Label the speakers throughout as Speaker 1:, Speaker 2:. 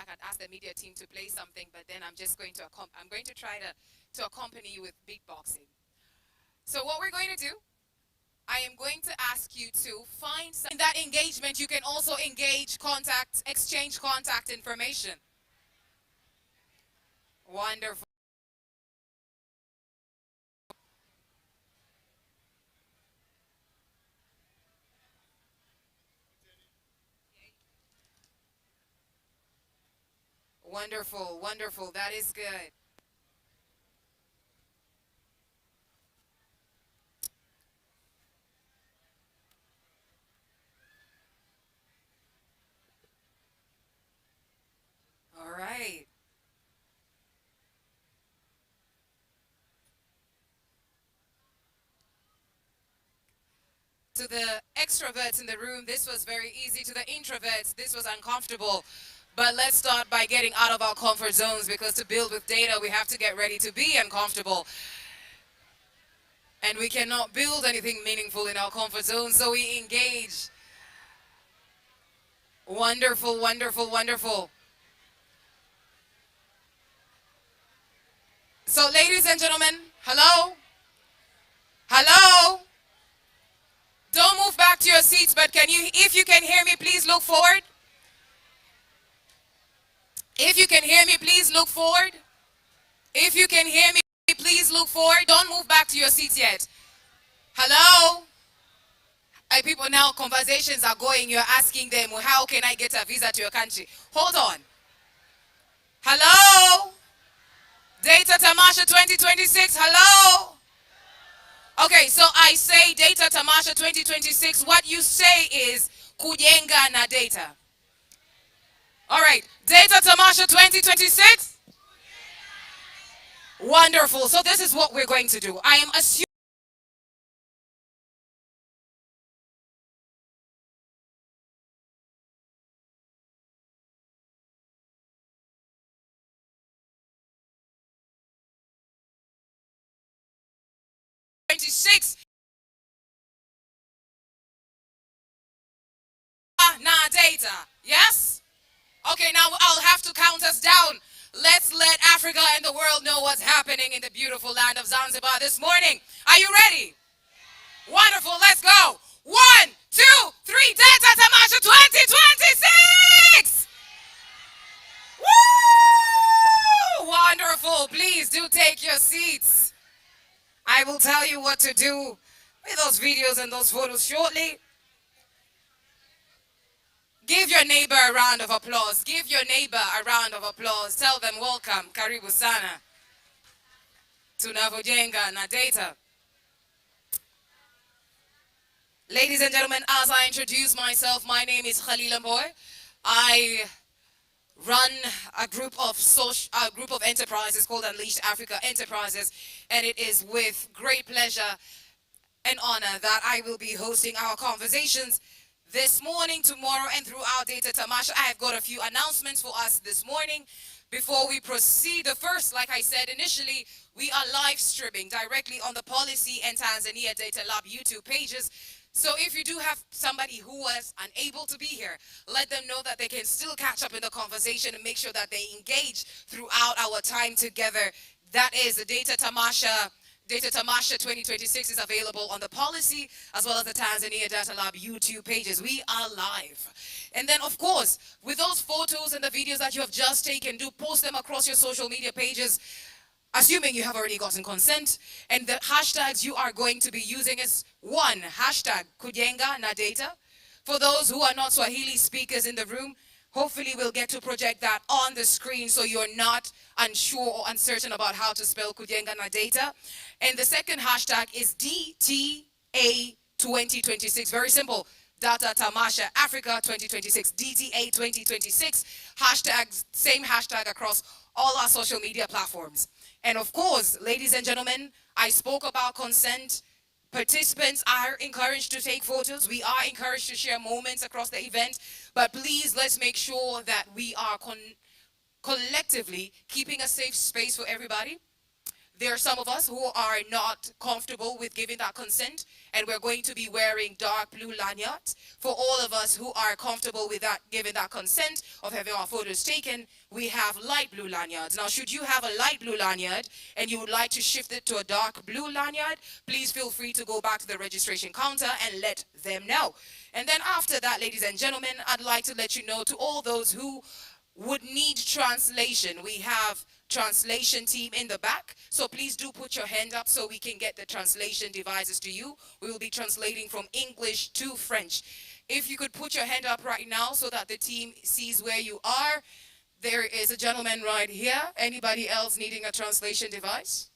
Speaker 1: back and ask the media team to play something, but then I'm just going to try to accompany you with beatboxing. So what we're going to do, I am going to ask you to find some, in that engagement you can also exchange contact information. Wonderful. Wonderful, wonderful. That is good. All right. To the extroverts in the room, this was very easy. To the introverts, this was uncomfortable. But let's start by getting out of our comfort zones, because to build with data, we have to get ready to be uncomfortable. And we cannot build anything meaningful in our comfort zone, so we engage. Wonderful, wonderful, wonderful. So ladies and gentlemen, hello? Hello? Don't move back to your seats, but if you can hear me, please look forward. If you can hear me, please look forward. If you can hear me, please look forward. Don't move back to your seats yet. Hello? People, now conversations are going. You're asking them, well, how can I get a visa to your country? Hold on. Hello? Data Tamasha 2026. Hello? Okay, so I say Data Tamasha 2026. What you say is kujenga na data. All right, Data Tamasha 2026. Wonderful. So this is what we're going to do. I am assuming 26 na data. Yes? Okay, now I'll have to count us down. Let's let Africa and the world know what's happening in the beautiful land of Zanzibar this morning. Are you ready? Wonderful, let's go. 1, 2, 3, Data Tamasha 2026! Woo! Wonderful, please do take your seats. I will tell you what to do with those videos and those photos shortly. Give your neighbor a round of applause. Give your neighbor a round of applause. Tell them welcome. Karibu sana. Tunavyojenga na data. Ladies and gentlemen, as I introduce myself, my name is Khalil Mboy. I run a group of enterprises called Unleashed Africa Enterprises, and it is with great pleasure and honor that I will be hosting our conversations this morning, tomorrow, and throughout Data Tamasha. I have got a few announcements for us this morning. Before we proceed, the first, like I said initially, we are live streaming directly on the Policy and Tanzania Data Lab YouTube pages. So if you do have somebody who was unable to be here, let them know that they can still catch up in the conversation and make sure that they engage throughout our time together. That is the Data Tamasha 2026 is available on the Policy as well as the Tanzania Data Lab YouTube pages. We are live. And then, of course, with those photos and the videos that you have just taken, do post them across your social media pages, assuming you have already gotten consent. And the hashtags you are going to be using is 1, hashtag kujenga na data. For those who are not Swahili speakers in the room, hopefully we'll get to project that on the screen so you're not unsure or uncertain about how to spell kujenga na data. And the second hashtag is DTA 2026. Very simple. Data Tamasha Africa 2026. DTA 2026. Hashtags, same hashtag across all our social media platforms. And of course, ladies and gentlemen, I spoke about consent. Participants are encouraged to take photos. We are encouraged to share moments across the event. But please, let's make sure that we are collectively keeping a safe space for everybody. There are some of us who are not comfortable with giving that consent, and we're going to be wearing dark blue lanyards. For all of us who are comfortable with that, giving that consent of having our photos taken, we have light blue lanyards. Now, should you have a light blue lanyard and you would like to shift it to a dark blue lanyard, please feel free to go back to the registration counter and let them know. And then after that, ladies and gentlemen, I'd like to let you know, to all those who would need translation, we have translation team in the back, so please do put your hand up so we can get the translation devices to you. We will be translating from English to French. If you could put your hand up right now so that the team sees where you are. There is a gentleman right here. Anybody else needing a translation device?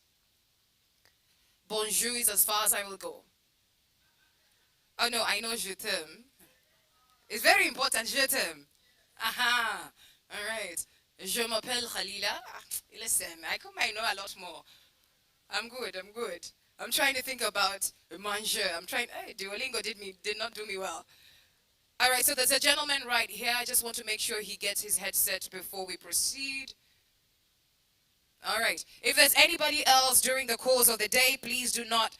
Speaker 1: Bonjour is as far as I will go. Oh no, I know je t'aime. It's very important, je t'aime. Aha, all right. Je m'appelle Khalila. Listen, I know a lot more. I'm good, I'm good. I'm trying to think about manger. Hey, Duolingo did not do me well. All right, so there's a gentleman right here. I just want to make sure he gets his headset before we proceed. All right. If there's anybody else during the course of the day, please do not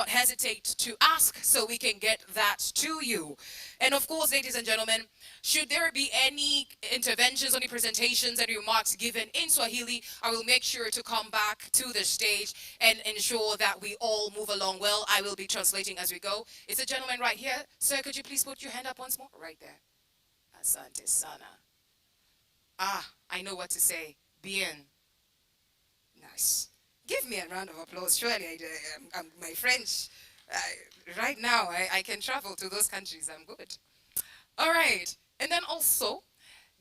Speaker 1: hesitate to ask so we can get that to you. And of course, ladies and gentlemen, should there be any interventions, any presentations, any remarks given in Swahili, I will make sure to come back to the stage and ensure that we all move along well. I will be translating as we go. It's a gentleman right here. Sir, could you please put your hand up once more? Right there. Asante sana. Ah, I know what to say. Bien. Nice. Give me a round of applause. Surely my French, right now, I can travel to those countries. I'm good. All right. And then also,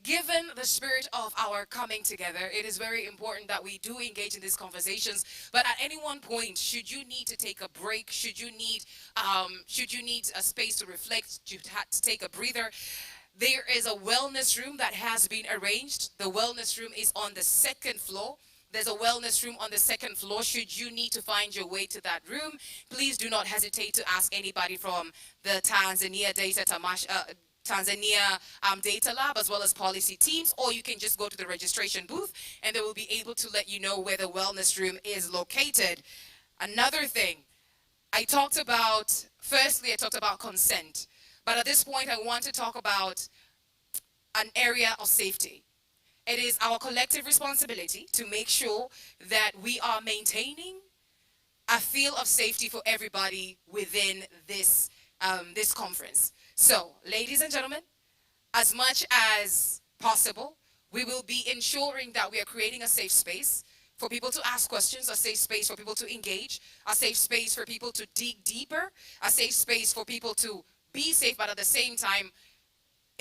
Speaker 1: given the spirit of our coming together, it is very important that we do engage in these conversations. But at any one point, should you need to take a break, should you need a space to reflect, to take a breather, there is a wellness room that has been arranged. The wellness room is on the second floor. There's a wellness room on the second floor. Should you need to find your way to that room, please do not hesitate to ask anybody from the Tanzania Data Lab, as well as policy teams, or you can just go to the registration booth and they will be able to let you know where the wellness room is located. Another thing, firstly I talked about consent, but at this point I want to talk about an area of safety. It is our collective responsibility to make sure that we are maintaining a feel of safety for everybody within this conference. So, ladies and gentlemen, as much as possible, we will be ensuring that we are creating a safe space for people to ask questions, a safe space for people to engage, a safe space for people to dig deeper, a safe space for people to be safe, but at the same time,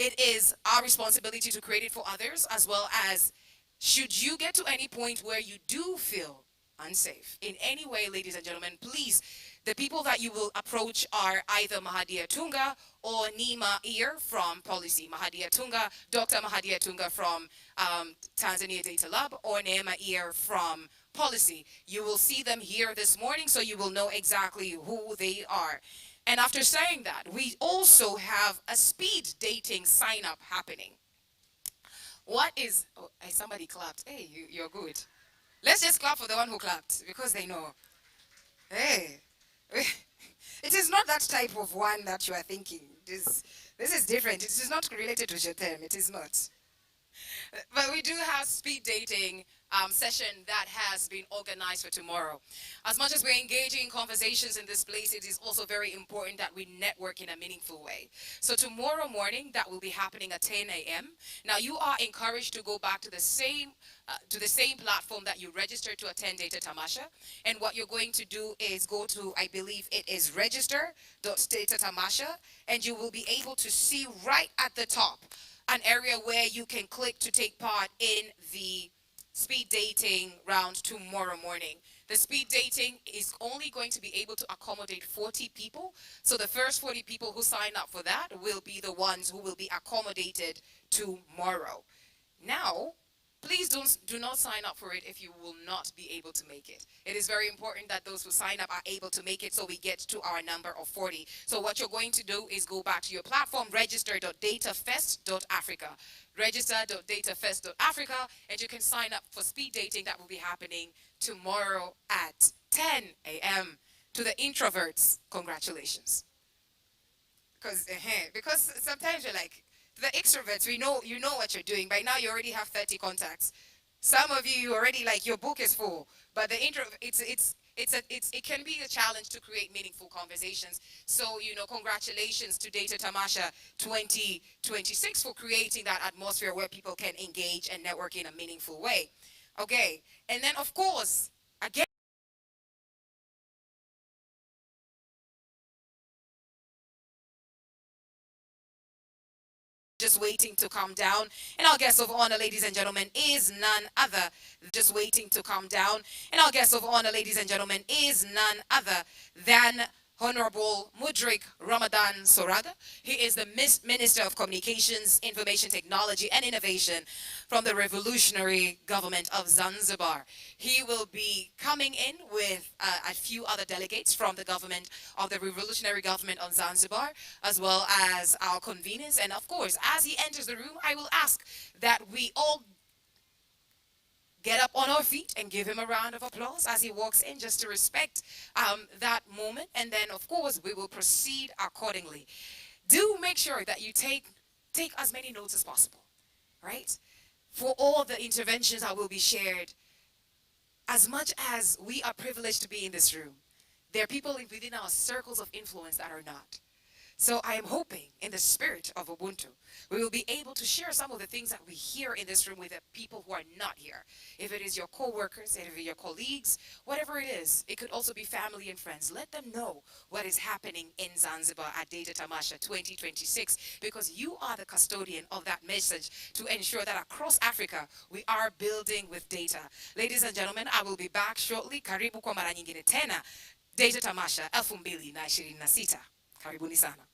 Speaker 1: it is our responsibility to create it for others, as well as, should you get to any point where you do feel unsafe in any way, ladies and gentlemen, please, the people that you will approach are either Mahadia Tunga or Nima Ear from Policy. Mahadia Tunga, Dr. Mahadia Tunga from Tanzania Data Lab, or Neema Ear from Policy. You will see them here this morning, so you will know exactly who they are. And after saying that, we also have a speed dating sign up happening. Somebody clapped. Hey, you're good. Let's just clap for the one who clapped, because they know. Hey, it is not that type of one that you are thinking. This is different. It is not related to Jetem. It is not. But we do have speed dating session that has been organized for tomorrow. As much as we're engaging in conversations in this place, it is also very important that we network in a meaningful way. So tomorrow morning, that will be happening at 10 a.m. Now, you are encouraged to go back to the same platform that you registered to attend Data Tamasha. And what you're going to do is go to, I believe it is register.datatamasha, and you will be able to see right at the top an area where you can click to take part in the speed dating round tomorrow morning. The speed dating is only going to be able to accommodate 40 people. So the first 40 people who sign up for that will be the ones who will be accommodated tomorrow. Now, Please do not sign up for it if you will not be able to make it. It is very important that those who sign up are able to make it so we get to our number of 40. So what you're going to do is go back to your platform, register.datafest.africa. Register.datafest.africa, and you can sign up for speed dating that will be happening tomorrow at 10 a.m. To the introverts, congratulations. Because sometimes you're like, the extroverts, we know you know what you're doing. By now you already have 30 contacts. Some of you already like your book is full, but the intro it can be a challenge to create meaningful conversations. So, congratulations to Data Tamasha 2026 for creating that atmosphere where people can engage and network in a meaningful way. Okay. And then of course, again, just waiting to come down. And our guest of honor, ladies and gentlemen, is none other. Just waiting to come down. And our guest of honor, ladies and gentlemen, is none other than Honorable Mudrik Ramadan Soraga. He is the Minister of Communications, Information Technology and Innovation from the Revolutionary Government of Zanzibar. He will be coming in with a few other delegates from the government of the Revolutionary Government of Zanzibar, as well as our conveners. And of course, as he enters the room, I will ask that we all get up on our feet and give him a round of applause as he walks in, just to respect that moment. And then, of course, we will proceed accordingly. Do make sure that you take as many notes as possible, right? For all the interventions that will be shared, as much as we are privileged to be in this room, there are people within our circles of influence that are not. So I am hoping, in the spirit of Ubuntu, we will be able to share some of the things that we hear in this room with the people who are not here. If it is your co-workers, if it is your colleagues, whatever it is, it could also be family and friends. Let them know what is happening in Zanzibar at Data Tamasha 2026, because you are the custodian of that message to ensure that across Africa, we are building with data. Ladies and gentlemen, I will be back shortly. Karibu kwa mara nyingine tena. Data Tamasha 2026. Karibuni sana.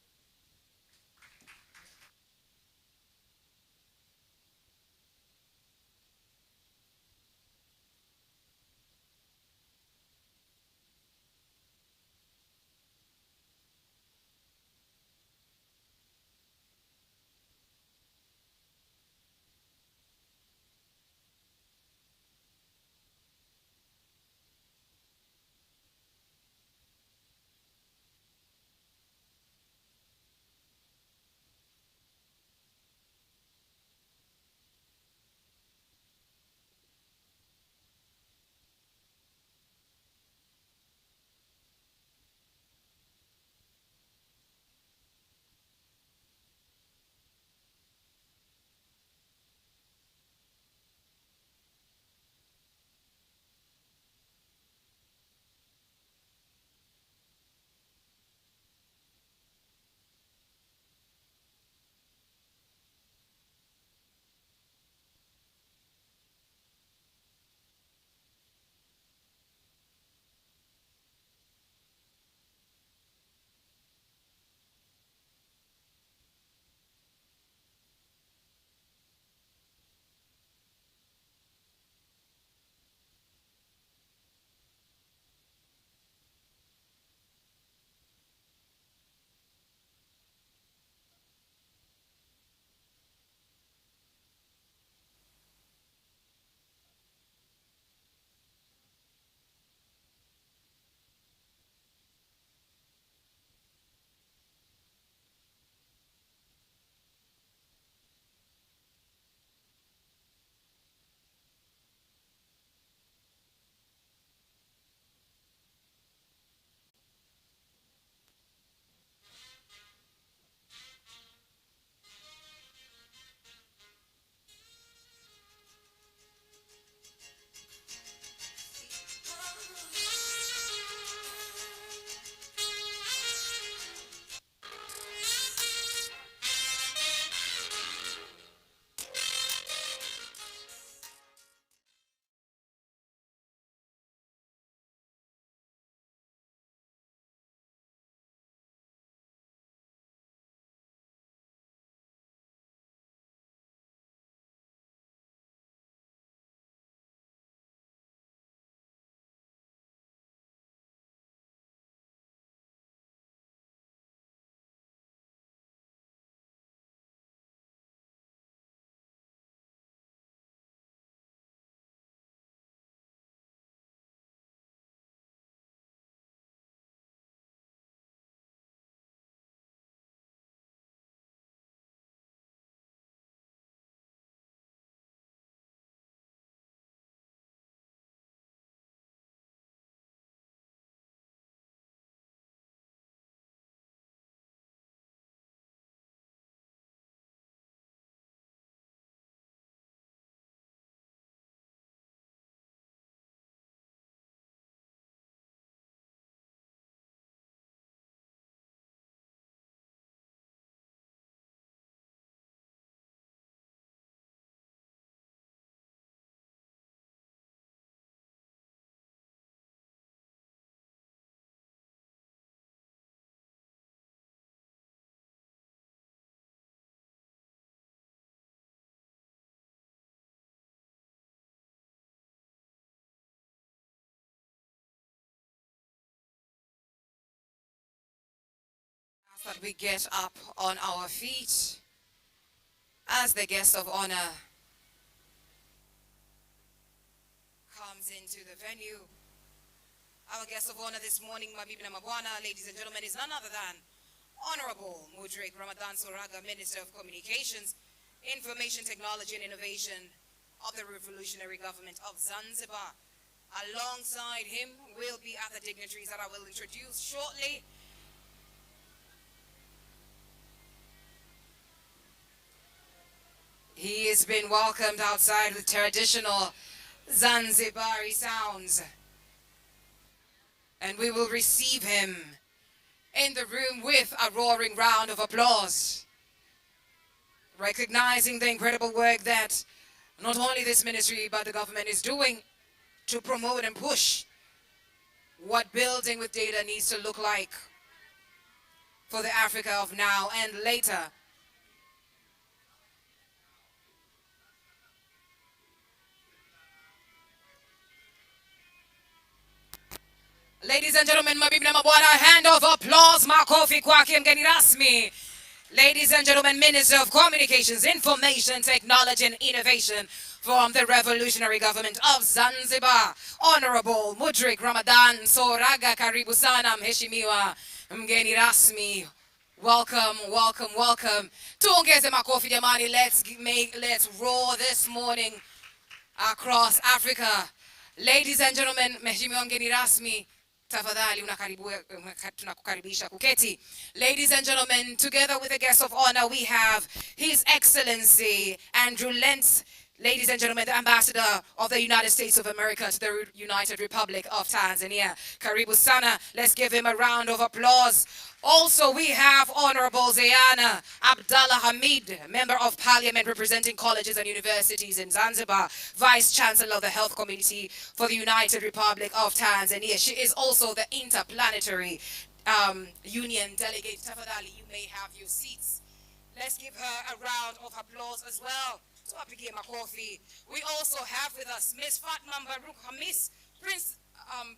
Speaker 1: that we get up on our feet as the guest of honor comes into the venue. Our guest of honor this morning, Mabibi na Mabwana, ladies and gentlemen, is none other than Honorable Mudrik Ramadan Soraga, Minister of Communications, Information Technology and Innovation of the Revolutionary Government of Zanzibar. Alongside him will be other dignitaries that I will introduce shortly. He has been welcomed outside with traditional Zanzibari sounds. And we will receive him in the room with a roaring round of applause, recognizing the incredible work that not only this ministry but the government is doing to promote and push what building with data needs to look like for the Africa of now and later. Ladies and gentlemen, mabibi na mabwana, hand of applause, makofi kwake mgeni rasmi. Ladies and gentlemen, Minister of Communications, Information, Technology and Innovation from the Revolutionary Government of Zanzibar, Honorable Mudrik Ramadan Soraga, karibu sana mheshimiwa mgeni rasmi. Welcome, welcome, welcome. Tuongeze makofi jamani, let's roar this morning across Africa. Ladies and gentlemen, mheshimiwa mgeni rasmi, tafadhali tunakukaribisha kuketi. Ladies and gentlemen, together with the guest of honor, we have His Excellency Andrew Lentz, ladies and gentlemen, the Ambassador of the United States of America to the United Republic of Tanzania. Karibu sana. Let's give him a round of applause. Also, we have Honorable Zayana Abdallah Hamid, Member of Parliament representing colleges and universities in Zanzibar, Vice Chancellor of the Health Committee for the United Republic of Tanzania. She is also the Interplanetary Union Delegate. Tafadhali, you may have your seats. Let's give her a round of applause as well. We also have with us Ms. Fatma Mbaruk Hamis,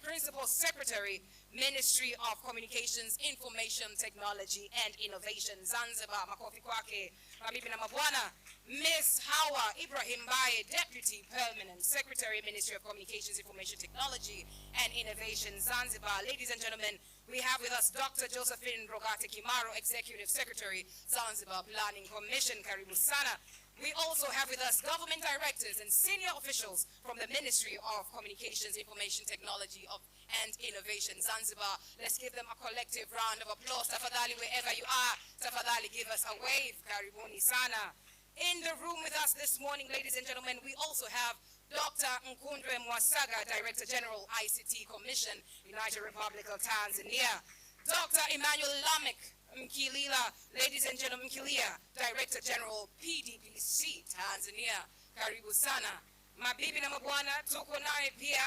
Speaker 1: Principal Secretary, Ministry of Communications, Information, Technology and Innovation, Zanzibar. Makofi kwake. Mabibi na mabwana. Ms. Hawa Ibrahim Baye, Deputy Permanent Secretary, Ministry of Communications, Information, Technology and Innovation, Zanzibar. Ladies and gentlemen, we have with us Dr. Josephine Rogate Kimaro, Executive Secretary, Zanzibar Planning Commission. Karibu sana. We also have with us government directors and senior officials from the Ministry of Communications, Information Technology and Innovation, Zanzibar. Let's give them a collective round of applause. Tafadhali, wherever you are, tafadhali give us a wave. Karibuni sana. In the room with us this morning, ladies and gentlemen, we also have Dr. Nkundwe Mwasaga, Director General, ICT Commission, United Republic of Tanzania. Dr. Emmanuel Lamek Mkilila, ladies and gentlemen, Mkilia, Director General, PDPC, Tanzania. Karibu sana. Mabibi na mabwana, tuko naye pia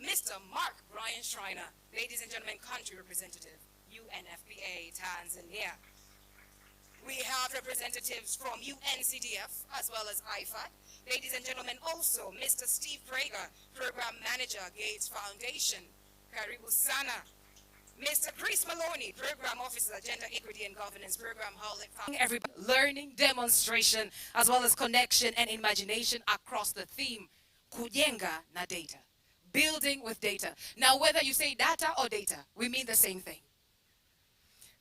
Speaker 1: Mr. Mark Brian Schreiner, ladies and gentlemen, Country Representative, UNFPA, Tanzania. We have representatives from UNCDF as well as IFAD. Ladies and gentlemen, also Mr. Steve Prager, Program Manager, Gates Foundation. Karibu sana. Mr. Chris Maloney, Program Officer, Gender Equity and Governance Program, everybody learning, demonstration, as well as connection and imagination across the theme, kujenga na data, building with data. Now, whether you say data or data, we mean the same thing.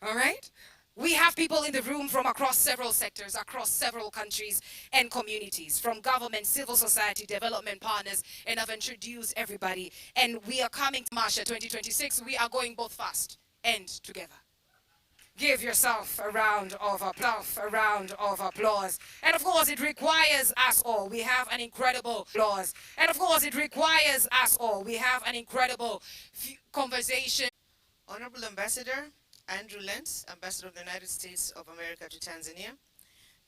Speaker 1: All right? We have people in the room from across several sectors, across several countries and communities, from government, civil society, development partners, and I've introduced everybody. And we are coming to Tamasha 2026. We are going both fast and together. Give yourself a round of applause. And of course, it requires us all. We have an incredible applause. And of course, it requires us all. We have an incredible conversation.
Speaker 2: Honorable Ambassador Andrew Lentz, Ambassador of the United States of America to Tanzania,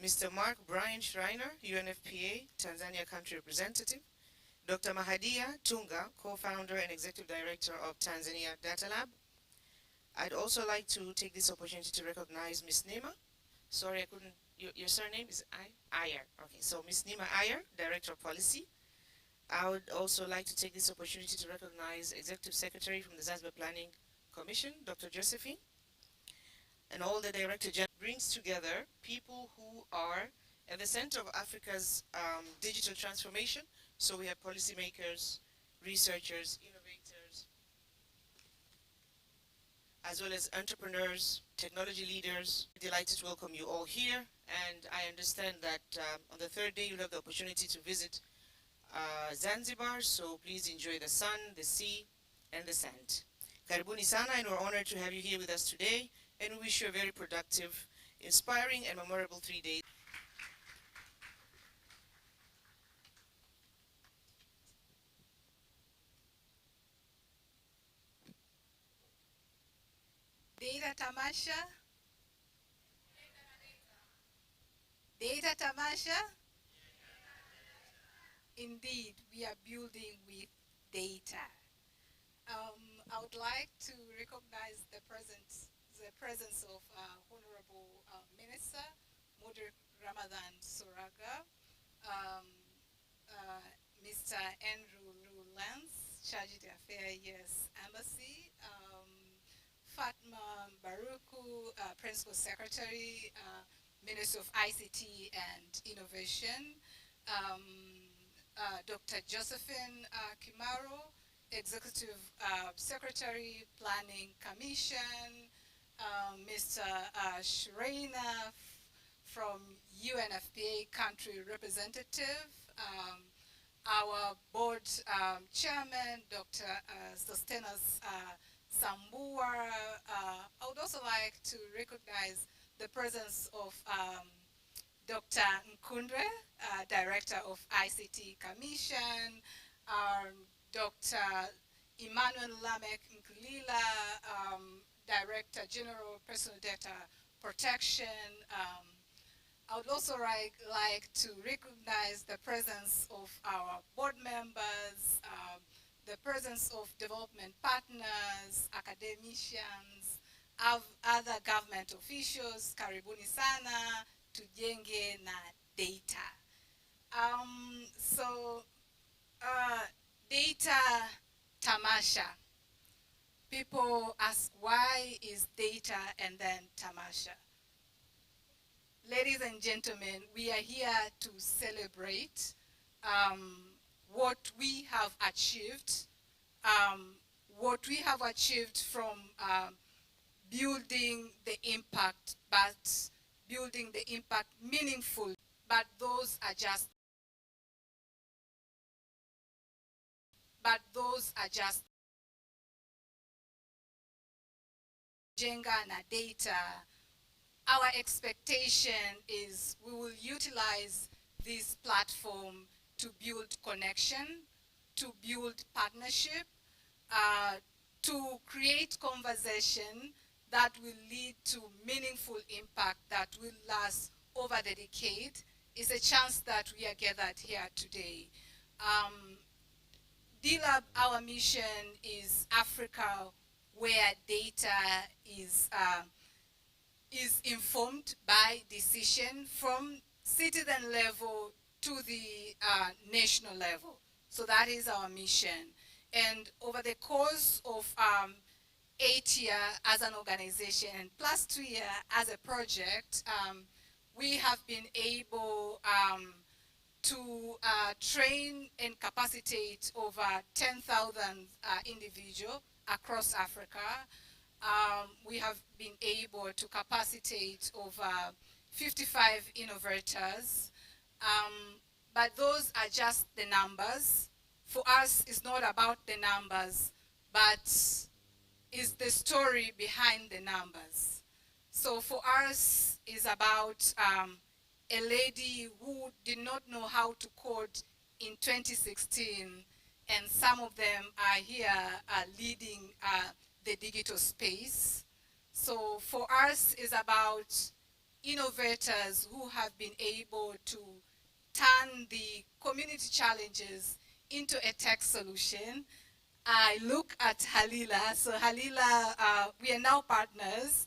Speaker 2: Mr. Mark Brian Schreiner, UNFPA, Tanzania Country Representative, Dr. Mahadia Tunga, Co-Founder and Executive Director of Tanzania Data Lab. I'd also like to take this opportunity to recognize Ms. Nima. Sorry, I couldn't, your surname is Ayer. Okay, so Ms. Nima Ayer, Director of Policy. I would also like to take this opportunity to recognize Executive Secretary from the Zanzibar Planning Commission, Dr. Josephine. and all the Director General brings together people who are at the center of Africa's digital transformation. So we have policymakers, researchers, innovators, as well as entrepreneurs, technology leaders. Delighted to welcome you all here, and I understand that on the third day you'll have the opportunity to visit Zanzibar, so please enjoy the sun, the sea, and the sand. Karibuni sana, and we're honored to have you here with us today, and we wish you a very productive, inspiring, and memorable 3 days.
Speaker 3: Data Tamasha? Data Tamasha? Indeed, we are building with data. I would like to recognize the presence of Honorable Minister Mudrik Ramadan Soraga, um, Mr. Andrew Lance, Charge d'Affaires US Embassy, Fatma Baruku, Principal Secretary, Minister of ICT and Innovation, Dr. Josephine Kimaro, Executive Secretary, Planning Commission, Mr. Shreina from UNFPA Country Representative, our board chairman, Dr. Sostenas Sambua. I would also like to recognize the presence of Dr. Nkundwe, Director of ICT Commission, Dr. Emmanuel Lamek Nkulila, Director General Personal Data Protection. I would also like to recognize the presence of our board members, the presence of development partners, academicians, other government officials. Karibuni sana, tujenge na data. Data Tamasha. People ask, why is data and then Tamasha? Ladies and gentlemen, we are here to celebrate what we have achieved, from building the impact, but building the impact meaningful. But those are just Jenga na data. Our expectation is we will utilize this platform to build connection, to build partnership, to create conversation that will lead to meaningful impact that will last over the decade. It's a chance that we are gathered here today. DLAB, our mission is Africa where data is informed by decision from citizen level to the national level. So that is our mission. And over the course of 8 years as an organization, plus 2 years as a project, we have been able to train and capacitate over 10,000 individuals across Africa. We have been able to capacitate over 55 innovators. But those are just the numbers. For us, it's not about the numbers, but it's the story behind the numbers. So for us, it's about a lady who did not know how to code in 2016, and some of them are here leading the digital space. So for us, it's about innovators who have been able to turn the community challenges into a tech solution. I look at Halila. So Halila, we are now partners.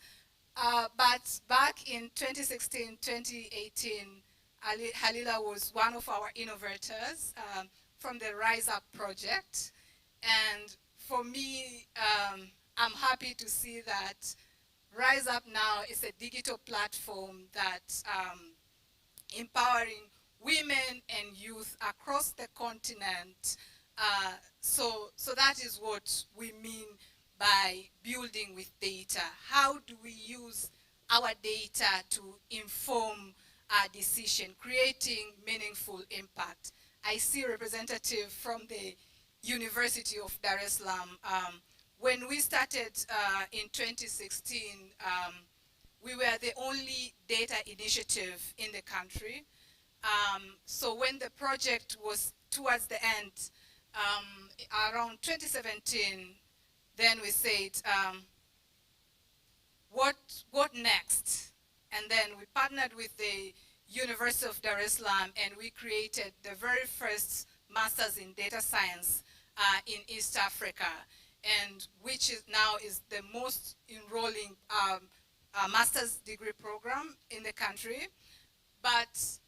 Speaker 3: But back in 2016, 2018, Halila was one of our innovators from the Rise Up project. And for me, I'm happy to see that Rise Up Now is a digital platform that empowering women and youth across the continent. So that is what we mean by building with data. How do we use our data to inform our decision, creating meaningful impact? I see a representative from the University of Dar es Salaam. When we started in 2016, we were the only data initiative in the country. So when the project was towards the end, around 2017, then we said, what next? And then we partnered with the University of Dar es Salaam and we created the very first Masters in Data Science in East Africa, and which is now is the most enrolling master's degree program in the country. But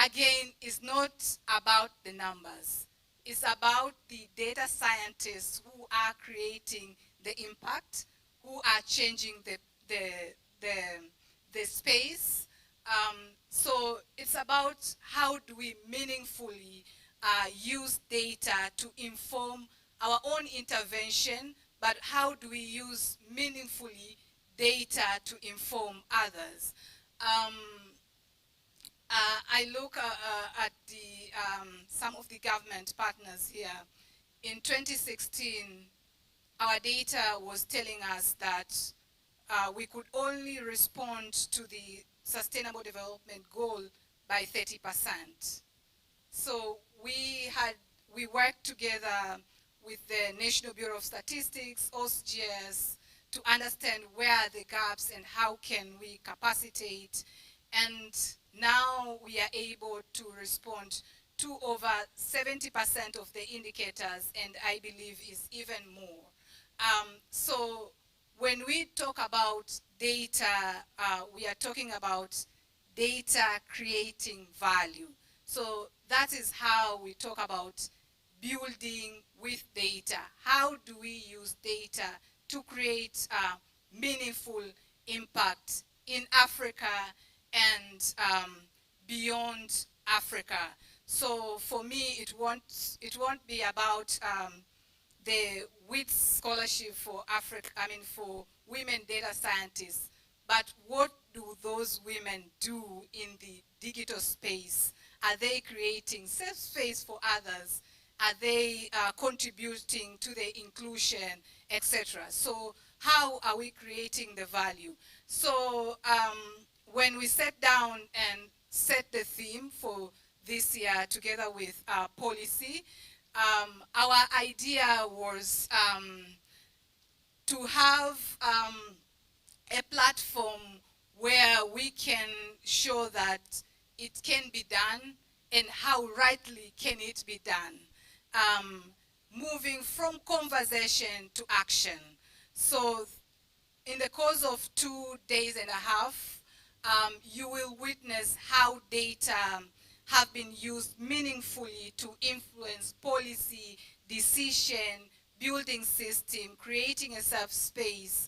Speaker 3: again, it's not about the numbers. It's about the data scientists who are creating the impact, who are changing the space. So it's about how do we meaningfully use data to inform our own intervention, but how do we use meaningfully data to inform others? I look at some of the government partners here. In 2016, our data was telling us that we could only respond to the Sustainable Development Goal by 30%. So we worked together with the National Bureau of Statistics, OSGS, to understand where are the gaps and how can we capacitate. And now we are able to respond to over 70% of the indicators, and I believe is even more. So when we talk about data, we are talking about data creating value. So that is how we talk about building with data. How do we use data to create meaningful impact in Africa and beyond Africa? So for me, it won't be about the WIT scholarship for Africa, for women data scientists, but what do those women do in the digital space? Are they creating safe space for others? Are they contributing to the inclusion, etc.? So how are we creating the value? So when we sat down and set the theme for this year together with policy, our idea was to have a platform where we can show that it can be done and how rightly can it be done. Moving from conversation to action. So in the course of 2 days and a half, you will witness how data have been used meaningfully to influence policy, decision, building system, creating a safe space,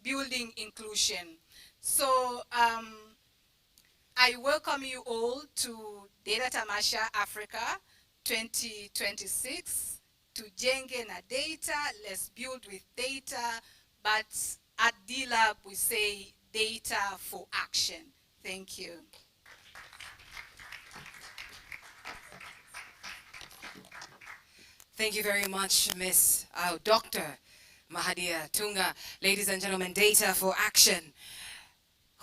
Speaker 3: building inclusion. So I welcome you all to Data Tamasha Africa 2026. Tujenge na data, let's build with data, but at D-Lab we say data for action. Thank you.
Speaker 1: Thank you very much, Miss Dr. Mahadia Tunga. Ladies and gentlemen, data for action.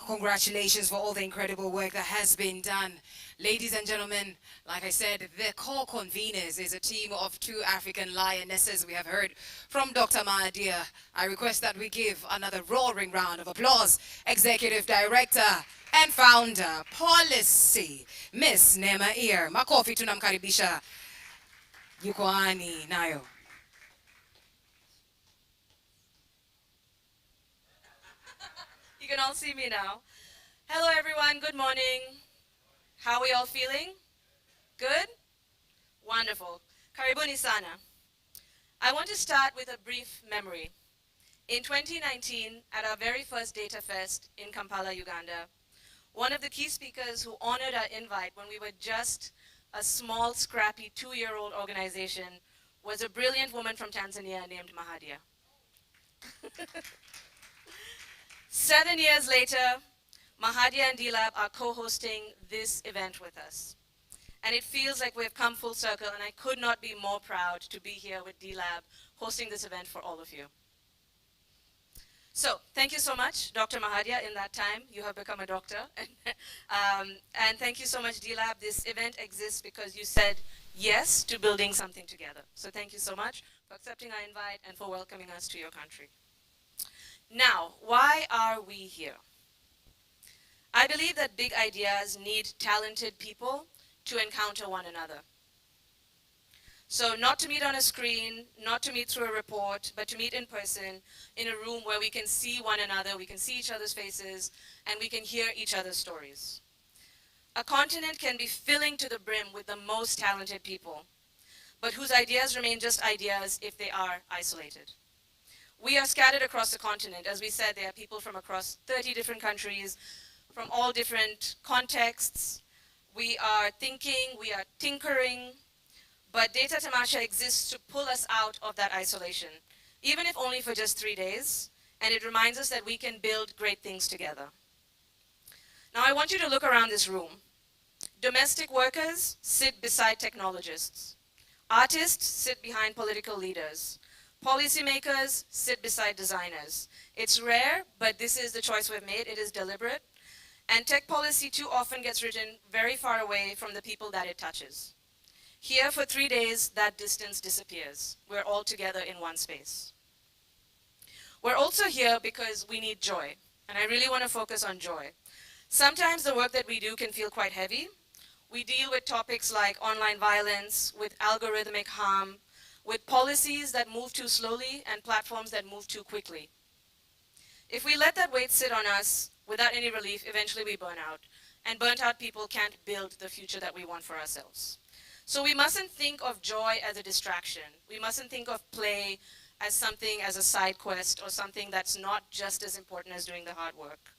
Speaker 1: Congratulations for all the incredible work that has been done. Ladies and gentlemen, like I said, the co-conveners is a team of 2 African lionesses we have heard from Dr. Mahadia. I request that we give another roaring round of applause. Executive Director and Founder, Policy, Miss Nema Ear. Makofi tunamkaribisha. Yukoani nayo.
Speaker 4: You can all see me now. Hello everyone, good morning. How are we all feeling? Good? Wonderful. Karibuni sana. I want to start with a brief memory. In 2019, at our very first Data Fest in Kampala, Uganda, one of the key speakers who honored our invite when we were just a small, scrappy 2-year-old organization was a brilliant woman from Tanzania named Mahadia. 7 years later, Mahadia and D-Lab are co-hosting this event with us. And it feels like we've come full circle, and I could not be more proud to be here with D-Lab hosting this event for all of you. So, thank you so much, Dr. Mahadia. In that time, you have become a doctor. And thank you so much, D-Lab. This event exists because you said yes to building something together. So thank you so much for accepting our invite and for welcoming us to your country. Now, why are we here? I believe that big ideas need talented people to encounter one another. So not to meet on a screen, not to meet through a report, but to meet in person in a room where we can see one another, we can see each other's faces, and we can hear each other's stories. A continent can be filling to the brim with the most talented people, but whose ideas remain just ideas if they are isolated. We are scattered across the continent. As we said, there are people from across 30 different countries, from all different contexts. We are thinking, we are tinkering, but Data Tamasha exists to pull us out of that isolation, even if only for just 3 days, and it reminds us that we can build great things together. Now I want you to look around this room. Domestic workers sit beside technologists. Artists sit behind political leaders. Policymakers sit beside designers. It's rare, but this is the choice we've made. It is deliberate. And tech policy too often gets written very far away from the people that it touches. Here for 3 days, that distance disappears. We're all together in one space. We're also here because we need joy, and I really want to focus on joy. Sometimes the work that we do can feel quite heavy. We deal with topics like online violence, with algorithmic harm, with policies that move too slowly and platforms that move too quickly. If we let that weight sit on us without any relief, eventually we burn out. And burnt out people can't build the future that we want for ourselves. So we mustn't think of joy as a distraction. We mustn't think of play as something, as a side quest or something that's not just as important as doing the hard work.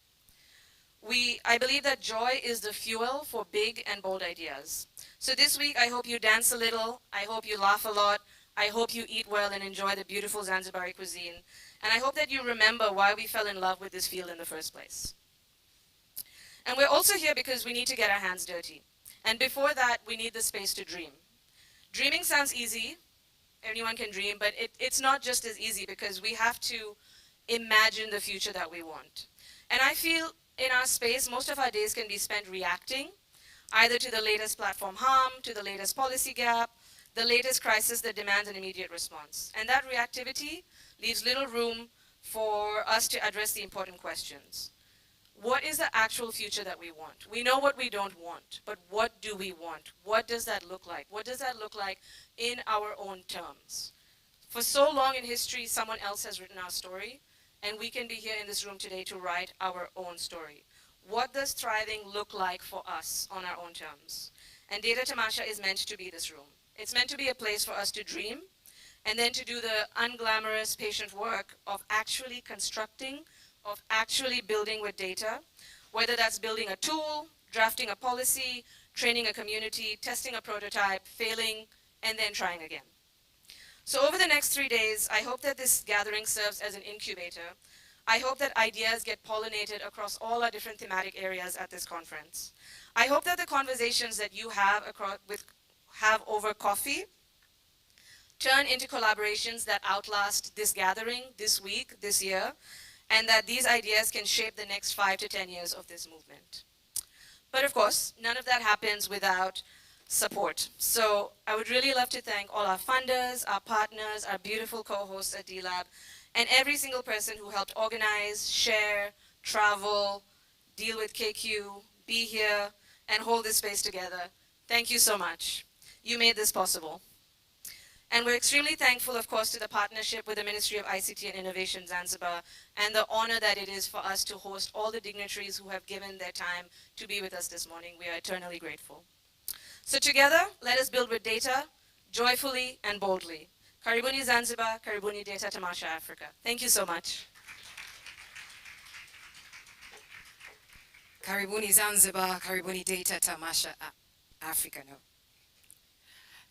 Speaker 4: I believe that joy is the fuel for big and bold ideas. So this week, I hope you dance a little. I hope you laugh a lot. I hope you eat well and enjoy the beautiful Zanzibari cuisine. And I hope that you remember why we fell in love with this field in the first place. And we're also here because we need to get our hands dirty. And before that, we need the space to dream. Dreaming sounds easy. Anyone can dream, but it's not just as easy because we have to imagine the future that we want. And I feel in our space, most of our days can be spent reacting, either to the latest platform harm, to the latest policy gap, the latest crisis that demands an immediate response. And that reactivity leaves little room for us to address the important questions. What is the actual future that we want? We know what we don't want, but what do we want? What does that look like? What does that look like in our own terms? For so long in history, someone else has written our story, and we can be here in this room today to write our own story. What does thriving look like for us on our own terms? And Data Tamasha is meant to be this room. It's meant to be a place for us to dream, and then to do the unglamorous, patient work of actually constructing, of actually building with data, whether that's building a tool, drafting a policy, training a community, testing a prototype, failing, and then trying again. So over the next 3 days, I hope that this gathering serves as an incubator. I hope that ideas get pollinated across all our different thematic areas at this conference. I hope that the conversations that you have over coffee turn into collaborations that outlast this gathering, this week, this year, and that these ideas can shape the next 5 to 10 years of this movement. But of course, none of that happens without support. So I would really love to thank all our funders, our partners, our beautiful co-hosts at D-Lab, and every single person who helped organize, share, travel, deal with KQ, be here, and hold this space together. Thank you so much. You made this possible. And we're extremely thankful, of course, to the partnership with the Ministry of ICT and Innovation Zanzibar, and the honor that it is for us to host all the dignitaries who have given their time to be with us this morning. We are eternally grateful. So together, let us build with data, joyfully and boldly. Karibuni Zanzibar, Karibuni Data Tamasha Africa. Thank you so much.
Speaker 1: Karibuni Zanzibar, Karibuni Data Tamasha Africa. No.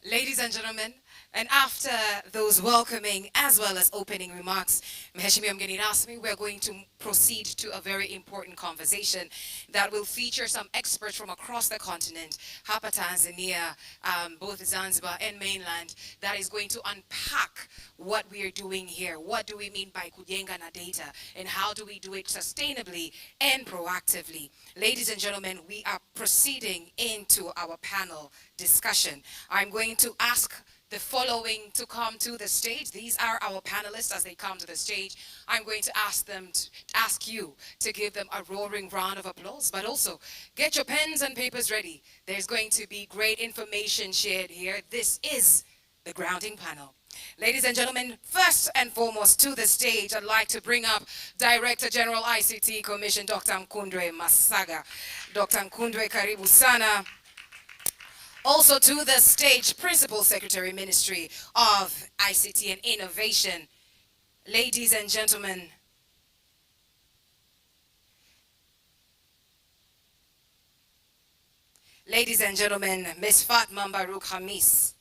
Speaker 1: Ladies and gentlemen, and after those welcoming as well as opening remarks, Mheshimiwa mgeni rasmi, we're going to proceed to a very important conversation that will feature some experts from across the continent, hapa Tanzania, both Zanzibar and mainland, that is going to unpack what we are doing here. What do we mean by kujenga na data, and how do we do it sustainably and proactively? Ladies and gentlemen, we are proceeding into our panel discussion. I'm going to ask the following to come to the stage. These are our panelists as they come to the stage. I'm going to ask you to give them a roaring round of applause, but also get your pens and papers ready. There's going to be great information shared here. This is the grounding panel. Ladies and gentlemen, first and foremost to the stage, I'd like to bring up Director General ICT Commission, Dr. Mkundwe Masaga. Dr. Mkundwe, karibu sana. Also to the stage, Principal Secretary, Ministry of ICT and Innovation. Ladies and gentlemen, Ms. Fatma Baruch Hamis.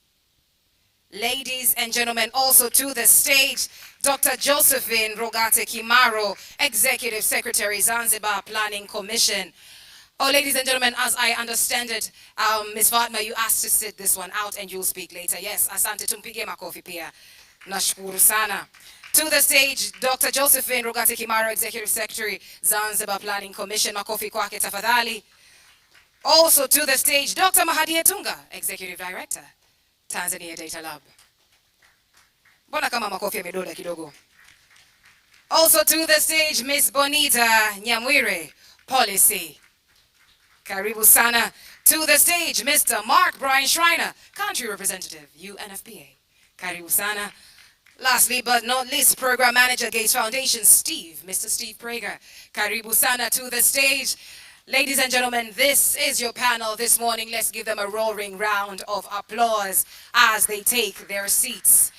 Speaker 1: Ladies and gentlemen, also to the stage, Dr. Josephine Rogate Kimaro, Executive Secretary, Zanzibar Planning Commission. Oh, ladies and gentlemen, as I understand it, Ms. Fatma, you asked to sit this one out and you'll speak later. Yes, asante, tumpige makofi pia. Nashukuru sana. To the stage, Dr. Josephine Rogate Kimaro, Executive Secretary, Zanzibar Planning Commission. Makofi kwake tafadhali. Also to the stage, Dr. Mahadia Tunga, Executive Director, Tanzania Data Lab. Mbona kama makofi yamedoda kidogo. Also to the stage, Ms. Bonita Nyamwire, Policy. Karibu sana. To the stage, Mr. Mark Brian Schreiner, Country Representative, UNFPA. Karibu sana. Lastly but not least, Program Manager, Gates Foundation, Mr. Steve Prager. Karibu sana to the stage. Ladies and gentlemen, this is your panel this morning. Let's give them a roaring round of applause as they take their seats.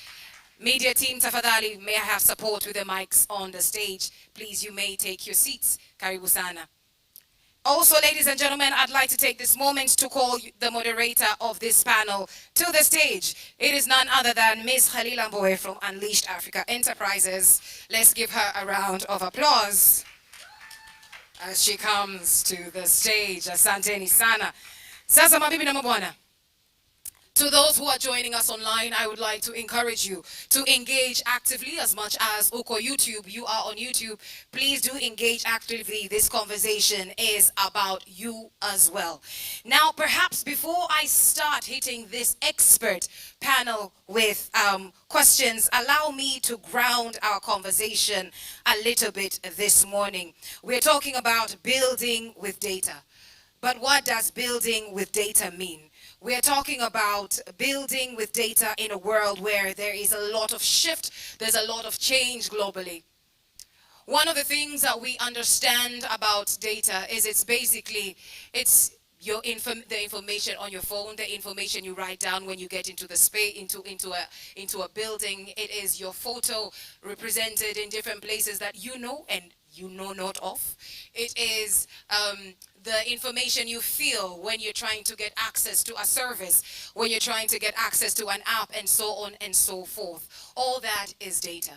Speaker 1: Media team, tafadhali, may I have support with the mics on the stage? Please, you may take your seats. Karibu sana. Also, ladies and gentlemen, I'd like to take this moment to call the moderator of this panel to the stage. It is none other than Ms. Khalila Mbowe from Unleashed Africa Enterprises. Let's give her a round of applause as she comes to the stage. Asanteni sana. Sasa mabibi na mabwana. To those who are joining us online, I would like to encourage you to engage actively as much as Uko YouTube. You are on YouTube. Please do engage actively. This conversation is about you as well. Now, perhaps before I start hitting this expert panel with questions, allow me to ground our conversation a little bit this morning. We're talking about building with data. But what does building with data mean? We're talking about building with data in a world where there is a lot of shift, there's a lot of change globally. One of the things that we understand about data is it's the information on your phone, the information you write down when you get into the space, into a building. It is your photo represented in different places that you know and you know not of. It is the information you feel when you're trying to get access to a service, when you're trying to get access to an app, and so on and so forth. All that is data.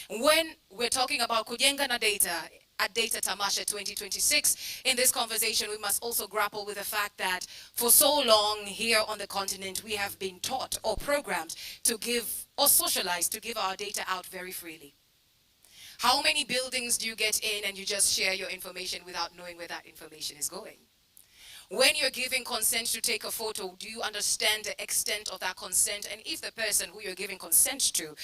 Speaker 1: When we're talking about kujenga na data, at Data Tamasha 2026, in this conversation, we must also grapple with the fact that for so long here on the continent, we have been taught or programmed to give, or socialized to give our data out very freely. How many buildings do you get in and you just share your information without knowing where that information is going? When you're giving consent to take a photo, do you understand the extent of that consent? And if the person who you're giving consent to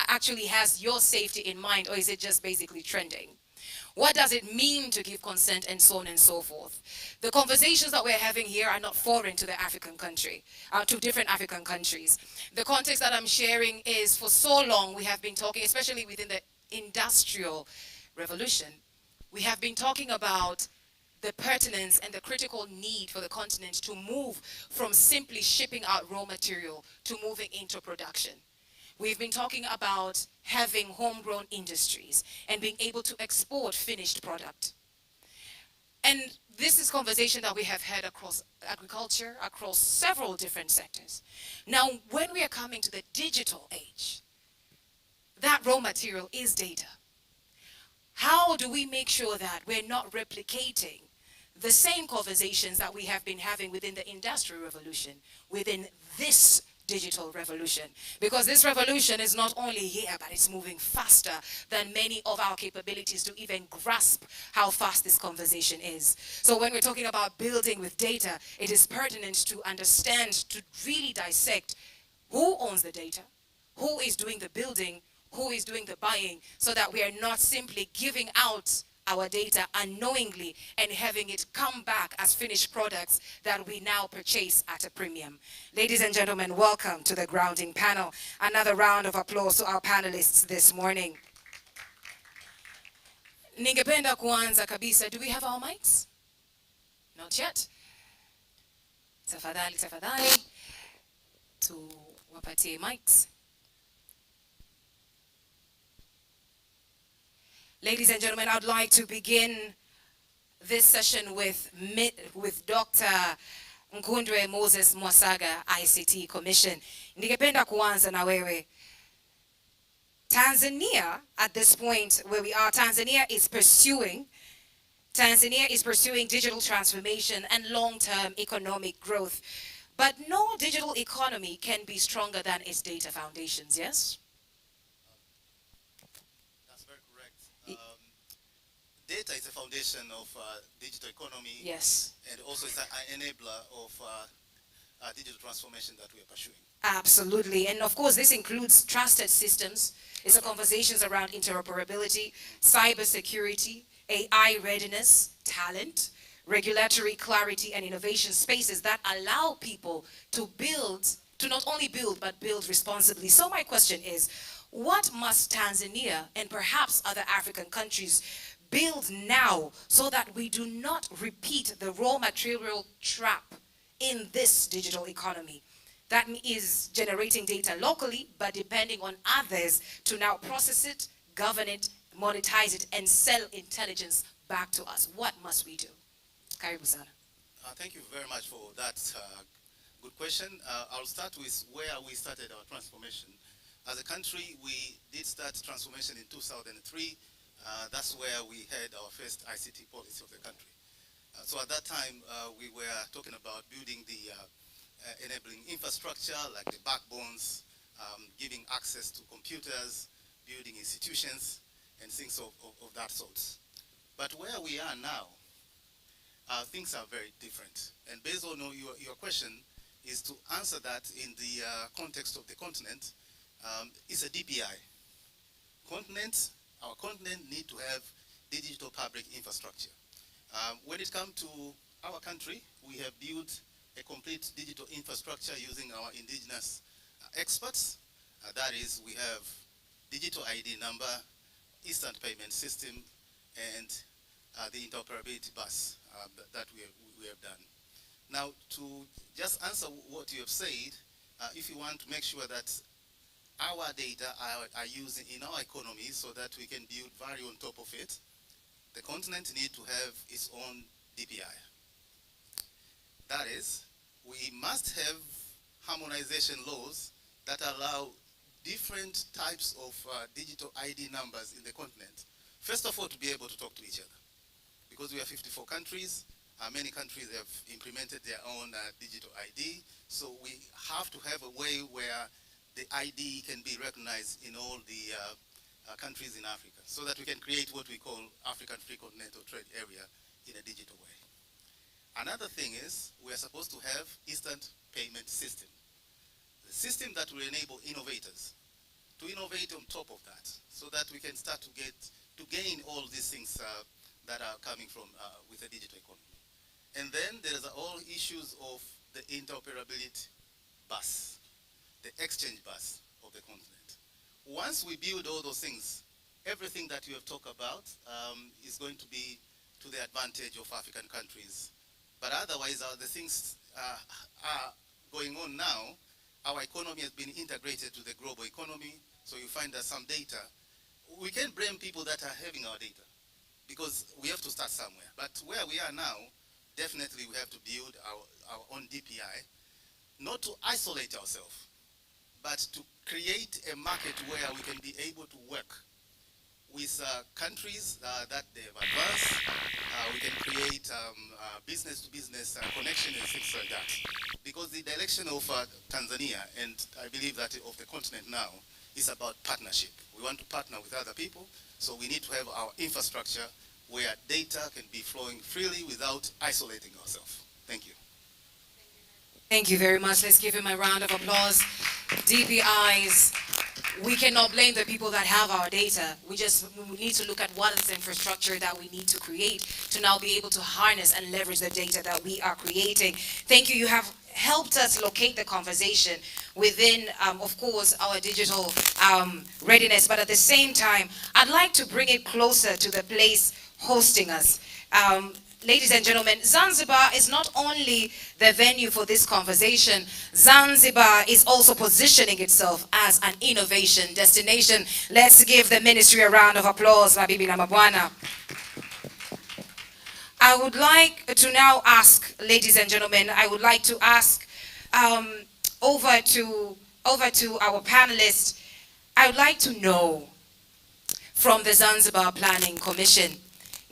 Speaker 1: actually has your safety in mind, or is it just basically trending? What does it mean to give consent, and so on and so forth? The conversations that we're having here are not foreign to the African country, to different African countries. The context that I'm sharing is for so long we have been talking, especially within the industrial revolution, we have been talking about the pertinence and the critical need for the continent to move from simply shipping out raw material to moving into production. We've been talking about having homegrown industries and being able to export finished product. And this is conversation that we have had across agriculture, across several different sectors. Now, when we are coming to the digital age, that raw material is data. How do we make sure that we're not replicating the same conversations that we have been having within the Industrial Revolution, within this digital revolution? Because this revolution is not only here, but it's moving faster than many of our capabilities to even grasp how fast this conversation is. So when we're talking about building with data, it is pertinent to understand, to really dissect who owns the data, who is doing the building, who is doing the buying, so that we are not simply giving out our data unknowingly and having it come back as finished products that we now purchase at a premium. Ladies and gentlemen, welcome to the grounding panel. Another round of applause to our panelists this morning. Ningependa kuanza kabisa. Do we have our mics? Not yet. Tafadhali, tafadhali. Tuwapatie mics. Ladies and gentlemen, I'd like to begin this session with Dr. Nkundwe Moses Mwasaga, ICT Commission. Ningependa kuanza na wewe. Tanzania, at this point where we are, Tanzania is pursuing digital transformation and long-term economic growth. But no digital economy can be stronger than its data foundations, yes?
Speaker 5: Data is a foundation of digital economy.
Speaker 1: Yes.
Speaker 5: And also it's an enabler of digital transformation that we are pursuing.
Speaker 1: Absolutely. And of course, this includes trusted systems. It's a conversations around interoperability, cybersecurity, AI readiness, talent, regulatory clarity, and innovation spaces that allow people to build, to not only build, but build responsibly. So my question is, what must Tanzania and perhaps other African countries build now so that we do not repeat the raw material trap in this digital economy? That is generating data locally, but depending on others to now process it, govern it, monetize it, and sell intelligence back to us. What must we do? Karibu sana.
Speaker 5: Thank you very much for that good question. I'll start with where we started our transformation. As a country, we did start transformation in 2003. That's where we had our first ICT policy of the country. So at that time, we were talking about building the enabling infrastructure, like the backbones, giving access to computers, building institutions, and things of that sort. But where we are now, things are very different. And based on your question, is to answer that in the context of the continent, it's a DPI. Our continent need to have digital public infrastructure. When it comes to our country, we have built a complete digital infrastructure using our indigenous experts. That is, we have digital ID number, instant payment system, and the interoperability bus that we have done. Now, to just answer what you have said, if you want to make sure that our data are used in our economy so that we can build value on top of it, the continent needs to have its own DPI. That is, we must have harmonization laws that allow different types of digital ID numbers in the continent. First of all, to be able to talk to each other. Because we are 54 countries, many countries have implemented their own digital ID, so we have to have a way where the ID can be recognized in all the countries in Africa, so that we can create what we call African Free Continental Trade Area in a digital way. Another thing is, we are supposed to have instant payment system. The system that will enable innovators to innovate on top of that, so that we can start to gain all these things that are coming from with the digital economy. And then there's all issues of the interoperability bus, the exchange bus of the continent. Once we build all those things, everything that you have talked about is going to be to the advantage of African countries. But otherwise, the things are going on now, our economy has been integrated to the global economy, so you find that some data, we can't blame people that are having our data, because we have to start somewhere. But where we are now, definitely we have to build our own DPI, not to isolate ourselves, but to create a market where we can be able to work with countries that they've advanced. We can create business-to-business connection and things like that. Because the direction of Tanzania, and I believe that of the continent now, is about partnership. We want to partner with other people, so we need to have our infrastructure where data can be flowing freely without isolating ourselves. Thank you.
Speaker 1: Thank you very much. Let's give him a round of applause. DPIs, we cannot blame the people that have our data. We need to look at what is the infrastructure that we need to create to now be able to harness and leverage the data that we are creating. Thank you. You have helped us locate the conversation within, of course, our digital readiness. But at the same time, I'd like to bring it closer to the place hosting us. Ladies and gentlemen, Zanzibar is not only the venue for this conversation. Zanzibar is also positioning itself as an innovation destination. Let's give the ministry a round of applause, mabibi na mabwana. I would like to now ask, ladies and gentlemen, I would like to ask over to our panelists. I would like to know from the Zanzibar Planning Commission,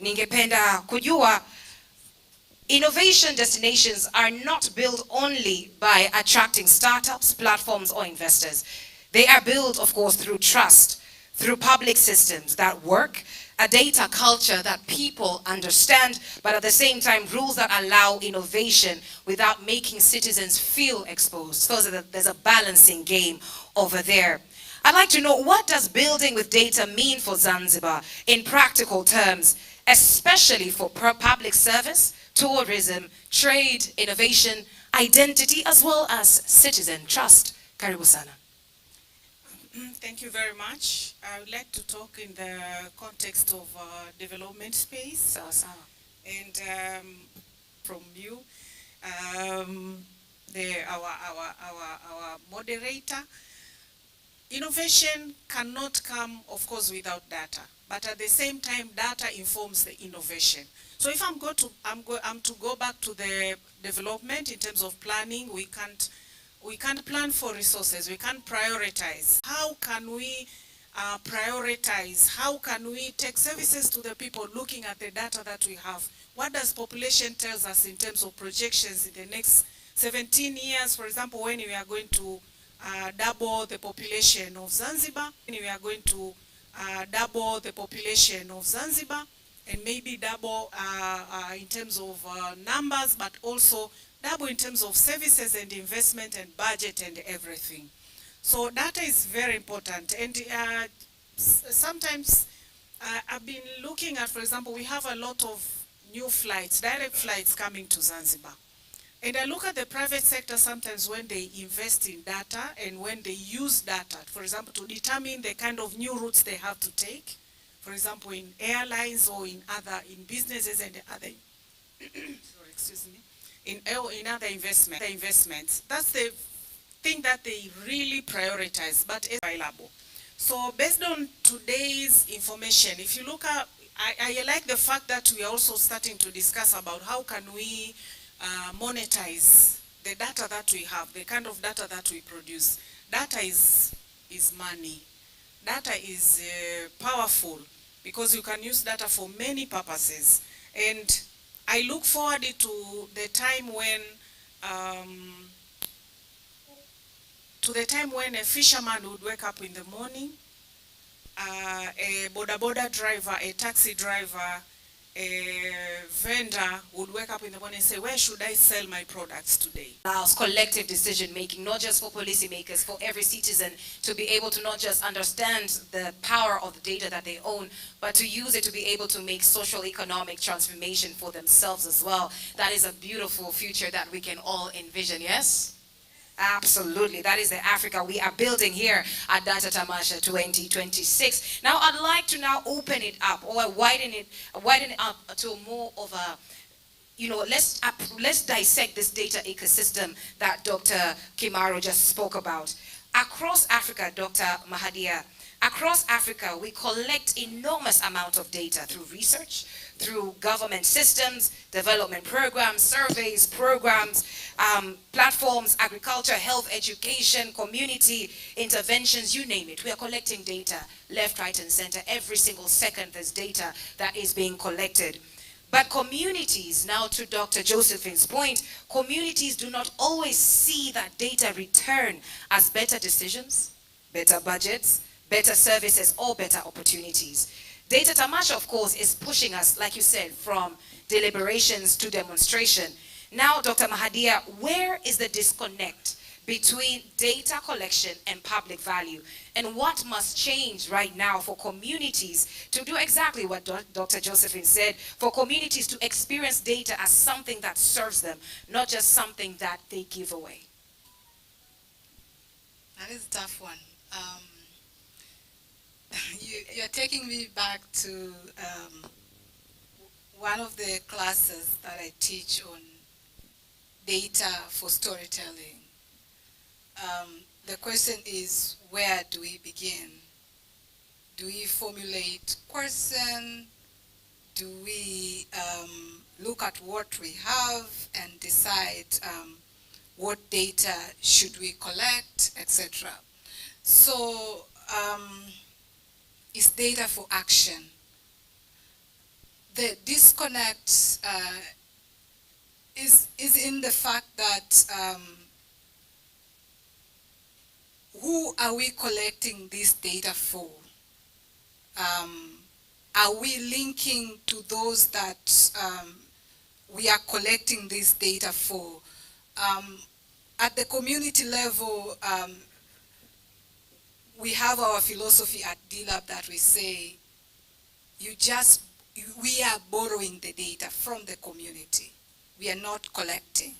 Speaker 1: ningependa kujua, innovation destinations are not built only by attracting startups, platforms, or investors. They are built, of course, through trust, through public systems that work, a data culture that people understand, but at the same time, rules that allow innovation without making citizens feel exposed, so that there's a balancing game over there. I'd like to know, what does building with data mean for Zanzibar in practical terms, especially for public service, tourism, trade, innovation, identity, as well as citizen trust? Karibu sana.
Speaker 6: Thank you very much. I would like to talk in the context of development space.
Speaker 1: Sawa sawa.
Speaker 6: And from you, our moderator. Innovation cannot come, of course, without data. But at the same time, data informs the innovation. So if I'm to go back to the development in terms of planning, we can't plan for resources. We can't prioritize. How can we prioritize? How can we take services to the people looking at the data that we have? What does population tells us in terms of projections in the next 17 years, for example, when we are going to double the population of Zanzibar, we are going to double the population of Zanzibar, and maybe double in terms of numbers, but also double in terms of services and investment and budget and everything. So data is very important. And sometimes I've been looking at, for example, we have a lot of new flights, direct flights coming to Zanzibar. And I look at the private sector sometimes when they invest in data and when they use data, for example, to determine the kind of new routes they have to take, for example, in airlines or in businesses and other, sorry, excuse me, in other investments. That's the thing that they really prioritize, but it's available. So based on today's information, if you look at, I like the fact that we are also starting to discuss about how can we monetize the data that we have, the kind of data that we produce. Data is money. Data is powerful because you can use data for many purposes. And I look forward to the time when a fisherman would wake up in the morning, a boda driver, a taxi driver, a vendor would wake up in the morning and say, where should I sell my products today?
Speaker 1: Allows collective decision making, not just for policymakers, for every citizen to be able to not just understand the power of the data that they own, but to use it to be able to make social economic transformation for themselves as well. That is a beautiful future that we can all envision, yes? Absolutely. That is the Africa we are building here at Data Tamasha 2026. Now, I'd like to now open it up or widen it up to more of let's dissect this data ecosystem that Dr. Kimaro just spoke about. Across Africa, Dr. Mahadia, across Africa, we collect enormous amount of data through research, through government systems, development programs, surveys, programs, platforms, agriculture, health, education, community interventions, you name it. We are collecting data left, right, and center. Every single second there's data that is being collected. But communities, now to Dr. Josephine's point, communities do not always see that data return as better decisions, better budgets, better services, or better opportunities. Data Tamasha, of course, is pushing us, like you said, from deliberations to demonstration. Now, Dr. Mahadia, where is the disconnect between data collection and public value? And what must change right now for communities to do exactly what Dr. Josephine said, for communities to experience data as something that serves them, not just something that they give away?
Speaker 3: That is a tough one. You're taking me back to one of the classes that I teach on data for storytelling. The question is, where do we begin? Do we formulate question? Do we look at what we have and decide what data should we collect, etc.? So it's data for action. The disconnect is in the fact that who are we collecting this data for? Are we linking to those that we are collecting this data for? At the community level, we have our philosophy at DLAB that we say, we are borrowing the data from the community. We are not collecting,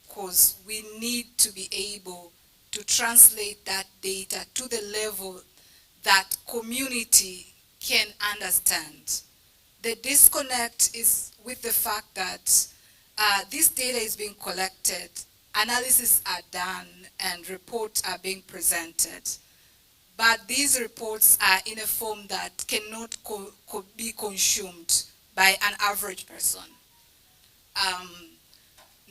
Speaker 3: because we need to be able to translate that data to the level that community can understand. The disconnect is with the fact that this data is being collected, analyses are done, and reports are being presented. But these reports are in a form that cannot be consumed by an average person.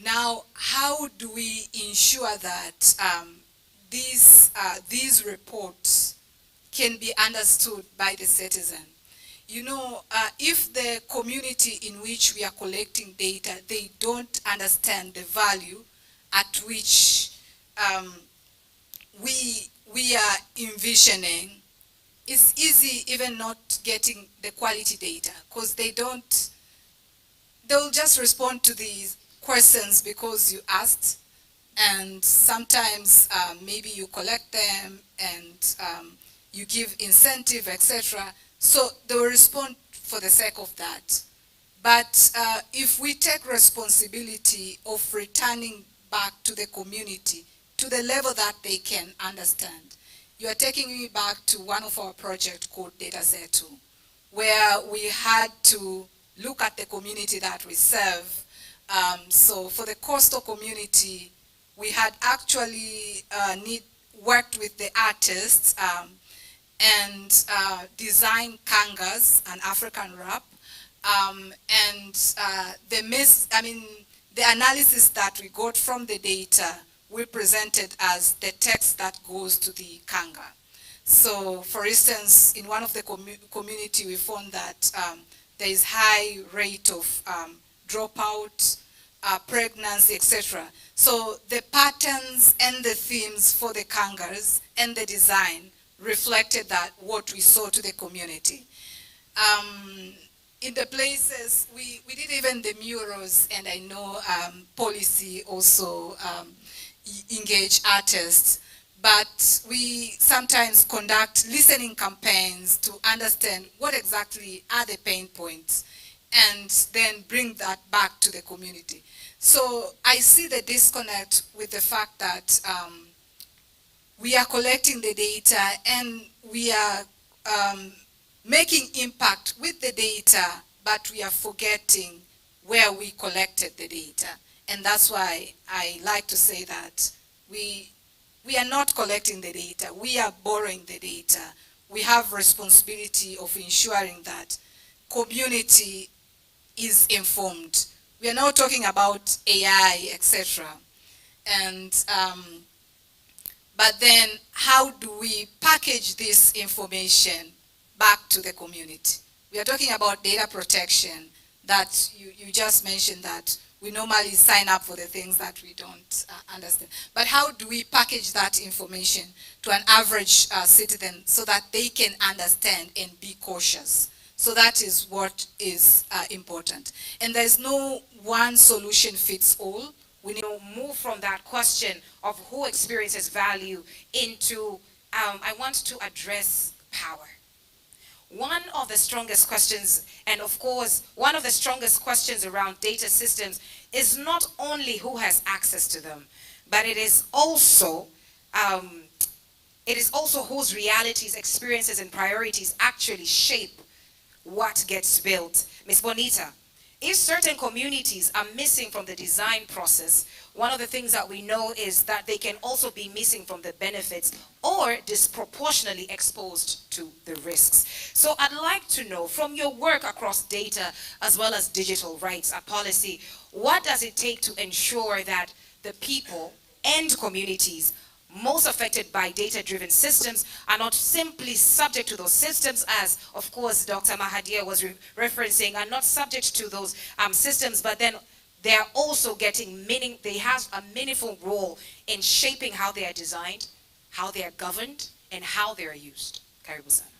Speaker 3: Now, how do we ensure that these reports can be understood by the citizen? You know, if the community in which we are collecting data, they don't understand the value at which we are envisioning, it's easy even not getting the quality data, because they'll just respond to these questions because you asked, and sometimes maybe you collect them and you give incentive, etc. So they will respond for the sake of that. But if we take responsibility of returning back to the community to the level that they can understand, you are taking me back to one of our projects called Data Zetu, where we had to look at the community that we serve. So for the coastal community, we had actually worked with the artists and designed kangas, an African rap, and the analysis that we got from the data we presented as the text that goes to the kanga. So, for instance, in one of the community, we found that there is high rate of dropout, pregnancy, etc. So the patterns and the themes for the kangas and the design reflected that what we saw to the community. In the places, we did even the murals, and I know policy also engage artists, but we sometimes conduct listening campaigns to understand what exactly are the pain points and then bring that back to the community. So I see the disconnect with the fact that we are collecting the data and we are making impact with the data, but we are forgetting where we collected the data. And that's why I like to say that we are not collecting the data, we are borrowing the data. We have responsibility of ensuring that community is informed. We are now talking about AI, etc. And but then how do we package this information back to the community? We are talking about data protection that you just mentioned that we normally sign up for the things that we don't understand. But how do we package that information to an average citizen so that they can understand and be cautious? So that is what is important. And there's no one solution fits all.
Speaker 1: We need to move from that question of who experiences value into, I want to address power. One of the strongest questions, and of course, one of the strongest questions around data systems is not only who has access to them, but it is also whose realities, experiences, and priorities actually shape what gets built. Ms. Bonita, if certain communities are missing from the design process, one of the things that we know is that they can also be missing from the benefits or disproportionately exposed to the risks. So I'd like to know, from your work across data as well as digital rights and policy, what does it take to ensure that the people and communities most affected by data-driven systems are not simply subject to those systems, as of course Dr. Mahadia was referencing, are not subject to those systems, but then they're also getting meaning, they have a meaningful role in shaping how they are designed, how they are governed, and how they are used. Karibu sana.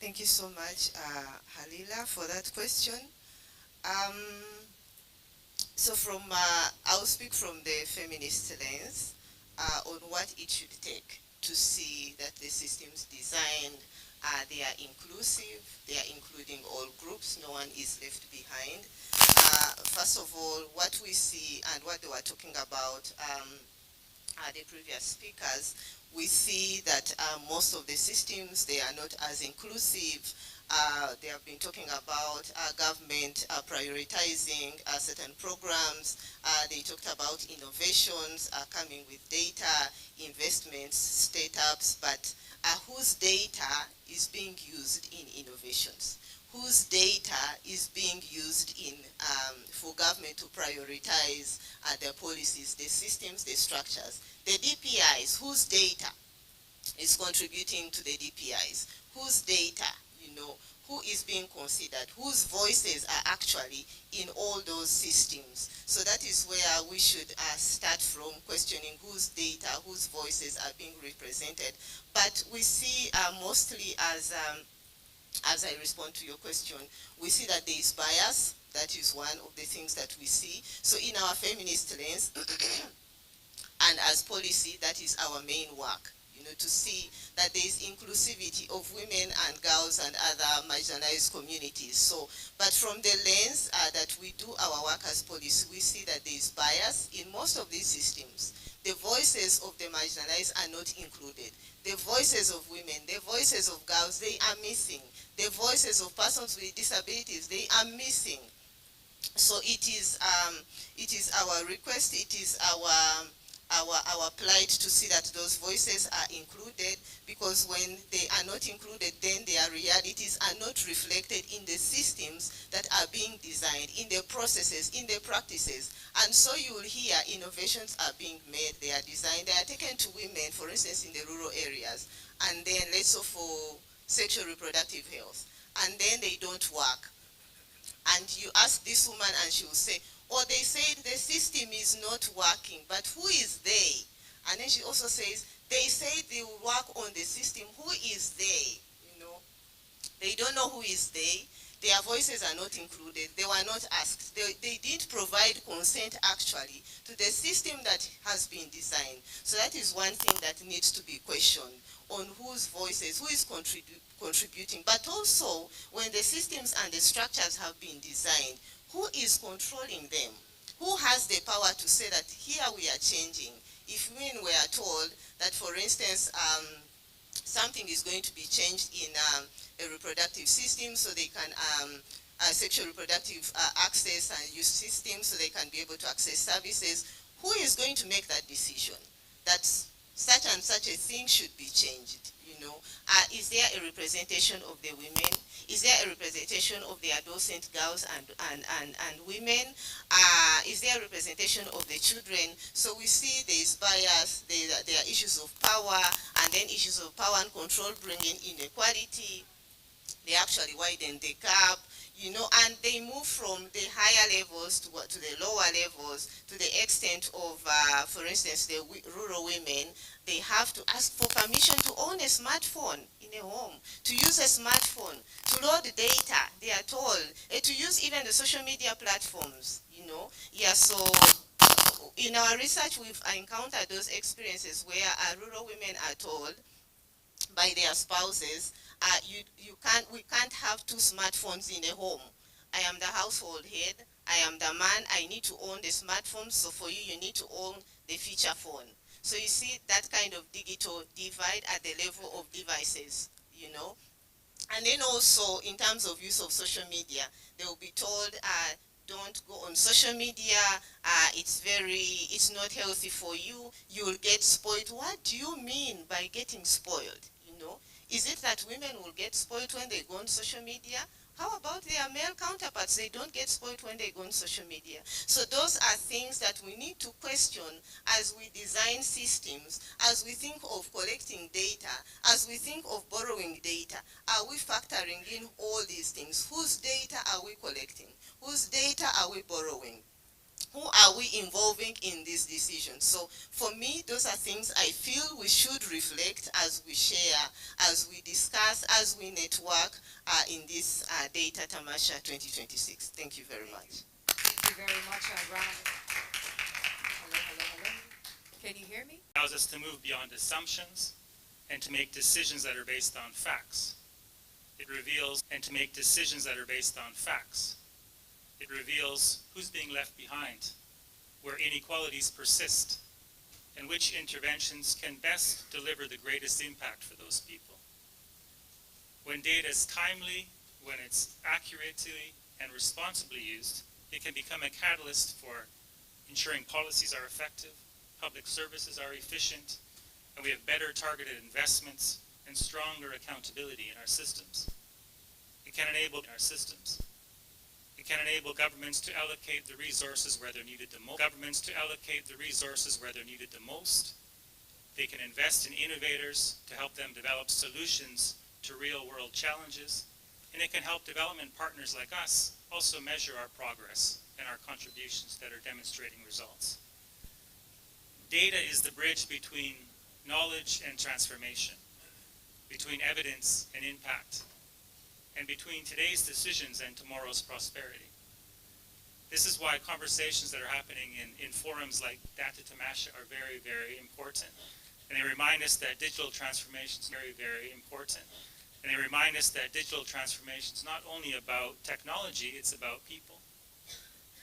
Speaker 2: Thank you so much, Halila, for that question. I'll speak from the feminist lens on what it should take to see that the systems designed, they are inclusive, they are including all groups, no one is left behind. First of all, what we see and what they were talking about, the previous speakers, we see that most of the systems, they are not as inclusive. They have been talking about government prioritizing certain programs. They talked about innovations coming with data, investments, startups, but whose data is being used in innovations? Whose data is being used in for government to prioritize their policies, the systems, the structures? The DPIs, whose data is contributing to the DPIs? Whose data, who is being considered? Whose voices are actually in all those systems? So that is where we should start from, questioning whose data, whose voices are being represented. But we see mostly as I respond to your question, we see that there is bias. That is one of the things that we see. So in our feminist lens, and as policy, that is our main work, to see that there is inclusivity of women and girls and other marginalized communities. So, but from the lens that we do our work as policy, we see that there is bias in most of these systems. The voices of the marginalized are not included. The voices of women, the voices of girls, they are missing. The voices of persons with disabilities, they are missing. So it is our request, it is our plight to see that those voices are included, because when they are not included, then their realities are not reflected in the systems that are being designed, in the processes, in the practices. And so you will hear innovations are being made, they are designed, they are taken to women, for instance, in the rural areas, and then let's say for sexual reproductive health, and then they don't work. And you ask this woman and she will say, or they said the system is not working, but who is they? And then she also says, they say they will work on the system. Who is they? They don't know who is they. Their voices are not included. They were not asked. They did provide consent actually to the system that has been designed. So that is one thing that needs to be questioned, on whose voices, who is contributing. But also, when the systems and the structures have been designed, who is controlling them? Who has the power to say that here we are changing? If women were told that, for instance, something is going to be changed in a reproductive system so they can sexual reproductive access and use systems so they can be able to access services, who is going to make that decision that such and such a thing should be changed? You know, is there a representation of the women? Is there a representation of the adolescent girls and women? Is there a representation of the children? So we see there is bias, there are issues of power, and then issues of power and control bringing inequality. They actually widen the gap, you know, and they move from the higher levels to the lower levels, to the extent of, for instance, the rural women, they have to ask for permission to own a smartphone in a home, to use a smartphone, to load data, they are told, to use even the social media platforms, you know. Yeah, so in our research, we've encountered those experiences where rural women are told by their spouses, we can't have two smartphones in a home. I am the household head, I am the man, I need to own the smartphone, so for you, you need to own the feature phone. So you see that kind of digital divide at the level of devices, you know. And then also, in terms of use of social media, they will be told, don't go on social media, it's not healthy for you, you will get spoiled. What do you mean by getting spoiled, you know? Is it that women will get spoiled when they go on social media? How about their male counterparts? They don't get spoiled when they go on social media. So those are things that we need to question as we design systems, as we think of collecting data, as we think of borrowing data. Are we factoring in all these things? Whose data are we collecting? Whose data are we borrowing? Who are we involving in these decisions? So for me, those are things I feel we should reflect as we share, as we discuss, as we network in this Data Tamasha 2026. Thank you very much.
Speaker 1: Thank you very much, Ron. Hello. Can you hear me?
Speaker 7: Allows us to move beyond assumptions and to make decisions that are based on facts. It reveals and to make decisions that are based on facts. It reveals who's being left behind, where inequalities persist, and which interventions can best deliver the greatest impact for those people. When data is timely, when it's accurately and responsibly used, it can become a catalyst for ensuring policies are effective, public services are efficient, and we have better targeted investments and stronger accountability in our systems. It can enable It can enable governments to allocate the resources where they're needed the most. They can invest in innovators to help them develop solutions to real-world challenges. And it can help development partners like us also measure our progress and our contributions that are demonstrating results. Data is the bridge between knowledge and transformation, between evidence and impact, and between today's decisions and tomorrow's prosperity. This is why conversations that are happening in forums like Data Tamasha are very, very important. And they remind us that digital transformation is very, very important. And they remind us that digital transformation is not only about technology, it's about people.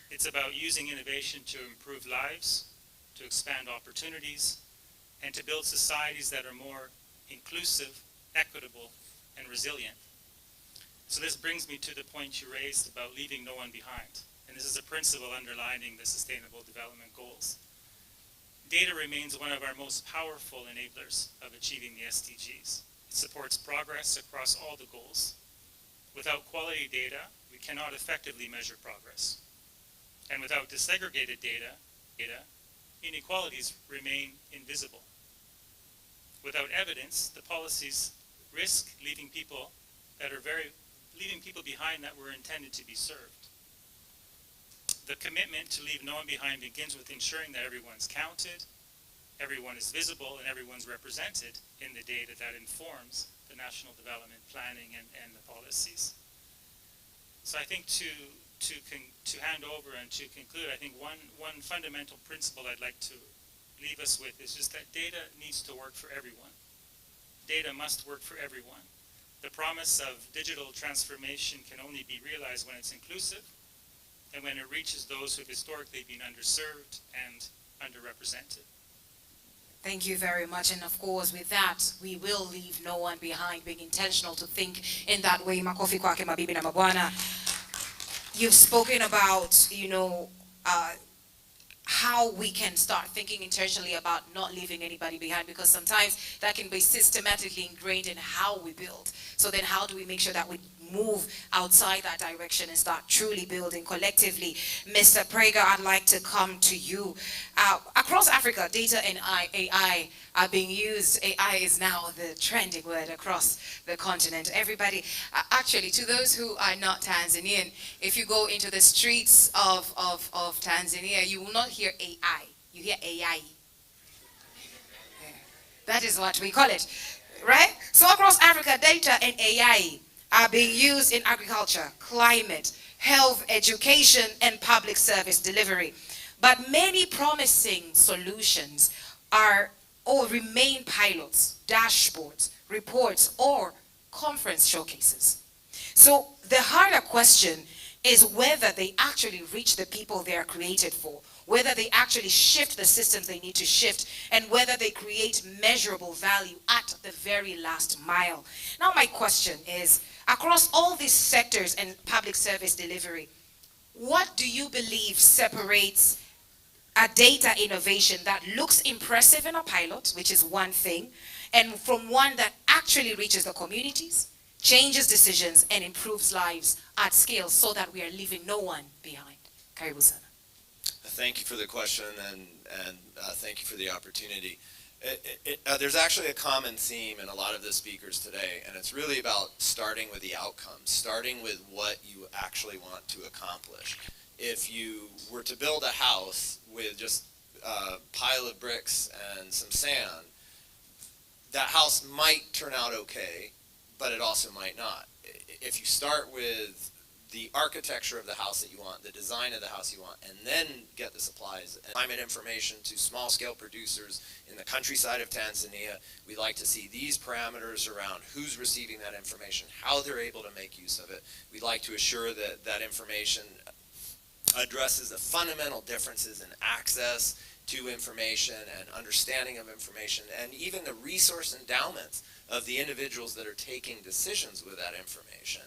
Speaker 7: It's about using innovation to improve lives, to expand opportunities, and to build societies that are more inclusive, equitable, and resilient. So this brings me to the point you raised about leaving no one behind. And this is a principle underlining the Sustainable Development Goals. Data remains one of our most powerful enablers of achieving the SDGs. It supports progress across all the goals. Without quality data, we cannot effectively measure progress. And without disaggregated data, inequalities remain invisible. Without evidence, the policies risk leaving people behind that were intended to be served. The commitment to leave no one behind begins with ensuring that everyone's counted, everyone is visible, and everyone's represented in the data that informs the national development planning and the policies. So I think to hand over and to conclude, I think one fundamental principle I'd like to leave us with is just that data needs to work for everyone. Data must work for everyone. The promise of digital transformation can only be realized when it's inclusive and when it reaches those who have historically been underserved and underrepresented.
Speaker 1: Thank you very much. And of course, with that, we will leave no one behind, being intentional to think in that way. Makofi kwake mabibi na mabwana. you've spoken about, how we can start thinking intentionally about not leaving anybody behind, because sometimes that can be systematically ingrained in how we build. So then how do we make sure that we move outside that direction and start truly building collectively? Mr. Prager, I'd like to come to you. Across Africa, data and AI are being used. AI is now the trending word across the continent. Everybody, actually, to those who are not Tanzanian, if you go into the streets of Tanzania, you will not hear AI. You hear AI. That is what we call it, right? So across Africa, data and AI are being used in agriculture, climate, health, education, and public service delivery. But many promising solutions are or remain pilots, dashboards, reports, or conference showcases. So the harder question is whether they actually reach the people they are created for, whether they actually shift the systems they need to shift, and whether they create measurable value at the very last mile. Now my question is, across all these sectors and public service delivery, what do you believe separates a data innovation that looks impressive in a pilot, which is one thing, and from one that actually reaches the communities, changes decisions, and improves lives at scale so that we are leaving no one behind? Karibu sana.
Speaker 8: Thank you for the question, and thank you for the opportunity. There's actually a common theme in a lot of the speakers today, and it's really about starting with the outcomes, starting with what you actually want to accomplish. If you were to build a house with just a pile of bricks and some sand, that house might turn out okay, but it also might not. If you start with the architecture of the house that you want, the design of the house you want, and then get the supplies and climate information to small-scale producers in the countryside of Tanzania, we like to see these parameters around who's receiving that information, how they're able to make use of it. We'd like to assure that that information addresses the fundamental differences in access to information and understanding of information, and even the resource endowments of the individuals that are taking decisions with that information.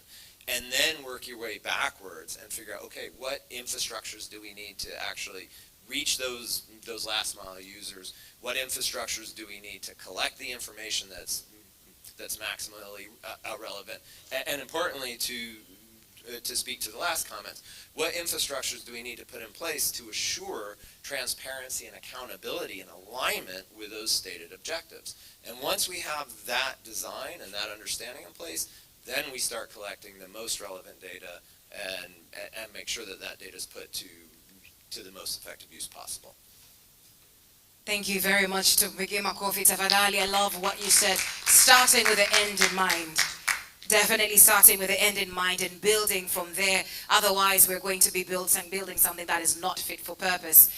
Speaker 8: And then work your way backwards and figure out, okay, what infrastructures do we need to actually reach those last mile users? What infrastructures do we need to collect the information that's maximally relevant? And importantly, to speak to the last comments, what infrastructures do we need to put in place to assure transparency and accountability and alignment with those stated objectives? And once we have that design and that understanding in place, then we start collecting the most relevant data and make sure that that data is put to the most effective use possible.
Speaker 1: Thank you very much to Bigima Kofi Tafadali. I love what you said, starting with the end in mind. Definitely starting with the end in mind and building from there. Otherwise, we're going to be building something that is not fit for purpose.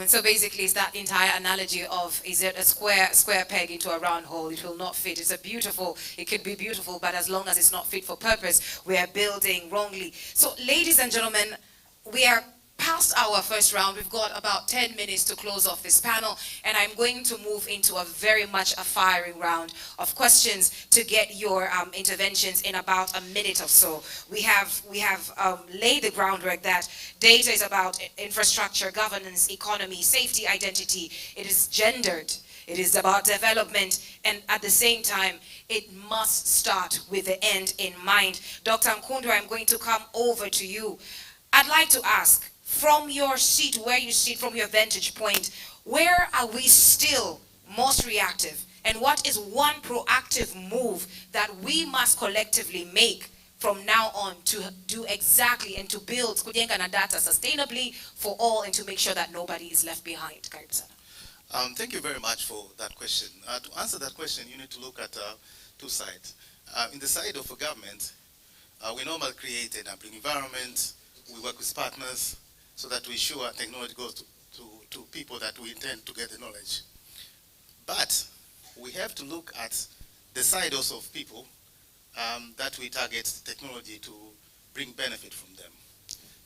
Speaker 1: So basically, it's that entire analogy of, is it a square peg into a round hole? It will not fit. It could be beautiful, but as long as it's not fit for purpose, we are building wrongly. So ladies and gentlemen, we are past our first round. We've got about 10 minutes to close off this panel, and I'm going to move into a very much a firing round of questions to get your interventions in about a minute or so. We have laid the groundwork that data is about infrastructure, governance, economy, safety, identity. It is gendered. It is about development, and at the same time, it must start with the end in mind. Dr. Nkundu, I'm going to come over to you. I'd like to ask, from your seat, where you sit, from your vantage point, where are we still most reactive? And what is one proactive move that we must collectively make from now on to do exactly and to build kujenga na data sustainably for all and to make sure that nobody is left behind?
Speaker 5: Thank you very much for that question. To answer that question, you need to look at two sides. In the side of a government, we normally create an environment. We work with partners so that we ensure technology goes to people that we intend to get the knowledge. But we have to look at the side also of people that we target technology to bring benefit from them.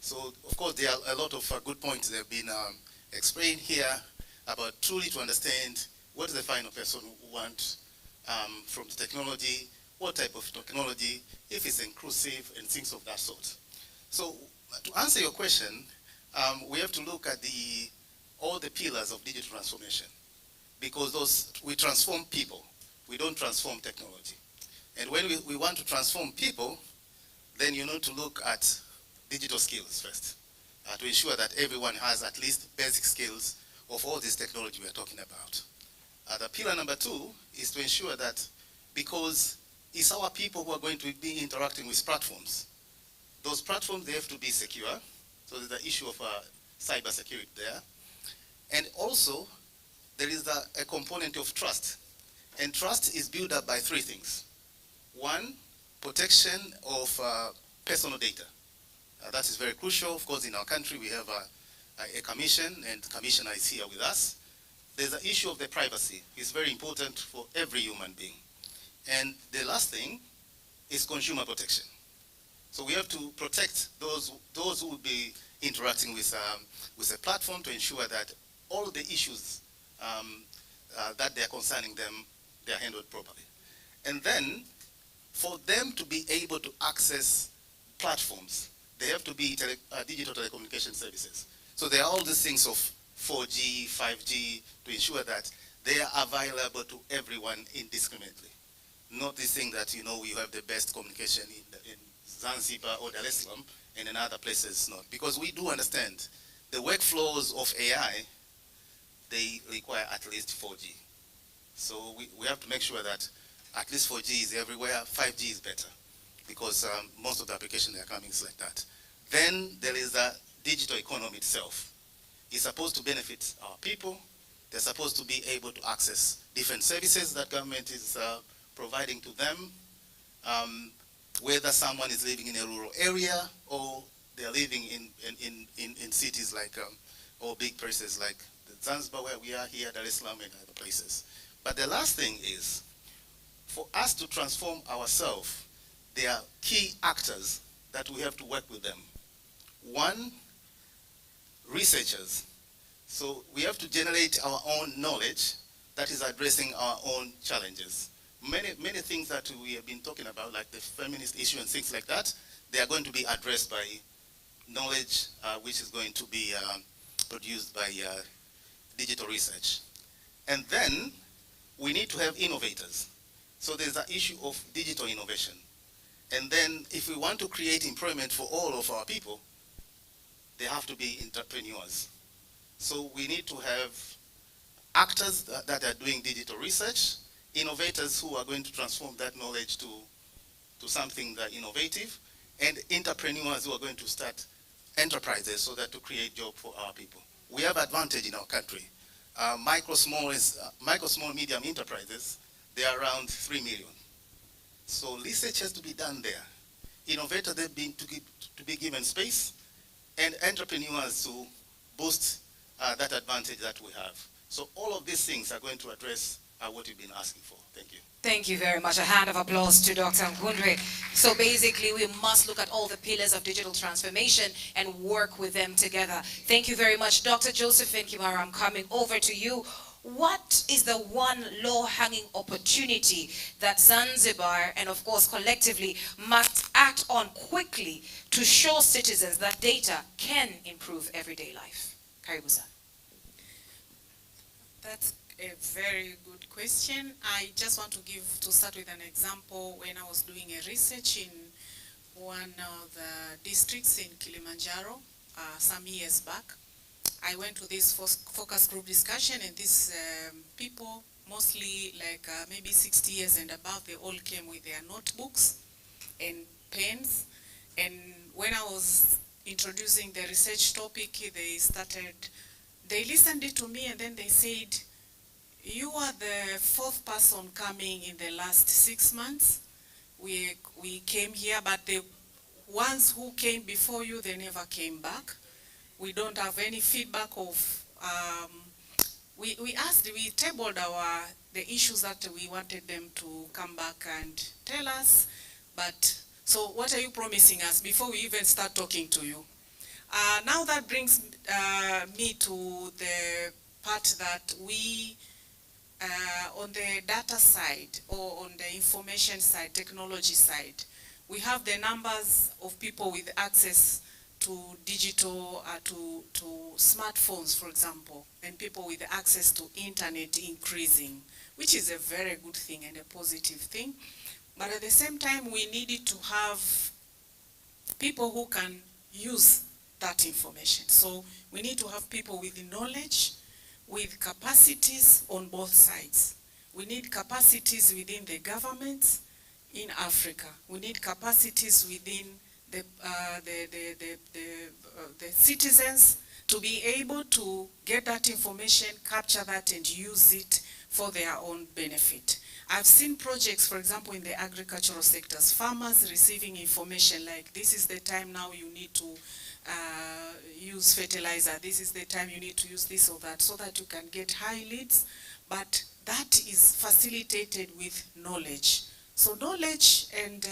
Speaker 5: So, of course, there are a lot of good points that have been explained here about truly to understand what is the final person who wants from the technology, what type of technology, if it's inclusive, and things of that sort. So to answer your question, we have to look at all the pillars of digital transformation, because we transform people. We don't transform technology. And when we want to transform people, then you need to look at digital skills first, to ensure that everyone has at least basic skills of all this technology we are talking about. The pillar number 2 is to ensure that, because it's our people who are going to be interacting with platforms, those platforms, they have to be secure. So there's the issue of cyber security there. And also, there is a component of trust. And trust is built up by 3 things. 1, protection of personal data. That is very crucial. Of course, in our country, we have a commission, and the commissioner is here with us. There's the issue of the privacy. It's very important for every human being. And the last thing is consumer protection. So we have to protect those who will be interacting with a platform, to ensure that all the issues that they are concerning them, they are handled properly. And then, for them to be able to access platforms, they have to be digital telecommunication services. So there are all these things of 4G, 5G, to ensure that they are available to everyone indiscriminately. Not this thing that, you have the best communication in Zanzibar or Dar es Salaam, and in other places not. Because we do understand the workflows of AI, they require at least 4G. So we have to make sure that at least 4G is everywhere. 5G is better, because most of the applications are coming like that. Then there is the digital economy itself. It's supposed to benefit our people. They're supposed to be able to access different services that government is providing to them, whether someone is living in a rural area or they're living in cities like, or big places like Zanzibar, where we are here, Dar es Salaam, and other places. But the last thing is, for us to transform ourselves, there are key actors that we have to work with them. 1, researchers. So we have to generate our own knowledge that is addressing our own challenges. Many things that we have been talking about, like the feminist issue and things like that, they are going to be addressed by knowledge which is going to be produced by digital research. And then we need to have innovators. So there's the issue of digital innovation. And then if we want to create employment for all of our people, they have to be entrepreneurs. So we need to have actors that are doing digital research, innovators who are going to transform that knowledge to something that innovative, and entrepreneurs who are going to start enterprises so that to create jobs for our people. We have advantage in our country. Micro, small, medium enterprises, they are around 3 million. So research has to be done there. Innovators have been to be given space, and entrepreneurs to boost that advantage that we have. So all of these things are going to address what you've been asking for. Thank you.
Speaker 1: Thank you very much. A hand of applause to Dr. Ngundwe. So basically, we must look at all the pillars of digital transformation and work with them together. Thank you very much. Dr. Josephine Kimara, I'm coming over to you. What is the one low-hanging opportunity that Zanzibar, and of course collectively, must act on quickly to show citizens that data can improve everyday life? Karibu sana.
Speaker 6: That's a very good question. I just want to start with an example. When I was doing a research in one of the districts in Kilimanjaro some years back, I went to this focus group discussion, and these people, mostly like maybe 60 years and above, they all came with their notebooks and pens. And when I was introducing the research topic, they listened to me, and then they said, "You are the 4th person coming in the last 6 months. We came here, but the ones who came before you, they never came back. We don't have any feedback of," we tabled the issues that we wanted them to come back and tell us, but so what are you promising us before we even start talking to you? Now that brings me to the part that we, on the data side or on the information side, technology side, We have the numbers of people with access to digital, to smartphones, for example, and people with access to internet increasing, which is a very good thing and a positive thing. But at the same time, we needed to have people who can use that information. So we need to have people with knowledge, with capacities on both sides. We need capacities within the government in Africa. We need capacities within the citizens to be able to get that information, capture that, and use it for their own benefit. I've seen projects, for example, in the agricultural sectors, farmers receiving information like, this is the time now you need to use fertilizer, this is the time you need to use this or that, so that you can get high yields, but that is facilitated with knowledge. So knowledge and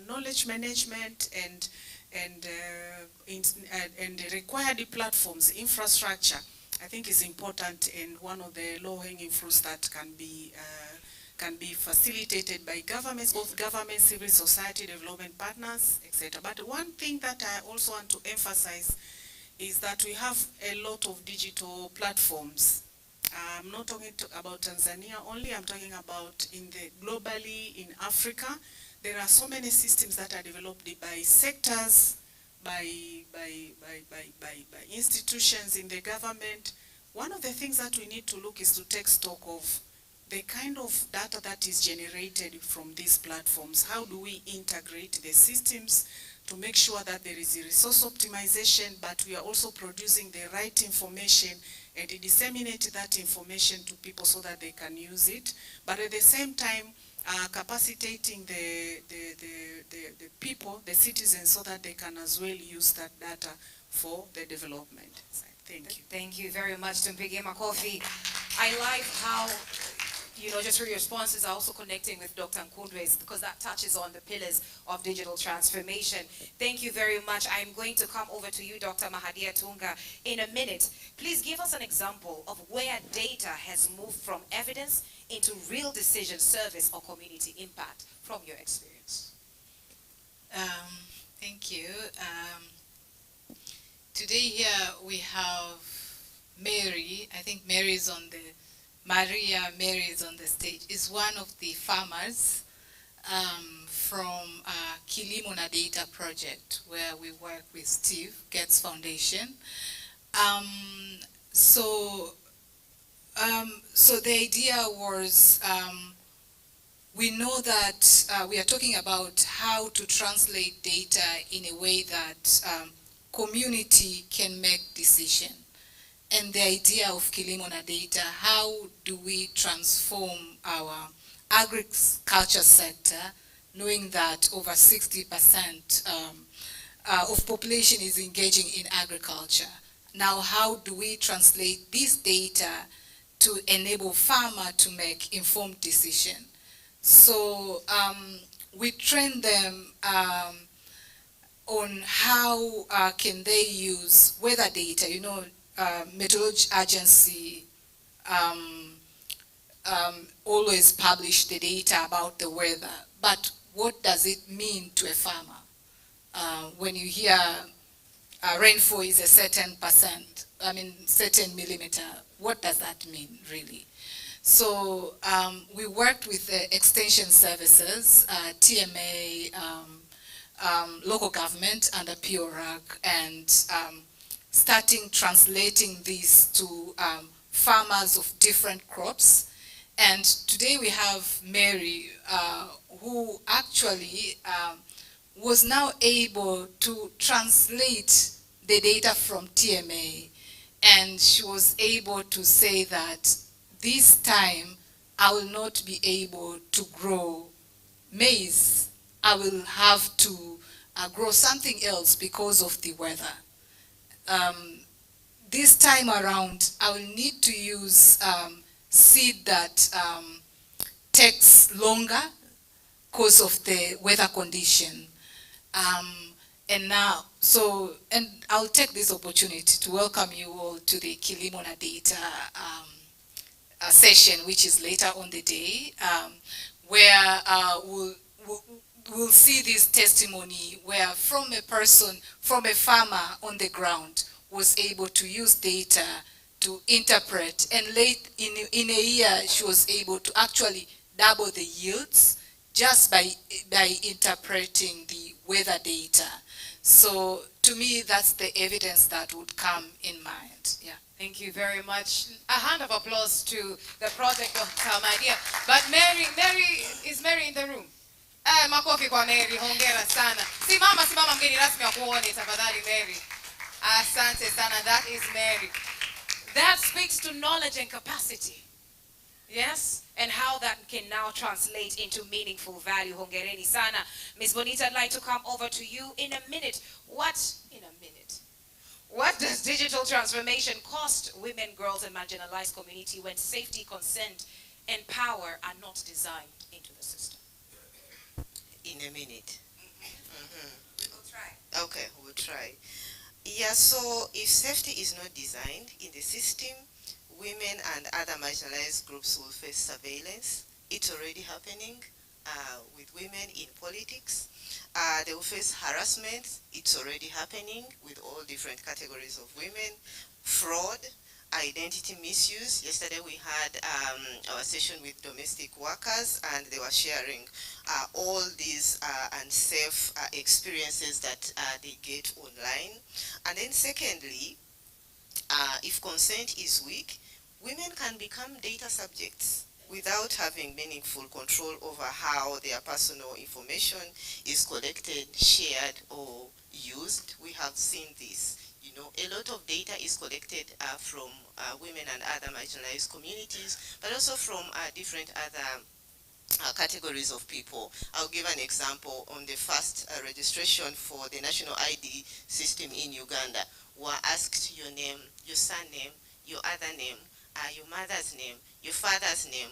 Speaker 6: knowledge management and the required platforms, infrastructure, I think is important, and one of the low-hanging fruits that can be facilitated by governments, both government, civil society, development partners, etc. But one thing that I also want to emphasize is that we have a lot of digital platforms. I'm not talking about Tanzania only, I'm talking about globally in Africa. There are so many systems that are developed by sectors, by institutions in the government. One of the things that we need to look is to take stock of the kind of data that is generated from these platforms. How do we integrate the systems to make sure that there is a resource optimization, but we are also producing the right information and disseminate that information to people so that they can use it. But at the same time, capacitating the people, the citizens, so that they can as well use that data for the development. Thank you.
Speaker 1: Thank you very much, Tumpige Makofi. I like how, just through your responses, are also connecting with Dr. Nkundwe's, because that touches on the pillars of digital transformation. Thank you very much. I'm going to come over to you, Dr. Mahadia Tunga, in a minute. Please give us an example of where data has moved from evidence into real decision, service, or community impact from your experience.
Speaker 9: Thank you. Today here we have Mary. I think Mary is on the Mary is on the stage, is one of the farmers from Kilimo na Data project, where we work with Steve Gates Foundation. So the idea was, we know that we are talking about how to translate data in a way that community can make decision. And the idea of Kilimo na Data, how do we transform our agriculture sector, knowing that over 60% of population is engaging in agriculture. Now, how do we translate this data to enable farmer to make informed decision? So we train them on how can they use weather data. Meteorology agency always publish the data about the weather, but what does it mean to a farmer? When you hear rainfall is a certain certain millimeter, what does that mean really? So we worked with extension services, TMA, local government under PORAG, and starting translating these to farmers of different crops. And today we have Mary, who actually was now able to translate the data from TMA, and she was able to say that this time I will not be able to grow maize. I will have to grow something else because of the weather. This time around, I will need to use seed that takes longer because of the weather condition. And I'll take this opportunity to welcome you all to the Kilimo na Data session, which is later on the day, where we'll we'll see this testimony where from a person, from a farmer on the ground, was able to use data to interpret, and late in a year she was able to actually double the yields just by interpreting the weather data. So to me, that's the evidence that would come in mind. Yeah.
Speaker 1: Thank you very much. A hand of applause to the project of Tamasha. But is Mary in the room? Makofi kwa Mary, hongera sana. Simama mgeni rasmi wa kuone tafadhali Mary. Asante sana, that is Mary. That speaks to knowledge and capacity. Yes? And how that can now translate into meaningful value. Hongereni sana. Ms. Bonita, I'd like to come over to you in a minute. What does digital transformation cost women, girls, and marginalized community when safety, consent, and power are not designed into the system?
Speaker 2: In a minute.
Speaker 1: We'll try.
Speaker 2: Okay, we'll try. Yeah, so if safety is not designed in the system, women and other marginalized groups will face surveillance. It's already happening with women in politics. They will face harassment. It's already happening with all different categories of women. Fraud, identity misuse. Yesterday we had our session with domestic workers, and they were sharing all these unsafe experiences that they get online. And then secondly, if consent is weak, women can become data subjects without having meaningful control over how their personal information is collected, shared, or used. We have seen this. You know, a lot of data is collected from women and other marginalized communities, but also from different other categories of people. I'll give an example. On the first registration for the national ID system in Uganda, were asked your name, your surname, your other name, your mother's name, your father's name,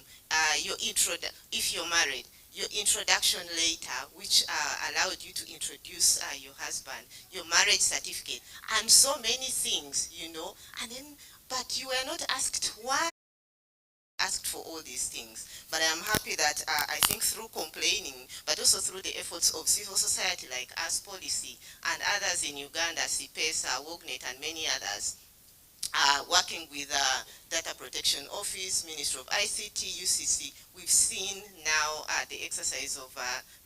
Speaker 2: if you're married, your introduction letter, which allowed you to introduce your husband, your marriage certificate, and so many things, you know. And then, but you were not asked why asked for all these things. But I am happy that I think through complaining, but also through the efforts of civil society like Us Policy and others in Uganda, CPESA, WOGNET, and many others, working with Data Protection Office, Ministry of ICT, UCC, we've seen now the exercise of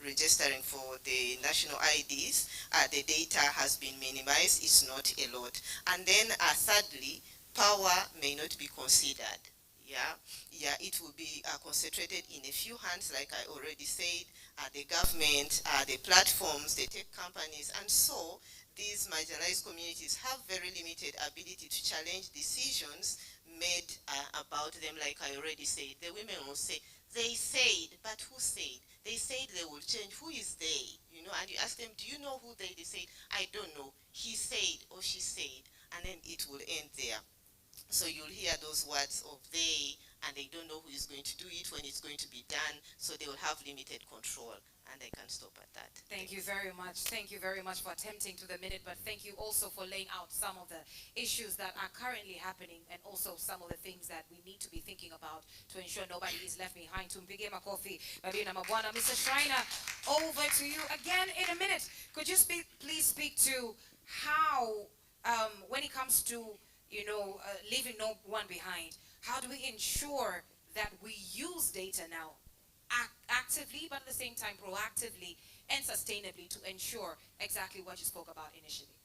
Speaker 2: registering for the national IDs. The data has been minimized. It's not a lot. And then thirdly, power may not be considered. Yeah, it will be concentrated in a few hands, like I already said, the government, the platforms, the tech companies, and so these marginalized communities have very limited ability to challenge decisions made about them, like I already said. The women will say, they said, but who said? They said they will change. Who is they? You know, and you ask them, do you know who they said? I don't know. He said or she said, and then it will end there. So you'll hear those words of they, and they don't know who is going to do it, when it's going to be done, so they will have limited control. And I can stop at that.
Speaker 1: Thank you very much. Thank you very much for attempting to the minute, but thank you also for laying out some of the issues that are currently happening, and also some of the things that we need to be thinking about to ensure nobody is left behind. Tumpige makofi, Babina Mabwana. Mr. Schreiner, over to you again in a minute. Could you please speak to how, when it comes to leaving no one behind, how do we ensure that we use data now actively, but at the same time proactively and sustainably to ensure exactly what you spoke about initially?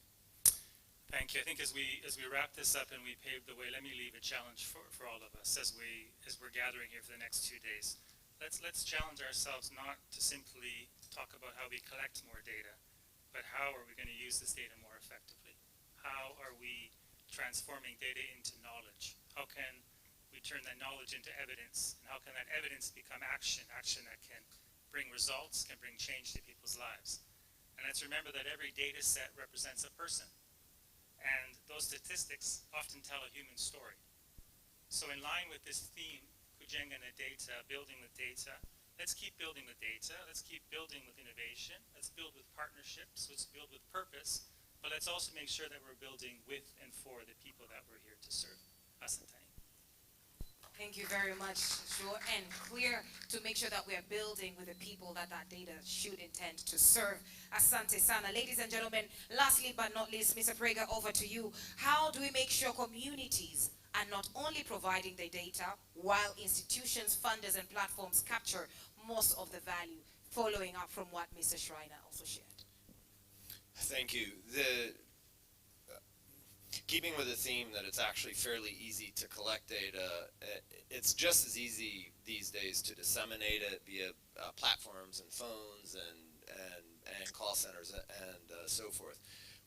Speaker 7: Thank you. I think as we wrap this up and we pave the way, let me leave a challenge for all of us as we're gathering here for the next 2 days. Let's challenge ourselves not to simply talk about how we collect more data, but how are we going to use this data more effectively? How are we transforming data into knowledge? How can we turn that knowledge into evidence? And how can that evidence become action that can bring results, can bring change to people's lives? And let's remember that every data set represents a person. And those statistics often tell a human story. So in line with this theme, kujenga na data, building with data, let's keep building with data, let's keep building with innovation, let's build with partnerships, let's build with purpose, but let's also make sure that we're building with and for the people that we're here to serve. Asante.
Speaker 1: Thank you very much, sure and clear, to make sure that we are building with the people that that data should intend to serve. Asante sana. Ladies and gentlemen, lastly but not least, Mr. Prager, over to you. How do we make sure communities are not only providing the data while institutions, funders, and platforms capture most of the value, following up from what Mr. Schreiner also shared?
Speaker 8: Thank you. Keeping with the theme that it's actually fairly easy to collect data, it's just as easy these days to disseminate it via platforms and phones and call centers and so forth.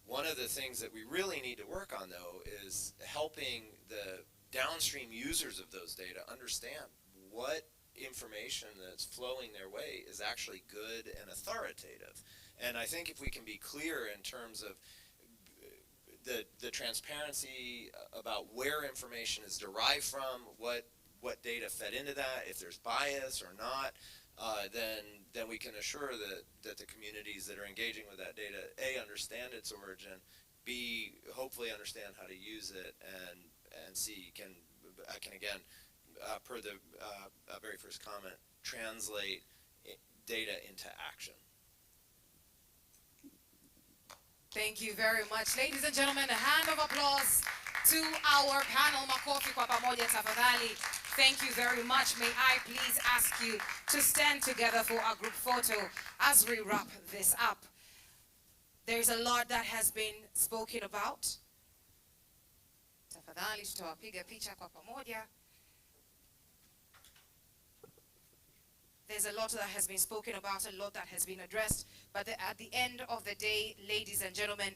Speaker 8: One of the things that we really need to work on, though, is helping the downstream users of those data understand what information that's flowing their way is actually good and authoritative. And I think if we can be clear in terms of the transparency about where information is derived from, what data fed into that, if there's bias or not, then we can assure that the communities that are engaging with that data, A, understand its origin, B, hopefully understand how to use it, and C, can again, per the very first comment, translate data into action.
Speaker 1: Thank you very much. Ladies and gentlemen, a hand of applause to our panel. Makofi kwa pamoja tafadhali. Thank you very much. May I please ask you to stand together for our group photo as we wrap this up. There's a lot that has been spoken about. Tafadhali tutawapiga picha kwa pamoja. There's a lot that has been spoken about, a lot that has been addressed. But at the end of the day, ladies and gentlemen,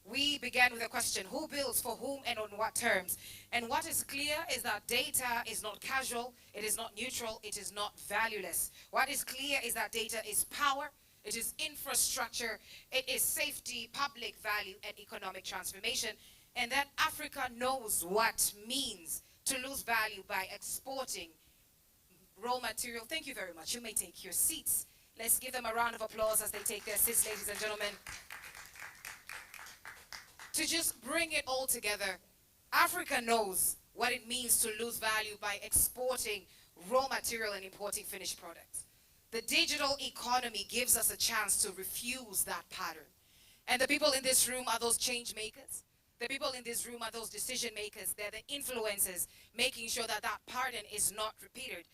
Speaker 1: we began with a question: who builds for whom and on what terms? And what is clear is that data is not casual, it is not neutral, it is not valueless. What is clear is that data is power, it is infrastructure, it is safety, public value, and economic transformation. And that Africa knows what means to lose value by exporting raw material. Thank you very much. You may take your seats. Let's give them a round of applause as they take their seats, ladies and gentlemen. To just bring it all together, Africa knows what it means to lose value by exporting raw material and importing finished products. The digital economy gives us a chance to refuse that pattern. And the people in this room are those change makers. The people in this room are those decision makers. They're the influencers, making sure that that pattern is not repeated.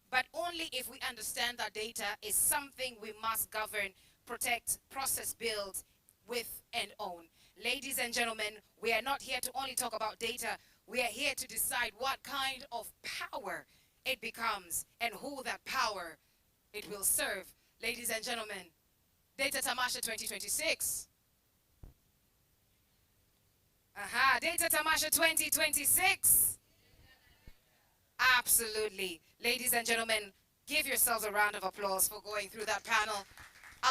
Speaker 1: But only if we understand that data is something we must govern, protect, process, build with, and own. Ladies and gentlemen, we are not here to only talk about data. We are here to decide what kind of power it becomes and who that power it will serve. Ladies and gentlemen, Data Tamasha 2026. Data Tamasha 2026. Absolutely. Ladies and gentlemen, give yourselves a round of applause for going through that panel.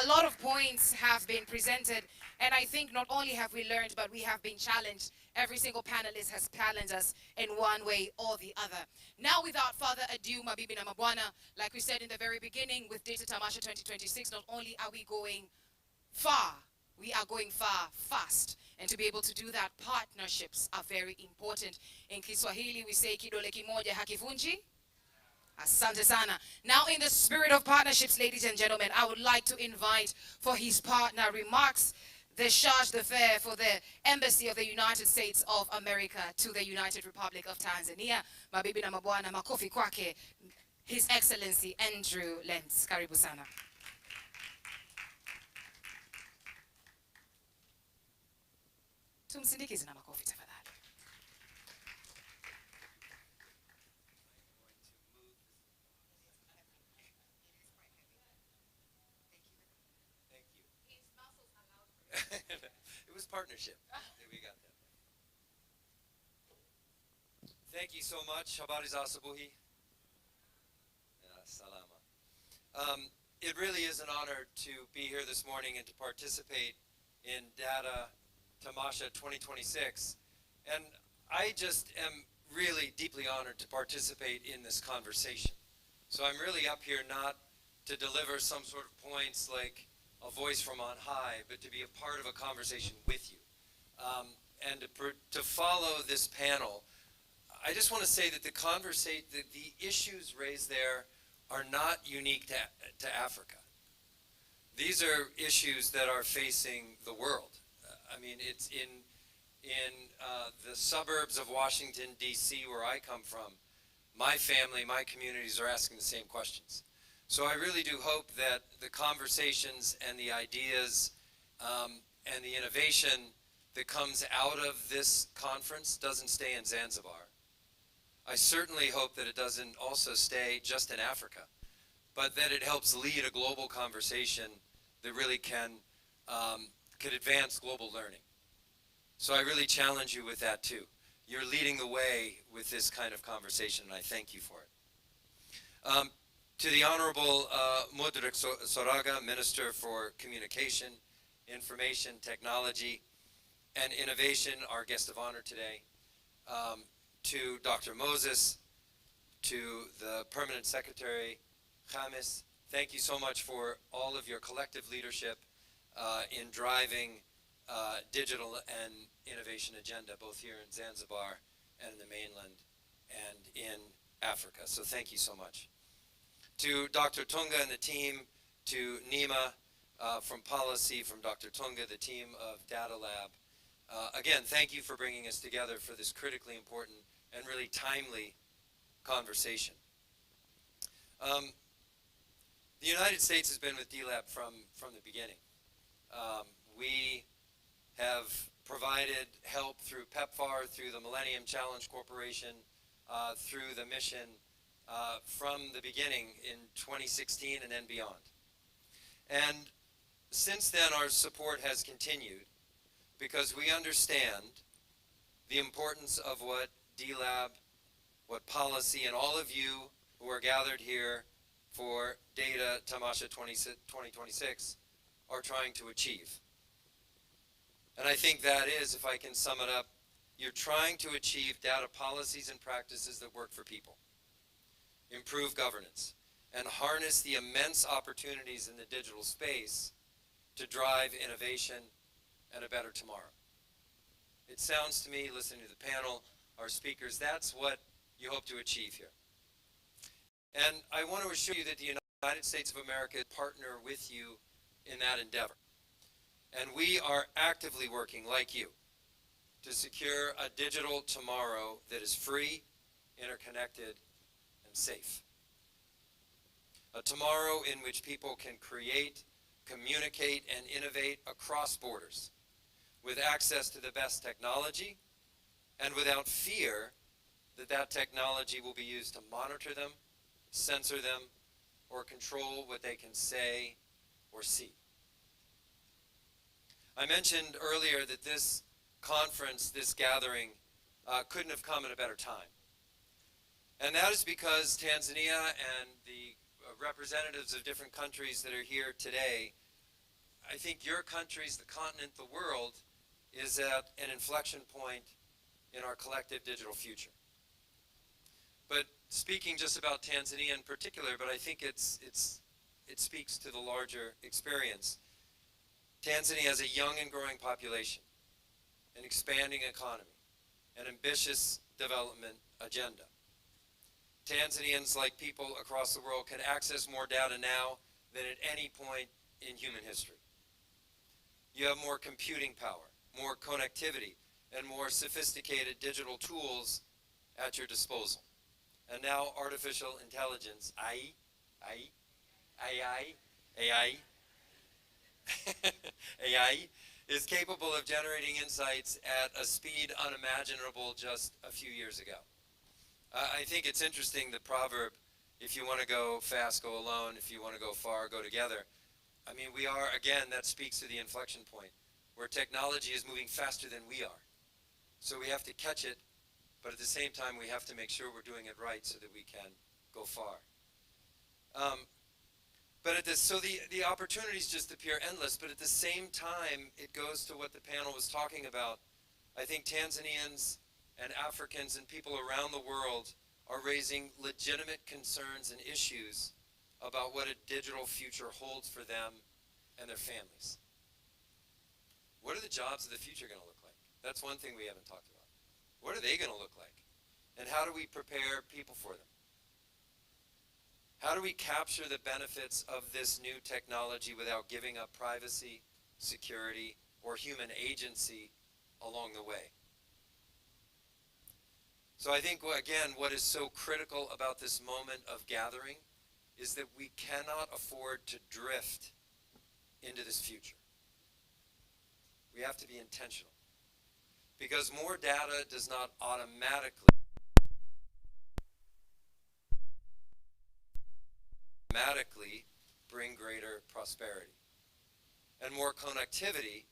Speaker 1: A lot of points have been presented, and I think not only have we learned, but we have been challenged. Every single panelist has challenged us in one way or the other. Now, without further ado, mabibi na mabwana, like we said in the very beginning with Data Tamasha 2026, not only are we going far, we are going far fast. And to be able to do that, partnerships are very important. In Kiswahili, we say kidole kimoja hakivunji. Asante sana. Now, in the spirit of partnerships, ladies and gentlemen, I would like to invite for his partner remarks the charge d'affaires for the Embassy of the United States of America to the United Republic of Tanzania. Mabibi na mabwana, makofi kwake, His Excellency Andrew Lentz. Karibu sana. Tumsindikize na makofi tafadhali.
Speaker 10: It was partnership. We got that. Thank you so much. Habari za asubuhi. Salama. It really is an honor to be here this morning and to participate in Data Tamasha 2026. And I just am really deeply honored to participate in this conversation. So I'm really up here not to deliver some sort of points like a voice from on high, but to be a part of a conversation with you. And to follow this panel, I just want to say that the issues raised there are not unique to Africa. These are issues that are facing the world. I mean, it's in the suburbs of Washington, D.C., where I come from. My family, my communities are asking the same questions. So I really do hope that the conversations and the ideas and the innovation that comes out of this conference doesn't stay in Zanzibar. I certainly hope that it doesn't also stay just in Africa, but that it helps lead a global conversation that really can advance global learning. So I really challenge you with that too. You're leading the way with this kind of conversation, and I thank you for it. To the Honorable Mudrik Soraga, Minister for Communication, Information, Technology, and Innovation, our guest of honor today. To Dr. Moses, to the Permanent Secretary, Khamis, thank you so much for all of your collective leadership in driving digital and innovation agenda, both here in Zanzibar and in the mainland and in Africa. So thank you so much. To Dr. Tunga and the team, to Nima from Policy, from Dr. Tunga, the team of Data Lab. Again, thank you for bringing us together for this critically important and really timely conversation. The United States has been with D-Lab from the beginning. We have provided help through PEPFAR, through the Millennium Challenge Corporation, through the mission from the beginning in 2016 and then beyond. And since then, our support has continued because we understand the importance of what D-Lab, what Policy, and all of you who are gathered here for Data Tamasha 2026 are trying to achieve. And I think that is, if I can sum it up, you're trying to achieve data policies and practices that work for people, improve governance, and harness the immense opportunities in the digital space to drive innovation and a better tomorrow. It sounds to me, listening to the panel, our speakers, that's what you hope to achieve here. And I want to assure you that the United States of America partner with you in that endeavor. And we are actively working, like you, to secure a digital tomorrow that is free, interconnected, and safe. A tomorrow in which people can create, communicate, and innovate across borders with access to the best technology and without fear that that technology will be used to monitor them, censor them, or control what they can say or see. I mentioned earlier that this conference, this gathering, couldn't have come at a better time. And that is because Tanzania and the representatives of different countries that are here today, I think your countries, the continent, the world, is at an inflection point in our collective digital future. But speaking just about Tanzania in particular, but I think it speaks to the larger experience. Tanzania has a young and growing population, an expanding economy, an ambitious development agenda. Tanzanians, like people across the world, can access more data now than at any point in human history. You have more computing power, more connectivity, and more sophisticated digital tools at your disposal. And now artificial intelligence, AI, is capable of generating insights at a speed unimaginable just a few years ago. I think it's interesting, the proverb, if you want to go fast, go alone. If you want to go far, go together. I mean, we are, again, that speaks to the inflection point, where technology is moving faster than we are. So we have to catch it, but at the same time, we have to make sure we're doing it right so that we can go far. So the opportunities just appear endless, but at the same time, it goes to what the panel was talking about. I think Tanzanians and Africans and people around the world are raising legitimate concerns and issues about what a digital future holds for them and their families. What are the jobs of the future going to look like? That's one thing we haven't talked about. What are they going to look like? And how do we prepare people for them? How do we capture the benefits of this new technology without giving up privacy, security, or human agency along the way? So I think, again, what is so critical about this moment of gathering is that we cannot afford to drift into this future. We have to be intentional. Because more data does not automatically bring greater prosperity. And more connectivity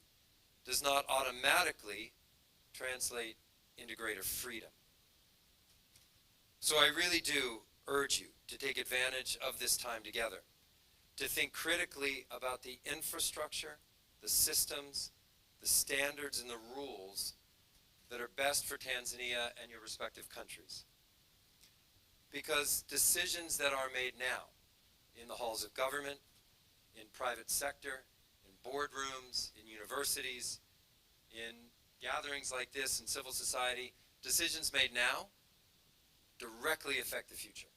Speaker 10: does not automatically translate into greater freedom. So I really do urge you to take advantage of this time together, to think critically about the infrastructure, the systems, the standards, and the rules that are best for Tanzania and your respective countries. Because decisions that are made now in the halls of government, in private sector, in boardrooms, in universities, in gatherings like this in civil society, decisions made now directly affect the future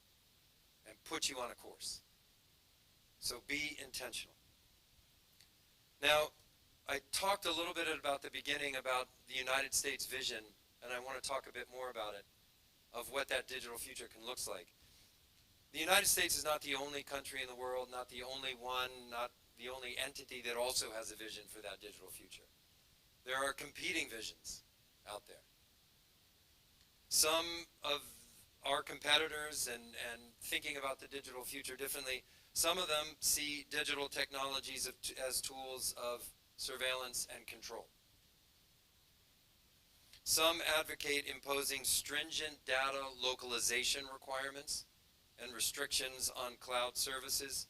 Speaker 10: and put you on a course. So be intentional. Now, I talked a little bit about the beginning about the United States vision, and I want to talk a bit more about it, of what that digital future can look like. The United States is not the only country in the world, not the only one, not the only entity that also has a vision for that digital future. There are competing visions out there. Some of our competitors and thinking about the digital future differently, some of them see digital technologies as tools of surveillance and control. Some advocate imposing stringent data localization requirements and restrictions on cloud services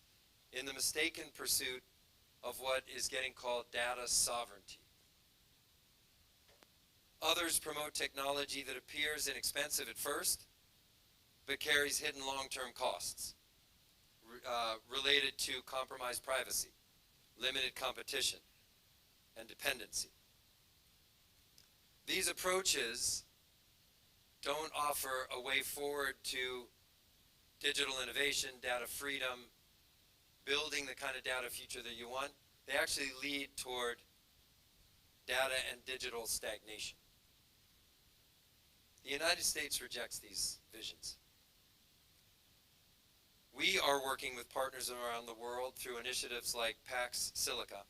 Speaker 10: in the mistaken pursuit of what is getting called data sovereignty. Others promote technology that appears inexpensive at first, but carries hidden long-term costs related to compromised privacy, limited competition, and dependency. These approaches don't offer a way forward to digital innovation, data freedom, building the kind of data future that you want. They actually lead toward data and digital stagnation. The United States rejects these visions. We are working with partners around the world through initiatives like Pax Silica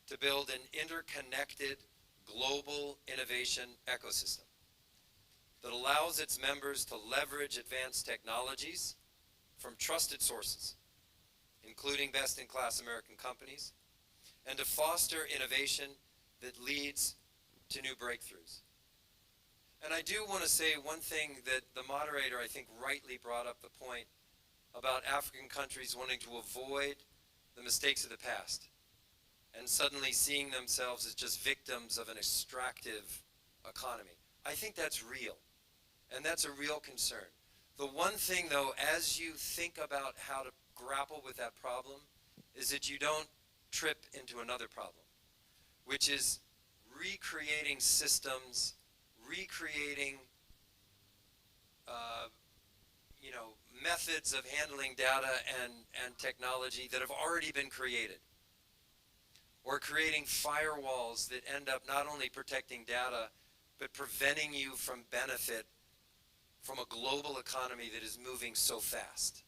Speaker 10: to build an interconnected global innovation ecosystem that allows its members to leverage advanced technologies from trusted sources, including best-in-class American companies, and to foster innovation that leads to new breakthroughs. And I do want to say one thing that the moderator, I think, rightly brought up the point about African countries wanting to avoid the mistakes of the past and suddenly seeing themselves as just victims of an extractive economy. I think that's real, and that's a real concern. The one thing, though, as you think about how to grapple with that problem, is that you don't trip into another problem, which is recreating systems, recreating methods of handling data and technology that have already been created, or creating firewalls that end up not only protecting data, but preventing you from benefit from a global economy that is moving so fast.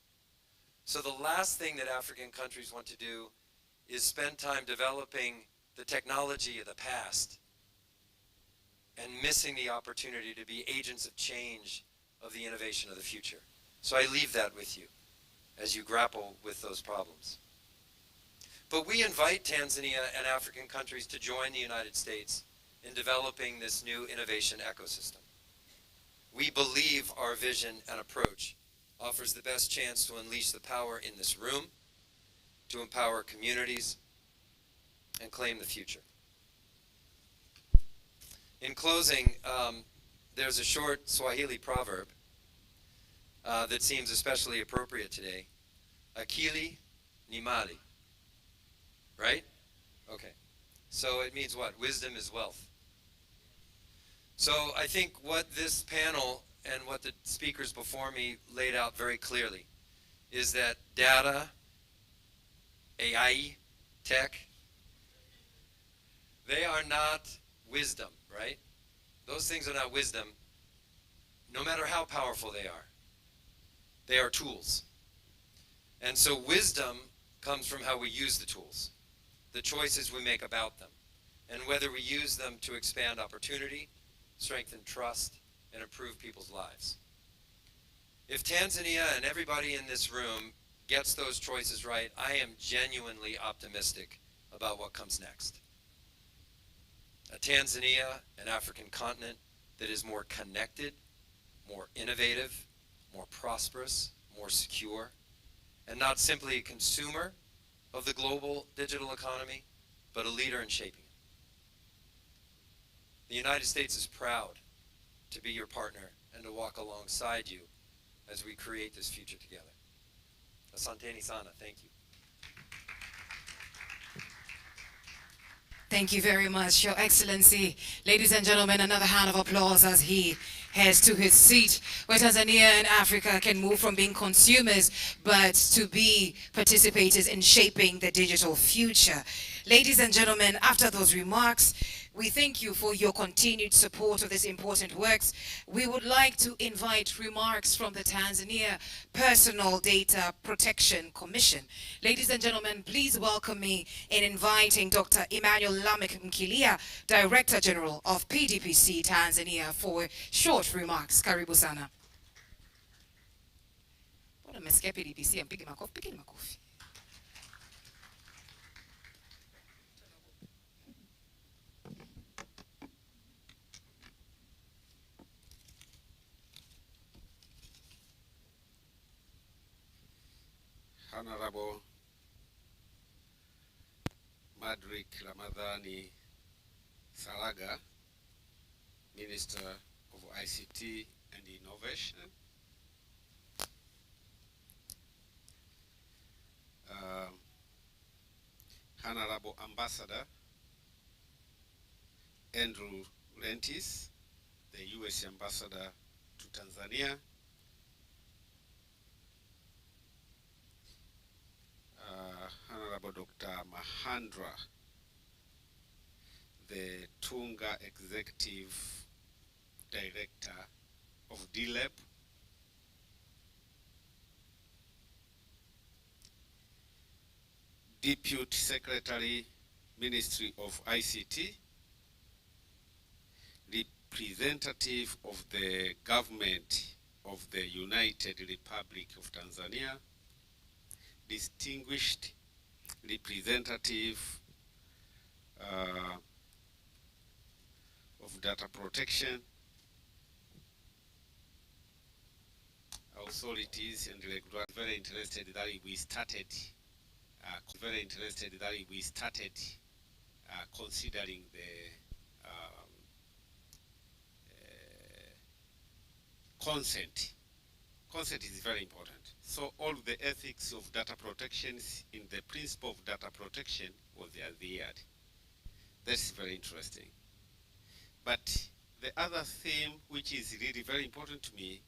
Speaker 10: So the last thing that African countries want to do is spend time developing the technology of the past and missing the opportunity to be agents of change of the innovation of the future. So I leave that with you as you grapple with those problems. But we invite Tanzania and African countries to join the United States in developing this new innovation ecosystem. We believe our vision and approach offers the best chance to unleash the power in this room, to empower communities, and claim the future. In closing, there's a short Swahili proverb that seems especially appropriate today. Akili ni mali. Right? Okay. So it means what? Wisdom is wealth. So I think what this panel and what the speakers before me laid out very clearly is that data, AI, tech, they are not wisdom, right? Those things are not wisdom, no matter how powerful they are. They are tools. And so wisdom comes from how we use the tools, the choices we make about them, and whether we use them to expand opportunity, strengthen trust, and improve people's lives. If Tanzania and everybody in this room gets those choices right, I am genuinely optimistic about what comes next. A Tanzania, an African continent that is more connected, more innovative, more prosperous, more secure, and not simply a consumer of the global digital economy, but a leader in shaping it. The United States is proud to be your partner and to walk alongside you as we create this future together. Asante sana, thank you.
Speaker 1: Thank you very much, Your Excellency. Ladies and gentlemen, another hand of applause as he heads to his seat, where Tanzania and Africa can move from being consumers, but to be participators in shaping the digital future. Ladies and gentlemen, after those remarks, we thank you for your continued support of this important works. We would like to invite remarks from the Tanzania Personal Data Protection Commission. Ladies and gentlemen, please welcome me in inviting Dr. Emmanuel Lamek Mkilia, Director General of PDPC Tanzania, for short remarks. Karibu sana. Mbona mmesikia PDPC? Mpige makofi, pigeni makofi.
Speaker 11: Honorable Madrik Ramadhani Salaga, Minister of ICT and Innovation, Honorable Ambassador Andrew Lentis, the U.S. Ambassador to Tanzania, Honorable Dr. Mahandra, the Tunga Executive Director of DLAB, Deputy Secretary, Ministry of ICT, representative of the government of the United Republic of Tanzania, distinguished representative of data protection, authorities and regulators. Very interested that we started considering the consent. Consent is very important. So all the ethics of data protection in the principle of data protection was adhered. That's very interesting. But the other theme which is really very important to me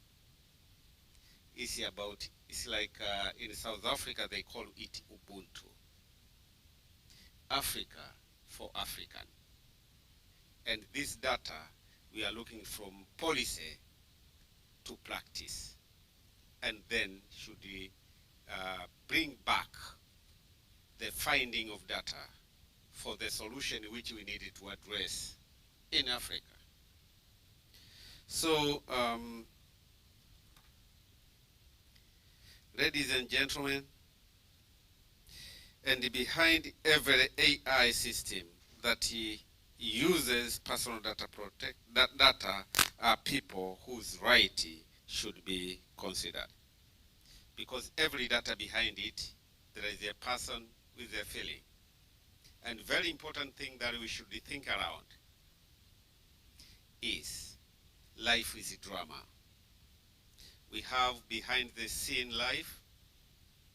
Speaker 11: is about, it's like in South Africa they call it Ubuntu. Africa for African. And this data we are looking from policy to practice, and then should we bring back the finding of data for the solution which we needed to address in Africa. So, ladies and gentlemen, and behind every AI system that uses personal data data are people whose right should be considered. Because every data behind it, there is a person with a feeling. And very important thing that we should think around is life is a drama. We have behind the scene life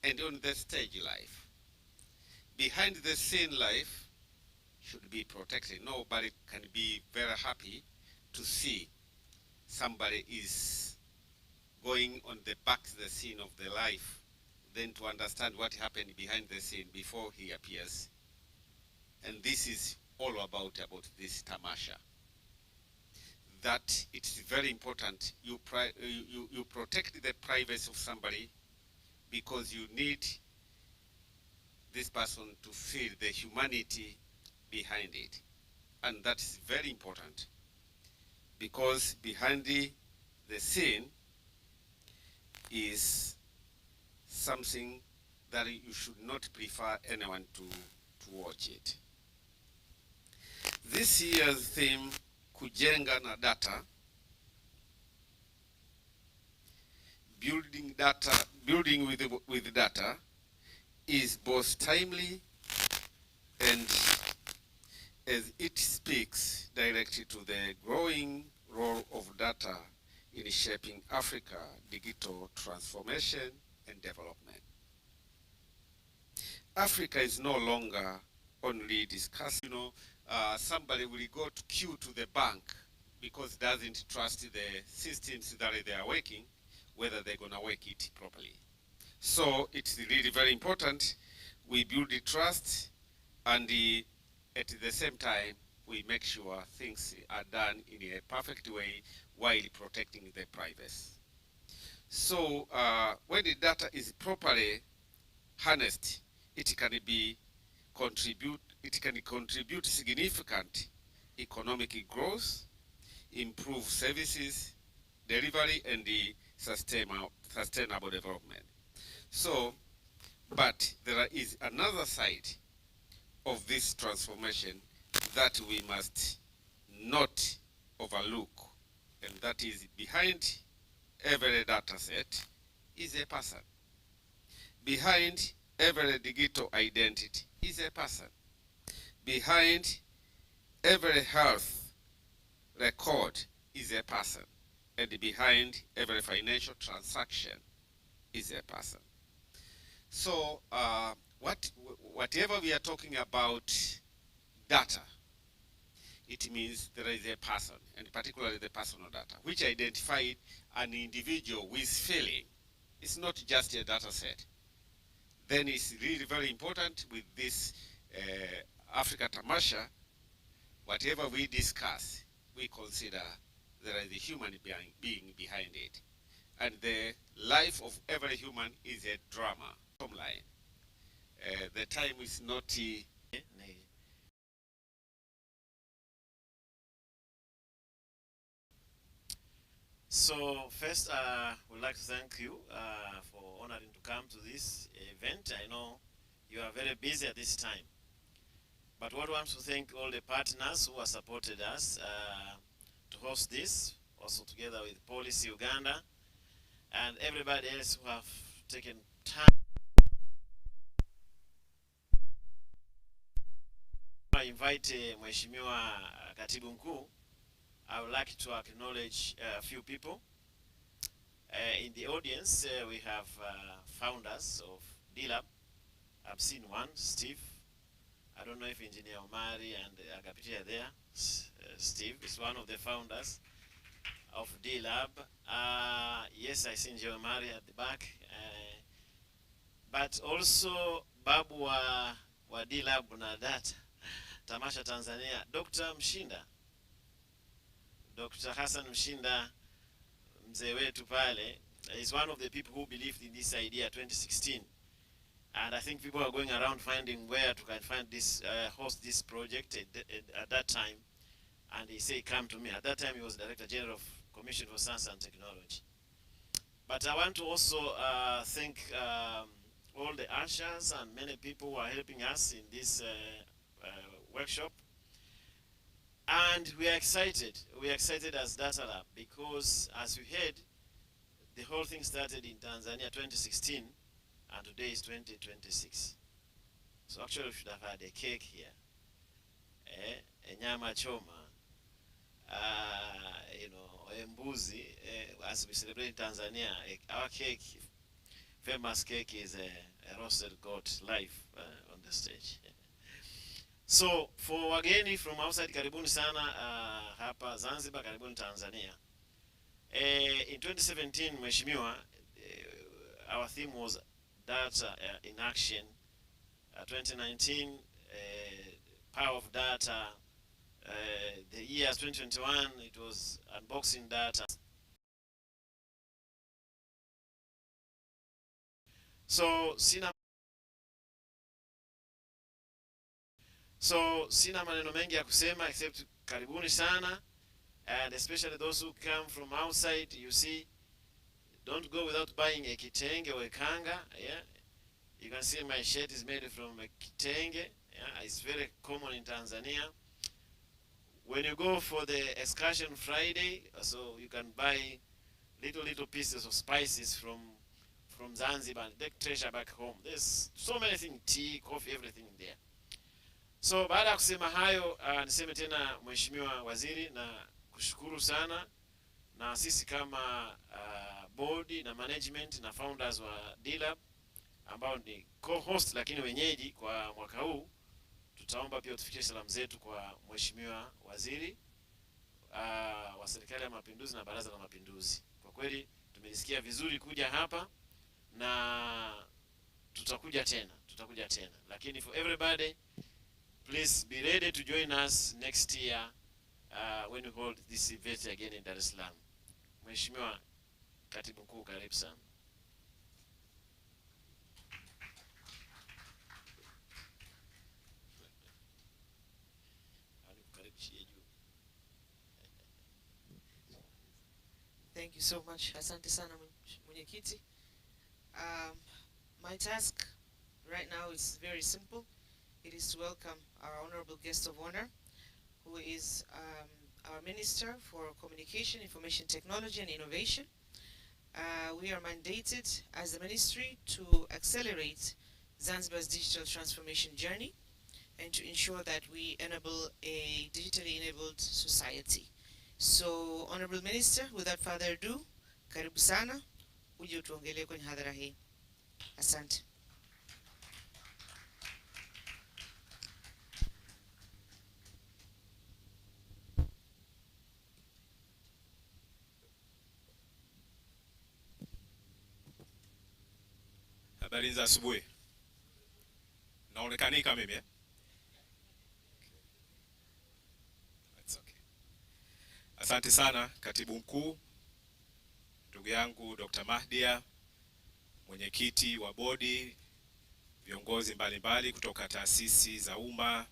Speaker 11: and on the stage life. Behind the scene life should be protected. Nobody can be very happy to see somebody is going on the back the scene of the life, then to understand what happened behind the scene before he appears. And this is all about this Tamasha. That it's very important you protect the privacy of somebody, because you need this person to feel the humanity behind it. And that's very important, because behind the scene is something that you should not prefer anyone to watch it. This year's theme, kujenga na data, building with data, is both timely and as it speaks directly to the growing role of data in shaping Africa digital transformation and development. Africa is no longer only discussing, somebody will go to queue to the bank because doesn't trust the systems that they are working, whether they're gonna work it properly. So it's really very important we build the trust, and at the same time we make sure things are done in a perfect way while protecting the privacy. So when the data is properly harnessed, it can contribute significant economic growth, improve services delivery, and the sustainable development. So, but there is another side of this transformation that we must not overlook, and that is behind every data set is a person. Behind every digital identity is a person. Behind every health record is a person. And behind every financial transaction is a person. So whatever we are talking about data, it means there is a person, and particularly the personal data, which identifies an individual with feeling. It's not just a data set. Then it's really very important with this Africa Tamasha, whatever we discuss, we consider there is a human being behind it. And the life of every human is a drama. The time is not...
Speaker 12: So first, we'd like to thank you for honoring to come to this event. I know you are very busy at this time. But we want to thank all the partners who have supported us to host this, also together with Policy Uganda, and everybody else who have taken time. I invite Mheshimiwa Katibu Mkuu. I would like to acknowledge a few people. In the audience, we have founders of DLAB. I've seen one, Steve. I don't know if Engineer Omari and Agapiti are there. Steve is one of the founders of DLAB. Yes, I see Engineer Omari at the back. But also Babu wa DLAB na data, Tamasha Tanzania, Dr. Mshinda. Dr. Hassan Mshinda, mzee wetu pale, is one of the people who believed in this idea 2016. And I think people are going around finding where to find this, host this project at that time. And he said, come to me. At that time, he was Director General of Commission for Science and Technology. But I want to also thank all the ushers and many people who are helping us in this workshop. And we are excited. We are excited as Data Lab because, as we heard, the whole thing started in Tanzania 2016, and today is 2026. So actually, we should have had a cake here, a nyama choma, a mbuzi. As we celebrate in Tanzania, our cake, famous cake, is a roasted goat live on the stage. So for wageni from outside, karibuni sana hapa Zanzibar, karibuni Tanzania. In 2017, Mheshimiwa, our theme was data in action. 2019, power of data. The year 2021, it was unboxing data. So sina maneno mengi ya kusema except karibuni sana, and especially those who come from outside. You see, don't go without buying a kitenge or a kanga. Yeah, you can see my shirt is made from a kitenge. Yeah, it's very common in Tanzania. When you go for the excursion Friday, so you can buy little pieces of spices from Zanzibar and take treasure back home. There's so many things, tea, coffee, everything there. So baada ya kusema hayo, niseme tena Mheshimiwa Waziri, na kushukuru sana, na sisi kama board na management na founders wa DLAB ambao ni co-host lakini wenyeji kwa mwaka huu, tutaomba pia utufikishe salamu zetu kwa Mheshimiwa Waziri wa Serikali ya Mapinduzi na Baraza la Mapinduzi. Kwa kweli tumejisikia vizuri kuja hapa na tutakuja tena. Lakini for everybody, please be ready to join us next year when we hold this event again in Dar es Salaam. Mheshimiwa Katibu Mkuu, karibu sana.
Speaker 2: Thank you so much. Asante sana mwenyekiti. My task right now is very simple. It is to welcome our honorable guest of honor, who is our Minister for Communication, Information Technology and Innovation. We are mandated as the ministry to accelerate Zanzibar's digital transformation journey and to ensure that we enable a digitally enabled society. So, Honorable Minister, without further ado, karibu sana, uje utuongelee kwenye hadhara hii. Asante.
Speaker 13: Habari za asubuhi. Naonekanika mimi eh? That's okay. Asante sana Katibu Mkuu, ndugu yangu Dr. Mahdia, mwenyekiti wa bodi, viongozi mbalimbali kutoka taasisi za umma,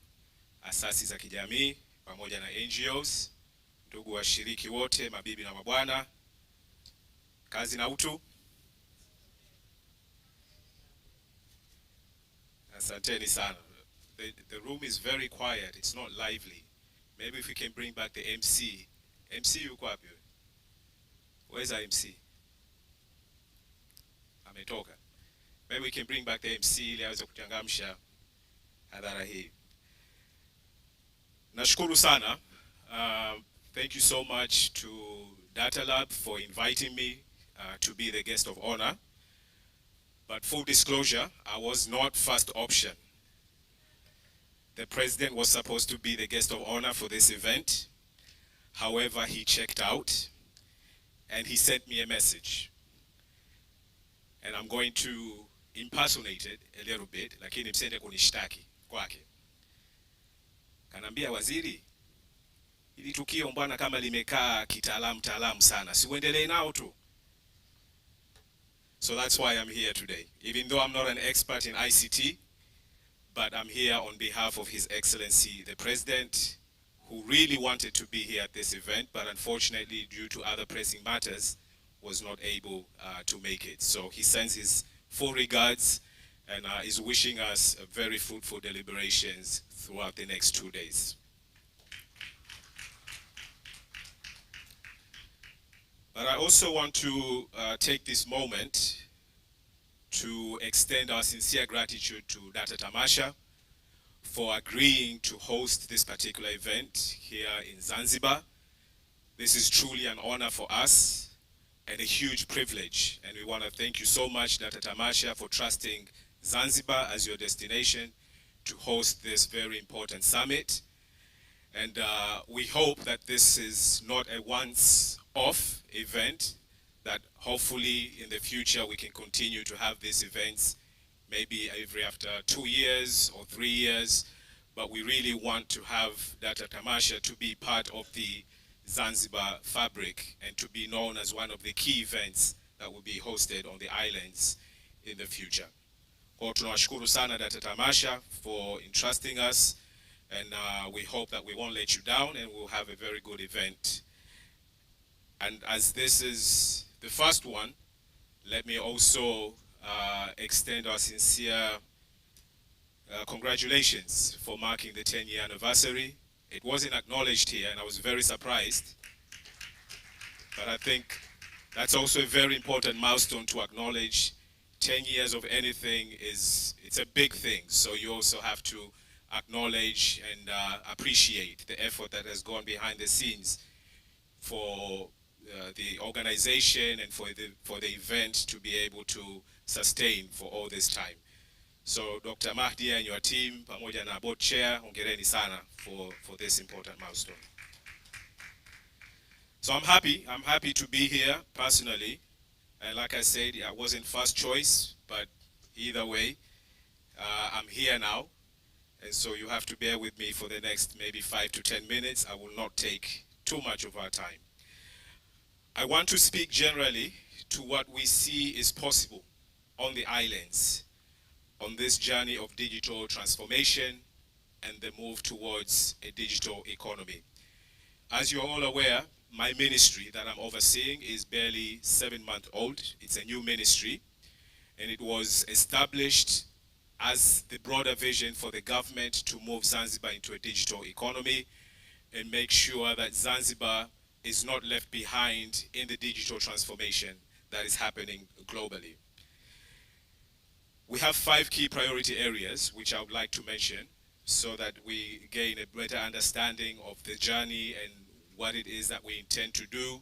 Speaker 13: asasi za kijamii pamoja na NGOs, ndugu washiriki wote, mabibi na mabwana, kazi na utu. Asanteni sana. The room is very quiet. It's not lively. Maybe if we can bring back the MC. MC yuko wapi? Where's our MC? Ametoka. Maybe we can bring back the MC ili aweze kuchangamsha hadhara hii. Nashukuru sana. Thank you so much to Data Lab for inviting me to be the guest of honor. But full disclosure, I was not first option. The president was supposed to be the guest of honor for this event. However, he checked out and he sent me a message. And I'm going to impersonate it a little bit, lakini msende kunishtaki kwake. Kanambia, waziri, ili tukio mbwana kama limekaa kitaalamu sana, si uendelee nao tu. So that's why I'm here today. Even though I'm not an expert in ICT, but I'm here on behalf of His Excellency, the President, who really wanted to be here at this event, but unfortunately, due to other pressing matters, was not able to make it. So he sends his full regards and is wishing us a very fruitful deliberations throughout the next 2 days. But I also want to take this moment to extend our sincere gratitude to Dr. Tamasha for agreeing to host this particular event here in Zanzibar. This is truly an honor for us and a huge privilege. And we want to thank you so much, Dr. Tamasha, for trusting Zanzibar as your destination to host this very important summit. And we hope that this is not a once one-off event that hopefully in the future we can continue to have these events maybe every after 2 years or 3 years, but we really want to have Data Tamasha to be part of the Zanzibar fabric and to be known as one of the key events that will be hosted on the islands in the future. Kwa tunawashukuru sana Data Tamasha for entrusting us, and we hope that we won't let you down and we'll have a very good event. And as this is the first one, let me also extend our sincere congratulations for marking the 10-year anniversary. It wasn't acknowledged here and I was very surprised, but I think that's also a very important milestone to acknowledge. 10 years of anything it's a big thing, so you also have to acknowledge and appreciate the effort that has gone behind the scenes for the organization and for the event to be able to sustain for all this time. So Dr. Mahdi and your team, pamoja na board chair, hongereni sana for this important milestone. So I'm happy to be here personally. And like I said, I wasn't first choice, but either way, I'm here now. And so you have to bear with me for the next maybe 5 to 10 minutes. I will not take too much of our time. I want to speak generally to what we see is possible on the islands on this journey of digital transformation and the move towards a digital economy. As you're all aware, my ministry that I'm overseeing is barely 7 months old. It's a new ministry, and it was established as the broader vision for the government to move Zanzibar into a digital economy and make sure that Zanzibar is not left behind in the digital transformation that is happening globally. We have 5 key priority areas which I would like to mention so that we gain a better understanding of the journey and what it is that we intend to do,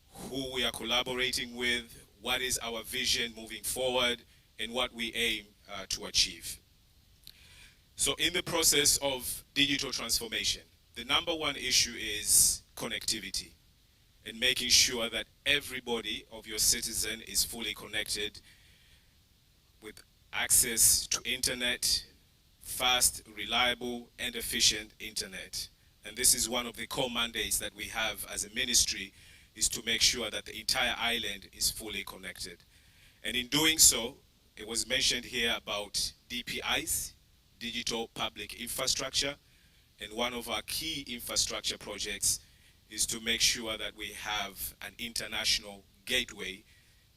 Speaker 13: who we are collaborating with, what is our vision moving forward, and what we aim to achieve. So in the process of digital transformation, the number one issue is connectivity and making sure that everybody of your citizen is fully connected with access to internet, fast, reliable, and efficient internet. And this is one of the core mandates that we have as a ministry, is to make sure that the entire island is fully connected. And in doing so, it was mentioned here about DPIs, digital public infrastructure, and one of our key infrastructure projects is to make sure that we have an international gateway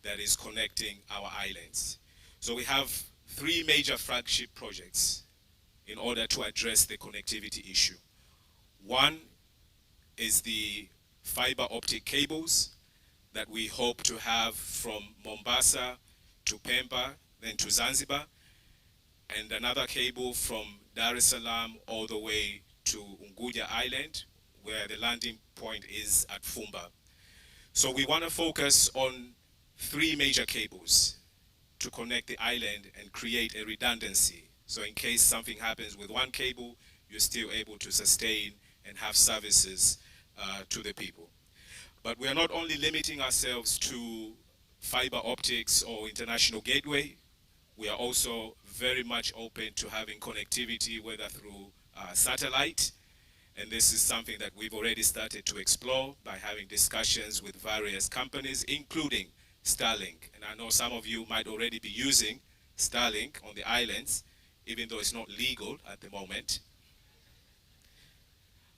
Speaker 13: that is connecting our islands. So we have 3 major flagship projects in order to address the connectivity issue. One is the fiber optic cables that we hope to have from Mombasa to Pemba, then to Zanzibar, and another cable from Dar es Salaam all the way to Unguja Island, where the landing point is at Fumba. So we want to focus on 3 major cables to connect the island and create a redundancy. So in case something happens with one cable, you're still able to sustain and have services to the people. But we are not only limiting ourselves to fiber optics or international gateway, we are also very much open to having connectivity, whether through satellite, and this is something that we've already started to explore by having discussions with various companies, including Starlink. And I know some of you might already be using Starlink on the islands, even though it's not legal at the moment.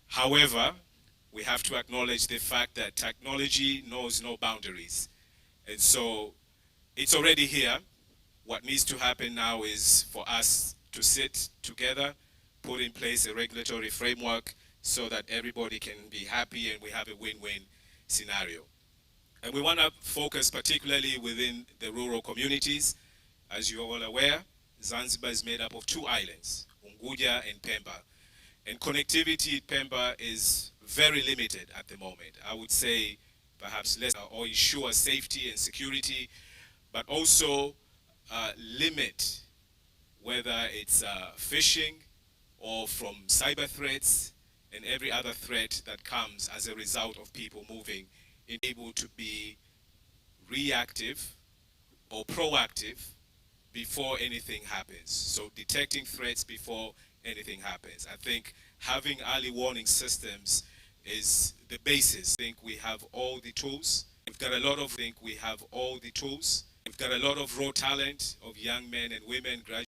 Speaker 13: However, we have to acknowledge the fact that technology knows no boundaries. And so it's already here. What needs to happen now is for us to sit together, put in place a regulatory framework so that everybody can be happy and we have a win-win scenario. And we want to focus particularly within the rural communities. As you're all aware, Zanzibar is made up of 2 islands, Unguja and Pemba. And connectivity in Pemba is very limited at the moment. I would say perhaps less or ensure safety and security, but also limit whether it's phishing or from cyber threats and every other threat that comes as a result of people moving able to be reactive or proactive before anything happens. So detecting threats before anything happens. I think having early warning systems is the basis. I think we have all the tools. We've got a lot of think we have all the tools. We've got a lot of raw talent of young men and women graduates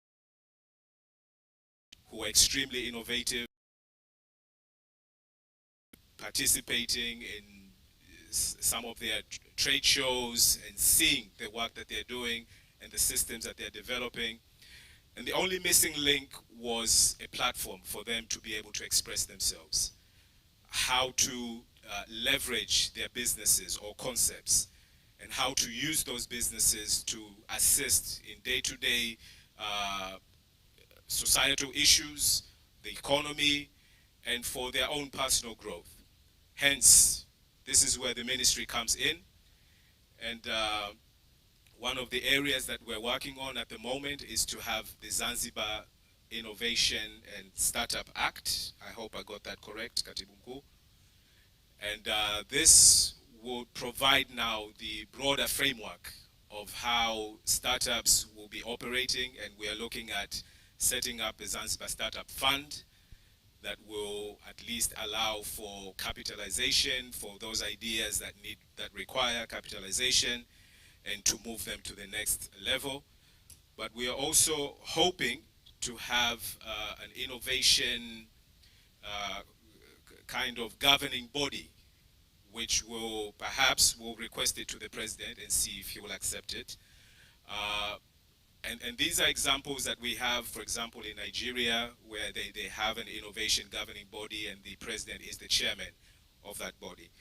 Speaker 13: who are extremely innovative, participating in some of their trade shows and seeing the work that they're doing and the systems that they're developing. And the only missing link was a platform for them to be able to express themselves, how to leverage their businesses or concepts, and how to use those businesses to assist in day-to-day societal issues, the economy, and for their own personal growth. Hence, this is where the ministry comes in. And one of the areas that we're working on at the moment is to have the Zanzibar Innovation and Startup Act. I hope I got that correct, Katibu Mkuu. And this will provide now the broader framework of how startups will be operating, and we are looking at setting up a Zanzibar Startup Fund that will at least allow for capitalization for those ideas that require capitalization and to move them to the next level. But we are also hoping to have an innovation kind of governing body, which will perhaps will request it to the president and see if he will accept it. And these are examples that we have, for example, in Nigeria, where they have an innovation governing body and the president is the chairman of that body.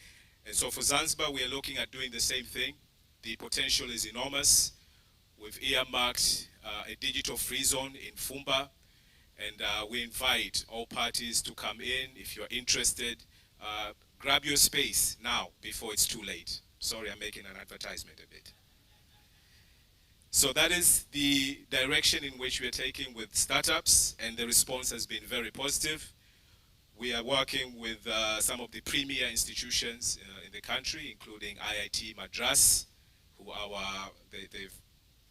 Speaker 13: And so for Zanzibar, we are looking at doing the same thing. The potential is enormous. We've earmarked a digital free zone in Fumba, and we invite all parties to come in. If you're interested, grab your space now before it's too late. Sorry, I'm making an advertisement a bit. So that is the direction in which we are taking with startups, and the response has been very positive. We are working with some of the premier institutions in the country, including IIT Madras, who are they've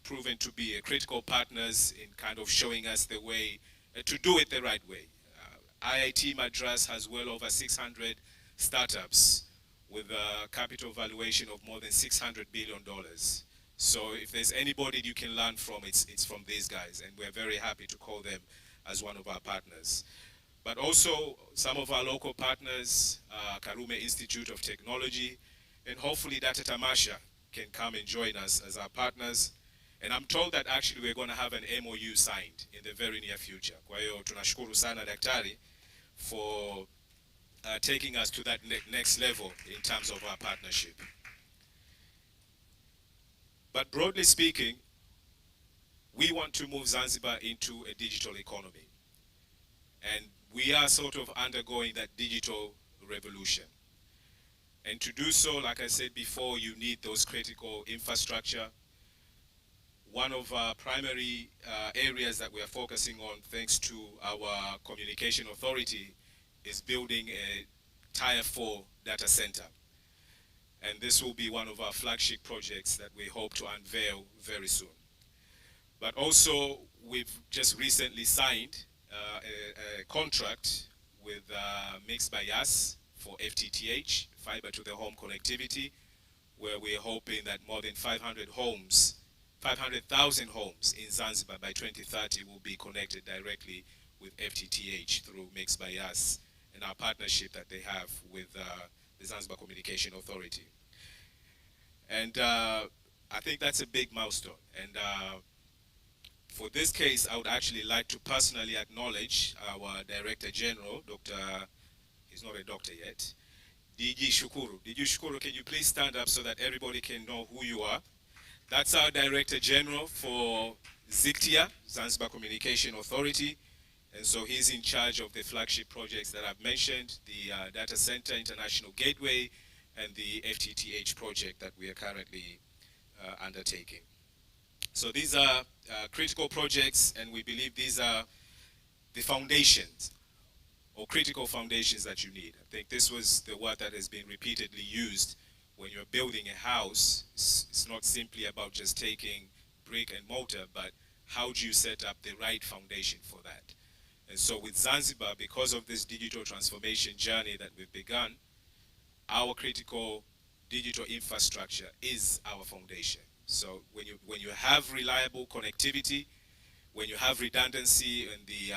Speaker 13: proven to be critical partners in kind of showing us the way to do it the right way. IIT Madras has well over 600 startups with a capital valuation of more than $600 billion. So if there's anybody you can learn from, it's from these guys, and we're very happy to call them as one of our partners. But also some of our local partners, Karume Institute of Technology, and hopefully Data Tamasha can come and join us as our partners. And I'm told that actually we're going to have an MOU signed in the very near future. Kwa hiyo tunashukuru sana Daktari for taking us to that next level in terms of our partnership. But broadly speaking, we want to move Zanzibar into a digital economy. And we are sort of undergoing that digital revolution. And to do so, like I said before, you need those critical infrastructure. One of our primary areas that we are focusing on, thanks to our communication authority, is building a Tier 4 data center. And this will be one of our flagship projects that we hope to unveil very soon. But also, we've just recently signed a contract with Mixed by Us for FTTH, fiber to the home connectivity, where we're hoping that more than 500,000 homes in Zanzibar by 2030 will be connected directly with FTTH through Mixed by Us and our partnership that they have with the Zanzibar Communication Authority. And I think that's a big milestone. And for this case, I would actually like to personally acknowledge our Director General, he's not a doctor yet, DG Shukuru. DG Shukuru, can you please stand up so that everybody can know who you are? That's our Director General for ZICTIA, Zanzibar Communication Authority. And so he's in charge of the flagship projects that I've mentioned, the Data Center International Gateway, and the FTTH project that we are currently undertaking. So these are critical projects, and we believe these are the foundations or critical foundations that you need. I think this was the word that has been repeatedly used when you're building a house, it's not simply about just taking brick and mortar, but how do you set up the right foundation for that? And so with Zanzibar, because of this digital transformation journey that we've begun, our critical digital infrastructure is our foundation. So when you have reliable connectivity, when you have redundancy in the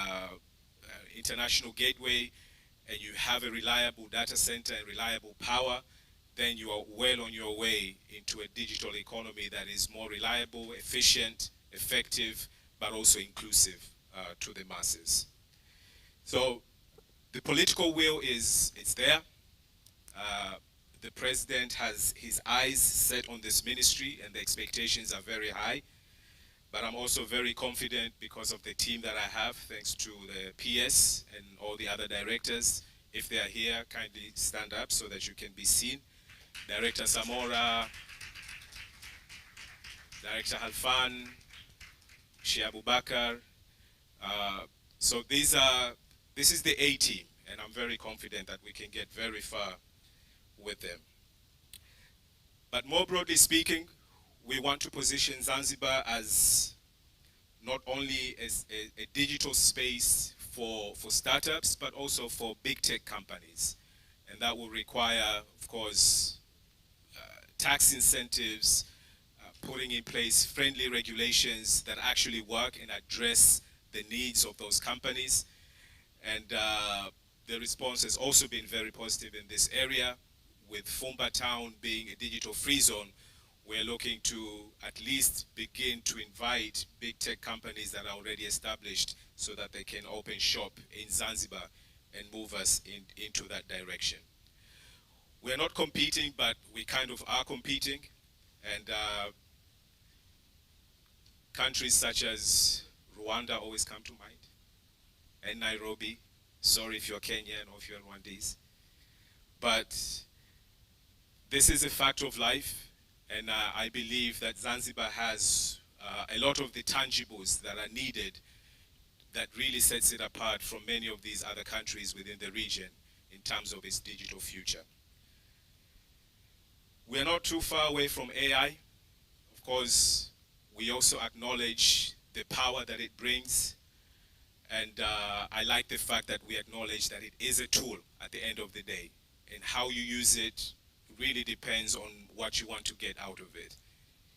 Speaker 13: international gateway, and you have a reliable data center and reliable power, then you are well on your way into a digital economy that is more reliable, efficient, effective, but also inclusive to the masses. So the political will it's there. The president has his eyes set on this ministry and the expectations are very high. But I'm also very confident because of the team that I have, thanks to the PS and all the other directors. If they are here, kindly stand up so that you can be seen. Director Samora, Director Halfan, Shia Abubakar. So this is the A team, and I'm very confident that we can get very far with them. But more broadly speaking, we want to position Zanzibar as not only as a digital space for startups, but also for big tech companies. And that will require, of course, tax incentives, putting in place friendly regulations that actually work and address the needs of those companies. And the response has also been very positive in this area. With Fumba Town being a digital free zone, we're looking to at least begin to invite big tech companies that are already established so that they can open shop in Zanzibar and move us into that direction. We're not competing, but we kind of are competing. And countries such as Rwanda always come to mind, and Nairobi. Sorry if you're Kenyan or if you're Rwandese. But this is a fact of life, and I believe that Zanzibar has a lot of the tangibles that are needed that really sets it apart from many of these other countries within the region in terms of its digital future. We are not too far away from AI. Of course, we also acknowledge the power that it brings, and I like the fact that we acknowledge that it is a tool at the end of the day, and how you use it really depends on what you want to get out of it.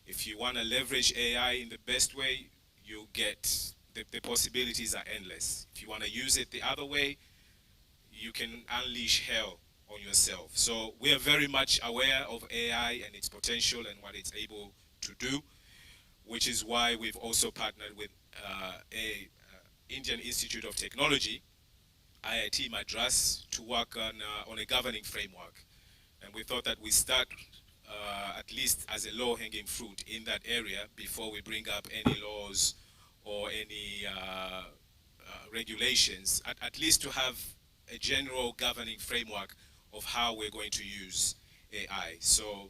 Speaker 13: If you want to leverage AI in the best way, you get, the possibilities are endless. If you want to use it the other way, you can unleash hell on yourself. So we are very much aware of AI and its potential and what it's able to do, which is why we've also partnered with Indian Institute of Technology, IIT Madras, to work on a governing framework. And we thought that we start at least as a low-hanging fruit in that area before we bring up any laws or any regulations, at least to have a general governing framework of how we're going to use AI. So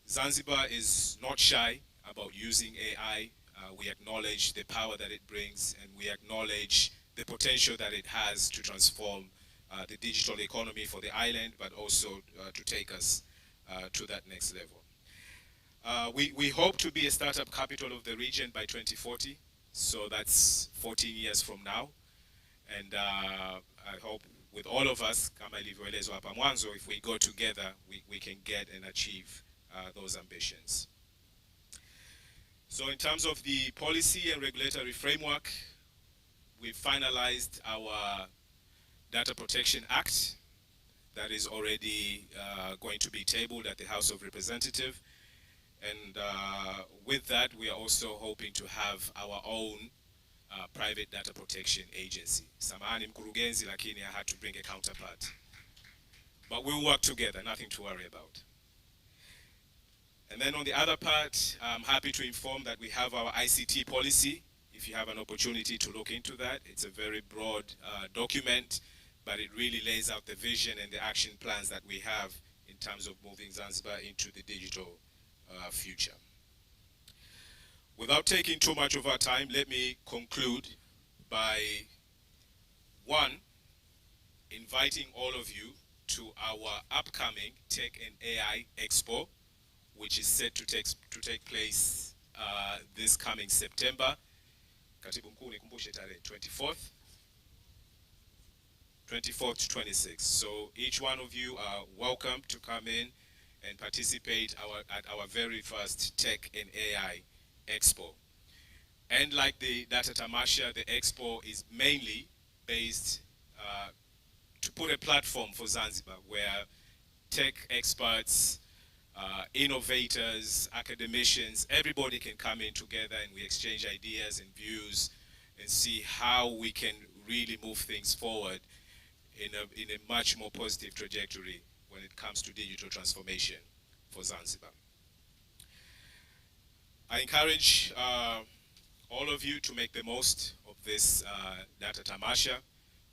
Speaker 13: Zanzibar is not shy about using AI. We acknowledge the power that it brings, and we acknowledge the potential that it has to transform the digital economy for the island, but also to take us to that next level. We hope to be a startup capital of the region by 2040, so that's 14 years from now. And I hope with all of us, kama ilivyoelezwa hapa mwanzo, if we go together, we can get and achieve those ambitions. So in terms of the policy and regulatory framework, we've finalized our Data Protection Act that is already going to be tabled at the House of Representatives. And with that, we are also hoping to have our own private data protection agency. Samahani mkurugenzi, lakini I had to bring a counterpart. But we'll work together, nothing to worry about. And then on the other part, I'm happy to inform that we have our ICT policy. If you have an opportunity to look into that, it's a very broad document, but it really lays out the vision and the action plans that we have in terms of moving Zanzibar into the digital future. Without taking too much of our time, let me conclude by, one, inviting all of you to our upcoming Tech and AI Expo, which is set to take place this coming September. Katibu mkuu nikumbushe tarehe 24th to 26th. So each one of you are welcome to come in and participate at our very first Tech and AI Expo. And like the Data Tamasha, the Expo is mainly based to put a platform for Zanzibar where tech experts, innovators, academicians, everybody can come in together and we exchange ideas and views and see how we can really move things forward in a much more positive trajectory when it comes to digital transformation for Zanzibar. I encourage all of you to make the most of this Data Tamasha.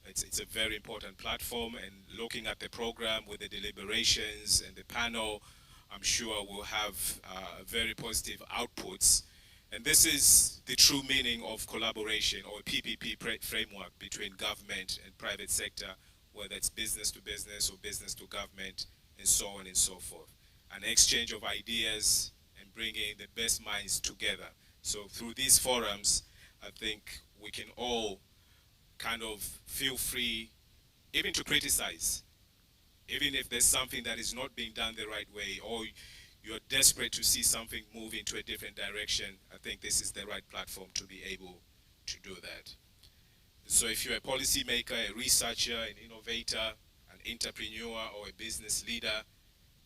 Speaker 13: It's a very important platform, and looking at the program with the deliberations and the panel, I'm sure we'll have very positive outputs. And this is the true meaning of collaboration, or PPP framework, between government and private sector, whether it's business to business or business to government, and so on and so forth. An exchange of ideas and bringing the best minds together. So through these forums, I think we can all kind of feel free even to criticize, even if there's something that is not being done the right way, or you're desperate to see something move into a different direction. I think this is the right platform to be able to do that. So if you're a policymaker, a researcher, an innovator, an entrepreneur, or a business leader,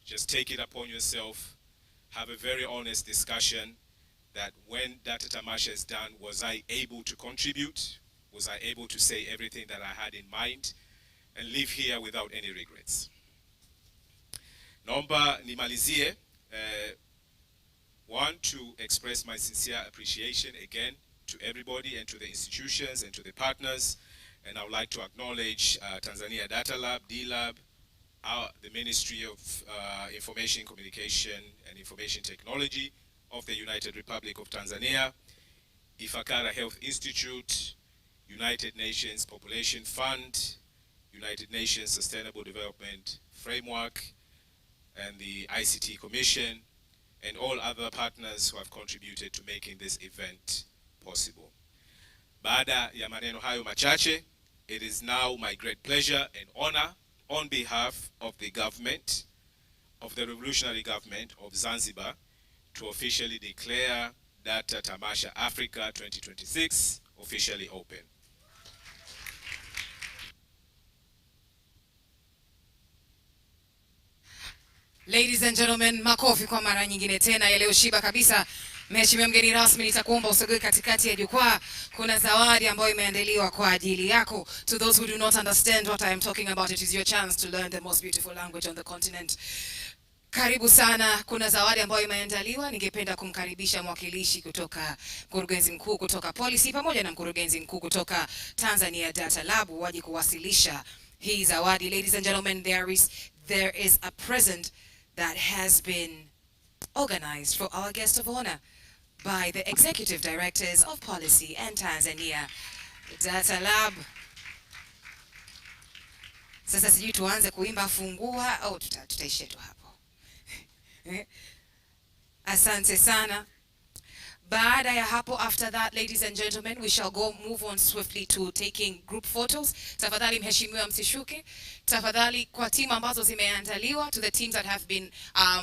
Speaker 13: just take it upon yourself, have a very honest discussion that when Data Tamasha is done, was I able to contribute? Was I able to say everything that I had in mind? And leave here without any regrets. Naomba nimalizie, want to express my sincere appreciation again to everybody and to the institutions and to the partners. And I would like to acknowledge Tanzania Data Lab, D-Lab, the Ministry of Information, Communication and Information Technology of the United Republic of Tanzania, Ifakara Health Institute, United Nations Population Fund, United Nations Sustainable Development Framework, and the ICT Commission, and all other partners who have contributed to making this event possible. Baada ya maneno hayo machache, it is now my great pleasure and honor on behalf of the government, of the revolutionary government of Zanzibar, to officially declare Data Tamasha Africa 2026 officially open.
Speaker 1: Ladies and gentlemen, makofi kwa mara nyingine tena yaliyoshiba kabisa. Mheshimiwa mgeni rasmi, nitakuomba usogewe katikati ya jukwaa. Kuna zawadi ambayo imeandaliwa kwa ajili yako. To those who do not understand what I am talking about, it is your chance to learn the most beautiful language on the continent. Karibu sana. Kuna zawadi ambayo imeandaliwa. Ningependa kumkaribisha mwakilishi kutoka mkurugenzi mkuu kutoka Policy pamoja na mkurugenzi mkuu kutoka Tanzania Data Lab waje kuwasilisha hii zawadi. Ladies and gentlemen, there is a present that has been organized for our guest of honor by the executive directors of Policy and Tanzania Data Lab. Sasa sijui tuanze kuimba fungua au tutaishia tu hapo. Asante sana. Baada ya hapo, after that, ladies and gentlemen, we shall move on swiftly to taking group photos. Tafadhali mheshimiwa msishuke. Tafadhali kwa timu ambazo zimeandaliwa, to the teams that have been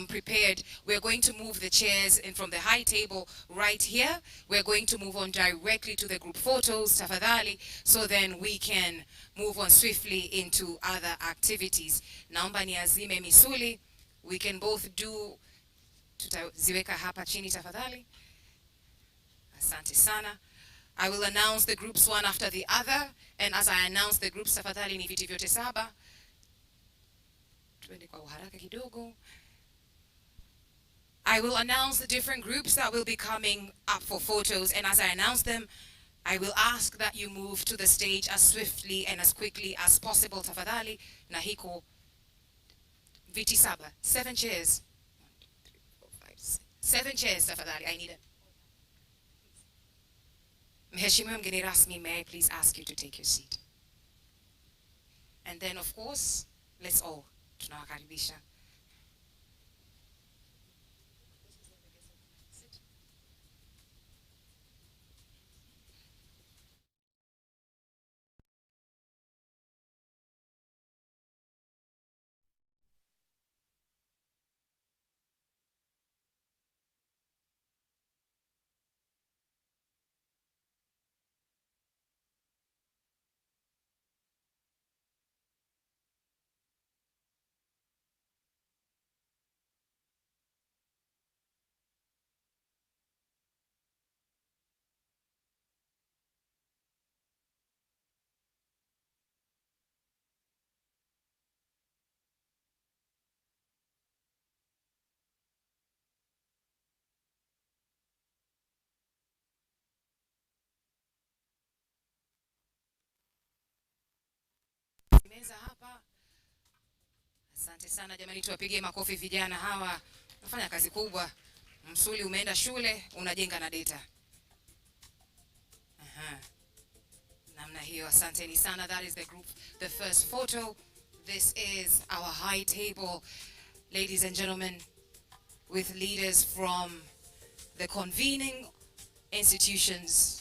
Speaker 1: prepared, we're going to move the chairs in from the high table right here. We're going to move on directly to the group photos, tafadhali, so then we can move on swiftly into other activities. Naomba niazime misuli. We can both do, tutaziweka hapa chini tafadhali. Asante sana. I will announce the groups one after the other, and as I announce the groups, tafadhali ni viti vyote saba. Tuende kwa uharaka kidogo. I will announce the different groups that will be coming up for photos, and as I announce them, I will ask that you move to the stage as swiftly and as quickly as possible, tafadhali. Na hiko viti saba, 7 chairs. 1, 2, 3, 4, 5, 6. 7 chairs, tafadhali. I need it. Mheshimiwa mgeni rasmi, may I please ask you to take your seat? And then, of course, let's all Tunawakaribisha. Meza hapa. Asante sana jamani, tuwapigie makofi vijana hawa. Nafanya kazi kubwa. Msuli umeenda shule, unajenga na data. Aha. Namna hiyo, asanteni sana. That is the group, the first photo. This is our high table, ladies and gentlemen, with leaders from the convening institutions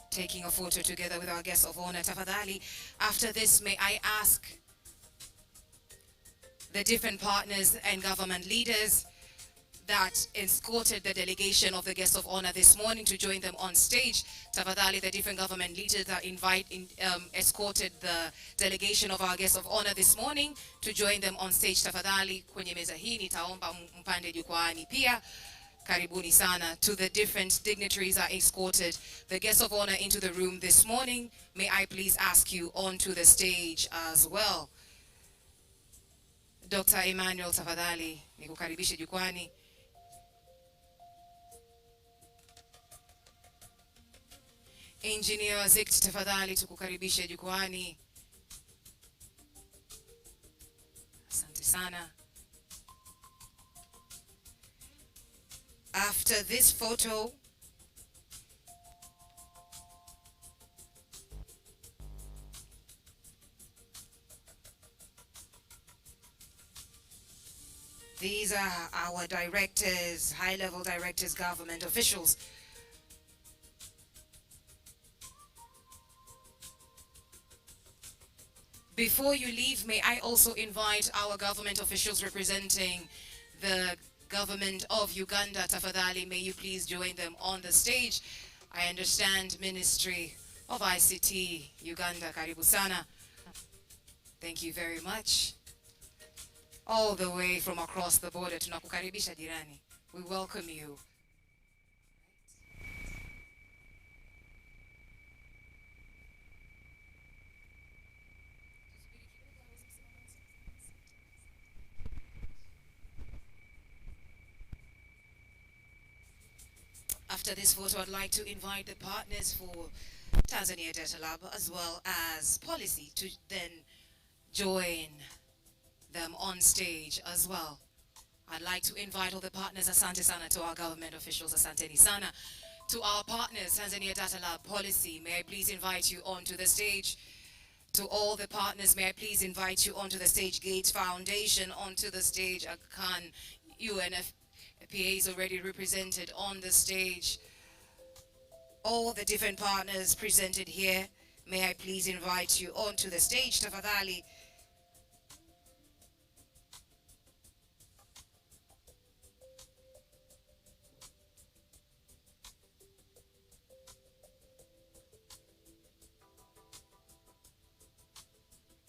Speaker 1: taking a photo together with our guests of honor. Tafadhali, after this, may I ask the different partners and government leaders that escorted the delegation of the guests of honor this morning to join them on stage. Tafadhali, the different government leaders that escorted the delegation of our guests of honor this morning to join them on stage. Tafadhali, kwenye meza hii nitaomba mpande jukwaani pia. Karibuni sana. To the different dignitaries that escorted the guests of honor into the room this morning, may I please ask you onto the stage as well. Dr. Emmanuel, tafadhali nikukaribishe jukwani. Engineer Zikt, tafadhali tukukaribishe jukwani. Asante sana. After this photo, these are our directors, high-level directors, government officials. Before you leave, may I also invite our government officials representing the government of Uganda. Tafadhali, may you please join them on the stage. I understand Ministry of ICT, Uganda, karibu sana. Thank you very much. All the way from across the border, tunakukaribisha jirani. We welcome you. After this photo, I'd like to invite the partners for Tanzania Data Lab as well as policy to then join them on stage as well. I'd like to invite all the partners, asante sana, to our government officials, asanteni sana. To our partners, Tanzania Data Lab Policy, may I please invite you onto the stage. To all the partners, may I please invite you onto the stage. Gates Foundation onto the stage. Aga Khan, UNFPA is already represented on the stage. All the different partners presented here, may I please invite you onto the stage. Tafadhali.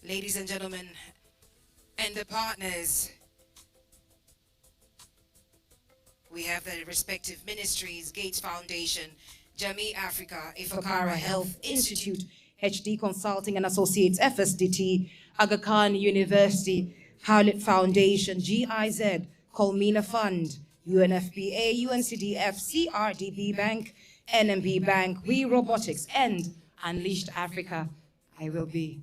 Speaker 1: Ladies and gentlemen, and the partners, we have the respective ministries: Gates Foundation, Jamii Africa, Ifakara Health Institute, HD Consulting and Associates, FSDT, Aga Khan University, Howlett Foundation, GIZ, Colmina Fund, UNFPA, UNCDF, CRDB Bank, NMB Bank, We Robotics, and Unleashed Africa. I will be.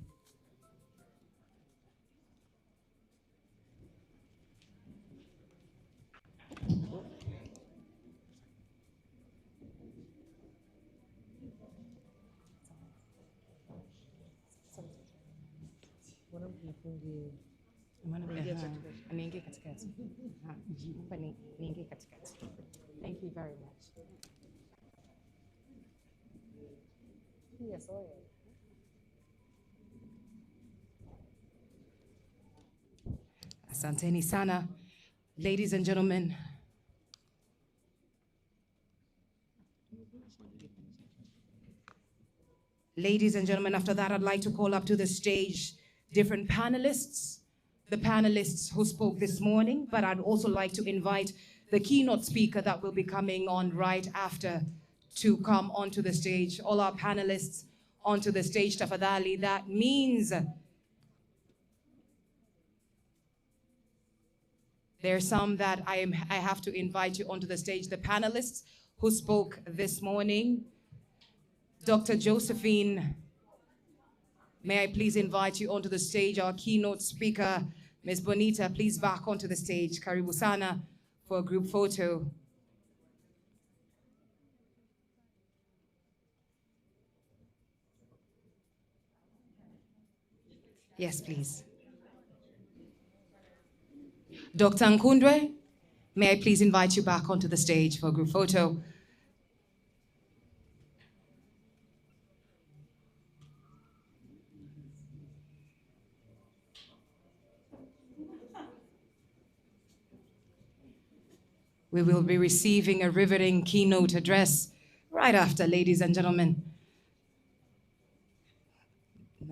Speaker 1: Niingie katikati. Hapa niingie katikati. Thank you very much. Yes, asanteni sana. Ladies and gentlemen, after that, I'd like to call up to the stage different panelists, the panelists who spoke this morning, but I'd also like to invite the keynote speaker that will be coming on right after to come onto the stage. All our panelists onto the stage, tafadhali. That means there are some that I have to invite you onto the stage. The panelists who spoke this morning, Dr. Josephine, may I please invite you onto the stage. Our keynote speaker, Ms. Bonita, please back onto the stage. Karibu sana for a group photo. Yes, please. Dr. Nkundwe, may I please invite you back onto the stage for a group photo. We will be receiving a riveting keynote address right after, ladies and gentlemen. I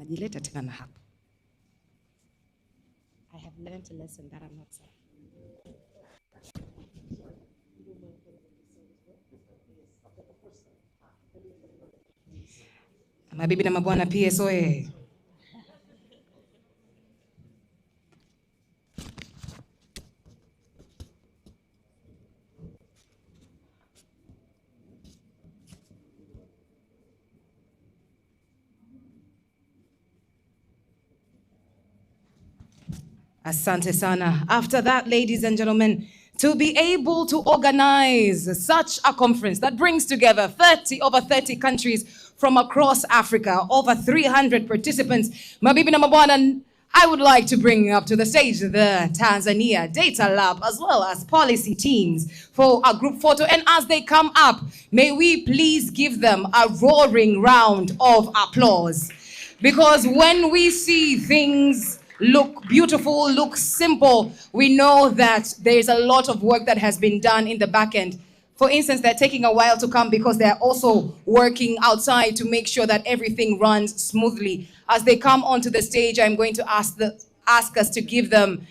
Speaker 1: have learned a lesson that I'm not saying. Mabibi na mabwana PSOA. Asante sana. After that, ladies and gentlemen, to be able to organize such a conference that brings together over 30 countries from across Africa, over 300 participants, mabibi na mabwana, I would like to bring up to the stage the Tanzania Data Lab as well as policy teams for a group photo. And as they come up, may we please give them a roaring round of applause. Because when we see things look beautiful, look simple, we know that there's a lot of work that has been done in the back end. For instance, they're taking a while to come because they're also working outside to make sure that everything runs smoothly. As they come onto the stage, I'm going to ask us to give them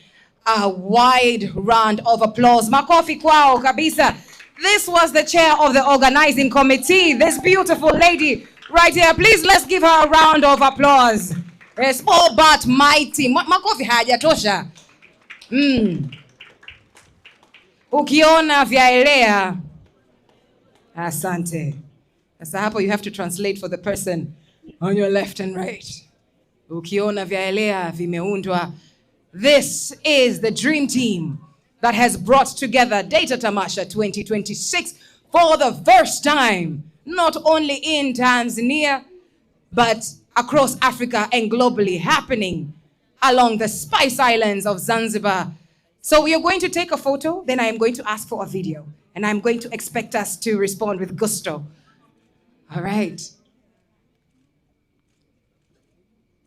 Speaker 1: a wide round of applause. Makofi kwao kabisa. This was the chair of the organizing committee, this beautiful lady right here. Please, let's give her a round of applause. Small but mighty. Makofi hayajatosha. Ukiona vyaelea. Asante. Sasa hapo you have to translate for the person on your left and right. Ukiona vyaelea vimeundwa. This is the dream team that has brought together Data Tamasha 2026 for the first time, not only in Tanzania, but across Africa and globally, happening along the Spice Islands of Zanzibar. So we are going to take a photo, then I am going to ask for a video, and I'm going to expect us to respond with gusto. All right.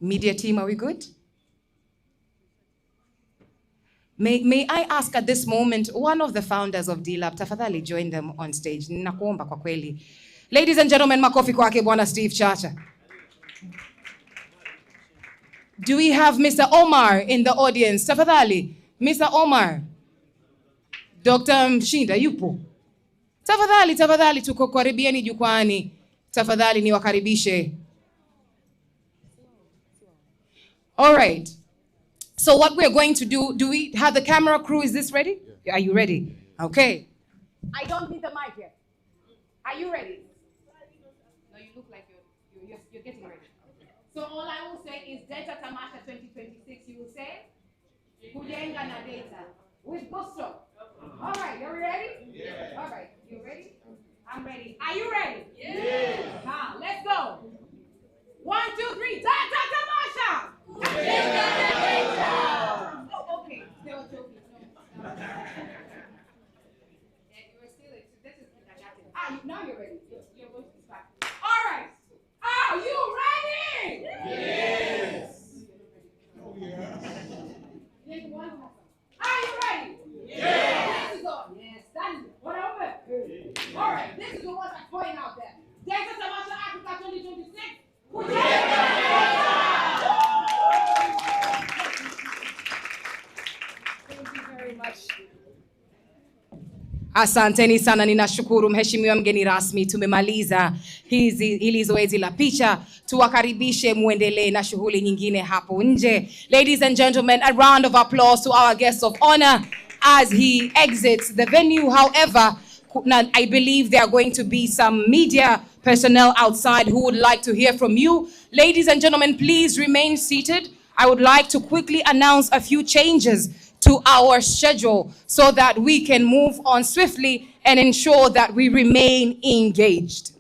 Speaker 1: Media team, are we good? May I ask at this moment, one of the founders of D-Lab, tafadhali join them on stage. Nakuomba kwa kweli. Ladies and gentlemen, makofi kwake Bwana Steve Chacha. Do we have Mr. Omar in the audience? Tafadhali, Mr. Omar. Dr. Mshinda, yupo? Tafadhali, tuko karibiani jukwani. Tafadhali niwakaribishe. All right. So what we're going to do we have the camera crew, is this ready? Yeah. Are you ready? Okay. I don't need the mic yet. Are you ready? No, you look like you're getting ready. So all I will say is Data Tamasha 2026. You will say, Kujenga na data. With gusto. All right, you're ready? Yeah. All right, you ready? I'm ready. Are you ready? Yeah. Let's go. 1, 2, 3. Data Tamasha. Asanteni sana, ninashukuru mheshimiwa mgeni rasmi. Tumemaliza hili zoezi la picha, tuwakaribishe muendelee na shughuli nyingine hapo nje. Ladies and gentlemen, a round of applause to our guest of honor as he exits the venue. However, I believe there are going to be some media personnel outside who would like to hear from you. Ladies and gentlemen, please remain seated. I would like to quickly announce a few changes to our schedule so that we can move on swiftly and ensure that we remain engaged.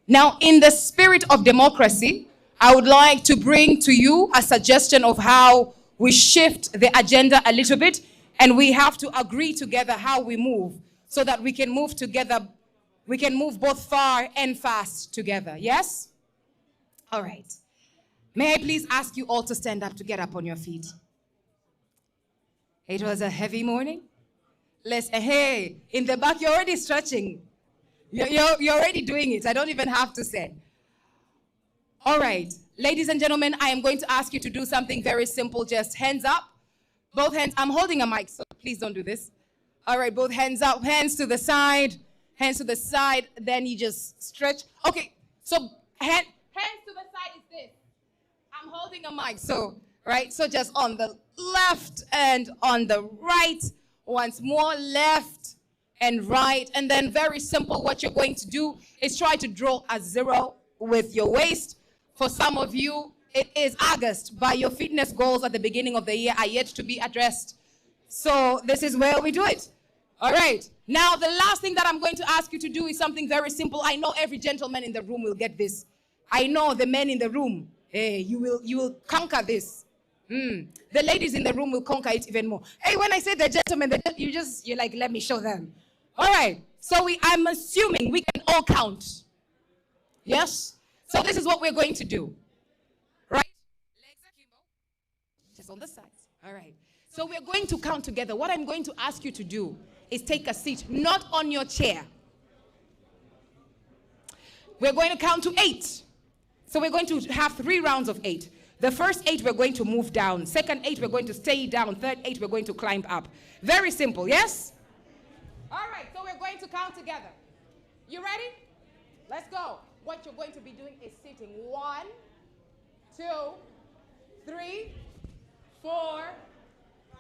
Speaker 1: Now, in the spirit of democracy, I would like to bring to you a suggestion of how we shift the agenda a little bit, and we have to agree together how we move so that we can move together. We can move both far and fast together. Yes? All right. May I please ask you all to stand up, to get up on your feet? It was a heavy morning. Hey, in the back, you're already stretching. You're already doing it. I don't even have to say. All right. Ladies and gentlemen, I am going to ask you to do something very simple. Just hands up. Both hands. I'm holding a mic, so please don't do this. All right, both hands up, hands to the side. Hands to the side. Then you just stretch. Okay, so hands to the side is this. I'm holding a mic, so, right? So just on the left and on the right. Once more, left and right. And then very simple, what you're going to do is try to draw a zero with your waist. For some of you, it is August, but your fitness goals at the beginning of the year are yet to be addressed. So this is where we do it. All right. Now, the last thing that I'm going to ask you to do is something very simple. I know every gentleman in the room will get this. I know the men in the room, hey, you will conquer this. The ladies in the room will conquer it even more. Hey, when I say the gentlemen, you're like, let me show them. All right. So I'm assuming we can all count. Yes? So this is what we're going to do. Right? Legs akimbo. Just on the sides. All right. So we're going to count together. What I'm going to ask you to do is take a seat, not on your chair. We're going to count to 8. So we're going to have 3 rounds of 8. The first 8, we're going to move down. Second 8, we're going to stay down. Third 8, we're going to climb up. Very simple, yes? All right, so we're going to count together. You ready? Let's go. What you're going to be doing is sitting. 1, 2, 3, 4, 5,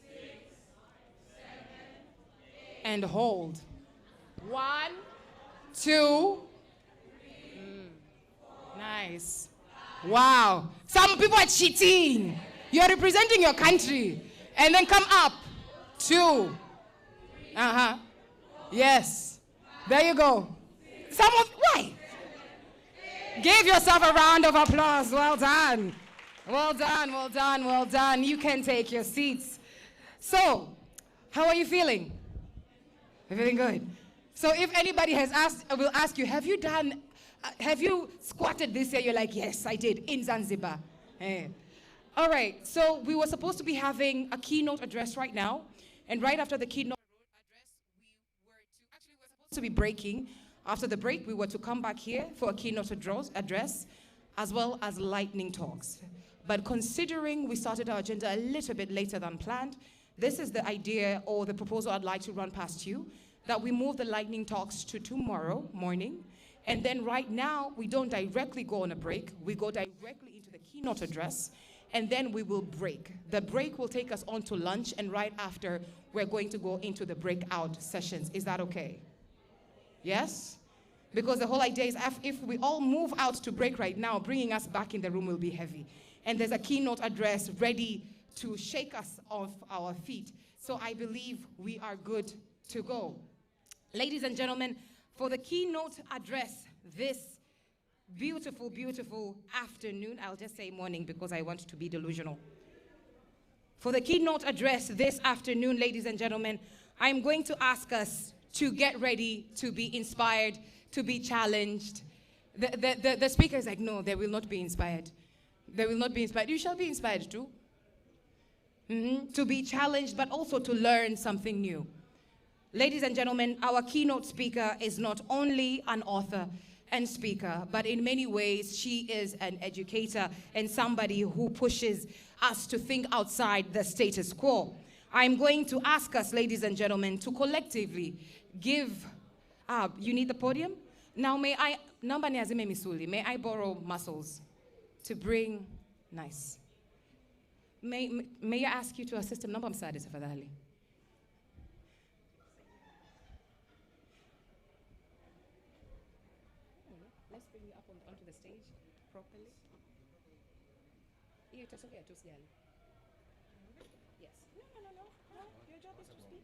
Speaker 1: 6, 7, 8. And hold. 1, 2. Nice. Wow. Some people are cheating. You're representing your country. And then come up. 2. Yes. There you go. Why? Give yourself a round of applause. Well done. Well done, well done, well done. You can take your seats. So, how are you feeling? Feeling good? So if anybody will ask you, have you squatted this year? You're like, yes, I did, in Zanzibar. All right, so we were supposed to be having a keynote address right now. And right after the keynote address, we were supposed to be breaking. After the break, we were to come back here for a keynote address, as well as lightning talks. But considering we started our agenda a little bit later than planned, this is the idea or the proposal I'd like to run past you, that we move the lightning talks to tomorrow morning. And then right now, we don't directly go on a break. We go directly into the keynote address, and then we will break. The break will take us on to lunch, and right after, we're going to go into the breakout sessions. Is that okay? Yes? Because the whole idea is if we all move out to break right now, bringing us back in the room will be heavy. And there's a keynote address ready to shake us off our feet. So I believe we are good to go. Ladies and gentlemen, for the keynote address this beautiful, beautiful afternoon, I'll just say morning because I want to be delusional. For the keynote address this afternoon, ladies and gentlemen, I'm going to ask us to get ready to be inspired, to be challenged. The speaker is like, no, they will not be inspired. They will not be inspired. You shall be inspired too. To be challenged, but also to learn something new. Ladies and gentlemen, our keynote speaker is not only an author and speaker, but in many ways, she is an educator and somebody who pushes us to think outside the status quo. I'm going to ask us, ladies and gentlemen, to collectively give, you need the podium? Now may I, namba niazime misuli, may I borrow muscles to bring, nice. May I ask you to assist him? Namba msaada tafadhali. Let's bring you up onto the stage properly. Yes. No. Your job is to speak.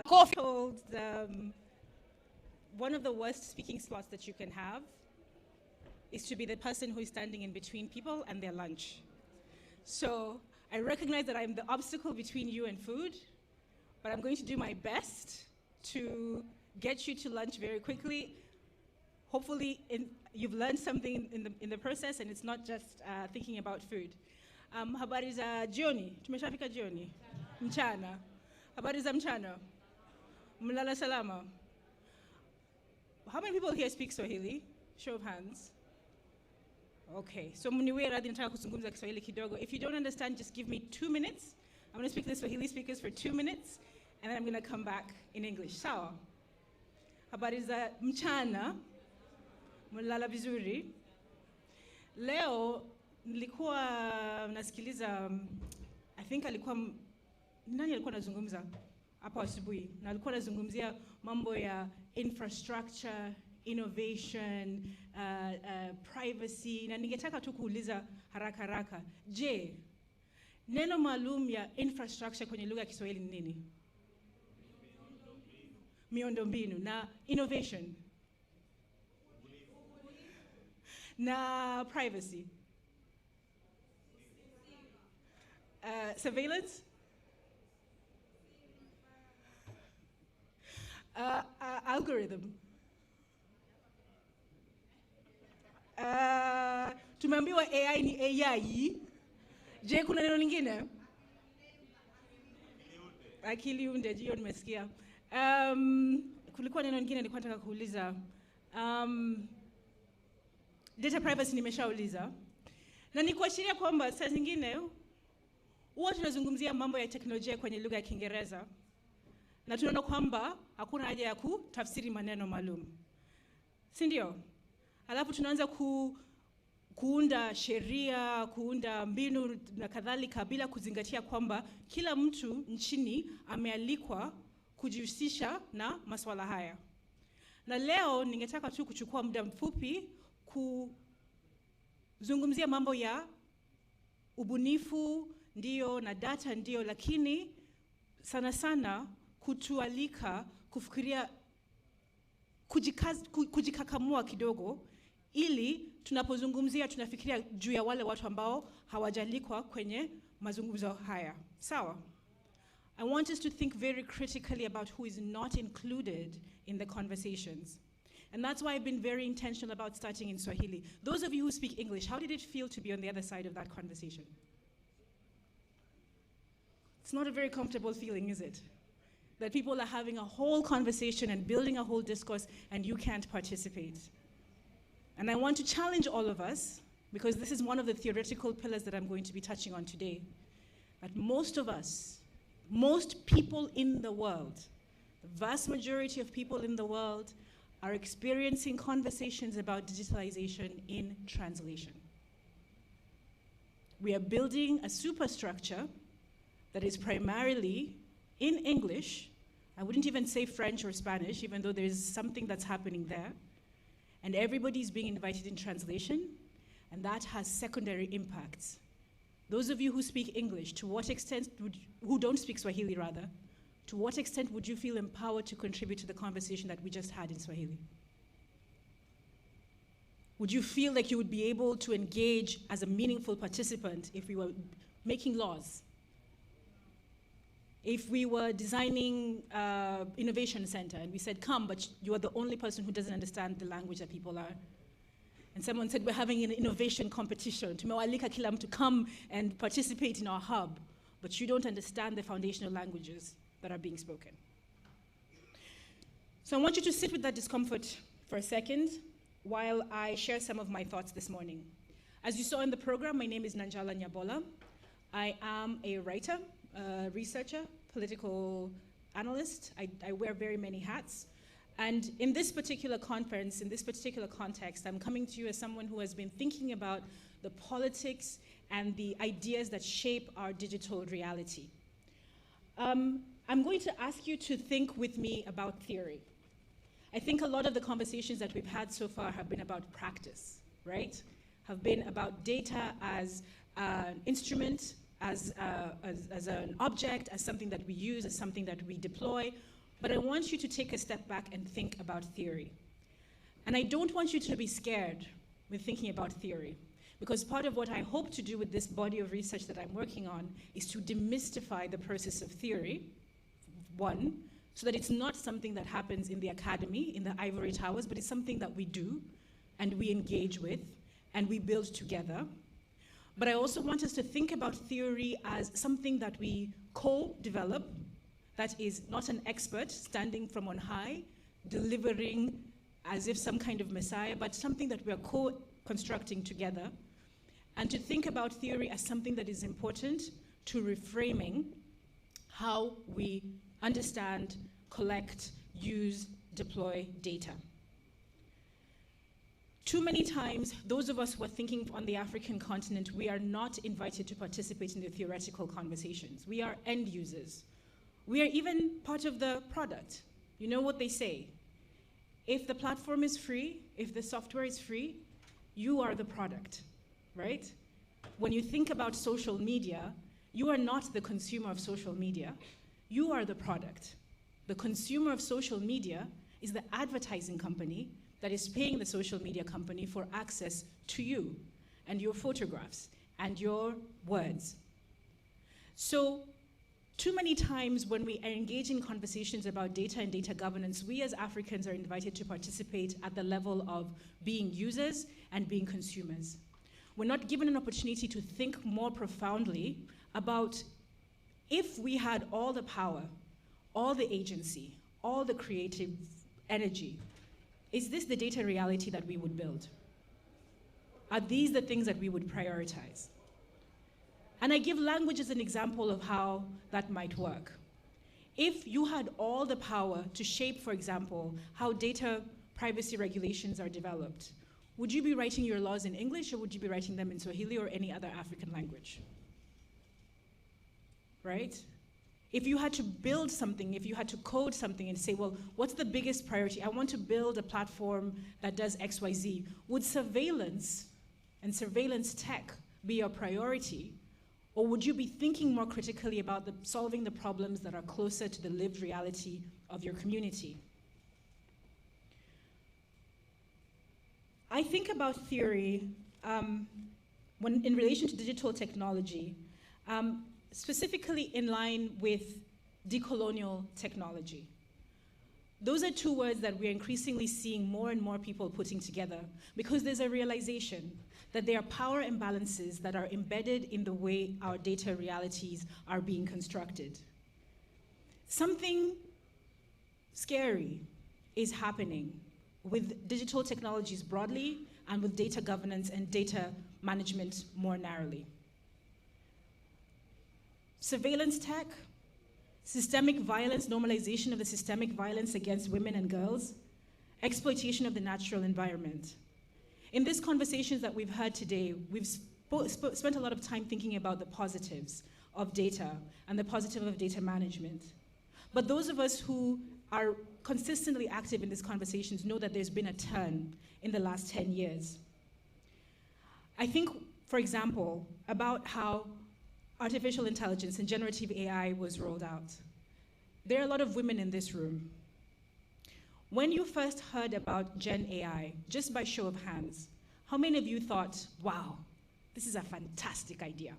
Speaker 14: Called one of the worst speaking slots that you can have is to be the person who is standing in between people and their lunch. So I recognize that I'm the obstacle between you and food, but I'm going to do my best to get you to lunch very quickly. Hopefully you've learned something in the process and it's not just thinking about food. Habari za jioni, tumeshafika jioni? Mchana. Habari za mchana? Mlala salama. How many people here speak Swahili? Show of hands. Okay, so mniwe radhi nataka kuzungumza Kiswahili kidogo. If you don't understand, just give me 2 minutes. I'm going to speak to the Swahili speakers for 2 minutes, and then I'm going to come back in English. Sawa? Habari za mchana, mulala vizuri. Leo nilikuwa nasikiliza, I think nani alikuwa nazungumza hapo asubuhi? Na alikuwa nazungumzia mambo ya infrastructure, innovation, privacy, na ningetaka tu kuuliza haraka. Je, neno maalum ya infrastructure kwenye lugha ya Kiswahili ni nini? Miundombinu. Na innovation? Na privacy? Surveillance? Algorithm? Tumeambiwa AI ni AI. Je, kuna neno lingine? Akili unde, hiyo nimesikia. Kulikuwa neno lingine nilikuwa nataka kuuliza. Data privacy nimeshauliza. Na ni kuashiria kwamba saa zingine huwa tunazungumzia mambo ya teknolojia kwenye lugha ya Kiingereza na tunaona kwamba hakuna haja ya kutafsiri maneno maalum. Si ndio? Alafu tunaanza kuunda sheria, kuunda mbinu na kadhalika bila kuzingatia kwamba kila mtu nchini amealikwa kujihusisha na masuala haya. Na leo ningetaka tu kuchukua muda mfupi kuzungumzia mambo ya ubunifu ndio na data ndio, lakini sana kutualika kufikiria, kujikakamua kidogo, ili tunapozungumzia tunafikiria juu ya wale watu ambao hawajalikwa kwenye mazungumzo haya. Sawa? I want us to think very critically about who is not included in the conversations. And that's why I've been very intentional about starting in Swahili. Those of you who speak English, how did it feel to be on the other side of that conversation? It's not a very comfortable feeling, is it? That people are having a whole conversation and building a whole discourse and you can't participate. And I want to challenge all of us, because this is one of the theoretical pillars that I'm going to be touching on today, that most of us, most people in the world, the vast majority of people in the world are experiencing conversations about digitalization in translation. We are building a superstructure that is primarily in English. I wouldn't even say French or Spanish, even though there's something that's happening there. And everybody's being invited in translation, and that has secondary impacts. Those of you who speak English, to what extent who don't speak Swahili rather, to what extent would you feel empowered to contribute to the conversation that we just had in Swahili? Would you feel like you would be able to engage as a meaningful participant if we were making laws? If we were designing innovation center and we said, come, but you are the only person who doesn't understand the language that people are. And someone said, we're having an innovation competition. Tumewalika kila mtu, come and participate in our hub, but you don't understand the foundational languages that are being spoken. So I want you to sit with that discomfort for a second while I share some of my thoughts this morning. As you saw in the program, my name is Nanjala Nyabola. I am a writer, researcher, political analyst. I wear very many hats. And in this particular conference, in this particular context, I'm coming to you as someone who has been thinking about the politics and the ideas that shape our digital reality. I'm going to ask you to think with me about theory. I think a lot of the conversations that we've had so far have been about practice, right? Have been about data as an instrument, as an object, as something that we use, as something that we deploy. But I want you to take a step back and think about theory. And I don't want you to be scared with thinking about theory, because part of what I hope to do with this body of research that I'm working on is to demystify the process of theory, one, so that it's not something that happens in the academy, in the ivory towers, but it's something that we do and we engage with and we build together. But I also want us to think about theory as something that we co-develop, that is not an expert standing from on high, delivering as if some kind of messiah, but something that we are co-constructing together. And to think about theory as something that is important to reframing how we understand, collect, use, deploy data. Too many times, those of us who are thinking on the African continent, we are not invited to participate in the theoretical conversations. We are end users. We are even part of the product. You know what they say? If the platform is free, if the software is free, you are the product, right? When you think about social media, you are not the consumer of social media. You are the product. The consumer of social media is the advertising company that is paying the social media company for access to you and your photographs and your words. So, too many times when we engage in conversations about data and data governance, we as Africans are invited to participate at the level of being users and being consumers. We're not given an opportunity to think more profoundly about if we had all the power, all the agency, all the creative energy, is this the data reality that we would build? Are these the things that we would prioritize? And I give language as an example of how that might work. If you had all the power to shape, for example, how data privacy regulations are developed, would you be writing your laws in English or would you be writing them in Swahili or any other African language? Right? If you had to build something, if you had to code something and say, well, what's the biggest priority? I want to build a platform that does X, Y, Z. Would surveillance and surveillance tech be your priority? Or would you be thinking more critically about solving the problems that are closer to the lived reality of your community? I think about theory when in relation to digital technology, specifically in line with decolonial technology. Those are two words that we're increasingly seeing more and more people putting together because there's a realization that there are power imbalances that are embedded in the way our data realities are being constructed. Something scary is happening with digital technologies broadly and with data governance and data management more narrowly. Surveillance tech, systemic violence, normalization of the systemic violence against women and girls, exploitation of the natural environment. In these conversations that we've had today, we've spent a lot of time thinking about the positives of data and the positive of data management. But those of us who are consistently active in these conversations know that there's been a turn in the last 10 years. I think, for example, about how artificial intelligence and generative AI was rolled out. There are a lot of women in this room. When you first heard about Gen AI, just by show of hands, how many of you thought, wow, this is a fantastic idea?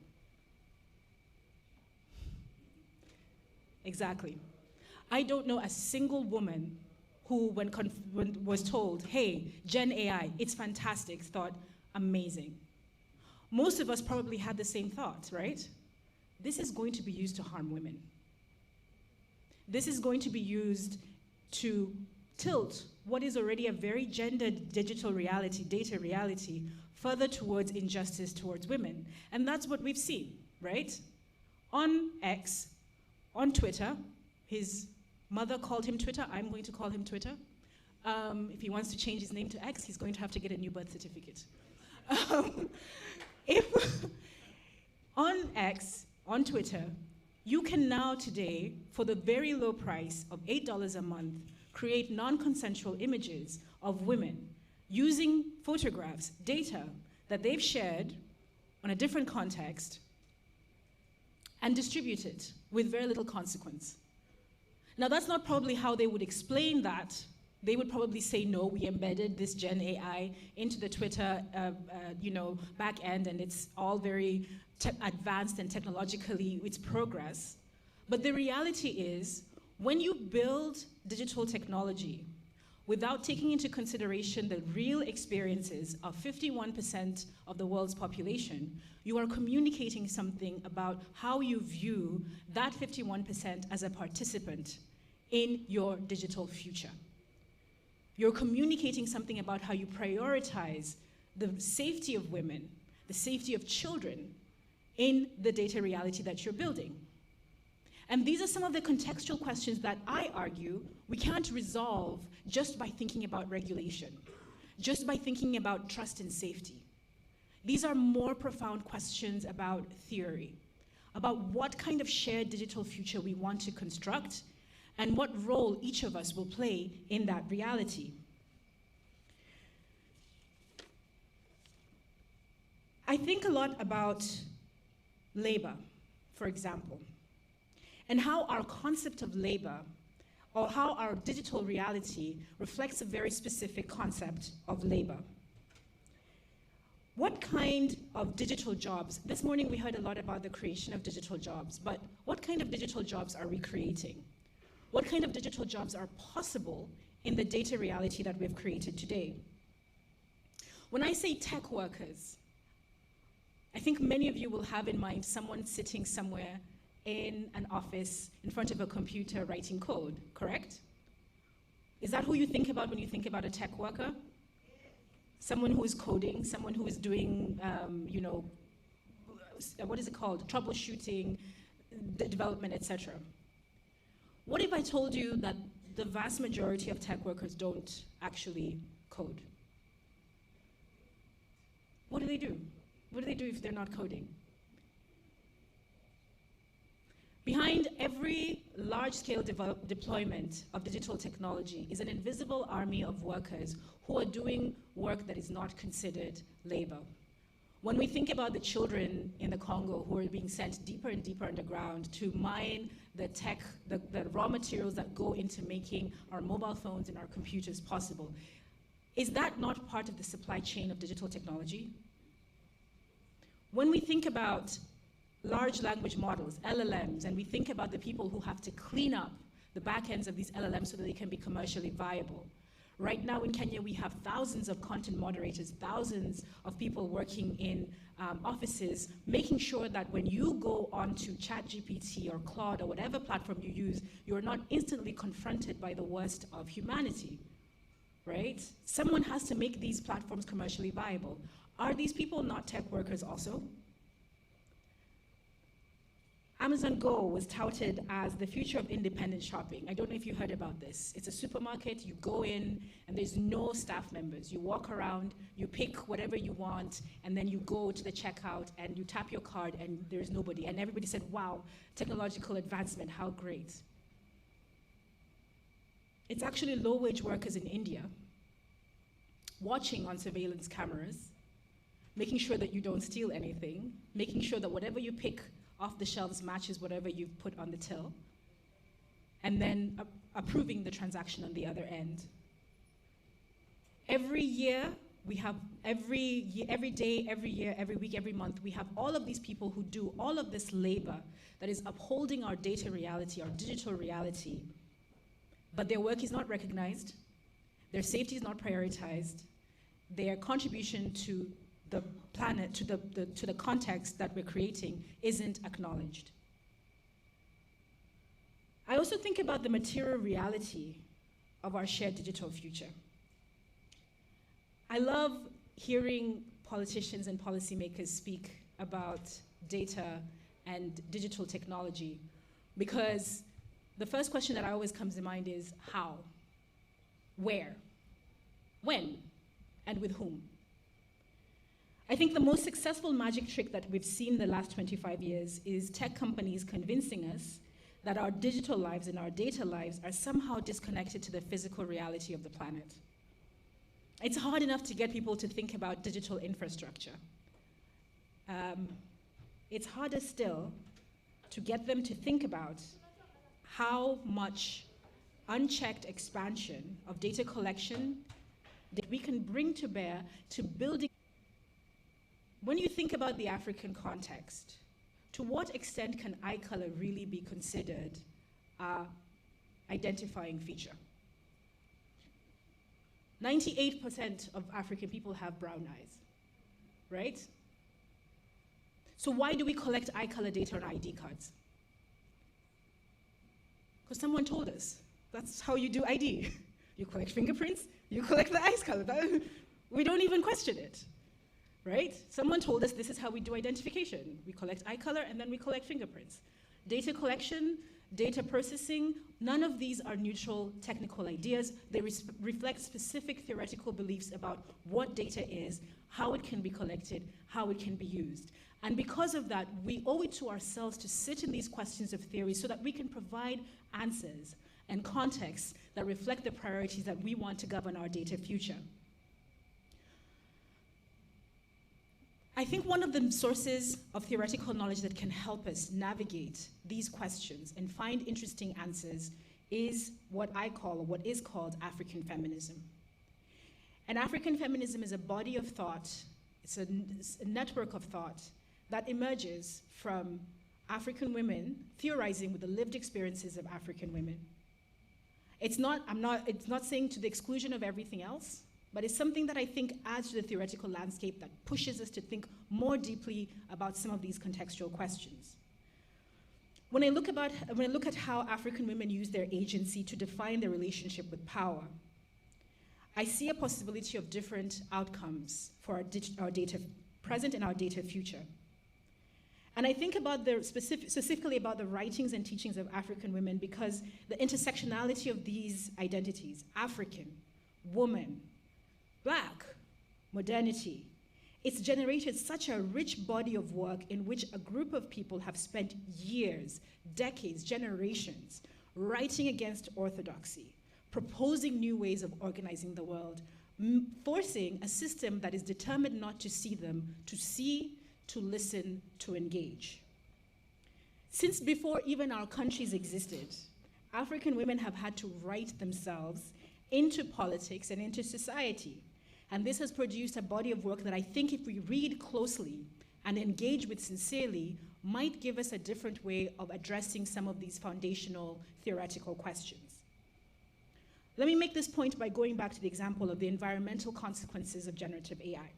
Speaker 14: Exactly. I don't know a single woman who, when was told, hey, Gen AI, it's fantastic, thought, amazing. Most of us probably had the same thought, right? This is going to be used to harm women. This is going to be used to tilt what is already a very gendered digital reality, data reality, further towards injustice towards women. And that's what we've seen, right? On X, on Twitter. His mother called him Twitter. I'm going to call him Twitter. If he wants to change his name to X, he's going to have to get a new birth certificate. If on X, on Twitter, you can now today, for the very low price of $8 a month, create non-consensual images of women using photographs, data that they've shared on a different context, and distribute it with very little consequence. Now, that's not probably how they would explain that. They would probably say, no, we embedded this Gen AI into the Twitter back end, and it's all very advanced and technologically, it's progress. But the reality is, when you build digital technology without taking into consideration the real experiences of 51% of the world's population, you are communicating something about how you view that 51% as a participant in your digital future. You're communicating something about how you prioritize the safety of women, the safety of children in the data reality that you're building. And these are some of the contextual questions that I argue we can't resolve just by thinking about regulation, just by thinking about trust and safety. These are more profound questions about theory, about what kind of shared digital future we want to construct and what role each of us will play in that reality. I think a lot about labor, for example, and how our concept of labor or how our digital reality reflects a very specific concept of labor. What kind of digital jobs? This morning we heard a lot about the creation of digital jobs, but what kind of digital jobs are we creating? What kind of digital jobs are possible in the data reality that we've created today? When I say tech workers, I think many of you will have in mind someone sitting somewhere in an office in front of a computer writing code, correct? Is that who you think about when you think about a tech worker? Someone who is coding, someone who is doing, what is it called? Troubleshooting, development, etc. What if I told you that the vast majority of tech workers don't actually code? What do they do? What do they do if they're not coding? Behind every large-scale deployment of digital technology is an invisible army of workers who are doing work that is not considered labor. When we think about the children in the Congo who are being sent deeper and deeper underground to mine the raw materials that go into making our mobile phones and our computers possible, is that not part of the supply chain of digital technology? When we think about large language models, LLMs, and we think about the people who have to clean up the back ends of these LLMs so that they can be commercially viable. Right now in Kenya, we have thousands of content moderators, thousands of people working in offices, making sure that when you go onto ChatGPT or Claude or whatever platform you use, you're not instantly confronted by the worst of humanity, right? Someone has to make these platforms commercially viable. Are these people not tech workers also? Amazon Go was touted as the future of independent shopping. I don't know if you heard about this. It's a supermarket, you go in, and there's no staff members. You walk around, you pick whatever you want, and then you go to the checkout, and you tap your card, and there's nobody. And everybody said, wow, technological advancement, how great. It's actually low-wage workers in India watching on surveillance cameras, making sure that you don't steal anything, making sure that whatever you pick off the shelves matches whatever you've put on the till, and then approving the transaction on the other end. Every year, we have every day, every year, every week, every month, we have all of these people who do all of this labor that is upholding our data reality, our digital reality, but their work is not recognized, their safety is not prioritized, their contribution to the planet, to the context that we're creating isn't acknowledged. I also think about the material reality of our shared digital future. I love hearing politicians and policymakers speak about data and digital technology, because the first question that always comes to mind is how, where, when, and with whom. I think the most successful magic trick that we've seen the last 25 years is tech companies convincing us that our digital lives and our data lives are somehow disconnected to the physical reality of the planet. It's hard enough to get people to think about digital infrastructure. It's harder still to get them to think about how much unchecked expansion of data collection that we can bring to bear to building. When you think about the African context, to what extent can eye color really be considered an identifying feature? 98% of African people have brown eyes, right? So why do we collect eye color data on ID cards? Because someone told us that's how you do ID. You collect fingerprints, you collect the eye color. We don't even question it, right? Someone told us this is how we do identification. We collect eye color and then we collect fingerprints. Data collection, data processing, none of these are neutral technical ideas. They reflect specific theoretical beliefs about what data is, how it can be collected, how it can be used. And because of that, we owe it to ourselves to sit in these questions of theory so that we can provide answers and contexts that reflect the priorities that we want to govern our data future. I think one of the sources of theoretical knowledge that can help us navigate these questions and find interesting answers is what I call, or what is called, African feminism. And African feminism is a body of thought, it's a network of thought that emerges from African women theorizing with the lived experiences of African women. It's not saying to the exclusion of everything else, but it's something that I think adds to the theoretical landscape that pushes us to think more deeply about some of these contextual questions. When I look at how African women use their agency to define their relationship with power, I see a possibility of different outcomes for our data present and our data future. And I think about specifically about the writings and teachings of African women because the intersectionality of these identities, African, woman, Black, modernity, it's generated such a rich body of work in which a group of people have spent years, decades, generations, writing against orthodoxy, proposing new ways of organizing the world, forcing a system that is determined not to see them, to see, to listen, to engage. Since before even our countries existed, African women have had to write themselves into politics and into society. And this has produced a body of work that I think if we read closely and engage with sincerely, might give us a different way of addressing some of these foundational theoretical questions. Let me make this point by going back to the example of the environmental consequences of generative AI.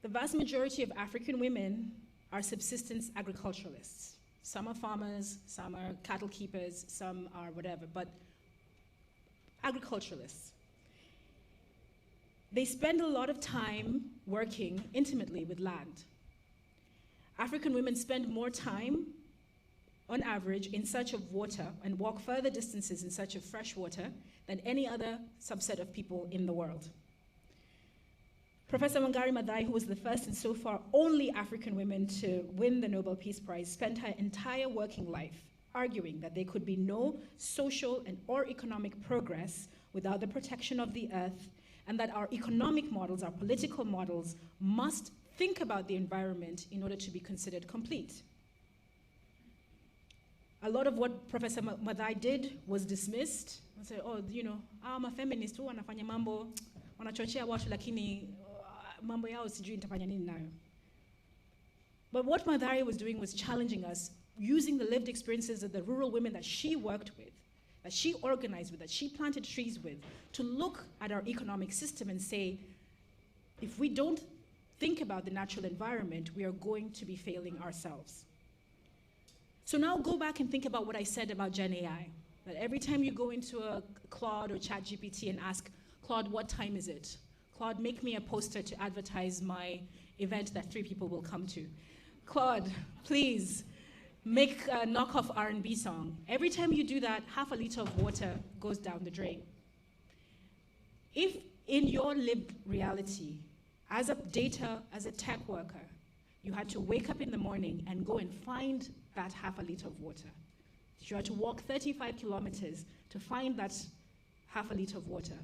Speaker 14: The vast majority of African women are subsistence agriculturalists. Some are farmers, some are cattle keepers, some are whatever, but agriculturalists. They spend a lot of time working intimately with land. African women spend more time, on average, in search of water and walk further distances in search of fresh water than any other subset of people in the world. Professor Wangari Maathai, who was the first and so far only African woman to win the Nobel Peace Prize, spent her entire working life arguing that there could be no social or economic progress without the protection of the earth, and that our economic models, our political models, must think about the environment in order to be considered complete. A lot of what Professor Maathai did was dismissed. I said, oh, you know, I'm a feminist, who wanafanya mambo, wanachochea watu lakini mambo yao sijui nitafanya nini nayo. But what Maathai was doing was challenging us, using the lived experiences of the rural women that she worked with, that she organized with, that she planted trees with, to look at our economic system and say, if we don't think about the natural environment, we are going to be failing ourselves. So now go back and think about what I said about Gen AI, that every time you go into a Claude or ChatGPT and ask, Claude, what time is it? Claude, make me a poster to advertise my event that 3 people will come to. Claude, please make a knockoff R&B song. Every time you do that, half a liter of water goes down the drain. If in your lived reality, as a tech worker, you had to wake up in the morning and go and find that half a liter of water, you had to walk 35 kilometers to find that half a liter of water,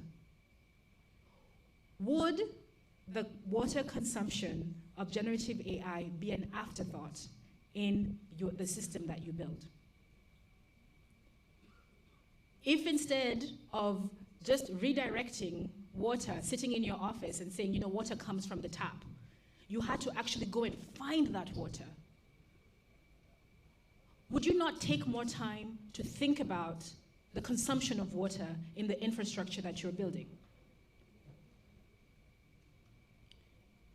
Speaker 14: would the water consumption of generative AI be an afterthought in the system that you build? If instead of just redirecting water, sitting in your office and saying, water comes from the tap, you had to actually go and find that water, would you not take more time to think about the consumption of water in the infrastructure that you're building?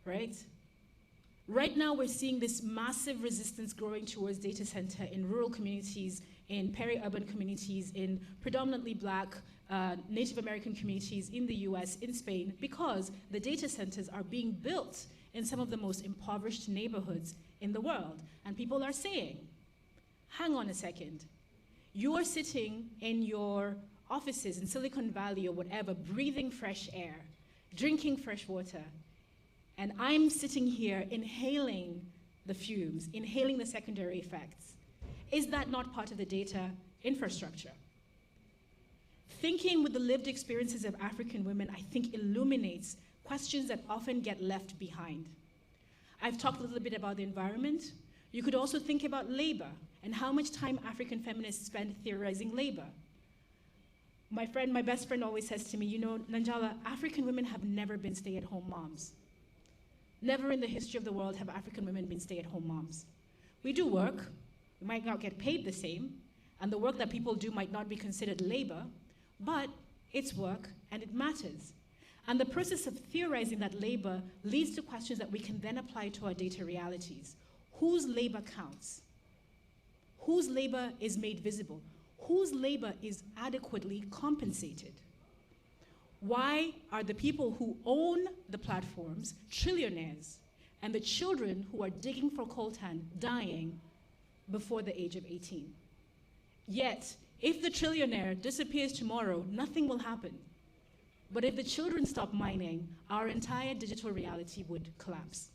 Speaker 14: Right? Right now, we're seeing this massive resistance growing towards data center in rural communities, in peri-urban communities, in predominantly Black, Native American communities in the US, in Spain, because the data centers are being built in some of the most impoverished neighborhoods in the world. And people are saying, hang on a second, you are sitting in your offices in Silicon Valley or whatever, breathing fresh air, drinking fresh water, and I'm sitting here inhaling the fumes, inhaling the secondary effects. Is that not part of the data infrastructure? Thinking with the lived experiences of African women, I think, illuminates questions that often get left behind. I've talked a little bit about the environment. You could also think about labor and how much time African feminists spend theorizing labor. My best friend always says to me, Nanjala, African women have never been stay-at-home moms. Never in the history of the world have African women been stay-at-home moms. We do work, we might not get paid the same, and the work that people do might not be considered labor, but it's work and it matters. And the process of theorizing that labor leads to questions that we can then apply to our data realities. Whose labor counts? Whose labor is made visible? Whose labor is adequately compensated? Why are the people who own the platforms trillionaires and the children who are digging for coltan dying before the age of 18? Yet, if the trillionaire disappears tomorrow, nothing will happen. But if the children stop mining, our entire digital reality would collapse.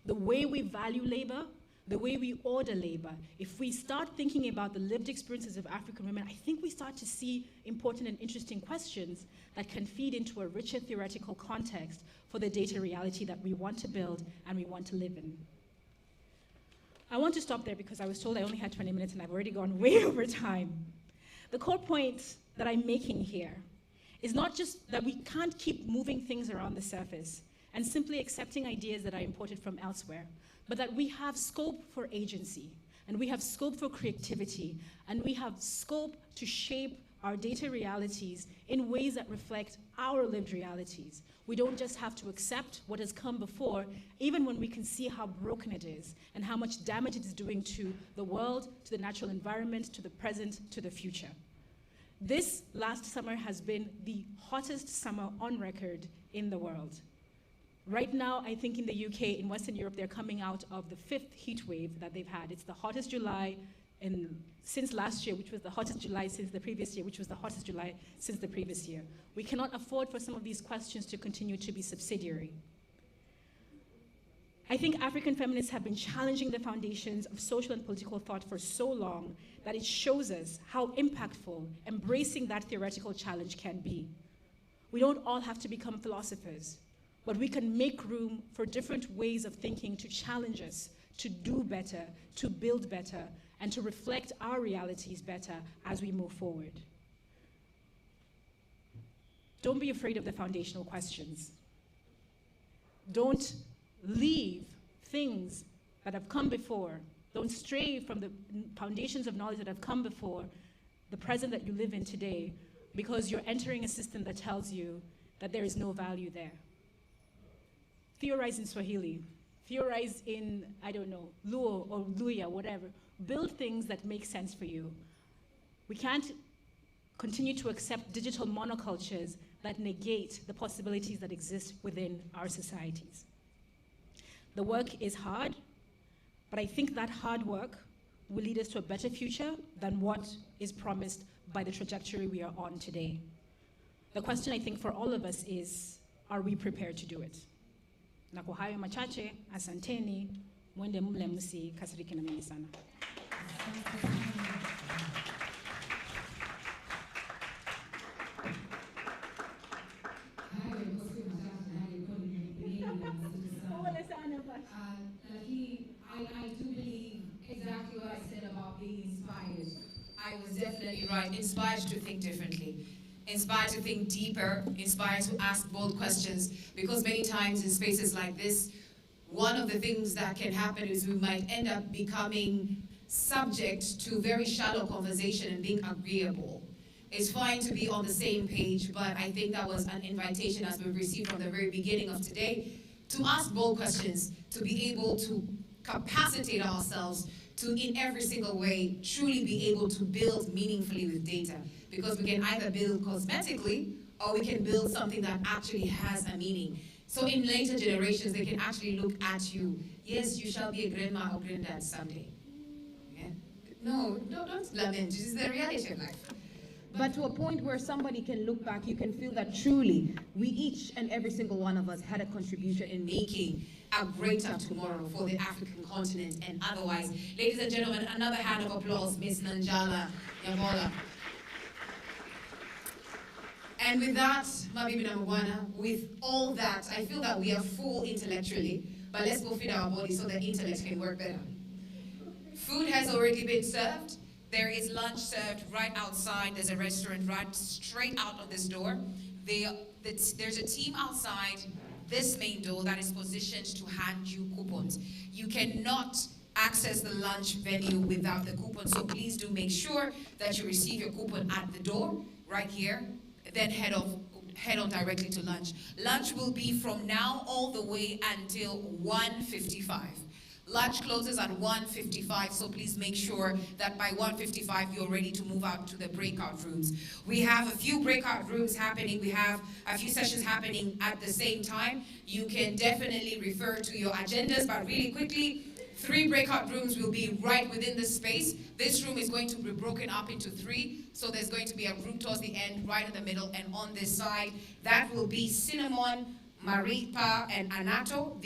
Speaker 14: The way we value labor, the way we order labor, if we start thinking about the lived experiences of African women, I think we start to see important and interesting questions that can feed into a richer theoretical context for the data reality that we want to build and we want to live in. I want to stop there because I was told I only had 20 minutes and I've already gone way over time. The core point that I'm making here is not just that we can't keep moving things around the surface and simply accepting ideas that are imported from elsewhere, but that we have scope for agency, and we have scope for creativity, and we have scope to shape our data realities in ways that reflect our lived realities. We don't just have to accept what has come before, even when we can see how broken it is and how much damage it is doing to the world, to the natural environment, to the present, to the future. This last summer has been the hottest summer on record in the world. Right now, I think in the UK, in Western Europe, they're coming out of the 5th heat wave that they've had. It's the hottest July since last year, which was the hottest July since the previous year, which was the hottest July since the previous year. We cannot afford for some of these questions to continue to be subsidiary. I think African feminists have been challenging the foundations of social and political thought for so long that it shows us how impactful embracing that theoretical challenge can be. We don't all have to become philosophers, but we can make room for different ways of thinking to challenge us, to do better, to build better, and to reflect our realities better as we move forward. Don't be afraid of the foundational questions. Don't leave things that have come before. Don't stray from the foundations of knowledge that have come before the present that you live in today because you're entering a system that tells you that there is no value there. Theorize in Swahili. Theorize in, I don't know, Luo or Luya, whatever. Build things that make sense for you. We can't continue to accept digital monocultures that negate the possibilities that exist within our societies. The work is hard, But I think that hard work will lead us to a better future than what is promised by the trajectory we are on today. The question I think for all of us is, are we prepared to do it? Na kwa hayo machache, asanteni, mwende mle msi kasirike na mimi sana.
Speaker 15: I do believe exactly what I said about being inspired. I was definitely right. Inspired to think differently. Inspired to think deeper. Inspired to ask bold questions. Because many times in spaces like this, one of the things that can happen is we might end up becoming subject to very shallow conversation and being agreeable. It's fine to be on the same page, but I think that was an invitation, as we've received from the very beginning of today, to ask bold questions, to be able to capacitate ourselves to, in every single way, truly be able to build meaningfully with data. Because we can either build cosmetically, or we can build something that actually has a meaning. So in later generations, they can actually look at you. Yes, you shall be a grandma or granddad someday. Yeah? No, don't lament. This is the reality of life. But to a point where somebody can look back, you can feel that truly, we each and every single one of us had a contribution in making a greater tomorrow for the African continent and otherwise. Ladies and gentlemen, another hand of applause, Miss Nanjala Yamola. And with that, Mabibi Namugwana, with all that, I feel that we are full intellectually, but let's go feed our bodies so that intellect can work better. Food has already been served. There is lunch served right outside. There's a restaurant right straight out of this door. There's a team outside this main door that is positioned to hand you coupons. You cannot access the lunch venue without the coupon, so please do make sure that you receive your coupon at the door, right here, then head on directly to lunch. Lunch will be from now all the way until 1:55. Lunch closes at 1:55, so please make sure that by 1:55 you're ready to move out to the breakout rooms. We have a few breakout rooms happening. We have a few sessions happening at the same time. You can definitely refer to your agendas, but really quickly, 3 breakout rooms will be right within this space. This room is going to be broken up into 3. So there's going to be a room towards the end, right in the middle, and on this side, that will be cinnamon, maripa, and anato.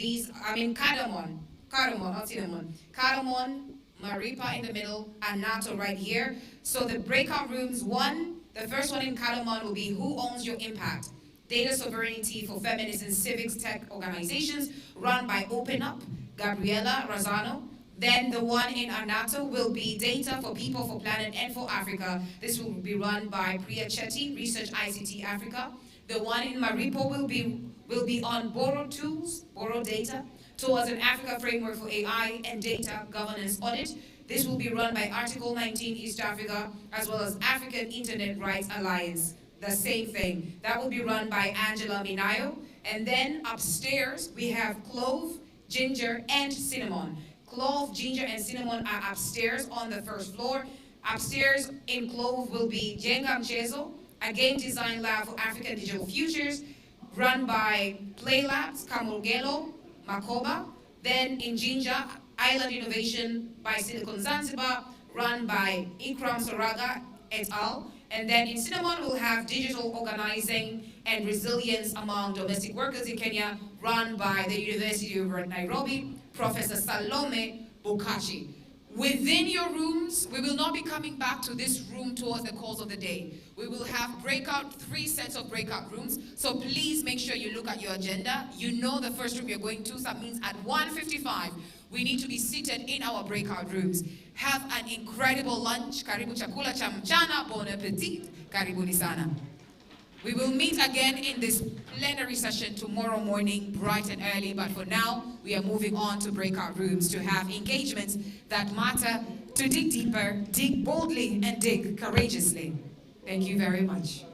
Speaker 15: Cardamom, not cinnamon. Cardamom, maripa in the middle, anato right here. So the breakout rooms, the first one in cardamom will be Who Owns Your Impact? Data Sovereignty for Feminist and Civics Tech Organizations, run by Open Up, Gabriela Razano. Then the one in Anato will be Data for People, for Planet, and for Africa. This will be run by Priya Chetty, Research ICT Africa. The one in Maripo will be on borrowed tools, borrowed data, towards an Africa framework for AI and data governance audit. This will be run by Article 19 East Africa, as well as African Internet Rights Alliance. The same thing. That will be run by Angela Minayo. And then upstairs, we have clove, ginger, and cinnamon. Clove, ginger, and cinnamon are upstairs on the first floor. Upstairs in clove will be Jenga Mchezo, a game design lab for African digital futures, run by Play Labs, Kamogelo, Makoba. Then in ginger, Island Innovation by Silicon Zanzibar, run by Ikram Soraga et al. And then in cinnamon, we'll have digital organizing and resilience among domestic workers in Kenya, run by the University of Nairobi, Professor Salome Bukachi. Within your rooms, we will not be coming back to this room towards the course of the day. We will have 3 sets of breakout rooms, so please make sure you look at your agenda. You know the first room you're going to, so that means at 1:55, we need to be seated in our breakout rooms. Have an incredible lunch. Karibu chakula cha mchana, bon appetit, karibuni sana. We will meet again in this plenary session tomorrow morning, bright and early, but for now, we are moving on to breakout rooms to have engagements that matter, to dig deeper, dig boldly, and dig courageously. Thank you very much.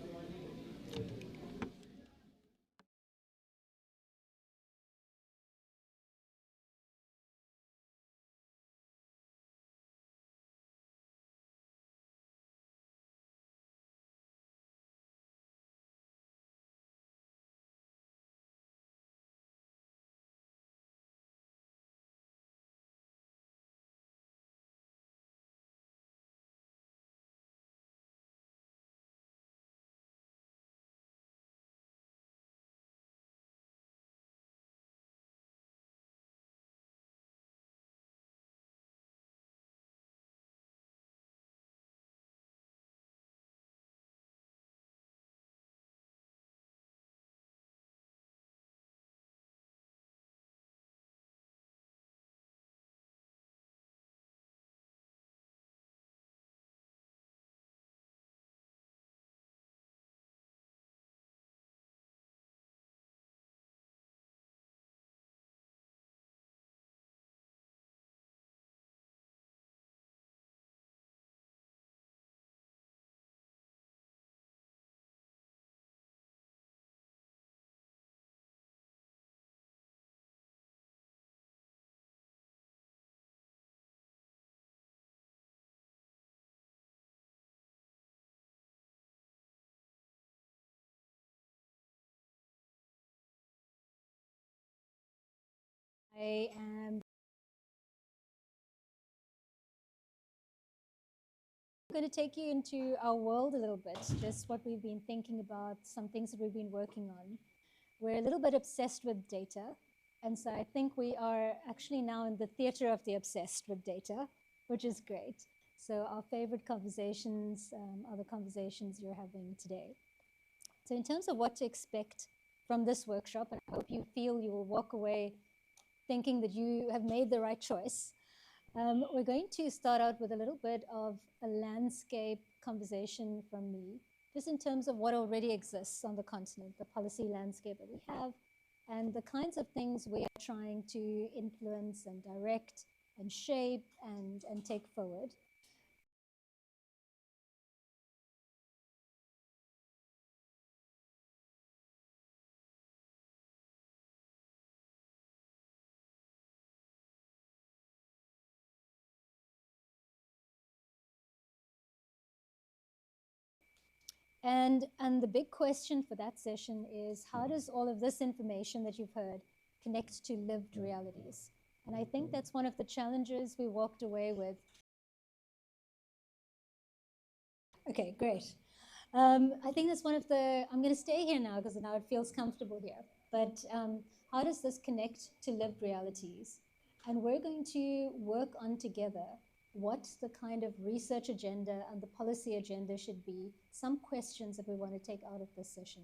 Speaker 16: I am going to take you into our world a little bit, just what we've been thinking about, some things that we've been working on. We're a little bit obsessed with data, and so I think we are actually now in the theater of the obsessed with data, which is great. So our favorite conversations are the conversations you're having today. So in terms of what to expect from this workshop, and I hope you feel you will walk away thinking that you have made the right choice, we're going to start out with a little bit of a landscape conversation from me, just in terms of what already exists on the continent, the policy landscape that we have, and the kinds of things we are trying to influence and direct and shape and take forward. And the big question for that session is, how does all of this information that you've heard connect to lived realities? And I think that's one of the challenges we walked away with. Okay, great. I think that's one of the, I'm going to stay here now because now it feels comfortable here. But how does this connect to lived realities? And we're going to work on together what the kind of research agenda and the policy agenda should be, some questions that we want to take out of this session.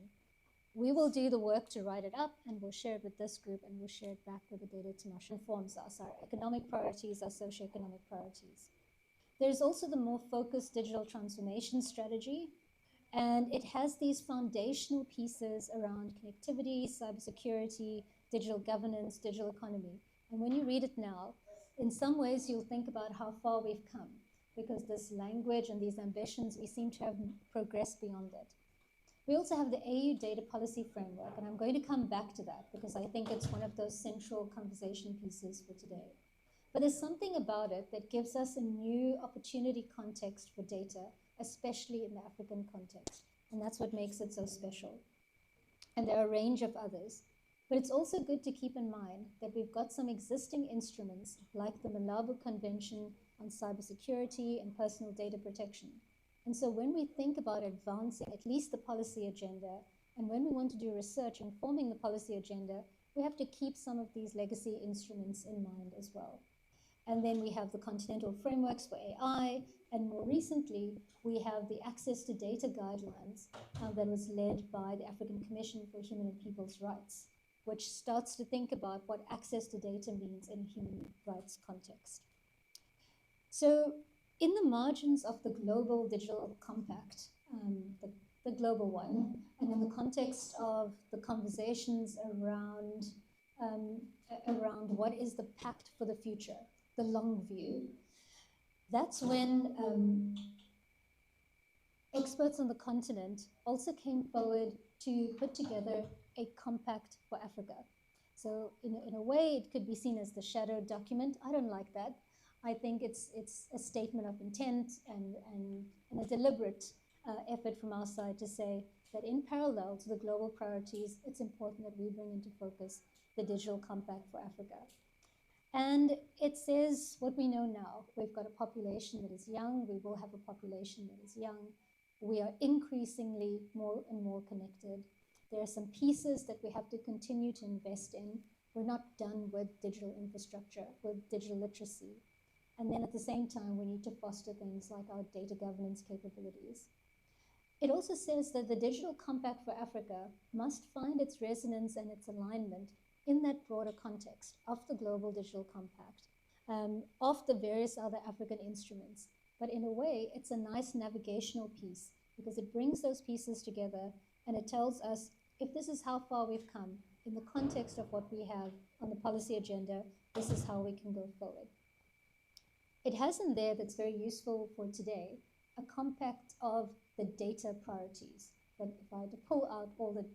Speaker 16: We will do the work to write it up, and we'll share it with this group, and we'll share it back with the data Tamasha. Informs us, our economic priorities, our socioeconomic priorities. There's also the more focused digital transformation strategy, and it has these foundational pieces around connectivity, cybersecurity, digital governance, digital economy. And when you read it now, in some ways you'll think about how far we've come, because this language and these ambitions, we seem to have progressed beyond it. We also have the AU Data Policy Framework, and I'm going to come back to that because I think it's one of those central conversation pieces for today. But there's something about it that gives us a new opportunity context for data, especially in the African context. And that's what makes it so special. And there are a range of others. But it's also good to keep in mind that we've got some existing instruments like the Malabo Convention on Cybersecurity and Personal Data Protection. And so when we think about advancing at least the policy agenda, and when we want to do research informing the policy agenda, we have to keep some of these legacy instruments in mind as well. And then we have the continental frameworks for AI, and more recently, we have the access to data guidelines that was led by the African Commission for Human and People's Rights, which starts to think about what access to data means in a human rights context. So in the margins of the global digital compact, the global one, and in the context of the conversations around what is the pact for the future, the long view, that's when experts on the continent also came forward to put together a compact for Africa. So in a way, it could be seen as the shadow document. I don't like that. I think it's a statement of intent and a deliberate effort from our side to say that in parallel to the global priorities, it's important that we bring into focus the digital compact for Africa. And it says what we know now. We've got a population that is young. We will have a population that is young. We are increasingly more and more connected. There are some pieces that we have to continue to invest in. We're not done with digital infrastructure, with digital literacy. And then at the same time, we need to foster things like our data governance capabilities. It also says that the Digital Compact for Africa must find its resonance and its alignment in that broader context of the Global Digital Compact, of the various other African instruments. But in a way, it's a nice navigational piece because it brings those pieces together and it tells us if this is how far we've come in the context of what we have on the policy agenda, this is how we can go forward. It has in there that's very useful for today, a compact of the data priorities. But if I had to pull out all the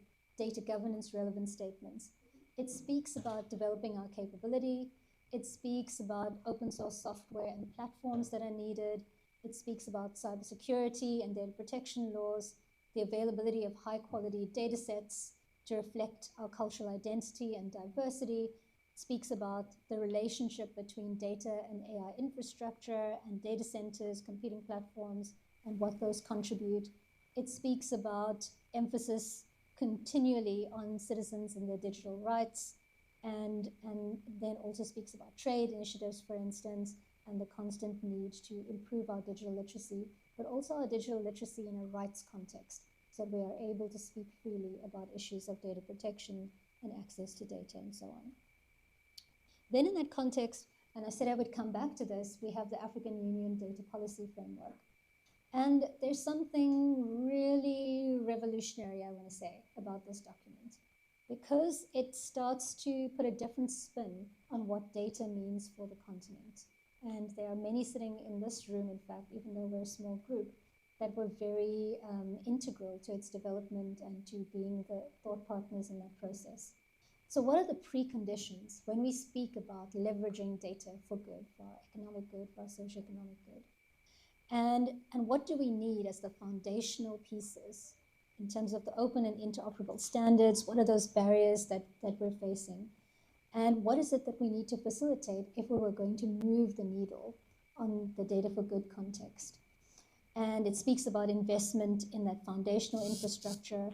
Speaker 16: data governance relevant statements, it speaks about developing our capability. It speaks about open source software and platforms that are needed. It speaks about cybersecurity and data protection laws, the availability of high quality data sets to reflect our cultural identity and diversity. speaks about the relationship between data and AI infrastructure and data centers, computing platforms, and what those contribute. It speaks about emphasis continually on citizens and their digital rights, and then also speaks about trade initiatives, for instance, and the constant need to improve our digital literacy, but also our digital literacy in a rights context, so that we are able to speak freely about issues of data protection and access to data and so on. Then in that context, and I said I would come back to this, we have the African Union Data Policy Framework. And there's something really revolutionary, I want to say, about this document, because it starts to put a different spin on what data means for the continent. And there are many sitting in this room, in fact, even though we're a small group, that were very integral to its development and to being the thought partners in that process. So what are the preconditions when we speak about leveraging data for good, for our economic good, for our socioeconomic good? And what do we need as the foundational pieces in terms of the open and interoperable standards? What are those barriers that we're facing? And what is it that we need to facilitate if we were going to move the needle on the data for good context? And it speaks about investment in that foundational infrastructure.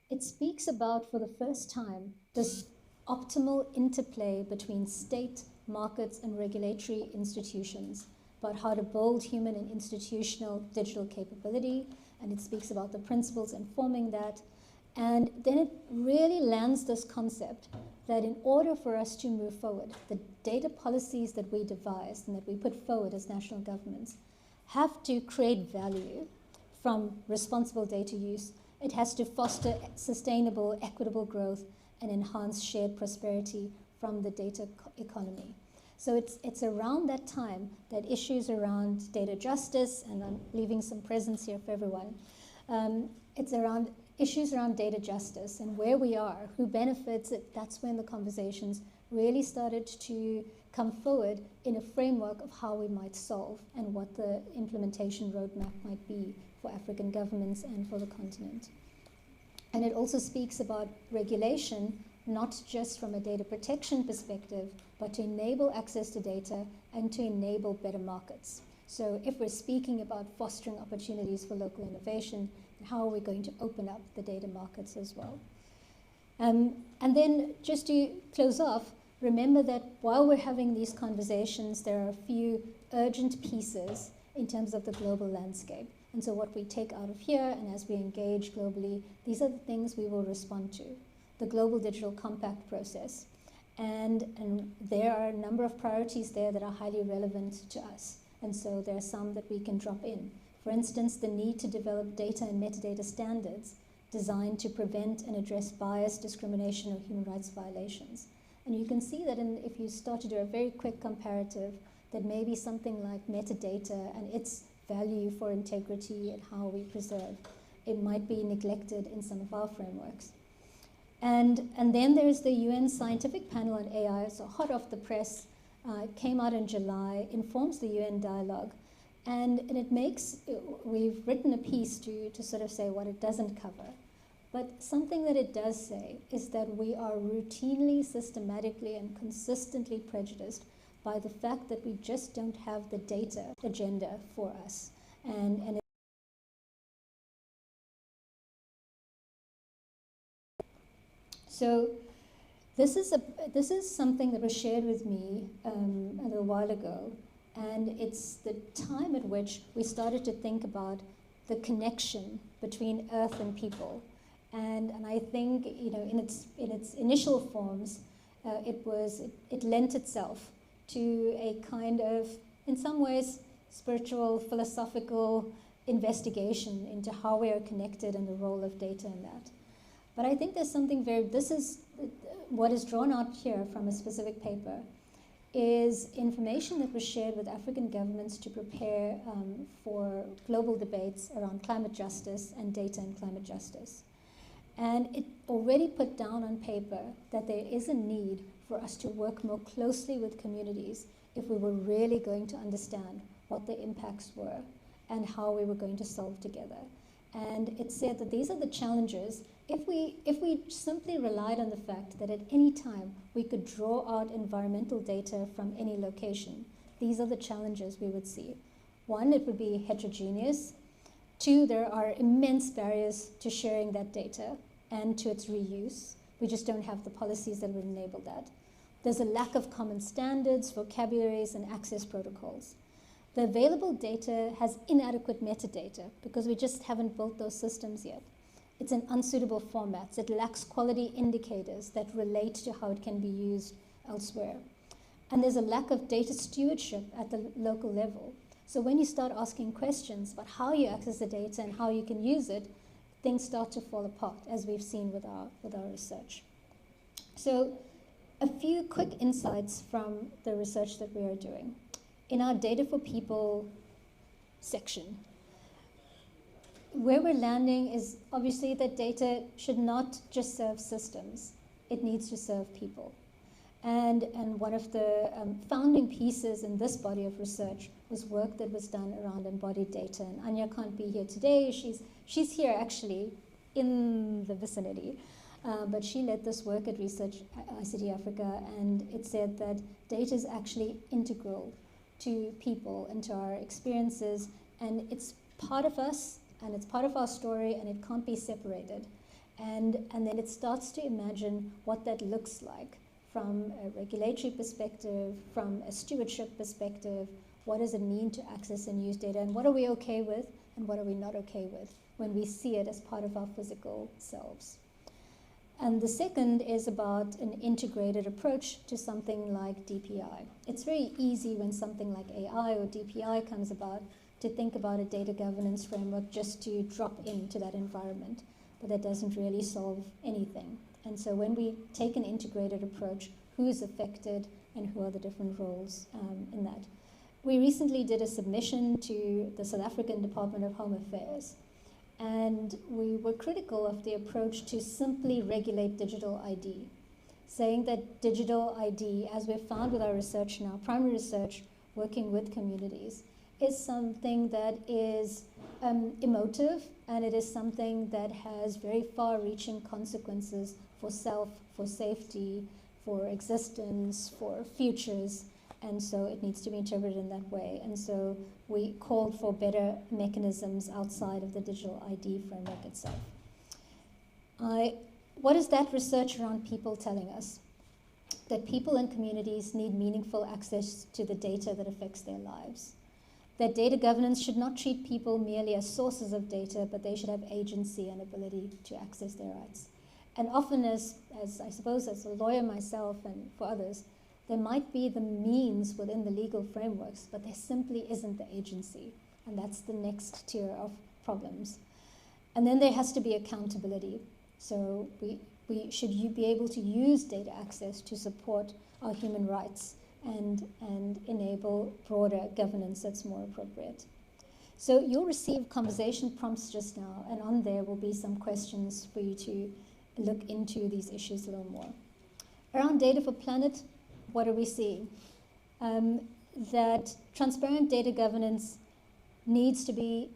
Speaker 16: It speaks about, for the first time, this optimal interplay between state, markets, and regulatory institutions, about how to build human and institutional digital capability, and it speaks about the principles informing that. And then it really lands this concept that in order for us to move forward, the data policies that we devise and that we put forward as national governments have to create value from responsible data use. It has to foster sustainable, equitable growth and enhance shared prosperity from the data economy. So it's around that time that issues around data justice, and I'm leaving some presents here for everyone, it's around issues around data justice and where we are, who benefits. That's when the conversations really started to come forward in a framework of how we might solve and what the implementation roadmap might be for African governments and for the continent. And it also speaks about regulation, not just from a data protection perspective, but to enable access to data and to enable better markets. So if we're speaking about fostering opportunities for local innovation, how are we going to open up the data markets as well? And then just to close off, remember that while we're having these conversations, there are a few urgent pieces in terms of the global landscape. And so what we take out of here, and as we engage globally, these are the things we will respond to. The Global Digital Compact process. And there are a number of priorities there that are highly relevant to us. And so there are some that we can drop in. For instance, the need to develop data and metadata standards designed to prevent and address bias, discrimination, or human rights violations. And you can see that if you start to do a very quick comparative, that maybe something like metadata and its value for integrity and how we preserve, it might be neglected in some of our frameworks. And then there's the UN Scientific Panel on AI, so hot off the press, it came out in July, informs the UN dialogue, and it makes, we've written a piece to sort of say what it doesn't cover. But something that it does say is that we are routinely, systematically, and consistently prejudiced by the fact that we just don't have the data agenda for us. And so this is something that was shared with me a little while ago, and it's the time at which we started to think about the connection between Earth and people. And I think, you know, in its initial forms, it lent itself to a kind of, in some ways, spiritual, philosophical investigation into how we are connected and the role of data in that. But I think there's something this is what is drawn out here from a specific paper, is information that was shared with African governments to prepare for global debates around climate justice and data and climate justice. And it already put down on paper that there is a need for us to work more closely with communities if we were really going to understand what the impacts were and how we were going to solve together. And it said that these are the challenges if we simply relied on the fact that at any time we could draw out environmental data from any location, these are the challenges we would see. One, it would be heterogeneous. Two, there are immense barriers to sharing that data and to its reuse. We just don't have the policies that would enable that. There's a lack of common standards, vocabularies, and access protocols. The available data has inadequate metadata because we just haven't built those systems yet. It's in unsuitable formats. It lacks quality indicators that relate to how it can be used elsewhere. And there's a lack of data stewardship at the local level. So when you start asking questions about how you access the data and how you can use it, things start to fall apart, as we've seen with our research. So a few quick insights from the research that we are doing. In our Data for People section, where we're landing is obviously that data should not just serve systems. It needs to serve people. And one of the founding pieces in this body of research was work that was done around embodied data. And Anya can't be here today. She's here actually in the vicinity. But she led this work at Research ICT Africa, and it said that data is actually integral to people and to our experiences, and it's part of us, and it's part of our story, and it can't be separated. And then it starts to imagine what that looks like from a regulatory perspective, from a stewardship perspective. What does it mean to access and use data, and what are we okay with, and what are we not okay with when we see it as part of our physical selves? And the second is about an integrated approach to something like DPI. It's very easy when something like AI or DPI comes about to think about a data governance framework just to drop into that environment, but that doesn't really solve anything. And so when we take an integrated approach, who's affected and who are the different roles in that? We recently did a submission to the South African Department of Home Affairs, and we were critical of the approach to simply regulate digital ID, saying that digital ID, as we've found with our research now, primary research, working with communities, is something that is emotive, and it is something that has very far-reaching consequences for self, for safety, for existence, for futures, and so it needs to be interpreted in that way. And so we called for better mechanisms outside of the digital ID framework itself. What is that research around people telling us? That people and communities need meaningful access to the data that affects their lives. That data governance should not treat people merely as sources of data, but they should have agency and ability to access their rights. And often as I suppose as a lawyer myself and for others, there might be the means within the legal frameworks, but there simply isn't the agency. And that's the next tier of problems. And then there has to be accountability. So should you be able to use data access to support our human rights and enable broader governance that's more appropriate. So you'll receive conversation prompts just now, and on there will be some questions for you to look into these issues a little more. Around Data for Planet, what are we seeing? That transparent data governance needs to be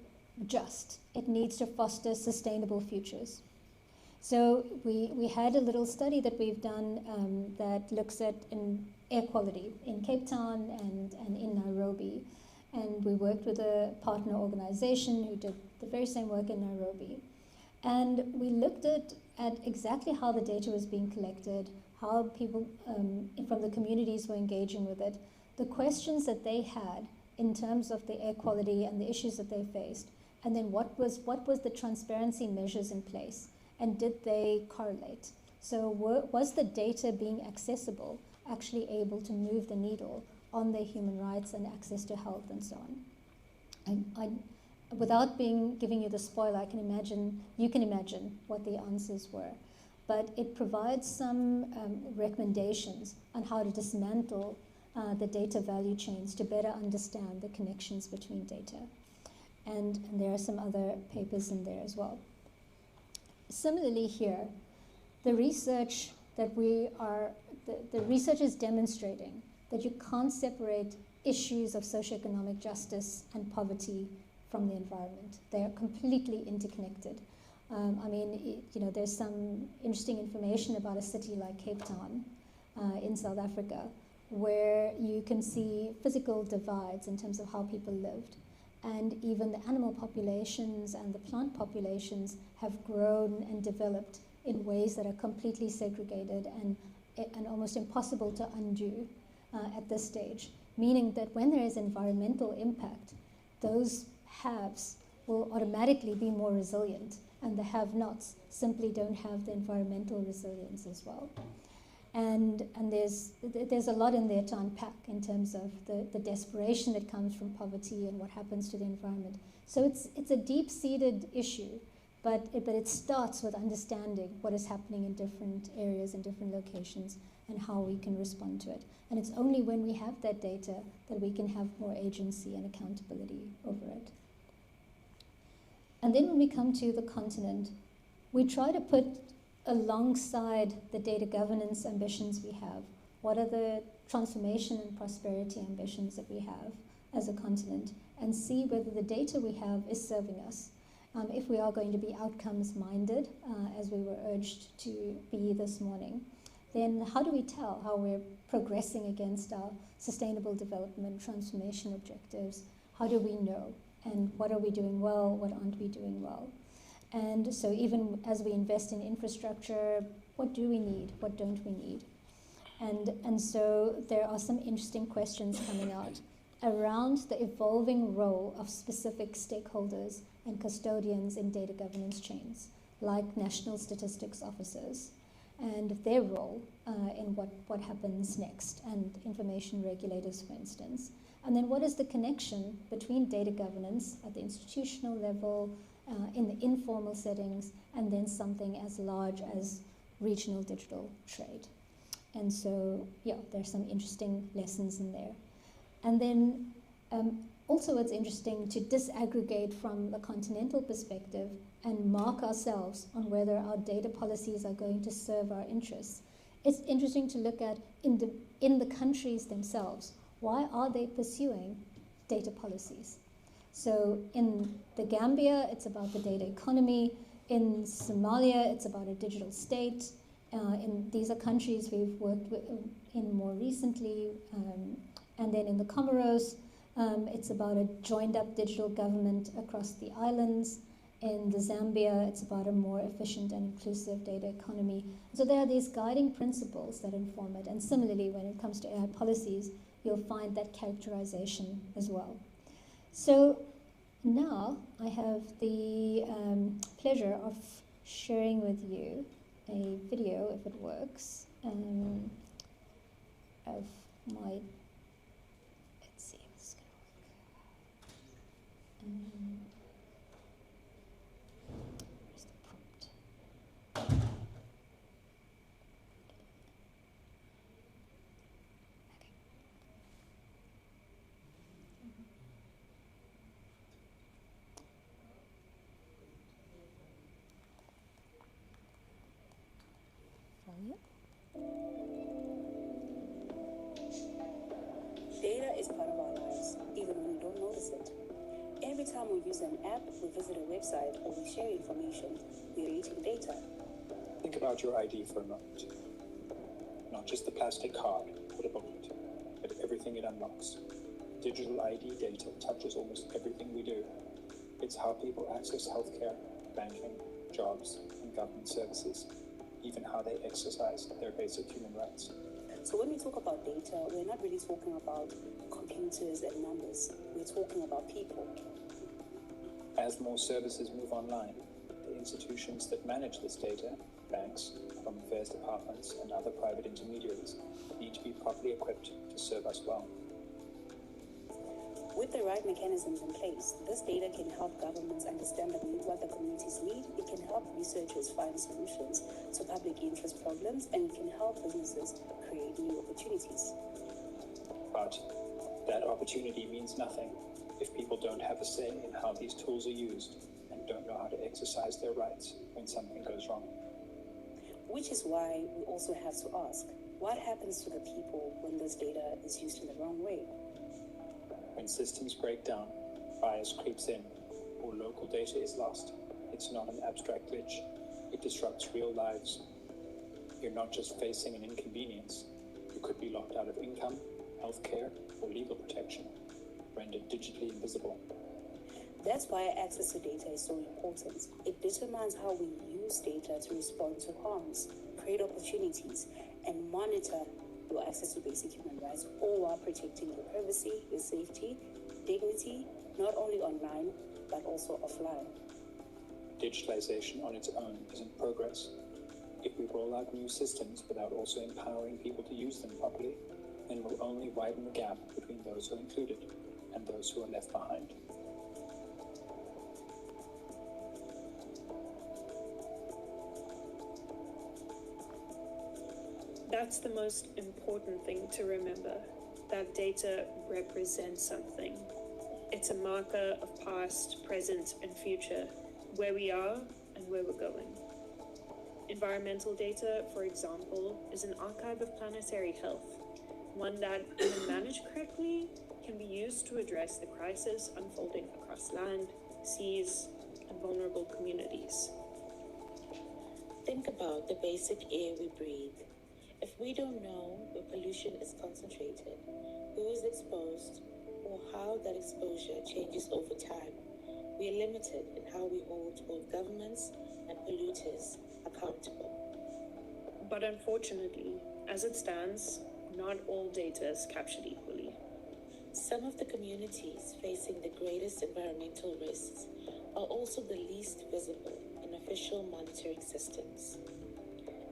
Speaker 16: just. It needs to foster sustainable futures. So we had a little study that we've done that looks at air quality in Cape Town and in Nairobi. And we worked with a partner organization who did the very same work in Nairobi. And we looked at exactly how the data was being collected, how people from the communities were engaging with it, the questions that they had in terms of the air quality and the issues that they faced, and then what was the transparency measures in place, and did they correlate? So was the data being accessible, actually able to move the needle on their human rights and access to health and so on? Without giving you the spoiler, you can imagine what the answers were. But it provides some recommendations on how to dismantle the data value chains to better understand the connections between data. And there are some other papers in there as well. Similarly here, the research that the research is demonstrating that you can't separate issues of socioeconomic justice and poverty from the environment. They are completely interconnected. I mean, there's some interesting information about a city like Cape Town in South Africa, where you can see physical divides in terms of how people lived. And even the animal populations and the plant populations have grown and developed in ways that are completely segregated and almost impossible to undo at this stage. Meaning that when there is environmental impact, those haves will automatically be more resilient, and the have-nots simply don't have the environmental resilience as well. And there's a lot in there to unpack in terms of the desperation that comes from poverty and what happens to the environment. So it's a deep-seated issue, but it starts with understanding what is happening in different areas and different locations and how we can respond to it. And it's only when we have that data that we can have more agency and accountability over it. And then when we come to the continent, we try to put alongside the data governance ambitions we have, what are the transformation and prosperity ambitions that we have as a continent, and see whether the data we have is serving us. If we are going to be outcomes minded, as we were urged to be this morning, then how do we tell how we're progressing against our sustainable development transformation objectives? How do we know? And what are we doing well? What aren't we doing well? And so even as we invest in infrastructure, what do we need? What don't we need? And so there are some interesting questions coming out around the evolving role of specific stakeholders and custodians in data governance chains, like national statistics officers, and their role in what happens next, and information regulators, for instance. And then what is the connection between data governance at the institutional level, in the informal settings, and then something as large as regional digital trade. And so, yeah, there's some interesting lessons in there. And then also it's interesting to disaggregate from the continental perspective and mark ourselves on whether our data policies are going to serve our interests. It's interesting to look at in the countries themselves, why are they pursuing data policies? So in the Gambia, it's about the data economy. In Somalia, it's about a digital state. These are countries we've worked in more recently. And then in the Comoros, it's about a joined-up digital government across the islands. In the Zambia, it's about a more efficient and inclusive data economy. So there are these guiding principles that inform it. And similarly, when it comes to AI policies, you'll find that characterization as well. So now I have the pleasure of sharing with you a video, if it works, of my, let's see if this is going to work. Where's the prompt?
Speaker 17: Data is part of our lives, even when we don't notice it. Every time we use an app, we visit a website, or we share information, we're eating data.
Speaker 18: Think about your ID for a moment. Not just the plastic card or the booklet, but everything it unlocks. Digital ID data touches almost everything we do. It's how people access healthcare, banking, jobs, and government services, even how they exercise their basic human rights.
Speaker 17: So when we talk about data, we're not really talking about computers and numbers. We're talking about people.
Speaker 18: As more services move online, the institutions that manage this data, banks, home affairs departments, and other private intermediaries, need to be properly equipped to serve us well.
Speaker 17: With the right mechanisms in place, this data can help governments understand what the communities need. It can help researchers find solutions to public interest problems, and it can help businesses create new opportunities.
Speaker 18: But that opportunity means nothing if people don't have a say in how these tools are used and don't know how to exercise their rights when something goes wrong.
Speaker 17: Which is why we also have to ask, what happens to the people when this data is used in the wrong way?
Speaker 18: When systems break down, bias creeps in, or local data is lost, It's not an abstract glitch. It disrupts real lives. You're not just facing an inconvenience. You could be locked out of income, healthcare, or legal protection, rendered digitally invisible.
Speaker 17: That's why access to data is so important. It determines how we use data to respond to harms, create opportunities, and monitor your access to basic human rights, all while protecting your privacy, your safety, dignity, not only online, but also offline.
Speaker 18: Digitalization on its own isn't progress. If we roll out new systems without also empowering people to use them properly, then we'll only widen the gap between those who are included and those who are left behind.
Speaker 19: That's the most important thing to remember, that data represents something. It's a marker of past, present, and future, where we are and where we're going. Environmental data, for example, is an archive of planetary health, one that, when managed correctly, can be used to address the crisis unfolding across land, seas, and vulnerable communities.
Speaker 20: Think about the basic air we breathe. If we don't know where pollution is concentrated, who is exposed, or how that exposure changes over time, we are limited in how we hold both governments and polluters accountable.
Speaker 19: But unfortunately, as it stands, not all data is captured equally.
Speaker 20: Some of the communities facing the greatest environmental risks are also the least visible in official monitoring systems.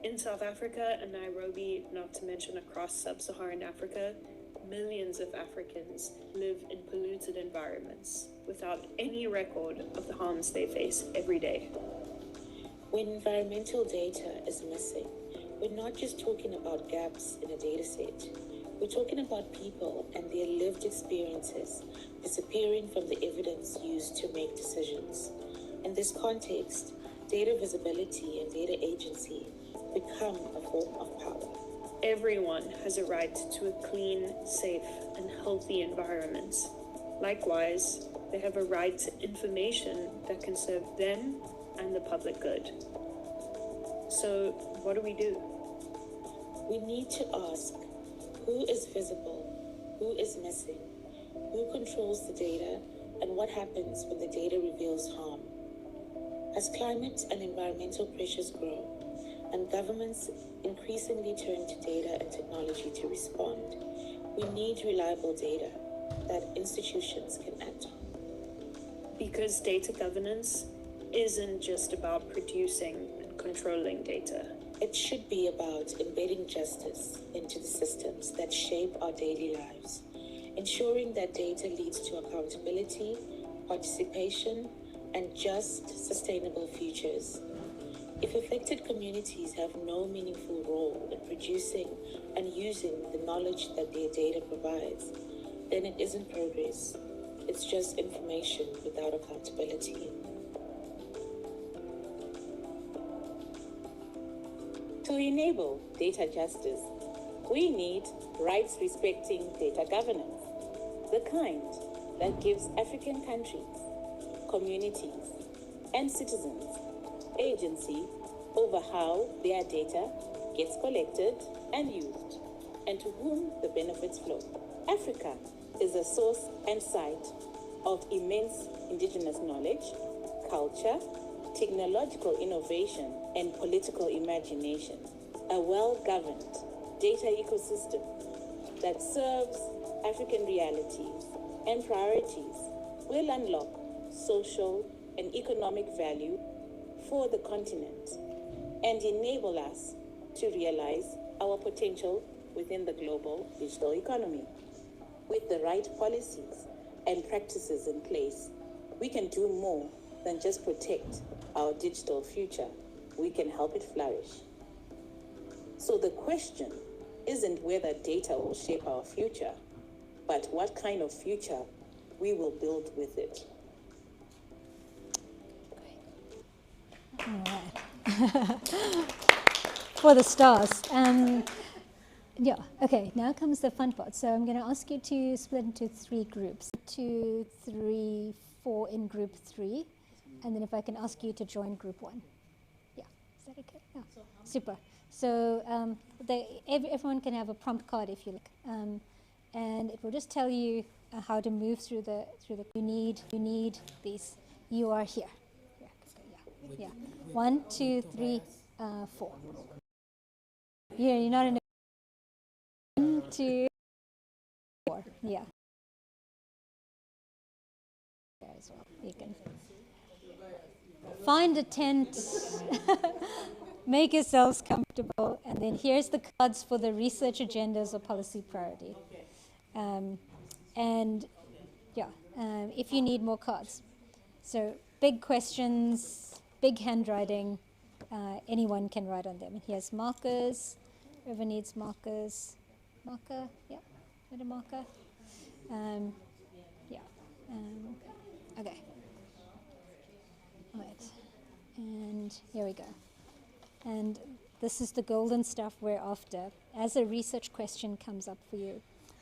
Speaker 19: In South Africa and Nairobi, not to mention across sub-Saharan Africa, millions of Africans live in polluted environments without any record of the harms they face every day.
Speaker 20: When environmental data is missing, we're not just talking about gaps in a data set. We're talking about people and their lived experiences disappearing from the evidence used to make decisions. In this context, data visibility and data agency become a form of power.
Speaker 19: Everyone has a right to a clean, safe, and healthy environment. Likewise, they have a right to information that can serve them and the public good. So, what do?
Speaker 20: We need to ask, who is visible, who is missing, who controls the data, and what happens when the data reveals harm? As climate and environmental pressures grow, and governments increasingly turn to data and technology to respond, we need reliable data that institutions can act on.
Speaker 19: Because data governance isn't just about producing and controlling data.
Speaker 20: It should be about embedding justice into the systems that shape our daily lives, ensuring that data leads to accountability, participation, and just, sustainable futures. If affected communities have no meaningful role in producing and using the knowledge that their data provides, then it isn't progress. It's just information without accountability. To enable data justice, we need rights-respecting data governance, the kind that gives African countries, communities, and citizens agency over how their data gets collected and used, and to whom the benefits flow. Africa is a source and site of immense indigenous knowledge, culture, technological innovation, and political imagination. A well-governed data ecosystem that serves African realities and priorities will unlock social and economic value for the continent and enable us to realize our potential within the global digital economy. With the right policies and practices in place, we can do more than just protect our digital future. We can help it flourish. So the question isn't whether data will shape our future, but what kind of future we will build with it.
Speaker 16: All right. For the stars. Yeah, okay, now comes the fun part. So I'm going to ask you to split into 3 groups. 2, 3, 4 in group 3. And then if I can ask you to join group 1. Yeah, is that okay? Yeah, super. So everyone can have a prompt card if you like. And it will just tell you how to move through the you need these. You are here. Yeah. 1, 2, 3, 4. Yeah, you're not in a 1, 2, 4. Yeah. There as well. You can find a tent, make yourselves comfortable, and then here's the cards for the research agendas or policy priority. And yeah, if you need more cards. So big questions, big handwriting, anyone can write on them. And here's markers, whoever needs markers. Marker, yeah, need a marker? Yeah, okay. All right, and here we go. And this is the golden stuff we're after. As a research question comes up for you,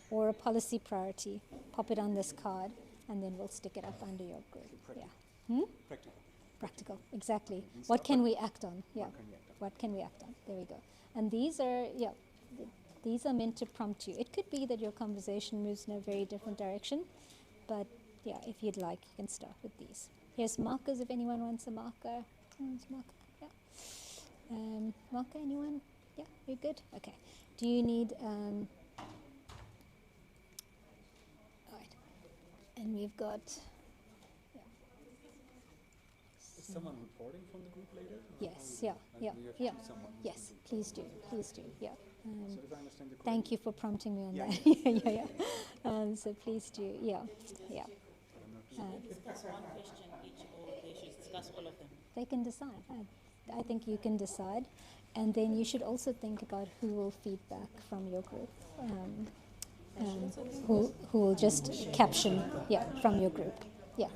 Speaker 16: or a policy priority, pop it on this card, and then we'll stick it up under your group. Yeah.
Speaker 18: Practical.
Speaker 16: Practical, exactly. What can we act on? Yeah. What can we act on? There we go. And these are, these are meant to prompt you. It could be that your conversation moves in a very different direction, but yeah, if you'd like, you can start with these. Here's markers if anyone wants a marker. Marker, yeah. Marker, anyone? Yeah, you're good? Okay. Do you need, all right. And we've got,
Speaker 18: Is someone reporting from the group later?
Speaker 16: yes, yes, please do, yeah.
Speaker 18: So if I understand you
Speaker 16: Thank you for prompting me on
Speaker 18: Yeah,
Speaker 16: that. Yeah. So please do, yeah.
Speaker 21: Just one question each, or they should discuss all of them?
Speaker 16: They can decide. I think you can decide. And then you should also think about who will feedback from your group. Who will just caption, from your group. Yeah.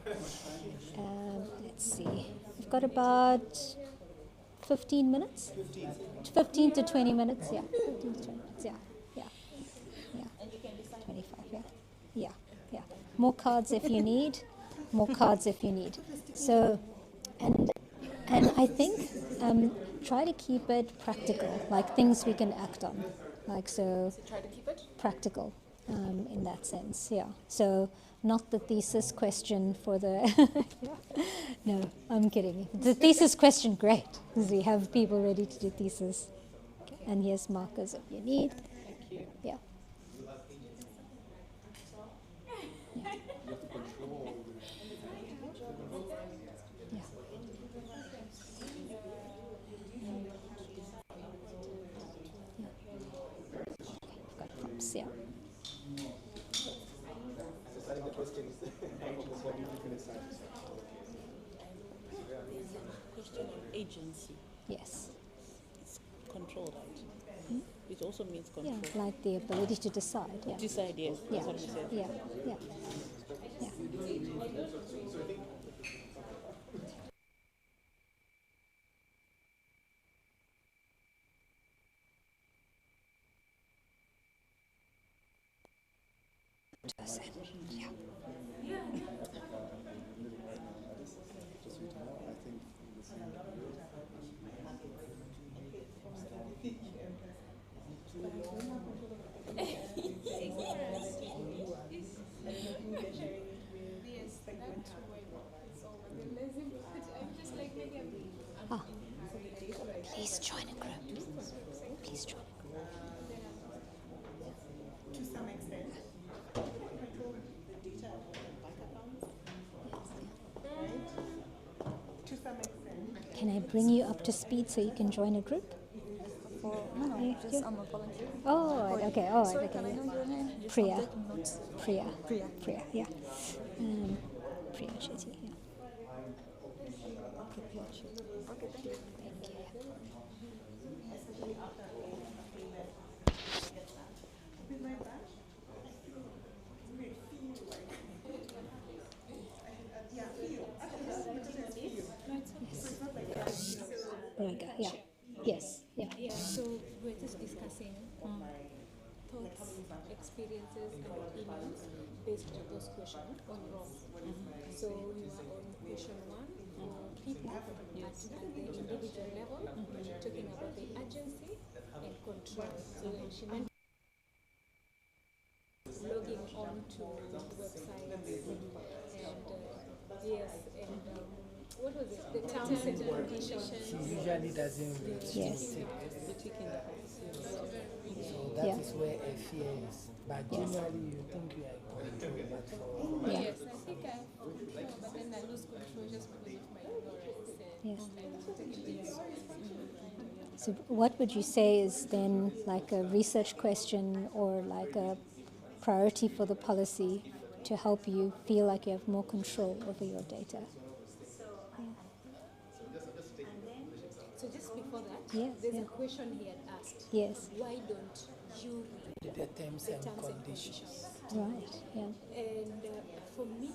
Speaker 16: Let's see. We've got about 15 minutes? 15 to 20 minutes, yeah. 15 to 20 minutes, yeah.
Speaker 21: And you can decide
Speaker 16: 25, yeah. More cards if you need. More cards if you need. So, and I think try to keep it practical, like things we can act on. Like so,
Speaker 21: try to keep it
Speaker 16: practical in that sense, yeah. So not the thesis question for the, no, I'm kidding. The thesis question, great, because we have people ready to do thesis. Okay. And here's markers if you need.
Speaker 21: Thank you.
Speaker 16: Yeah. Yeah.
Speaker 21: Question of agency.
Speaker 16: Yes.
Speaker 21: It's control, right? It also means control.
Speaker 16: Yeah, like the ability to decide. Yeah.
Speaker 21: Decide, yes.
Speaker 16: Yeah.
Speaker 21: That's what we said.
Speaker 16: Yeah. Please join a group. Please join a group.
Speaker 21: To some extent, control the data of bank accounts. Right? To some extent.
Speaker 16: Can I bring you up to speed so you can join a group?
Speaker 22: No, just I'm a volunteer.
Speaker 16: Oh, right, okay, all right,
Speaker 22: Sorry,
Speaker 16: okay.
Speaker 22: can I know your name? Just
Speaker 16: Priya.
Speaker 22: I'm taking notes.
Speaker 16: Priya,
Speaker 22: Priya.
Speaker 16: yeah. Priya Chetty, yeah.
Speaker 22: Okay, thank you.
Speaker 16: There we go, yeah. Yes, yeah.
Speaker 23: So we're just discussing thoughts, experiences, and opinions based on those questions on wrong. So you are on question 1, for people at the individual level, talking about the agency and control. So she mentioned logging on to websites and yes, and what was it? The terms and conditions.
Speaker 3: She usually doesn't really
Speaker 16: Yes.
Speaker 3: take it. So
Speaker 16: Yeah.
Speaker 3: that is where a fear is. But generally, you think you are in control. But for
Speaker 16: Yeah.
Speaker 23: Yes, I think I have control, but then I lose control just because of my ignorance and
Speaker 16: Yes.
Speaker 23: I'm taking things so easy.
Speaker 16: So what would you say is then like a research question or like a priority for the policy to help you feel like you have more control over your data?
Speaker 23: So just before that,
Speaker 16: Yes,
Speaker 23: there's
Speaker 16: yeah.
Speaker 23: a question he had asked.
Speaker 16: Yes.
Speaker 23: Why don't you read
Speaker 3: the terms
Speaker 23: the
Speaker 3: and
Speaker 23: terms and
Speaker 3: conditions.
Speaker 23: conditions?
Speaker 16: Right, yeah.
Speaker 23: And for me,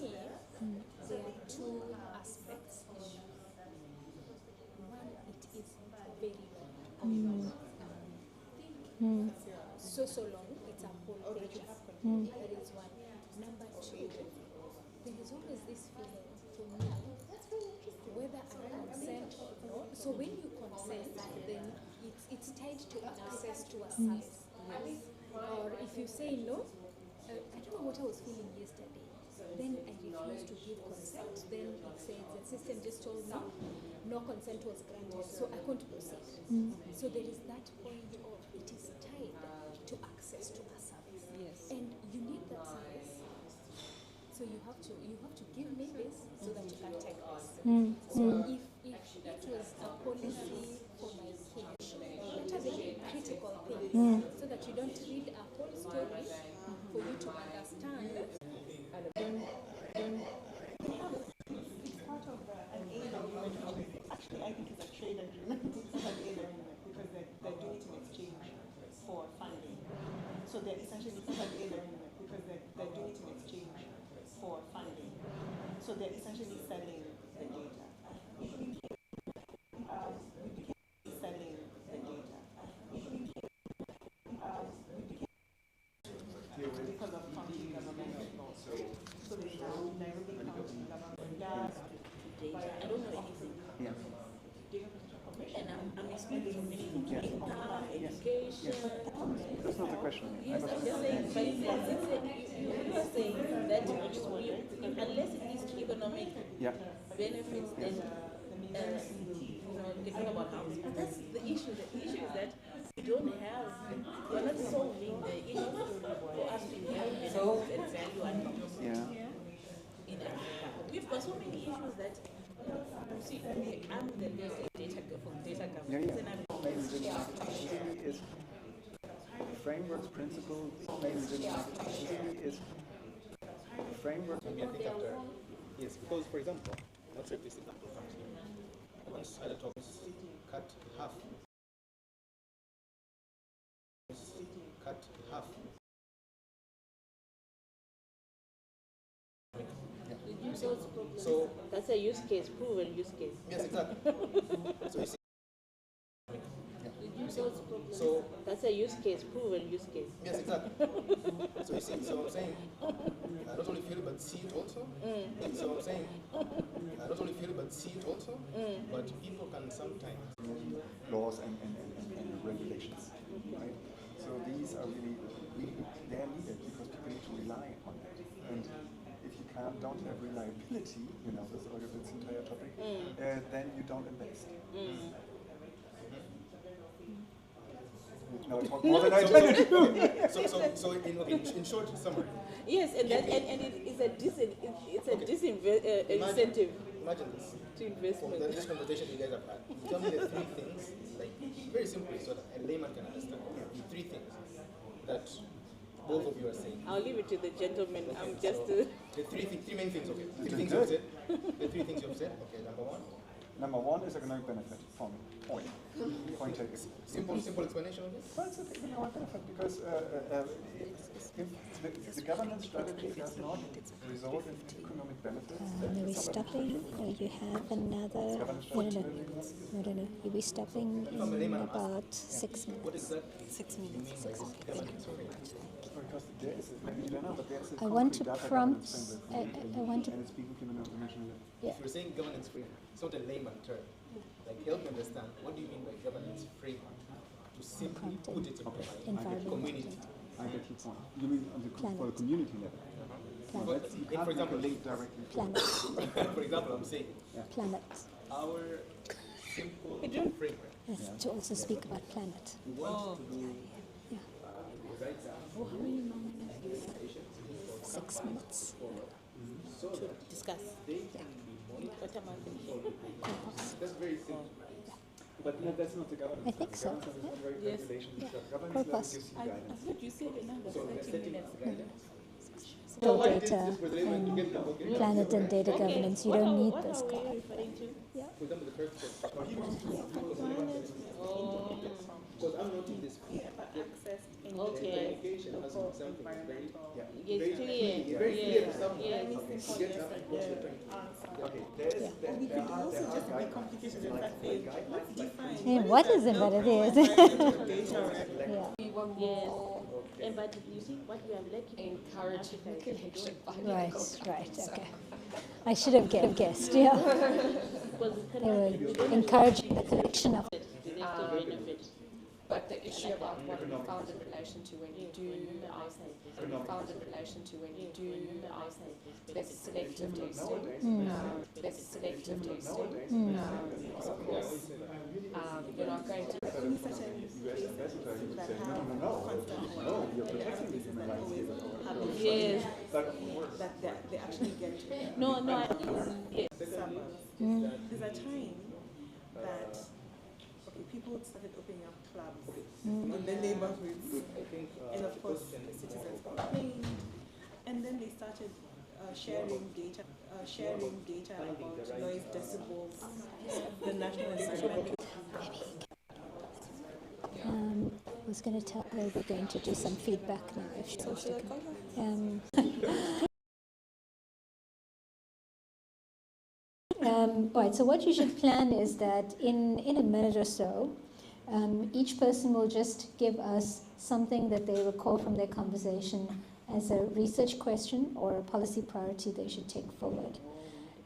Speaker 23: there are two aspects. One, it is very long. So long, it's a whole page. That is one. Number two, there is always this feeling for me, whether I consent or not. So when you consent, then it's tied to access to a service. Or if you say no, I don't know what I was feeling yesterday. Then I refused to give consent. Then it says the system just told me no consent was granted, so I couldn't proceed. So there is that point of it is tied to access to a service. Yes. And you need that service. So you have to give me this so that you can take this. So if it was a policy for my kids, that is a very critical thing, so that you don't read a whole story for you to understand.
Speaker 4: It's part of an aid agreement. Actually, I think it's a trade agreement. It's not an aid agreement because they're doing it in exchange for funding. So they're essentially, it's not an aid agreement because they're doing it in exchange for funding. So they're essentially selling the data. Selling the data. Because of county government laws. So they have Nairobi County government does data. I don't know anything.
Speaker 5: Yeah.
Speaker 4: Data Protection Commission.
Speaker 23: And I'm expecting anything to
Speaker 5: Yeah.
Speaker 23: income,
Speaker 5: Yes.
Speaker 23: education.
Speaker 5: That's not the question.
Speaker 23: Yes, I'm just saying, but you are saying that unless it is economic
Speaker 5: Yeah.
Speaker 23: benefits, then they talk about house. But that's the issue. The issue is that we don't have, we're not solving the issue for us to have benefits and value adoption
Speaker 5: Yeah.
Speaker 23: in Africa. We've got so many issues that, see, I'm the data governance,
Speaker 5: Yeah,
Speaker 23: and I'm
Speaker 5: is frameworks, principles, is framework.
Speaker 18: I think after, yes, because for example, let's say this example comes here. Once other topics cut half. Cut half. So
Speaker 23: that's a use case, proven use case.
Speaker 18: yes, exactly. So you see.
Speaker 23: So that's a use case, proven use case.
Speaker 18: Yes, exactly. So you see, so I'm saying, not only feel it but see it also. So I'm saying, not only feel it but see it also. But people can sometimes
Speaker 5: Laws and regulations, right? So these are really, they are needed because people need to rely on it. And if you don't have reliability, this entire topic, then you don't invest. No, talk more than I did.
Speaker 18: So in short summary.
Speaker 23: Yes, and that and it is a incentive.
Speaker 18: Imagine this.
Speaker 23: To investment.
Speaker 18: This conversation you guys have had. Tell me the three things, like very simply, so that a layman can understand. The three things that both of you are saying.
Speaker 23: I'll leave it to the gentleman.
Speaker 18: Okay,
Speaker 23: I'm just.
Speaker 18: so the three main things. Okay, three things you have said. The three things you have said. Okay, number one.
Speaker 5: Number one is economic benefit from point. Point taken.
Speaker 18: Simple explanation of this.
Speaker 5: Well, it's an economic benefit because if the government strategy does not result in economic benefits,
Speaker 16: Are we stopping? Or you have another? No. You'll be stopping in about 6 minutes.
Speaker 18: What exactly?
Speaker 16: 6 minutes. 6 minutes. Thank you very much. Thank you.
Speaker 5: because there is a, maybe you don't know, but there's a
Speaker 16: I want to
Speaker 5: concrete data
Speaker 16: prompt.
Speaker 5: governance
Speaker 16: I
Speaker 5: framework
Speaker 16: want to.
Speaker 5: and it's being implemented internationally.
Speaker 16: Yeah.
Speaker 6: If you're saying governance framework, it's not a layman term. Like, help me understand, what do you mean by governance framework? To simply put it in community.
Speaker 5: I get your point. You mean on the for the community level?
Speaker 16: Planet.
Speaker 5: You can't, for example, link directly to
Speaker 16: Planet.
Speaker 6: For example, I'm saying
Speaker 16: Planet.
Speaker 6: our simple framework.
Speaker 16: Yes, to also speak about planet.
Speaker 6: We want to do
Speaker 16: Yeah.
Speaker 6: right now.
Speaker 22: How many moments do you have?
Speaker 16: 6 minutes.
Speaker 22: To discuss. What amount?
Speaker 6: That's very simple.
Speaker 5: But no, that's not the governance.
Speaker 16: I think so.
Speaker 22: Yes.
Speaker 5: Governance level gives you
Speaker 22: I
Speaker 5: guidance.
Speaker 22: thought you said another
Speaker 6: So they're
Speaker 22: 30
Speaker 6: setting
Speaker 22: minutes.
Speaker 6: guidance.
Speaker 16: Data and planet and data governance. You don't need this
Speaker 22: What
Speaker 16: card.
Speaker 22: are we referring to?
Speaker 6: For example, the first because I'm not in this field.
Speaker 22: Access and
Speaker 6: Okay. Communication has been something very,
Speaker 22: Yes,
Speaker 6: very
Speaker 22: clear.
Speaker 6: very clear to
Speaker 22: Yes,
Speaker 6: someone.
Speaker 22: yes.
Speaker 6: Okay. Get up and what's the point?
Speaker 5: Okay, there is
Speaker 4: We could also just be complicated in fact say, let's define.
Speaker 16: Hey, what is it? But it is. Yeah.
Speaker 22: Yes. And but you see what we are lacking
Speaker 1: Encourage collection by
Speaker 16: Right, right, okay. I should have guessed, yeah. They were encouraging the collection of.
Speaker 1: But the issue about what we found in relation to when you do there's selective testing, there's selective testing, because of course you're not going to.
Speaker 5: Only certain US ambassador he would say, no, you're protecting the human rights here.
Speaker 22: Yes.
Speaker 5: But
Speaker 4: That they actually get.
Speaker 22: No, yes.
Speaker 4: There's a time that people started opening up clubs in the neighborhoods, and of course the citizens complained, and then they started sharing data about noise decibels, the national environment.
Speaker 16: I was going to tell her we're going to do some feedback now if she wants to come. Right, so what you should plan is that in a minute or so, each person will just give us something that they recall from their conversation as a research question or a policy priority they should take forward.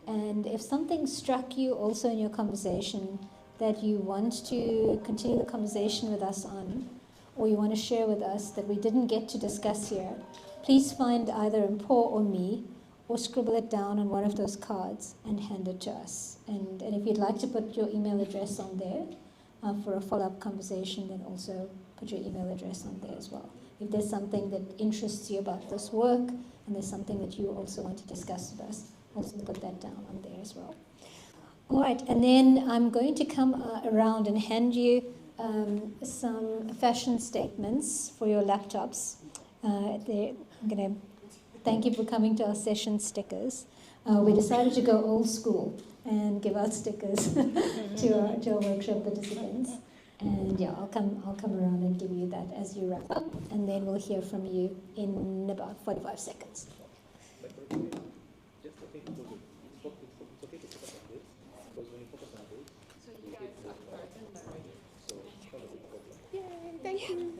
Speaker 16: And if something struck you also in your conversation that you want to continue the conversation with us on, or you want to share with us that we didn't get to discuss here, please find either Paul or me, or scribble it down on one of those cards and hand it to us. And if you'd like to put your email address on there for a follow-up conversation, then also put your email address on there as well. If there's something that interests you about this work, and there's something that you also want to discuss with us, also put that down on there as well. All right, and then I'm going to come around and hand you some fashion statements for your laptops. I'm going to thank you for coming to our session stickers. We decided to go old school and give out stickers to our workshop participants. And yeah, I'll come around and give you that as you wrap up, and then we'll hear from you in about 45 seconds.
Speaker 22: Thank you.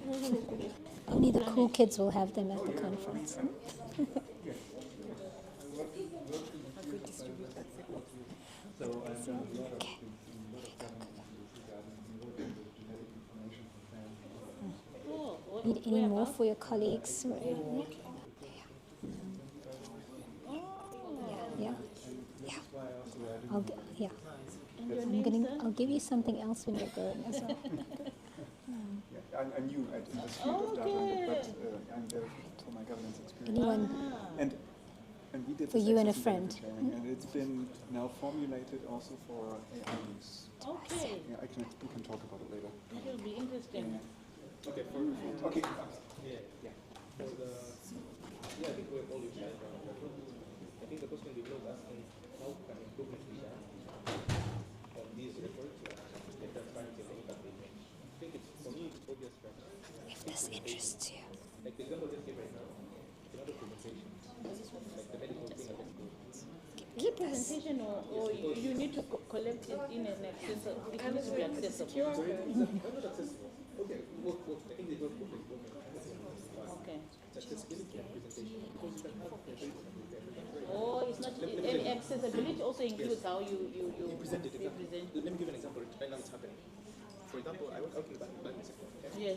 Speaker 16: Only the cool kids will have them at the conference. Need any more for your colleagues? Yeah. I'll give you something else when you're going as well.
Speaker 5: I'm new at in this field of data, but I'm there for my governance experience.
Speaker 16: Anyone?
Speaker 5: And we did
Speaker 16: for
Speaker 5: this
Speaker 16: you and a
Speaker 5: exercise
Speaker 16: friend.
Speaker 5: in sharing, and it's been now formulated also for AI use.
Speaker 22: Okay.
Speaker 5: Yeah, we can talk about it later.
Speaker 22: It will be interesting.
Speaker 6: Okay.
Speaker 5: Okay.
Speaker 6: Yeah. So I think we're all united. I think the question we close asking how can improvement be done on these reports, the transparency and the impact they make. I think it's, for me, it's obvious that
Speaker 16: if this interests you.
Speaker 6: Like the example just gave right now, in other presentations, like the medical thing at the school.
Speaker 22: Is it presentation or you need to collect it in an accessible? It needs to be accessible.
Speaker 6: So it's not accessible. Okay, I think they don't put it.
Speaker 22: Okay.
Speaker 6: It's
Speaker 22: accessibility also includes how you
Speaker 6: present it.
Speaker 22: you present.
Speaker 6: Let me give an example. Right now it's happening. For example, I work out in the banking sector. Okay?
Speaker 22: Yes.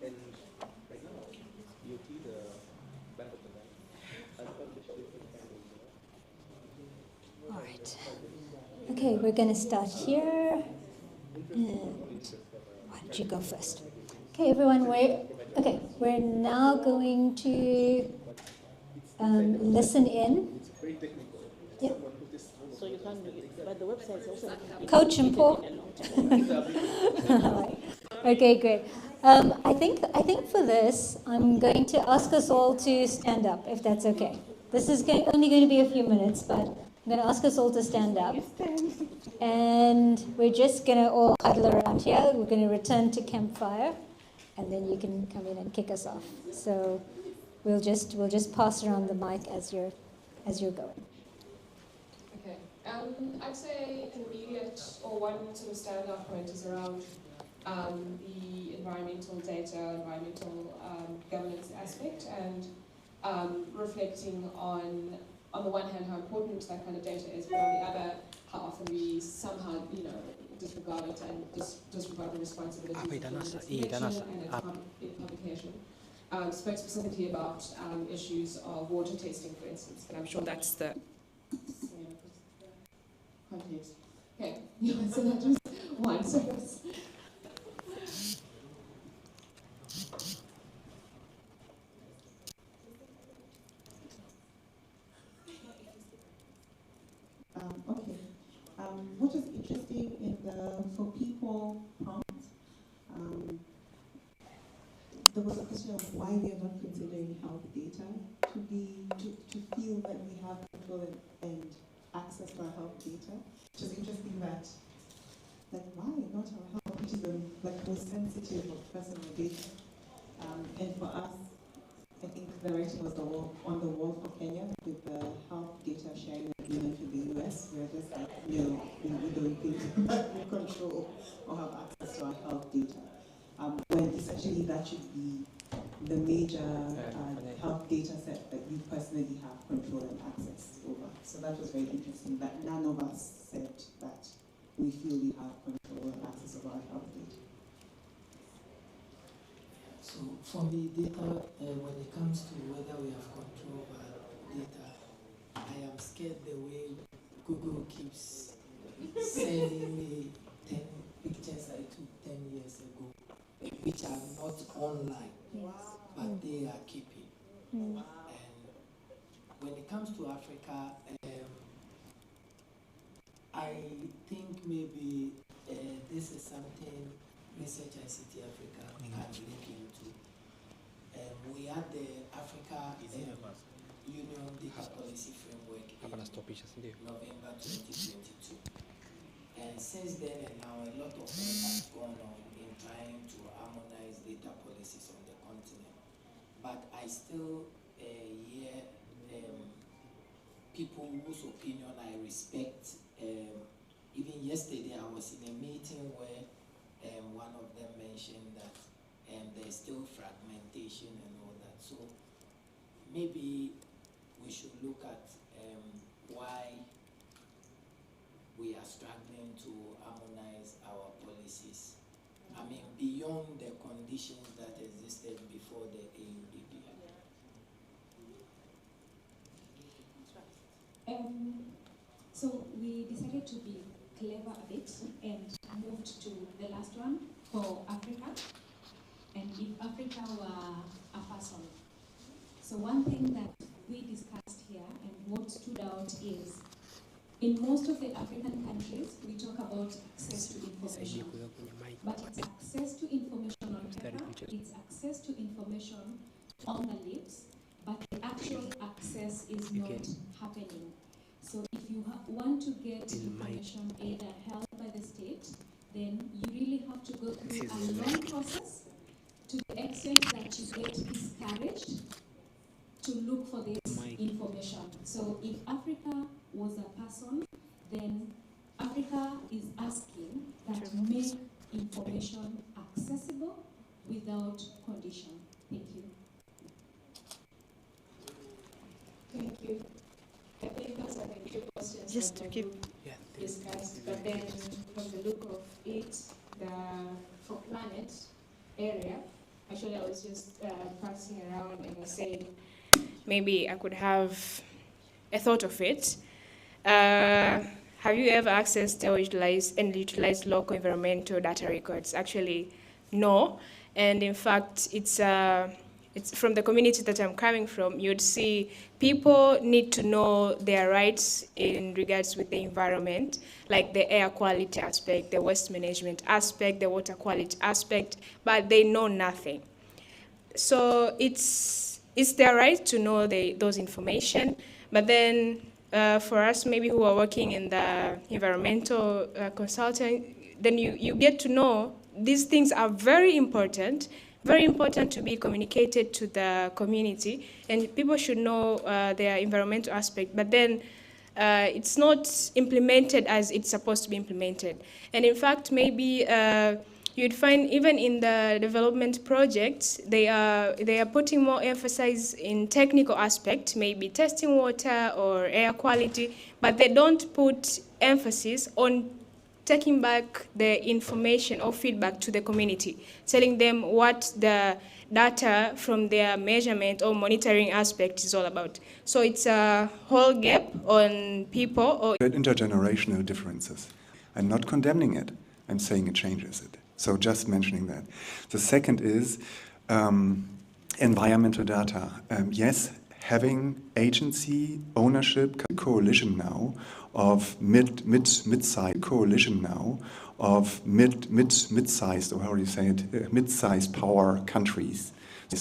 Speaker 6: And right now, you see the Bank of Tanzania has published different kind of.
Speaker 16: All right. Okay, we're going to start here. And why don't you go first? Okay, everyone, we're now going to listen in. Yeah.
Speaker 22: So you can't do it. But the website is also
Speaker 16: Coach and Paul. Okay, great. I think for this, I'm going to ask us all to stand up, if that's okay. This is only going to be a few minutes, but I'm going to ask us all to stand up. And we're just going to all huddle around here. We're going to return to campfire, and then you can come in and kick us off. So we'll just pass around the mic as you're going.
Speaker 7: Okay. I'd say an immediate or one sort of standout point is around the environmental data, environmental governance aspect, and reflecting on the one hand how important that kind of data is, but on the other how often we somehow disregard it and disregard the responsibilities of its collection and its publication. Spoke specifically about issues of water testing, for instance, but I'm sure that's the context. Okay, yeah, so that was one. So that's
Speaker 4: Okay. What is interesting in the for people prompt, there was a question of why we are not considering health data to feel that we have control and access to our health data. Which is interesting that why not our health, which is the most sensitive of personal data. And for us, I think the writing was on the wall for Kenya with the health data sharing agreement with the US. We're just like, no, we don't think that we control or have access to our health data. When essentially that should be the major health data set that you personally have control and access over. So that was very interesting that none of us said that we feel we have control and access over our health data.
Speaker 3: So for me, data, when it comes to whether we have control over data, I am scared the way Google keeps sending me 10 pictures I took 10 years ago, which are not online, but they are keeping. And when it comes to Africa, I think maybe this is something Research ICT Africa can look into. We had the Africa Union Data Policy Framework in November 2022. And since then and now, a lot of work has gone on in trying to harmonize data policies on the continent. But I still hear people whose opinion I respect. Even yesterday, I was in a meeting where one of them mentioned that there's still fragmentation and all that. So maybe we should look at why we are struggling to harmonize our policies. I mean, beyond the conditions that existed before the AUDP.
Speaker 23: So we decided to be clever a bit and moved to the last one for Africa. And if Africa were a person. So one thing that we discussed here and what stood out is in most of the African countries, we talk about access to information. But it's access to information on paper, it's access to information on the lips, but the actual access is not happening. So if you want to get information either held by the state, then you really have to go through a long process to the extent that you get discouraged to look for this information. So if Africa was a person, then Africa is asking that make information accessible without condition. Thank you.
Speaker 7: Thank you. I think those are the two questions.
Speaker 22: just to keep
Speaker 7: discussed, but then from the look of it, the for planet area, actually I was just passing around and was saying maybe I could have a thought of it. Have you ever accessed or utilized local environmental data records? Actually, no. And in fact, it's from the community that I'm coming from. You'd see people need to know their rights in regards with the environment, like the air quality aspect, the waste management aspect, the water quality aspect, but they know nothing. So it's their right to know those information, but then for us maybe who are working in the environmental consulting, then you get to know these things are very important to be communicated to the community, and people should know their environmental aspect, but then it's not implemented as it's supposed to be implemented. And in fact, maybe you'd find even in the development projects, they are putting more emphasis in technical aspect, maybe testing water or air quality, but they don't put emphasis on taking back the information or feedback to the community, telling them what the data from their measurement or monitoring aspect is all about. So it's a whole gap on people or
Speaker 5: intergenerational differences. I'm not condemning it. I'm saying it changes it. So just mentioning that. The second is environmental data. Yes, having agency ownership coalition now of mid-sized coalition now of mid-sized, or how do you say it, mid-sized power countries.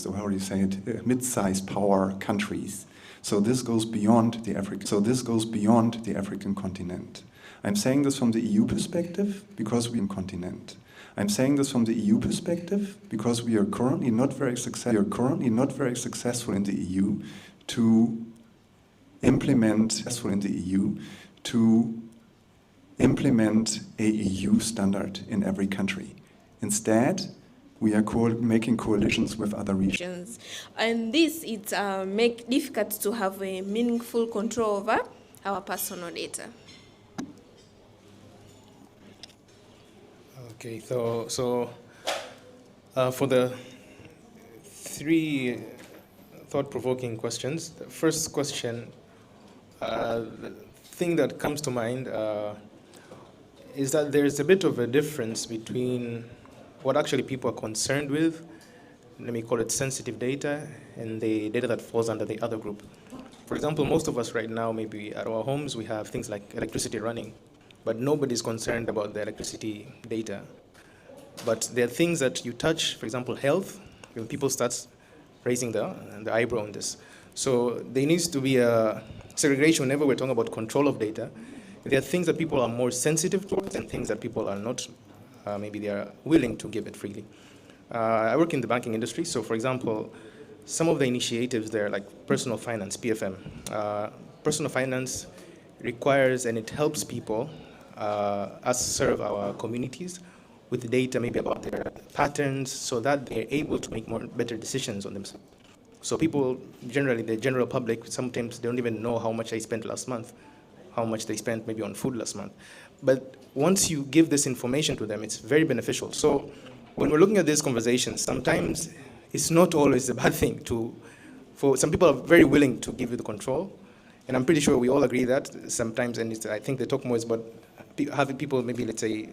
Speaker 5: Or how do you say it, mid-sized power countries. So this goes beyond the African continent. I'm saying this from the EU perspective because we're in continent. I'm saying this from the EU perspective because we are currently not very successful in the EU to implement a EU standard in every country. Instead, we are making coalitions with other regions.
Speaker 8: And this it make difficult to have a meaningful control over our personal data.
Speaker 6: Okay, so for the three thought-provoking questions, the first question, the thing that comes to mind is that there's a bit of a difference between what actually people are concerned with, let me call it sensitive data, and the data that falls under the other group. For example, most of us right now, maybe at our homes, we have things like electricity running, but nobody's concerned about the electricity data. But there are things that you touch, for example, health, when people start raising the eyebrow on this. So there needs to be a segregation whenever we're talking about control of data. There are things that people are more sensitive towards and things that people are not, maybe they are willing to give it freely. I work in the banking industry, so for example, some of the initiatives there, like personal finance, PFM. Personal finance requires and it helps people us serve our communities with data maybe about their patterns so that they're able to make better decisions on themselves. So people, generally, the general public, sometimes they don't even know how much they spent last month, how much they spent maybe on food last month. But once you give this information to them, it's very beneficial. So when we're looking at these conversations, sometimes it's not always a bad thing for some people are very willing to give you the control. And I'm pretty sure we all agree that sometimes, and I think the talk more is about having people maybe, let's say,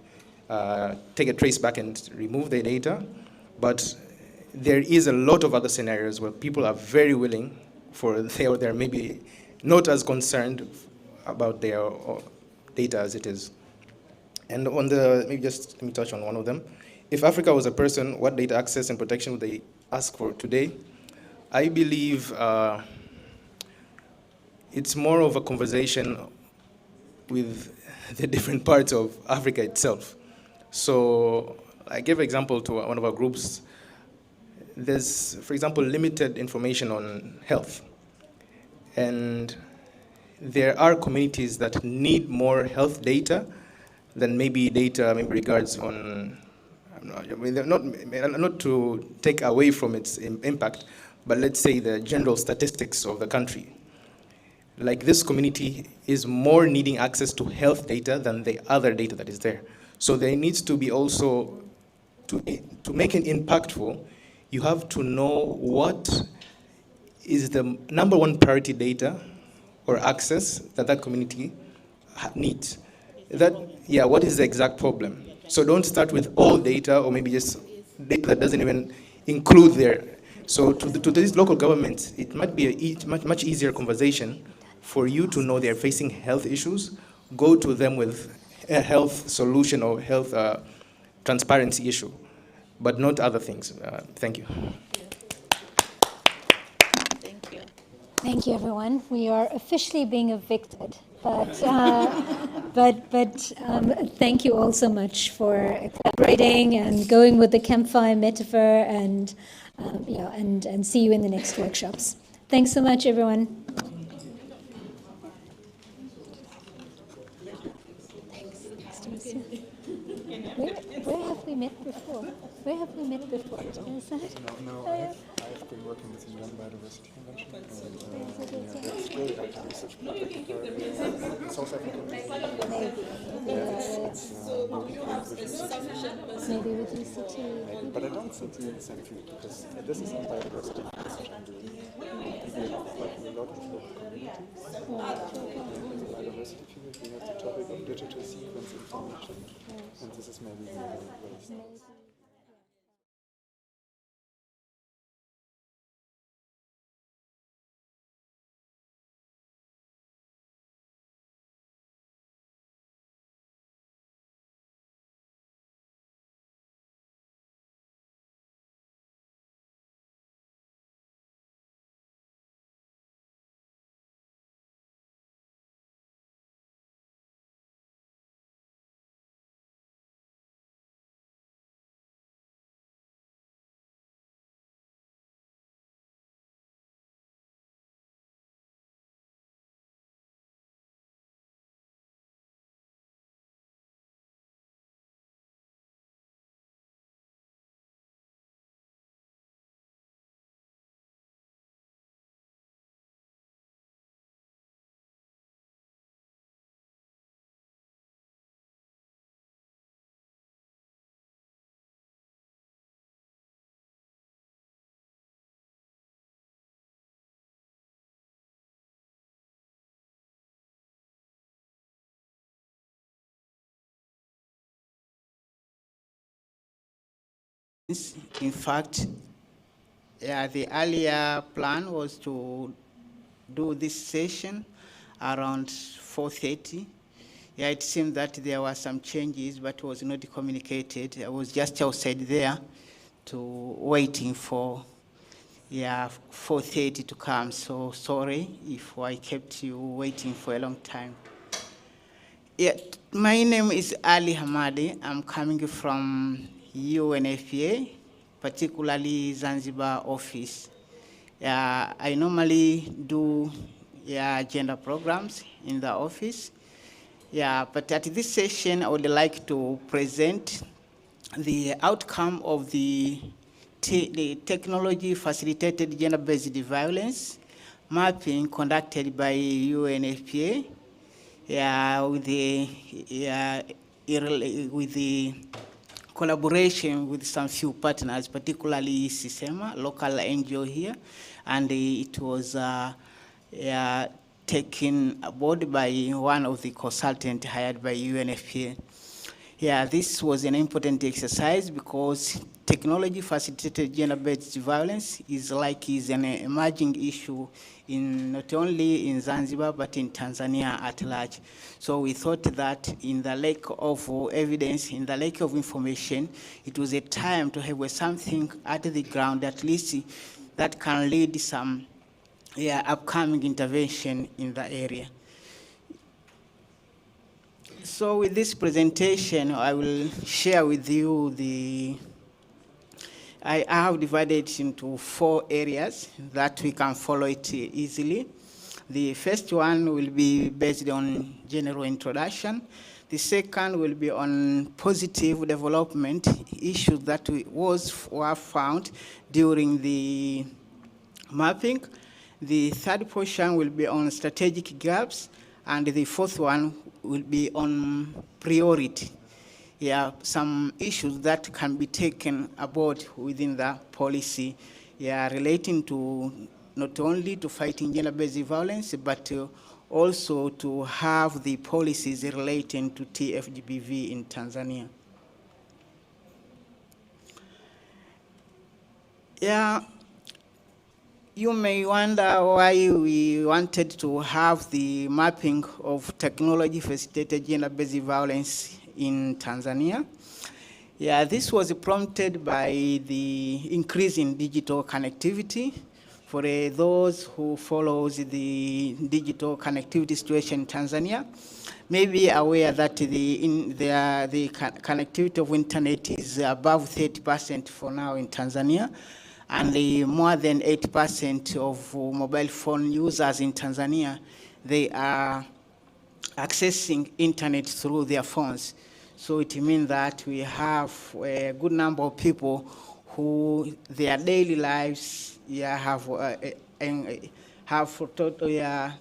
Speaker 6: take a trace back and remove their data. But there is a lot of other scenarios where people are very willing they're maybe not as concerned about their data as it is. And on maybe just let me touch on one of them. If Africa was a person, what data access and protection would they ask for today? I believe it's more of a conversation with the different parts of Africa itself. So I gave an example to one of our groups. There's, for example, limited information on health. And there are communities that need more health data than maybe data maybe regards on, not to take away from its impact, but let's say the general statistics of the country.
Speaker 9: like this community is more needing access to health data than the other data that is there. So there needs to be also, to make it impactful, you have to know what is the number one priority data or access that that community needs. That, yeah, what is the exact problem? So don't start with all data or maybe just data that doesn't even include there. So to these local governments, it might be a much easier conversation for you to know they're facing health issues. Go to them with a health solution or health transparency issue, but not other things. Thank you.
Speaker 16: Thank you, everyone. We are officially being evicted, but thank you all so much for collaborating and going with the campfire metaphor, and and see you in the next workshops. Thanks so much, everyone. Where have we met before? Where have we met before? Is that?
Speaker 5: No, I've been working with the Young Biodiversity Convention, and that's really active research project in South Africa.
Speaker 16: Maybe with UCT.
Speaker 5: But I don't think we're in the same field, because this is on biodiversity research I'm doing. We have quite a lot of local communities. In the biodiversity field, we have the topic of digital sequence information, and this is maybe the waste.
Speaker 10: In fact, the earlier plan was to do this session around 4:30. Yeah, it seemed that there were some changes, but was not communicated. I was just outside there waiting for 4:30 to come. So sorry if I kept you waiting for a long time. Yeah, my name is Ali Hamadi. I'm coming from UNFPA, particularly Zanzibar office. I normally do gender programs in the office. But at this session, I would like to present the outcome of the technology-facilitated gender-based violence mapping conducted by UNFPA. With the collaboration with some few partners, particularly SISEMA, local NGO here, and it was taken aboard by one of the consultants hired by UNFPA. This was an important exercise because technology-facilitated gender-based violence is an emerging issue not only in Zanzibar, but in Tanzania at large. So we thought that in the lack of evidence, in the lack of information, it was a time to have something at the ground, at least that can lead some upcoming intervention in the area. So with this presentation, I will share with you I have divided it into 4 areas that we can follow it easily. The first one will be based on general introduction. The second will be on positive development issues that were found during the mapping. The third portion will be on strategic gaps, and the fourth one will be on priority. Yeah, some issues that can be taken aboard within the policy, yeah, relating to not only to fighting gender-based violence, but also to have the policies relating to TFGBV in Tanzania. Yeah, you may wonder why we wanted to have the mapping of technology-facilitated gender-based violence in Tanzania. Yeah, this was prompted by the increase in digital connectivity. For those who follows the digital connectivity situation in Tanzania, may be aware that the connectivity of internet is above 30% for now in Tanzania, and more than 80% of mobile phone users in Tanzania, they are accessing internet through their phones. So it means that we have a good number of people who their daily lives have total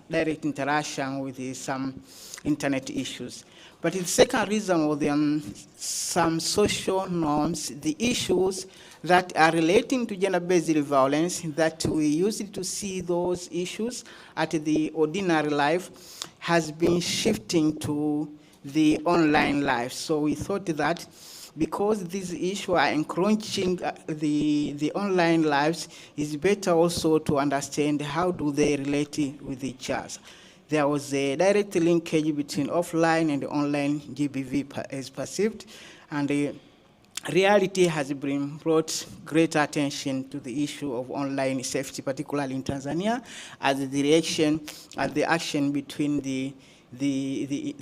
Speaker 10: direct interaction with some internet issues. But the second reason was some social norms, the issues that are relating to gender-based violence, that we used to see those issues at the ordinary life, has been shifting to the online life. So we thought that because these issues are encroaching the online lives, it's better also to understand how do they relate with each other. There was a direct linkage between offline and online GBV as perceived, and the reality has been brought great attention to the issue of online safety, particularly in Tanzania, as the action between the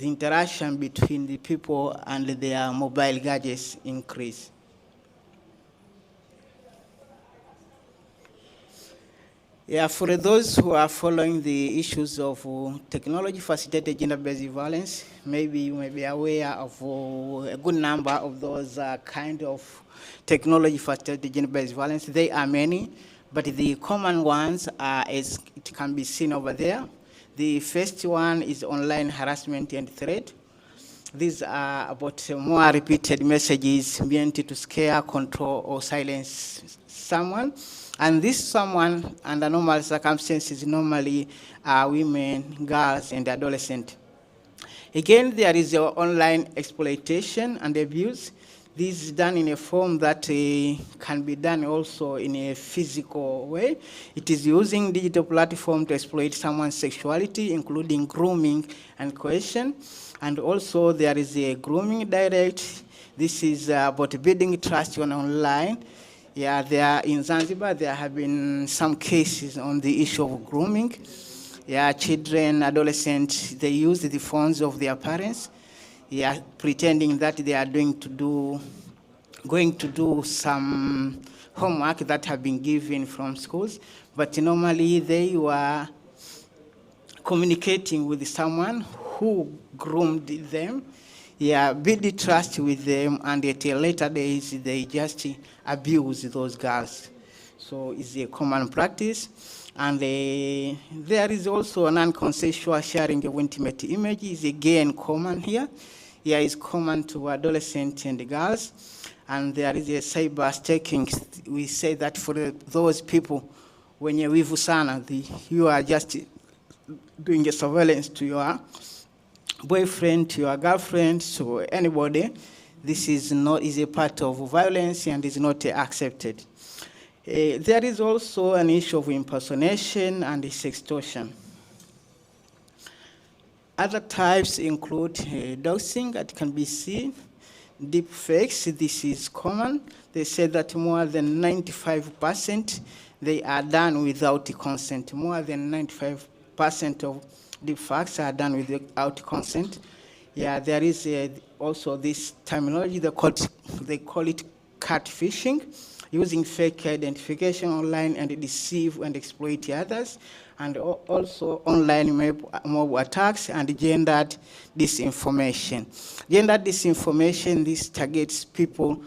Speaker 10: interaction between the people and their mobile gadgets increase. Yeah, for those who are following the issues of technology-facilitated gender-based violence, maybe you may be aware of a good number of those kind of technology-facilitated gender-based violence. They are many, but the common ones are, as it can be seen over there. The first one is online harassment and threat. These are about more repeated messages meant to scare, control, or silence someone. And this someone, under normal circumstances, normally are women, girls, and adolescents. Again, there is online exploitation and abuse. This is done in a form that can be done also in a physical way. It is using digital platform to exploit someone's sexuality, including grooming and coercion. And also there is a grooming direct. This is about building trust on online. Yeah, there in Zanzibar, there have been some cases on the issue of grooming. Yeah, children, adolescents, they use the phones of their parents, yeah, pretending that they are going to do some homework that have been given from schools, but normally they were communicating with someone who groomed them, yeah, build trust with them, and at a later days, they just abuse those girls. So it's a common practice. And there is also a non-consensual sharing of intimate images, again common here. Yeah, it's common to adolescents and girls. And there is a cyber stalking. We say that for those people, when you're with sana, you are just doing a surveillance to your boyfriend, to your girlfriend, to anybody. This is a part of violence and is not accepted. There is also an issue of impersonation and sextortion. Other types include doxing that can be seen, deep fakes, this is common. They say that more than 95% they are done without consent. More than 95% of deep fakes are done without consent. Yeah, there is also this terminology, they call it catfishing. using fake identification online and deceive and exploit others, and also online mob attacks and gendered disinformation. Gendered disinformation, this targets people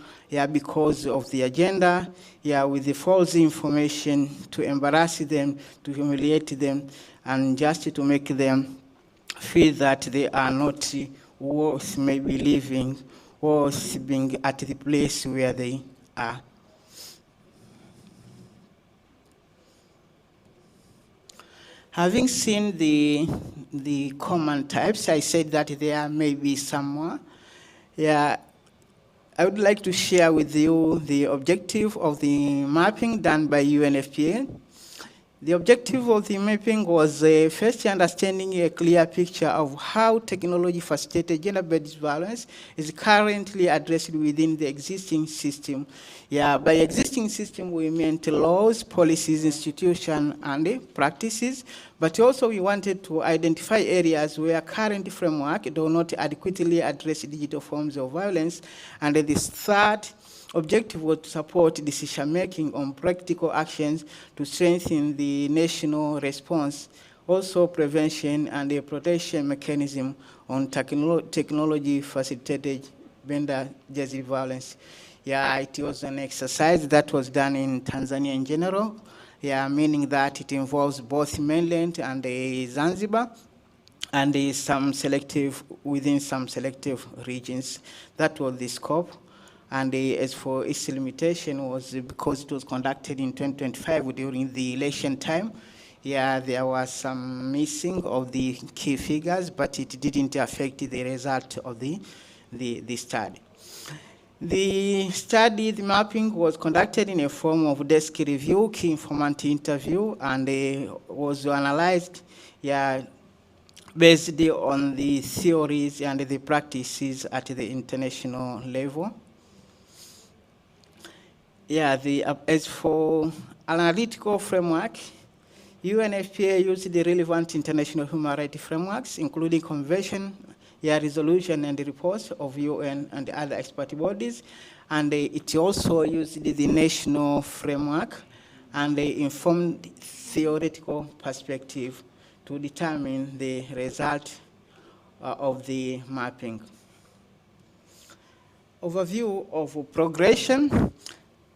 Speaker 10: because of their gender, with the false information to embarrass them, to humiliate them, and just to make them feel that they are not worth maybe living, worth being at the place where they are. Having seen the common types, I said that there may be some more. I would like to share with you the objective of the mapping done by UNFPA. The objective of the mapping was first understanding a clear picture of how technology-facilitated gender-based violence is currently addressed within the existing system. By existing system, we meant laws, policies, institutions, and practices, but also we wanted to identify areas where current framework do not adequately address digital forms of violence. And this third objective was to support decision-making on practical actions to strengthen the national response, also prevention and a protection mechanism on technology-facilitated gender-based violence. It was an exercise that was done in Tanzania in general, meaning that it involves both mainland and Zanzibar, and within some selective regions. That was the scope. And as for its limitation was because it was conducted in 2025 during the election time. There was some missing of the key figures, but it didn't affect the result of the study. The mapping was conducted in a form of desk review, key informant interview, and was analyzed based on the theories and the practices at the international level. As for analytical framework, UNFPA used the relevant international human rights frameworks, including convention, resolution and reports of UN and other expert bodies, and it also used the national framework and the informed theoretical perspective to determine the result of the mapping. Overview of progression.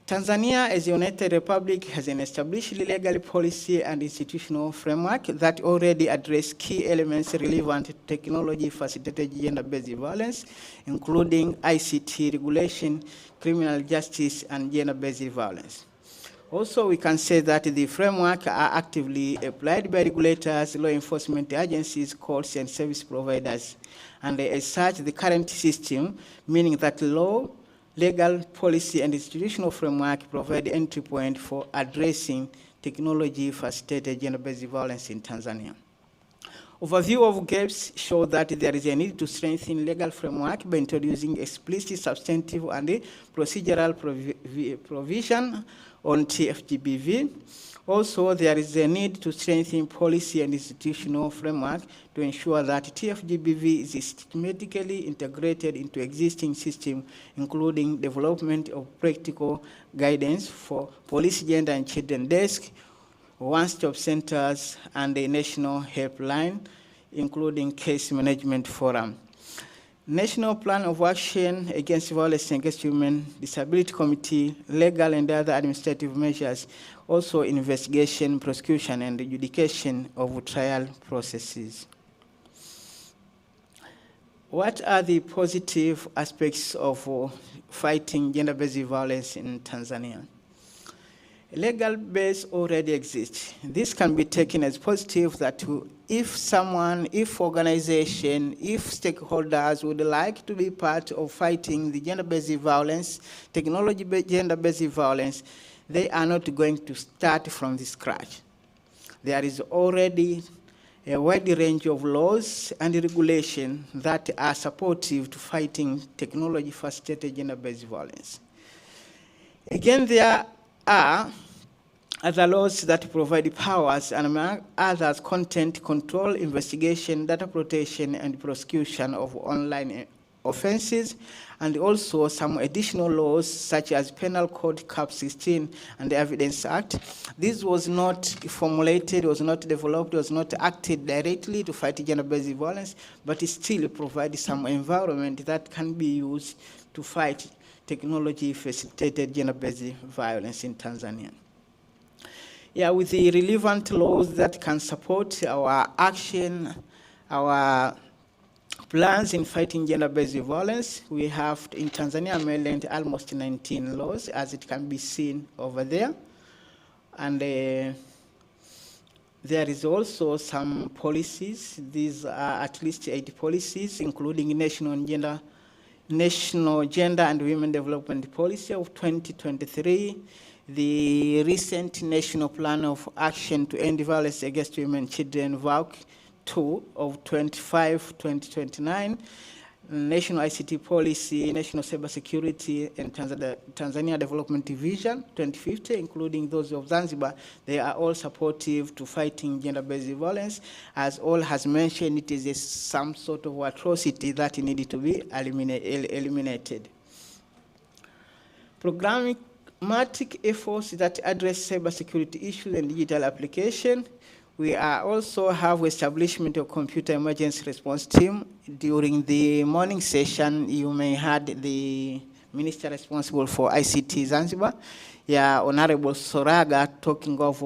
Speaker 10: Tanzania, as a united republic, has an established legal policy and institutional framework that already address key elements relevant to technology-facilitated gender-based violence, including ICT regulation, criminal justice, and gender-based violence. Also, we can say that the framework are actively applied by regulators, law enforcement agencies, courts, and service providers. And as such, the current system, meaning that law, legal policy and institutional framework provide entry point for addressing technology-facilitated gender-based violence in Tanzania. Overview of gaps show that there is a need to strengthen legal framework by introducing explicit, substantive, and procedural provision on TFGBV. Also, there is a need to strengthen policy and institutional framework to ensure that TFGBV is systematically integrated into existing systems, including development of practical guidance for police, gender, and children desk, one-stop centers, and a national helpline, including case management forum. National Plan of Action Against Violence Against Women, Disability Committee, legal and other administrative measures, also investigation, prosecution, and adjudication of trial processes. What are the positive aspects of fighting gender-based violence in Tanzania? A legal base already exists. This can be taken as positive that if organization, if stakeholders would like to be part of fighting the gender-based violence, technology-based gender-based violence, they are not going to start from the scratch. There is already a wide range of laws and regulations that are supportive to fighting technology-facilitated gender-based violence. Again, there are other laws that provide powers, and among others, content control, investigation, data protection, and prosecution of online offenses, and also some additional laws such as Penal Code Cap 16 and the Evidence Act. This was not formulated, was not developed, was not acted directly to fight gender-based violence, but it still provides some environment that can be used to fight technology-facilitated gender-based violence in Tanzania. Yeah, with the relevant laws that can support our action, our plans in fighting gender-based violence, we have in Tanzania mainland almost 19 laws, as it can be seen over there. And there is also some policies. These are at least 8 policies, including National Gender and Women Development Policy of 2023, the recent National Plan of Action to End Violence Against Women and Children, VAUC 2 of 2029, National ICT Policy, National Cybersecurity and Tanzania Development Vision 2050, including those of Zanzibar. They are all supportive to fighting gender-based violence. As all has mentioned, it is some sort of atrocity that needed to be eliminated. Programmatic efforts that address cybersecurity issues and digital application. We also have establishment of computer emergency response team. During the morning session, you may have the minister responsible for ICT Zanzibar, Honorable Soraga, talking of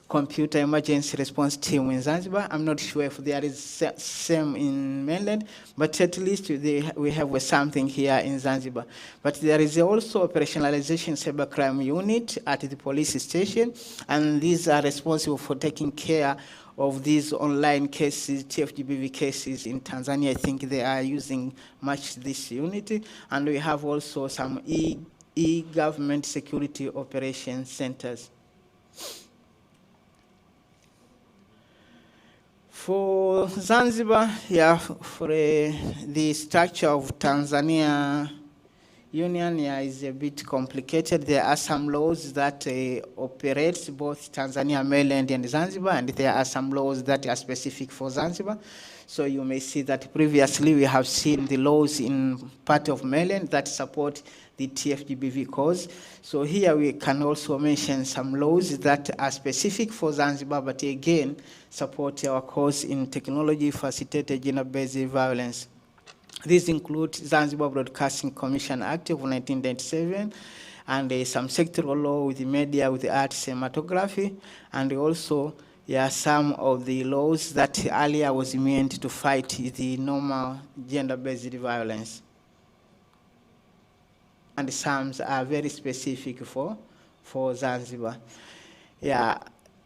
Speaker 10: computer emergency response team in Zanzibar. I'm not sure if there is same in mainland, but at least we have something here in Zanzibar. But there is also operationalization cybercrime unit at the police station, and these are responsible for taking care of these online cases, TFGBV cases in Tanzania. I think they are using much this unit. And we have also some e-government security operation centers. For Zanzibar, for the structure of Tanzania Union is a bit complicated. There are some laws that operate both Tanzania mainland and Zanzibar, and there are some laws that are specific for Zanzibar. So you may see that previously we have seen the laws in part of mainland that support the TFGBV cause. So here we can also mention some laws that are specific for Zanzibar, but again, support our cause in technology-facilitated gender-based violence. These include Zanzibar Broadcasting Commission Act of 1997, and some sectoral law with the media, with the arts, cinematography, and also some of the laws that earlier was meant to fight the normal gender-based violence. And some are very specific for Zanzibar.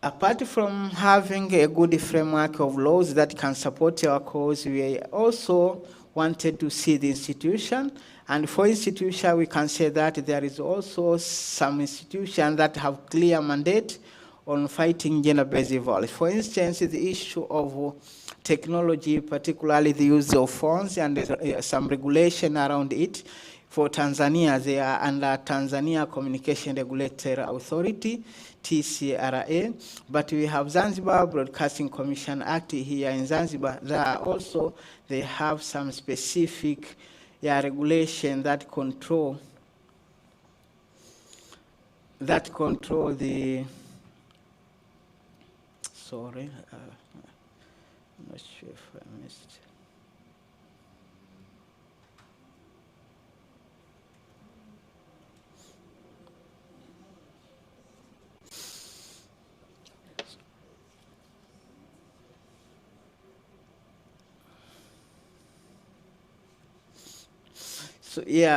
Speaker 10: Apart from having a good framework of laws that can support our cause, we also wanted to see the institution. And for institution, we can say that there is also some institutions that have clear mandate on fighting gender-based violence. For instance, the issue of technology, particularly the use of phones and some regulation around it. For Tanzania, they are under Tanzania Communication Regulatory Authority, TCRA, but we have Zanzibar Broadcasting Commission Act here in Zanzibar. They have some specific regulation that control the, sorry, I'm not sure if I missed.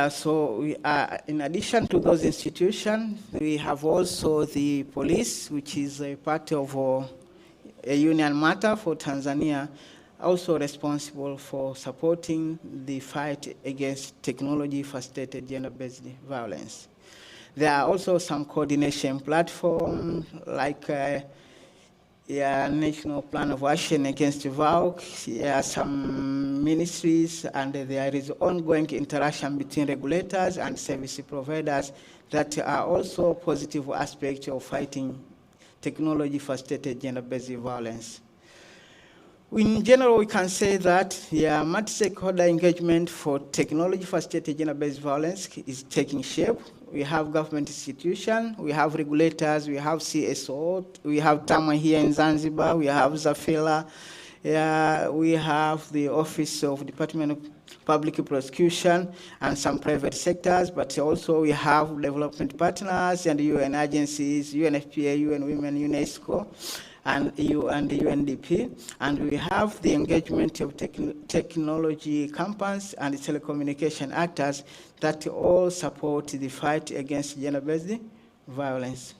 Speaker 10: So we are, in addition to those institutions, we have also the police, which is a part of a union matter for Tanzania, also responsible for supporting the fight against technology-facilitated gender-based violence. There are also some coordination platforms like National Plan of Action Against VAUC, some ministries, and there is ongoing interaction between regulators and service providers that are also positive aspects of fighting technology-facilitated gender-based violence. In general, we can say that multi-stakeholder engagement for technology-facilitated gender-based violence is taking shape. We have government institutions, we have regulators, we have CSO, we have TAMA here in Zanzibar, we have Zafela, we have the Office of Department of Public Prosecution and some private sectors, but also we have development partners and UN agencies, UNFPA, UN Women, UNESCO, and EU and the UNDP, and we have the engagement of technology companies and telecommunication actors that all support the fight against gender-based violence.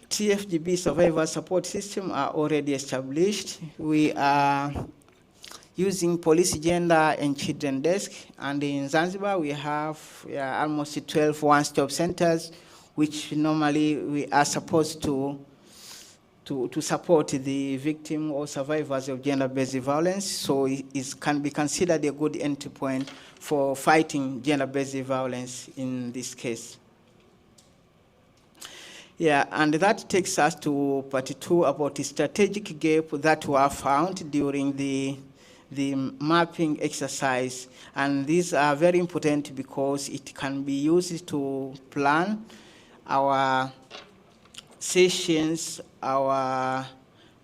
Speaker 10: TFGB survivor support system are already established. We are using police, gender, and children desk. And in Zanzibar, we have almost 12 one-stop centers, which normally we are supposed to support the victim or survivors of gender-based violence. So it can be considered a good entry point for fighting gender-based violence in this case. Yeah, and that takes us to part 2 about the strategic gap that were found during the mapping exercise. And these are very important because it can be used to plan our sessions, our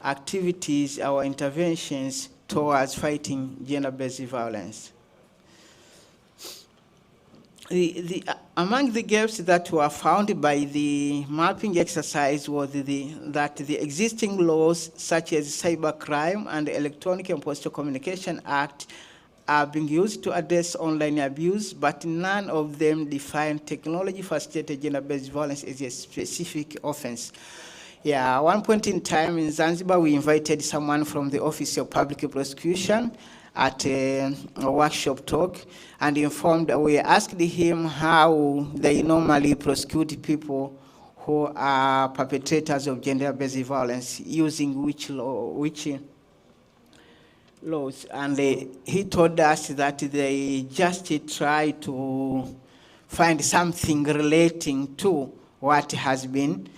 Speaker 10: activities, our interventions towards fighting gender-based violence. Among the gaps that were found by the mapping exercise was that the existing laws such as Cybercrime and the Electronic and Postal Communication Act are being used to address online abuse, but none of them define technology-facilitated gender-based violence as a specific offense. Yeah, at one point in time in Zanzibar, we invited someone from the Office of Public Prosecution at a workshop talk, and we asked him how they normally prosecute people who are perpetrators of gender-based violence, using which laws. And he told us that they just try to find something relating to what has been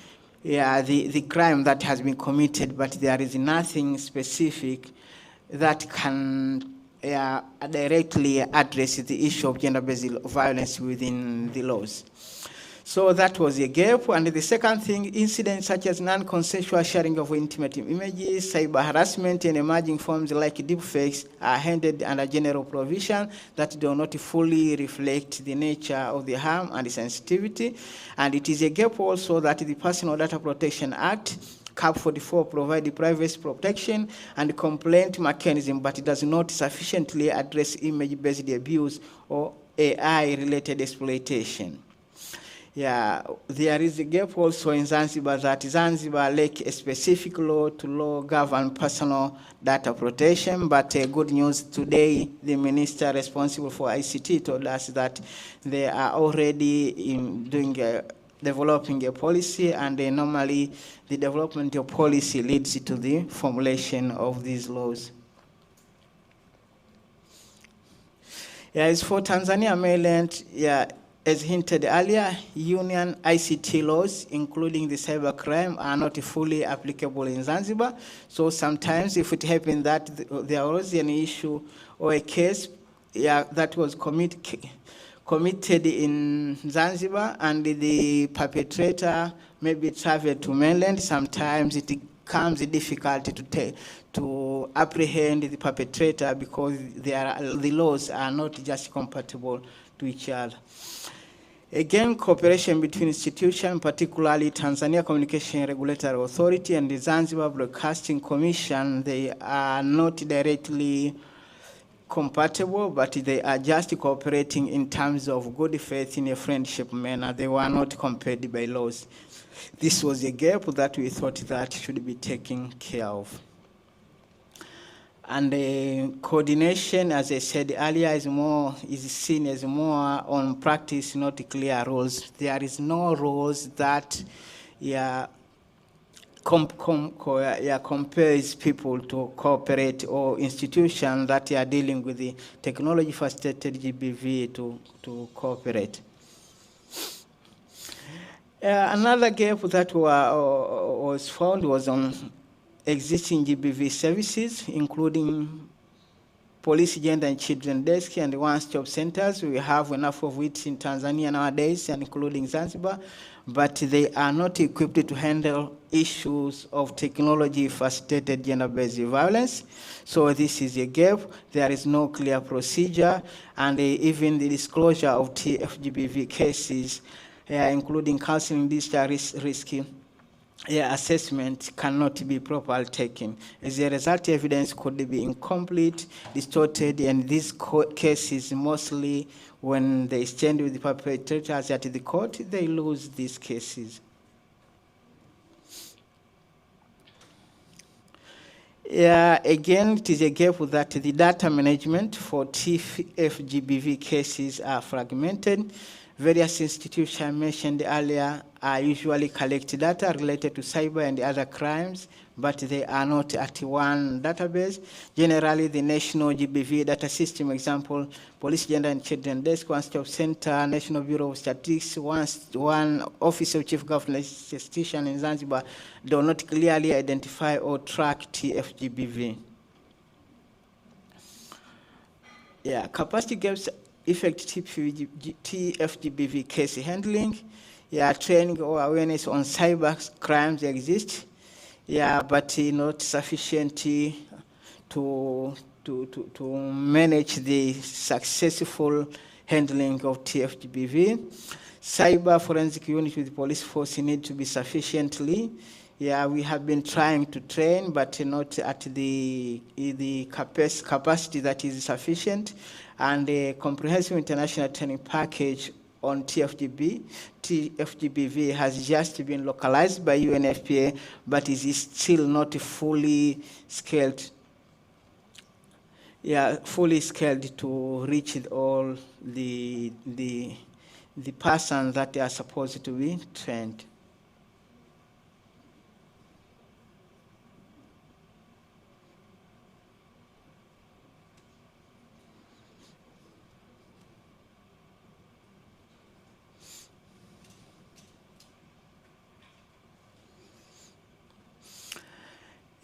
Speaker 10: the crime that has been committed, but there is nothing specific that can directly address the issue of gender-based violence within the laws. So that was a gap. And the second thing, incidents such as non-consensual sharing of intimate images, cyber harassment, and emerging forms like deepfakes are handled under general provision that do not fully reflect the nature of the harm and the sensitivity. And it is a gap also that the Personal Data Protection Act CAP 44 provides privacy protection and complaint mechanism, but it does not sufficiently address image-based abuse or AI-related exploitation. Yeah, there is a gap also in Zanzibar that Zanzibar lacks a specific law to law govern personal data protection, but good news today, the minister responsible for ICT told us that they are already developing a policy, and normally the development of policy leads to the formulation of these laws. Yeah, as for Tanzania mainland, as hinted earlier, union ICT laws, including the cybercrime, are not fully applicable in Zanzibar. So sometimes if it happens that there was an issue or a case that was committed in Zanzibar and the perpetrator maybe traveled to mainland, sometimes it becomes difficult to apprehend the perpetrator because the laws are not just compatible to each other. Again, cooperation between institutions, particularly Tanzania Communication Regulatory Authority and the Zanzibar Broadcasting Commission, they are not directly compatible, but they are just cooperating in terms of good faith in a friendship manner. They were not compared by laws. This was a gap that we thought that should be taken care of. And the coordination, as I said earlier, is seen as more on practice, not clear rules. There is no rules that compels people to cooperate, or institutions that are dealing with the technology facilitated GBV to cooperate. Another gap that was found was on existing GBV services, including police, gender and children desk and one-stop centers. We have enough of it in Tanzania nowadays, and including Zanzibar, but they are not equipped to handle issues of technology-facilitated gender-based violence. So this is a gap. There is no clear procedure, and even the disclosure of TFGBV cases, including counseling digital risk assessment, cannot be properly taken. As a result, evidence could be incomplete, distorted, and these cases mostly, when they stand with the perpetrators at the court, they lose these cases. Again, it is a gap that the data management for TFGBV cases are fragmented. Various institutions mentioned earlier usually collect data related to cyber and other crimes, but they are not at one database. Generally, the National GBV Data System, example, Police, Gender and Children Desk, One Stop Center, National Bureau of Statistics, one Office of Chief Government Statistician in Zanzibar, do not clearly identify or track TFGBV. Capacity gaps affect TFGBV case handling. Training or awareness on cyber crimes exist, but not sufficient to manage the successful handling of TFGBV. Cyber forensic unit with police force need to be sufficiently. We have been trying to train, but not at the capacity that is sufficient. And a comprehensive international training package on TFGBV has just been localized by UNFPA, but is still not fully scaled. Fully scaled to reach all the persons that are supposed to be trained.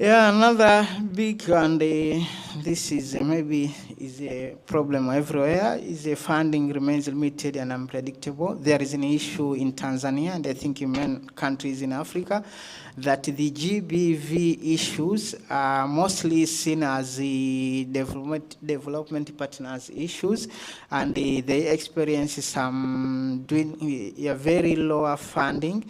Speaker 10: Another big, and this is maybe is a problem everywhere, is the funding remains limited and unpredictable. There is an issue in Tanzania, and I think in many countries in Africa, that the GBV issues are mostly seen as the development partners issues, and they experience some very lower funding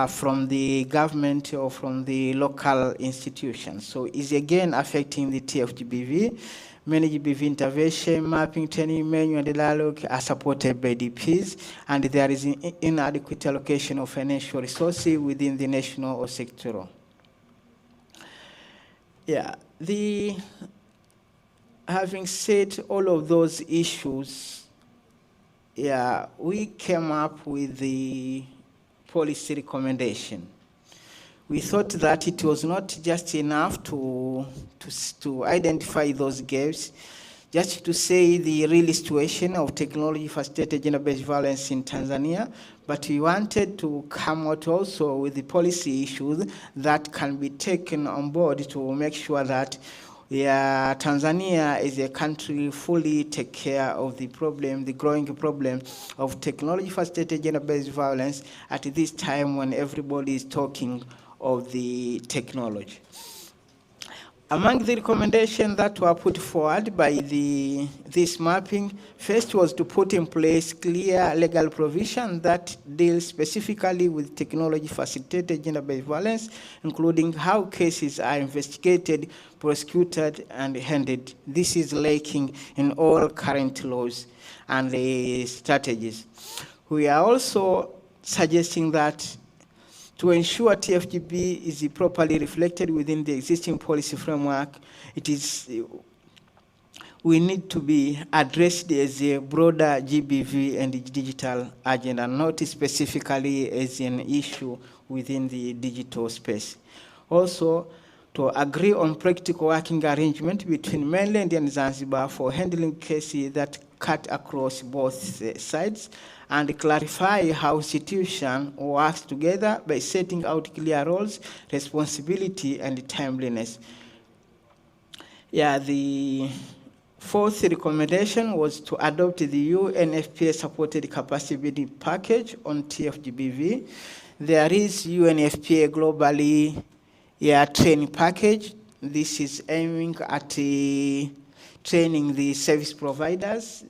Speaker 10: from the government or from the local institutions. So it's again affecting the TFGBV. Many GBV intervention, mapping, training, manual, and dialogue are supported by DPs, and there is inadequate allocation of financial resources within the national or sectoral. Having said all of those issues, we came up with the policy recommendation. We thought that it was not just enough to identify those gaps, just to say the real situation of technology-facilitated gender-based violence in Tanzania, but we wanted to come out also with the policy issues that can be taken on board to make sure that Tanzania is a country fully take care of the problem, the growing problem of technology-facilitated gender-based violence at this time when everybody is talking of the technology. Among the recommendations that were put forward by this mapping, first was to put in place clear legal provision that deals specifically with technology-facilitated gender-based violence, including how cases are investigated, prosecuted, and handled. This is lacking in all current laws and the strategies. We are also suggesting that to ensure TFGB is properly reflected within the existing policy framework, we need to be addressed as a broader GBV and digital agenda, not specifically as an issue within the digital space. Also, to agree on practical working arrangement between mainland and Zanzibar for handling cases that cut across both sides, and clarify how institutions work together by setting out clear roles, responsibility, and timeliness. Yeah, the fourth recommendation was to adopt the UNFPA-supported capacity building package on TFGBV. There is UNFPA globally training package. This is aiming at training the service providers,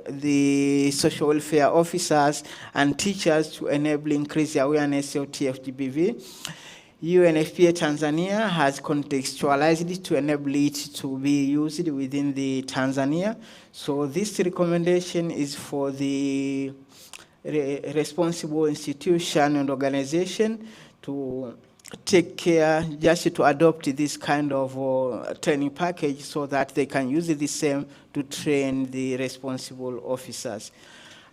Speaker 10: the social welfare officers, and teachers to enable increased awareness of TFGBV. UNFPA Tanzania has contextualized it to enable it to be used within the Tanzania. So this recommendation is for the responsible institution and organization to take care, just to adopt this kind of training package so that they can use the same to train the responsible officers.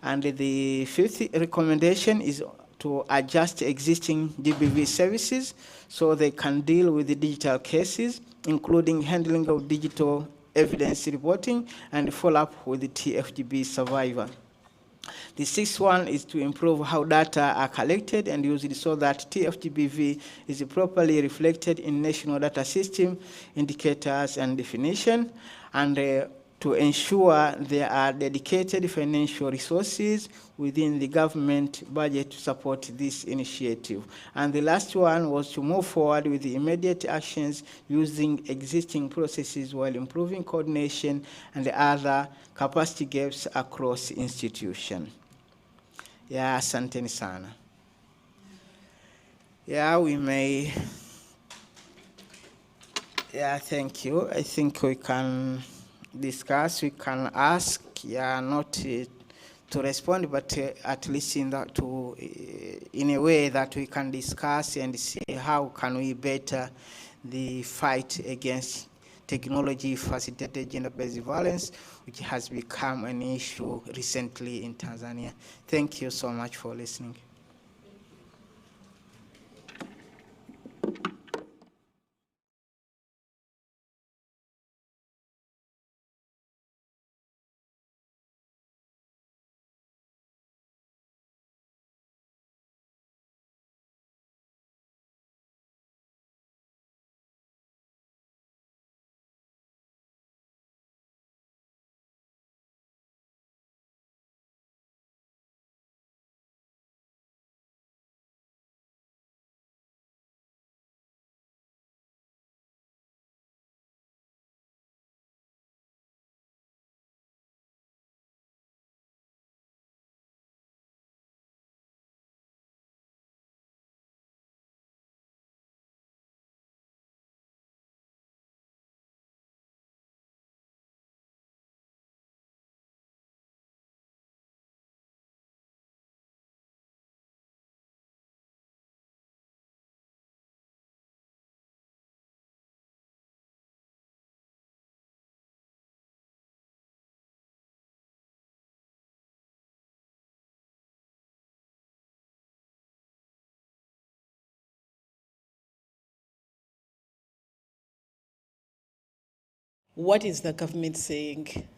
Speaker 10: And the fifth recommendation is to adjust existing DBV services so they can deal with the digital cases, including handling of digital evidence reporting and follow-up with the TFGB survivor. The sixth one is to improve how data are collected and used so that TFGBV is properly reflected in national data system, indicators, and definition, and to ensure there are dedicated financial resources within the government budget to support this initiative. And the last one was to move forward with the immediate actions using existing processes while improving coordination and other capacity gaps across institutions. Yeah, asanteni sana. Yeah, we may. Yeah, thank you. I think we can discuss, we can ask, not to respond, but at least in a way that we can discuss and see how can we better the fight against technology-facilitated gender-based violence, which has become an issue recently in Tanzania. Thank you so much for listening.
Speaker 2: What is the government saying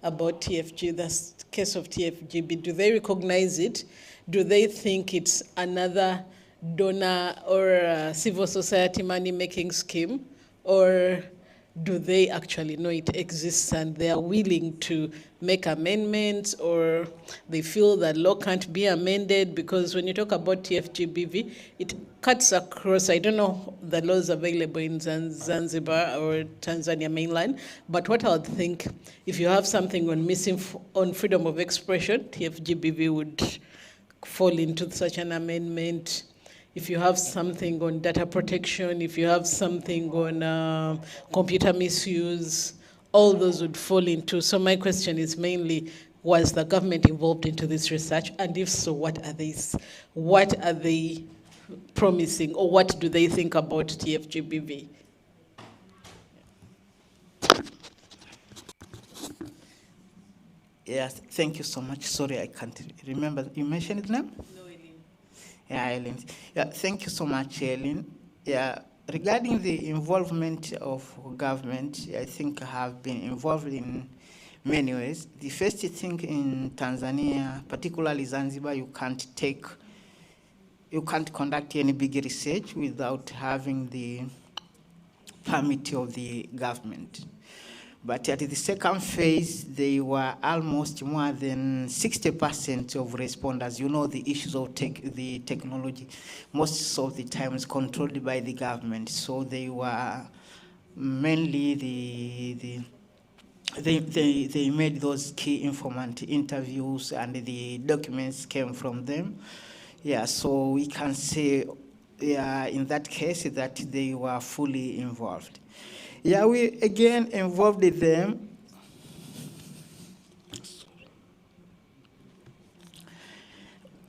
Speaker 2: about TFG, the case of TFGB? Do they recognize it? Do they think it's another donor or civil society money-making scheme? Or do they actually know it exists and they are willing to make amendments, or they feel that law can't be amended? Because when you talk about TFGBV, it cuts across, I don't know the laws available in Zanzibar or Tanzania mainland, but what I would think, if you have something on freedom of expression, TFGBV would fall into such an amendment. If you have something on data protection, if you have something on computer misuse, all those would fall into. So my question is mainly, was the government involved into this research? And if so, what are they promising, or what do they think about TFGBV?
Speaker 10: Yes, thank you so much. Sorry, I can't remember. You mentioned his name?
Speaker 2: No, Eileen.
Speaker 10: Yeah, Eileen. Yeah, thank you so much, Eileen. Yeah, regarding the involvement of government, I think I have been involved in many ways. The first thing in Tanzania, particularly Zanzibar, you can't conduct any big research without having the permit of the government. But at the second phase, they were almost more than 60% of responders. You know, the issues of the technology, most of the time is controlled by the government. So they were mainly they made those key informant interviews and the documents came from them. Yeah, so we can say, yeah, in that case that they were fully involved. Yeah, we again involved them.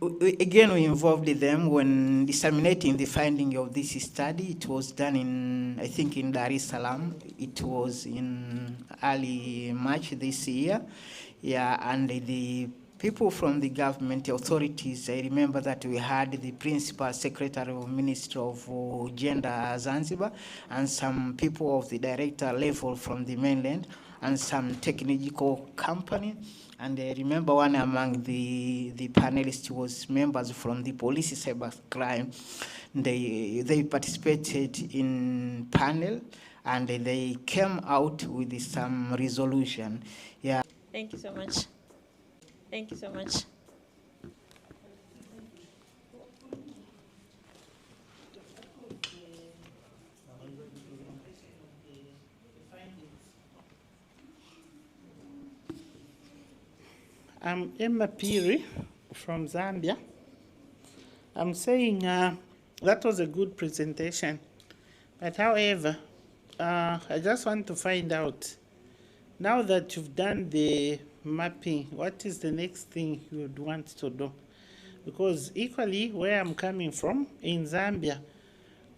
Speaker 10: We involved them when disseminating the finding of this study. It was done in, I think, in Dar es Salaam. It was in early March this year. Yeah, and the people from the government authorities, I remember that we had the principal secretary of Ministry of Gender Zanzibar and some people of the director level from the mainland and some technological company. And I remember one among the panelists was members from the police cybercrime. They participated in panel and they came out with some resolution. Yeah.
Speaker 22: Thank you so much. Thank you so much.
Speaker 11: I'm Emma Piri from Zambia. I'm saying that was a good presentation, but however, I just want to find out, now that you've done the mapping, what is the next thing you would want to do? Because equally, where I'm coming from, in Zambia,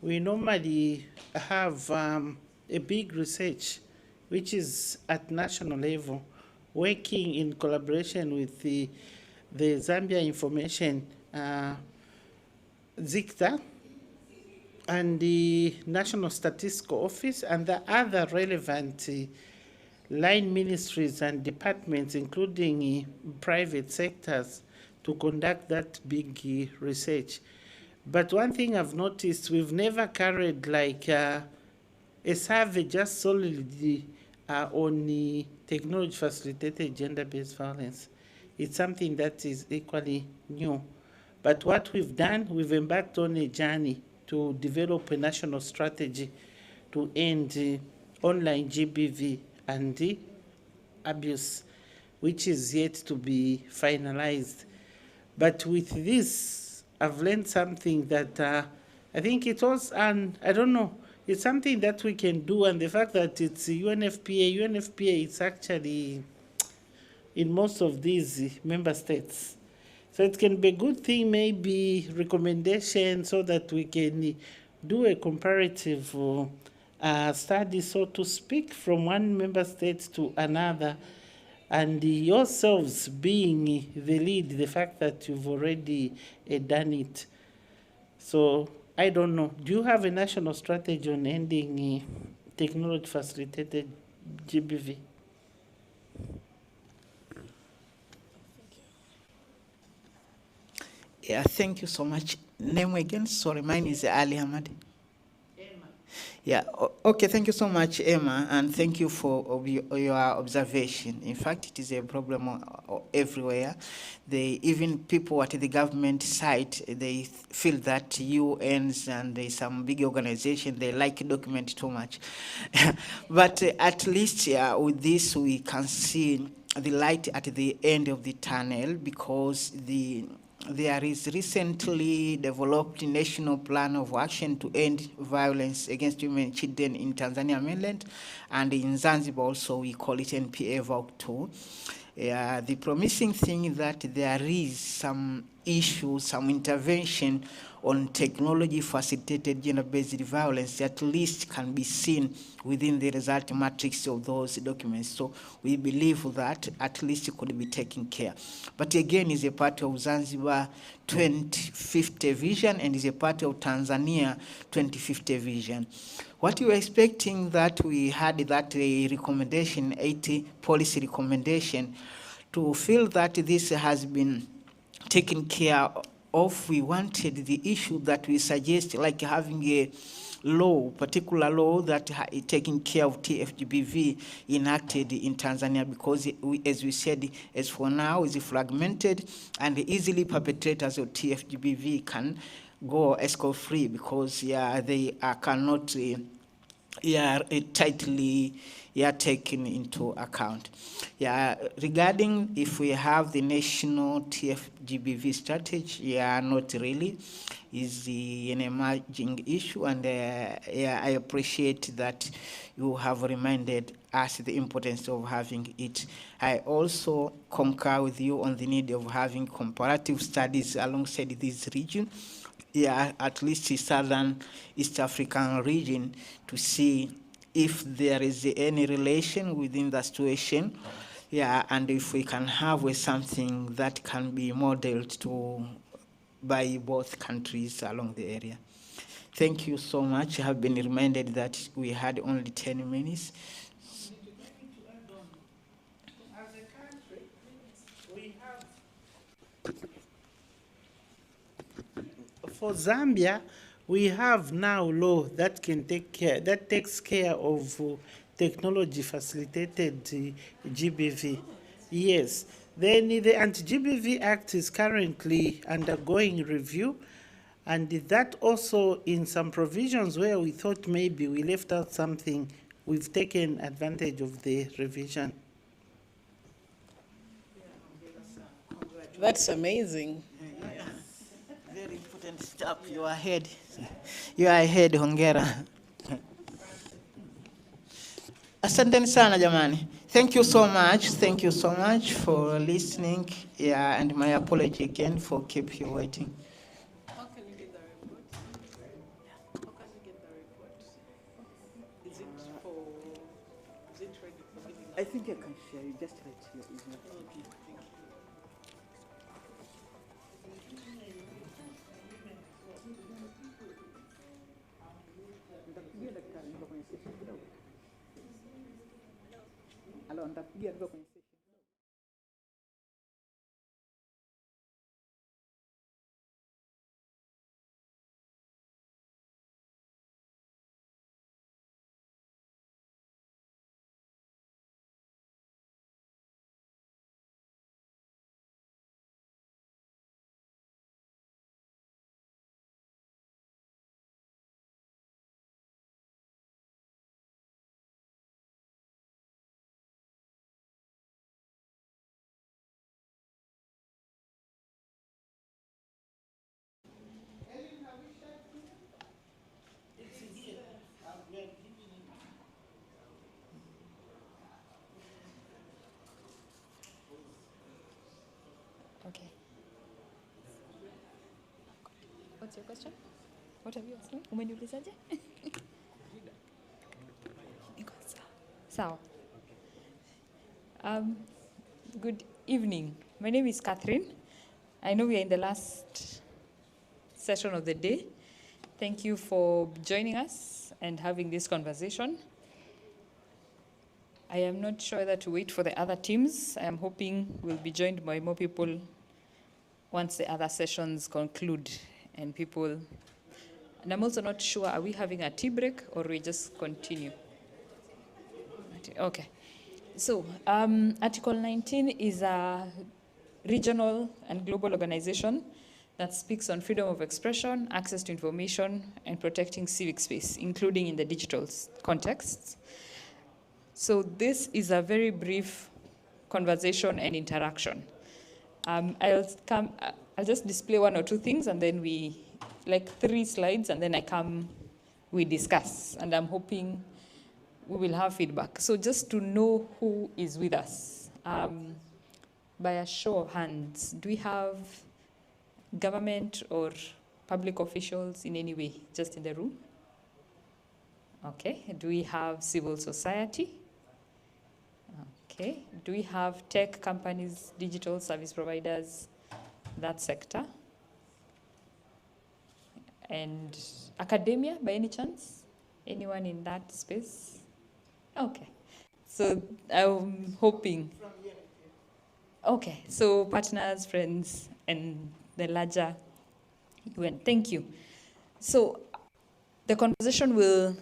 Speaker 11: we normally have a big research, which is at national level, working in collaboration with the Zambia Information ZICTA and the National Statistical Office and the other relevant line ministries and departments, including private sectors, to conduct that big research. But one thing I've noticed, we've never carried like a survey just solely on the technology-facilitated gender-based violence. It's something that is equally new. But what we've done, we've embarked on a journey to develop a national strategy to end online GBV and abuse, which is yet to be finalized. But with this, I've learned something that I think it was, and I don't know, it's something that we can do, and the fact that it's UNFPA is actually in most of these member states. So it can be a good thing, maybe recommendation, so that we can do a comparative study, so to speak, from one member state to another, and yourselves being the lead, the fact that you've already done it. So I don't know. Do you have a national strategy on ending technology-facilitated GBV?
Speaker 10: Yeah, thank you so much. Name again? Sorry, mine is Ali Ahmad. Yeah, okay, thank you so much, Emma, and thank you for your observation. In fact, it is a problem everywhere. Even people at the government side, they feel that UNs and some big organization, they like document too much. But at least with this, we can see the light at the end of the tunnel, because there is recently developed national plan of action to end violence against women and children in Tanzania mainland, and in Zanzibar also we call it NPA VOC 2. Yeah, the promising thing is that there is some issue, some intervention on technology-facilitated gender-based violence at least can be seen within the result matrix of those documents. So we believe that at least it could be taken care. But again, it's a part of Zanzibar 2050 vision and is a part of Tanzania 2050 vision. What we were expecting that we had that recommendation, 80 policy recommendation, to feel that this has been taken care of. We wanted the issue that we suggest, like having a law, particular law that is taking care of TFGBV enacted in Tanzania, because as we said, as for now, is fragmented and easily perpetrators of TFGBV can go escort free because they cannot tightly taken into account. Regarding if we have the national TFGBV strategy, not really. Is an emerging issue, and I appreciate that you have reminded us the importance of having it. I also concur with you on the need of having comparative studies alongside this region, at least the southern East African region, to see if there is any relation within the situation, and if we can have something that can be modeled by both countries along the area. Thank you so much. I have been reminded that we had only 10 minutes.
Speaker 11: For Zambia, we have now law that can takes care of technology facilitated GBV. Yes. Then the Anti-GBV Act is currently undergoing review, and that also in some provisions where we thought maybe we left out something, we've taken advantage of the revision.
Speaker 2: That's amazing.
Speaker 10: Very important step. You are ahead. You are ahead, hongera. Asanteni sana jamani. Thank you so much. Thank you so much for listening. And my apology again for keep you waiting.
Speaker 2: How can you get the report? How can you get the report? Is it ready for me?
Speaker 10: I think I can share. You just write your email.
Speaker 2: Okay, thank you.
Speaker 10: Nitakupigia kwenye session.
Speaker 23: Okay. What's your question? What have you asked me? Umeniulizaje? Sawa. Good evening. My name is Catherine. I know we are in the last session of the day. Thank you for joining us and having this conversation. I am not sure whether to wait for the other teams. I am hoping we'll be joined by more people once the other sessions conclude and people. And I'm also not sure, are we having a tea break or we just continue? Okay. So Article 19 is a regional and global organization that speaks on freedom of expression, access to information, and protecting civic space, including in the digital context. So this is a very brief conversation and interaction. I'll just display one or two things and then like 3 slides, and then we discuss. And I'm hoping we will have feedback. So just to know who is with us.
Speaker 12: by a show of hands, do we have government or public officials in any way just in the room? Okay. Do we have civil society? Okay. Do we have tech companies, digital service providers, that sector? And academia, by any chance? Anyone in that space? Okay. So I'm hoping. Okay. So partners, friends, and the larger UN. Thank you. So the conversation will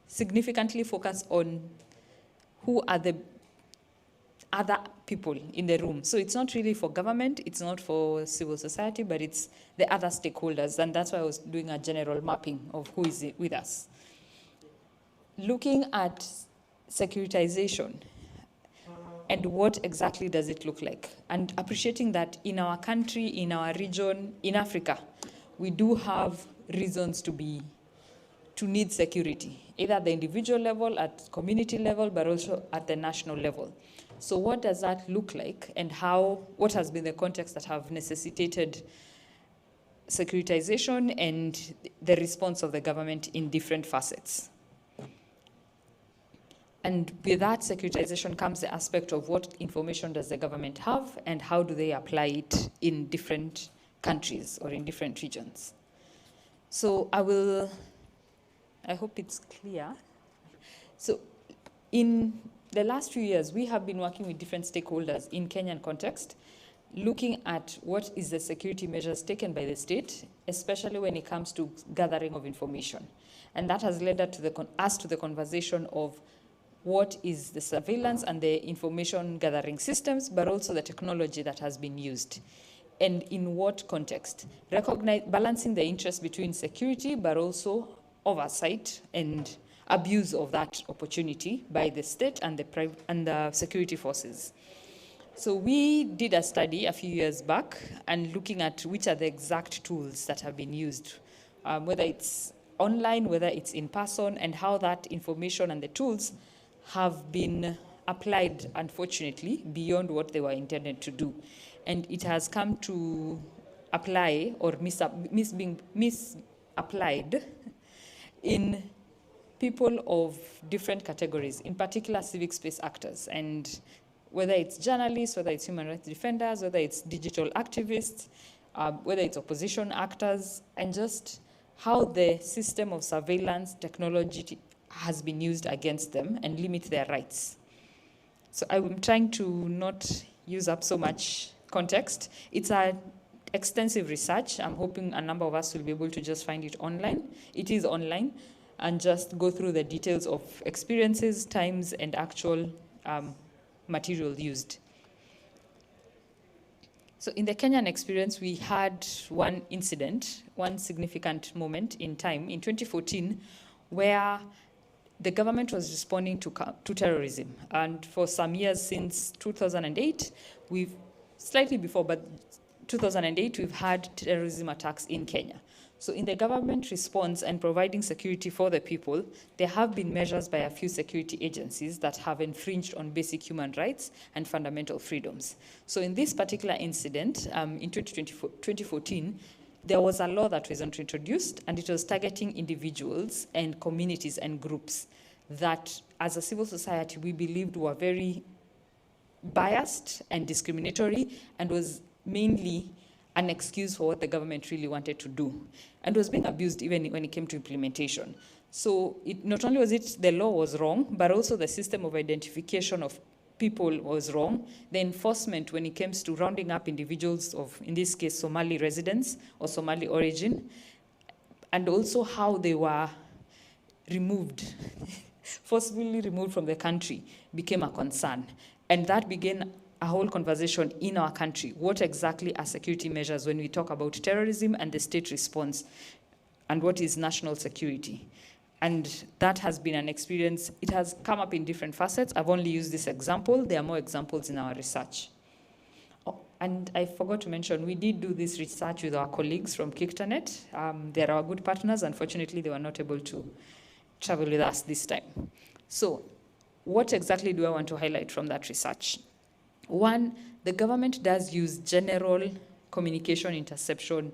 Speaker 12: significantly focus on who are the other people in the room. So it's not really for government, it's not for civil society, but it's the other stakeholders. And that's why I was doing a general mapping of who is with us. Looking at securitization and what exactly does it look like, and appreciating that in our country, in our region, in Africa, we do have reasons to need security, either at the individual level, at community level, but also at the national level. So what does that look like, and what has been the context that have necessitated securitization and the response of the government in different facets? And with that securitization comes the aspect of what information does the government have and how do they apply it in different countries or in different regions. So I hope it's clear. So in the last few years, we have been working with different stakeholders in Kenyan context, looking at what is the security measures taken by the state, especially when it comes to gathering of information. And that has led us to the conversation of what is the surveillance and the information gathering systems, but also the technology that has been used. And in what context? Balancing the interest between security, but also oversight and abuse of that opportunity by the state and the security forces. So we did a study a few years back and looking at which are the exact tools that have been used, whether it's online, whether it's in person, and how that information and the tools have been applied, unfortunately, beyond what they were intended to do. And it has come to apply or being misapplied in people of different categories, in particular civic space actors, and whether it's journalists, whether it's human rights defenders, whether it's digital activists, whether it's opposition actors, and just how the system of surveillance technology has been used against them and limit their rights. So I'm trying to not use up so much context. It's an extensive research. I'm hoping a number of us will be able to just find it online. It is online, and just go through the details of experiences, times, and actual material used. So in the Kenyan experience, we had one incident, one significant moment in time in 2014, where the government was responding to terrorism. And for some years since 2008, slightly before, but 2008, we've had terrorism attacks in Kenya. So in the government response and providing security for the people, there have been measures by a few security agencies that have infringed on basic human rights and fundamental freedoms. So in this particular incident, in 2014, there was a law that was introduced, and it was targeting individuals and communities and groups that, as a civil society, we believed were very biased and discriminatory, and was mainly an excuse for what the government really wanted to do, and was being abused even when it came to implementation. So not only was it the law was wrong, but also the system of identification of people was wrong. The enforcement when it comes to rounding up individuals of, in this case, Somali residents or Somali origin, and also how they were removed, forcibly removed from the country, became a concern. And that began a whole conversation in our country. What exactly are security measures when we talk about terrorism and the state response, and what is national security? And that has been an experience. It has come up in different facets. I've only used this example. There are more examples in our research. Oh, and I forgot to mention, we did do this research with our colleagues from Kiktanet. They're our good partners. Unfortunately, they were not able to travel with us this time. So what exactly do I want to highlight from that research? One, the government does use general communication interception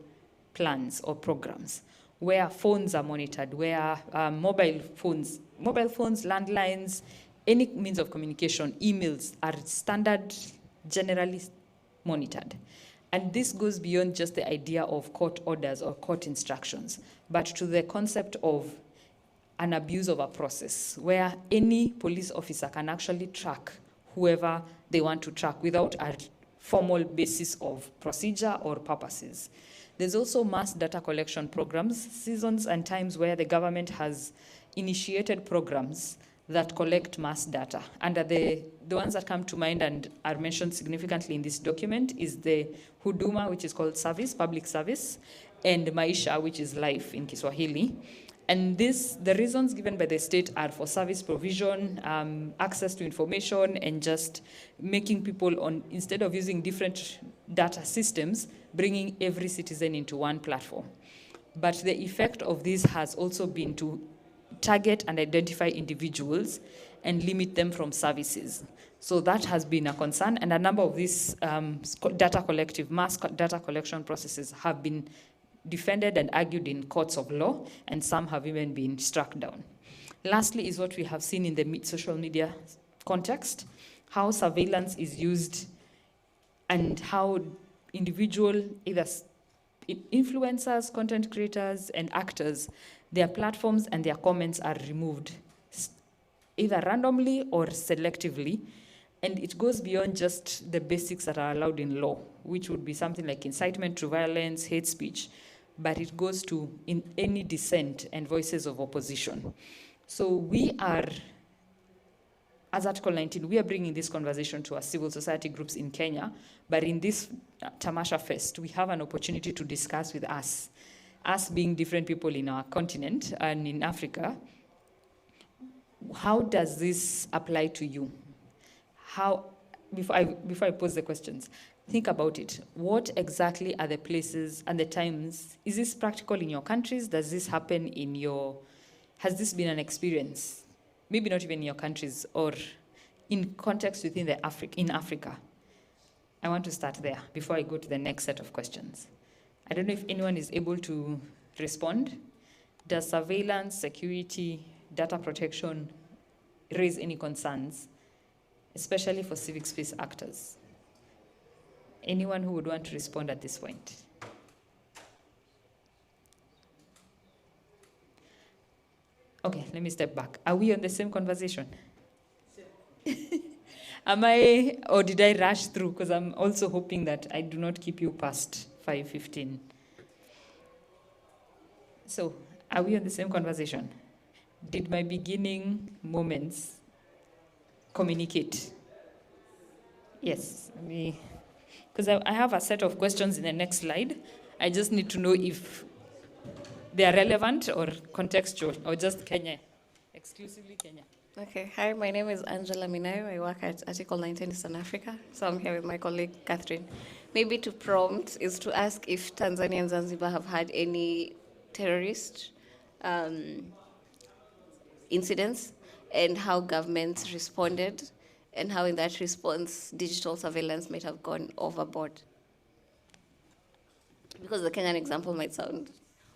Speaker 12: plans or programs where phones are monitored, where mobile phones, landlines, any means of communication, emails are standard, generally monitored. And this goes beyond just the idea of court orders or court instructions, but to the concept of an abuse of a process where any police officer can actually track whoever they want to track without a formal basis of procedure or purposes. There's also mass data collection programs, seasons and times where the government has initiated programs that collect mass data. And the ones that come to mind and are mentioned significantly in this document is the Huduma, which is called service, public service, and Maisha, which is life in Kiswahili. And the reasons given by the state are for service provision, access to information, and just making people instead of using different data systems, bringing every citizen into one platform. But the effect of this has also been to target and identify individuals and limit them from services. So that has been a concern, and a number of these mass data collection processes have been defended and argued in courts of law, and some have even been struck down. Lastly is what we have seen in the social media context, how surveillance is used and how individual, either influencers, content creators, and actors, their platforms and their comments are removed, either randomly or selectively. And it goes beyond just the basics that are allowed in law, which would be something like incitement to violence, hate speech, but it goes to in any dissent and voices of opposition. So we are, as Article 19, we are bringing this conversation to our civil society groups in Kenya, but in this Tamasha Fest, we have an opportunity to discuss with us being different people in our continent and in Africa, how does this apply to you? Before I pose the questions, think about it. What exactly are the places and the times? Is this practical in your countries? Does this happen has this been an experience? Maybe not even in your countries or in context within in Africa. I want to start there before I go to the next set of questions. I don't know if anyone is able to respond. Does surveillance, security, data protection raise any concerns, especially for civic space actors? Anyone who would want to respond at this point? Okay, let me step back. Are we on the same conversation? Or did I rush through? Because I'm also hoping that I do not keep you past 5:15. So, are we on the same conversation? Did my beginning moments communicate? Yes, because I have a set of questions in the next slide. I just need to know if they are relevant or contextual or just Kenya, exclusively Kenya.
Speaker 13: Okay, hi, my name is Angela Minayo. I work at Article 19 Eastern Africa, so I'm here with my colleague Catherine. Maybe to prompt is to ask if Tanzania and Zanzibar have had any terrorist incidents and how governments responded and how in that response digital surveillance might have gone overboard. Because the Kenyan example might sound,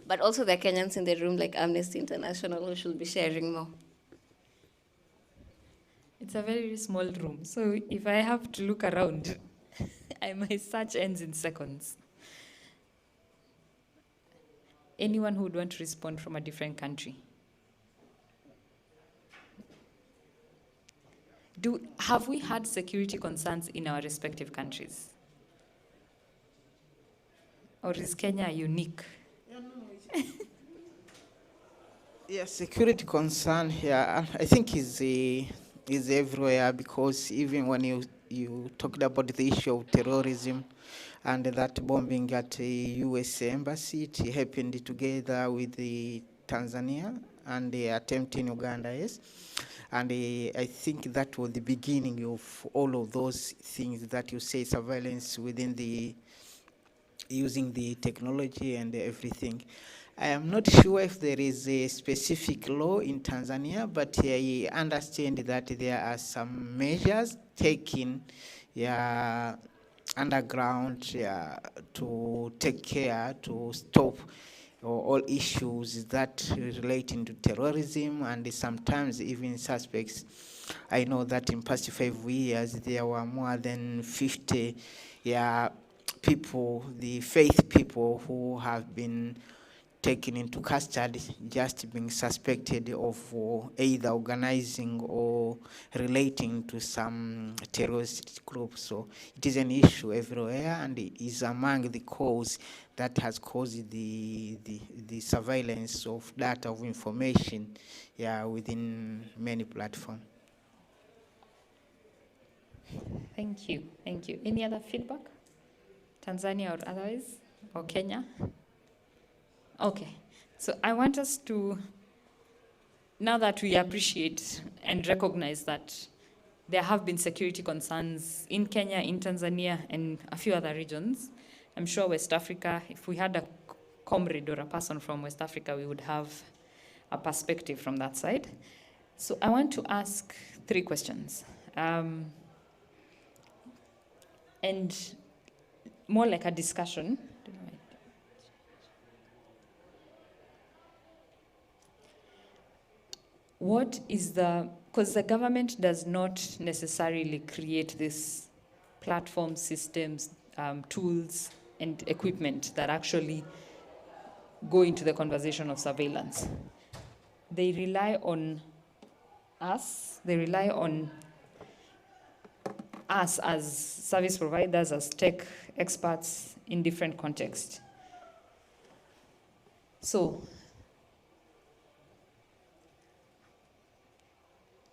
Speaker 13: but also the Kenyans in the room like Amnesty International who should be sharing more.
Speaker 12: It's a very small room, so if I have to look around, my search ends in seconds. Anyone who would want to respond from a different country? Have we had security concerns in our respective countries? Or is Kenya unique?
Speaker 10: Yes, security concern here, I think is everywhere, because even when you talked about the issue of terrorism and that bombing at the US embassy, it happened together with the Tanzania and the attempt in Uganda, yes. And I think that was the beginning of all of those things that you say, surveillance within using the technology and everything. I am not sure if there is a specific law in Tanzania, but I understand that there are some measures taken underground to take care to stop all issues that relating to terrorism and sometimes even suspects. I know that in past 5 years there were more than 50 people, the faith people who have been taken into custody, just being suspected of either organizing or relating to some terrorist group. So it is an issue everywhere, and it is among the cause that has caused the surveillance of data of information within many platforms.
Speaker 12: Thank you. Thank you. Any other feedback? Tanzania or otherwise? Or Kenya? Okay. So I want us to, now that we appreciate and recognize that there have been security concerns in Kenya, in Tanzania, and a few other regions, I'm sure West Africa, if we had a comrade or a person from West Africa, we would have a perspective from that side. So I want to ask 3 questions. And more like a discussion. What is because the government does not necessarily create these platform systems, tools, and equipment that actually go into the conversation of surveillance. They rely on us, they rely on us as service providers, as tech experts in different contexts. So,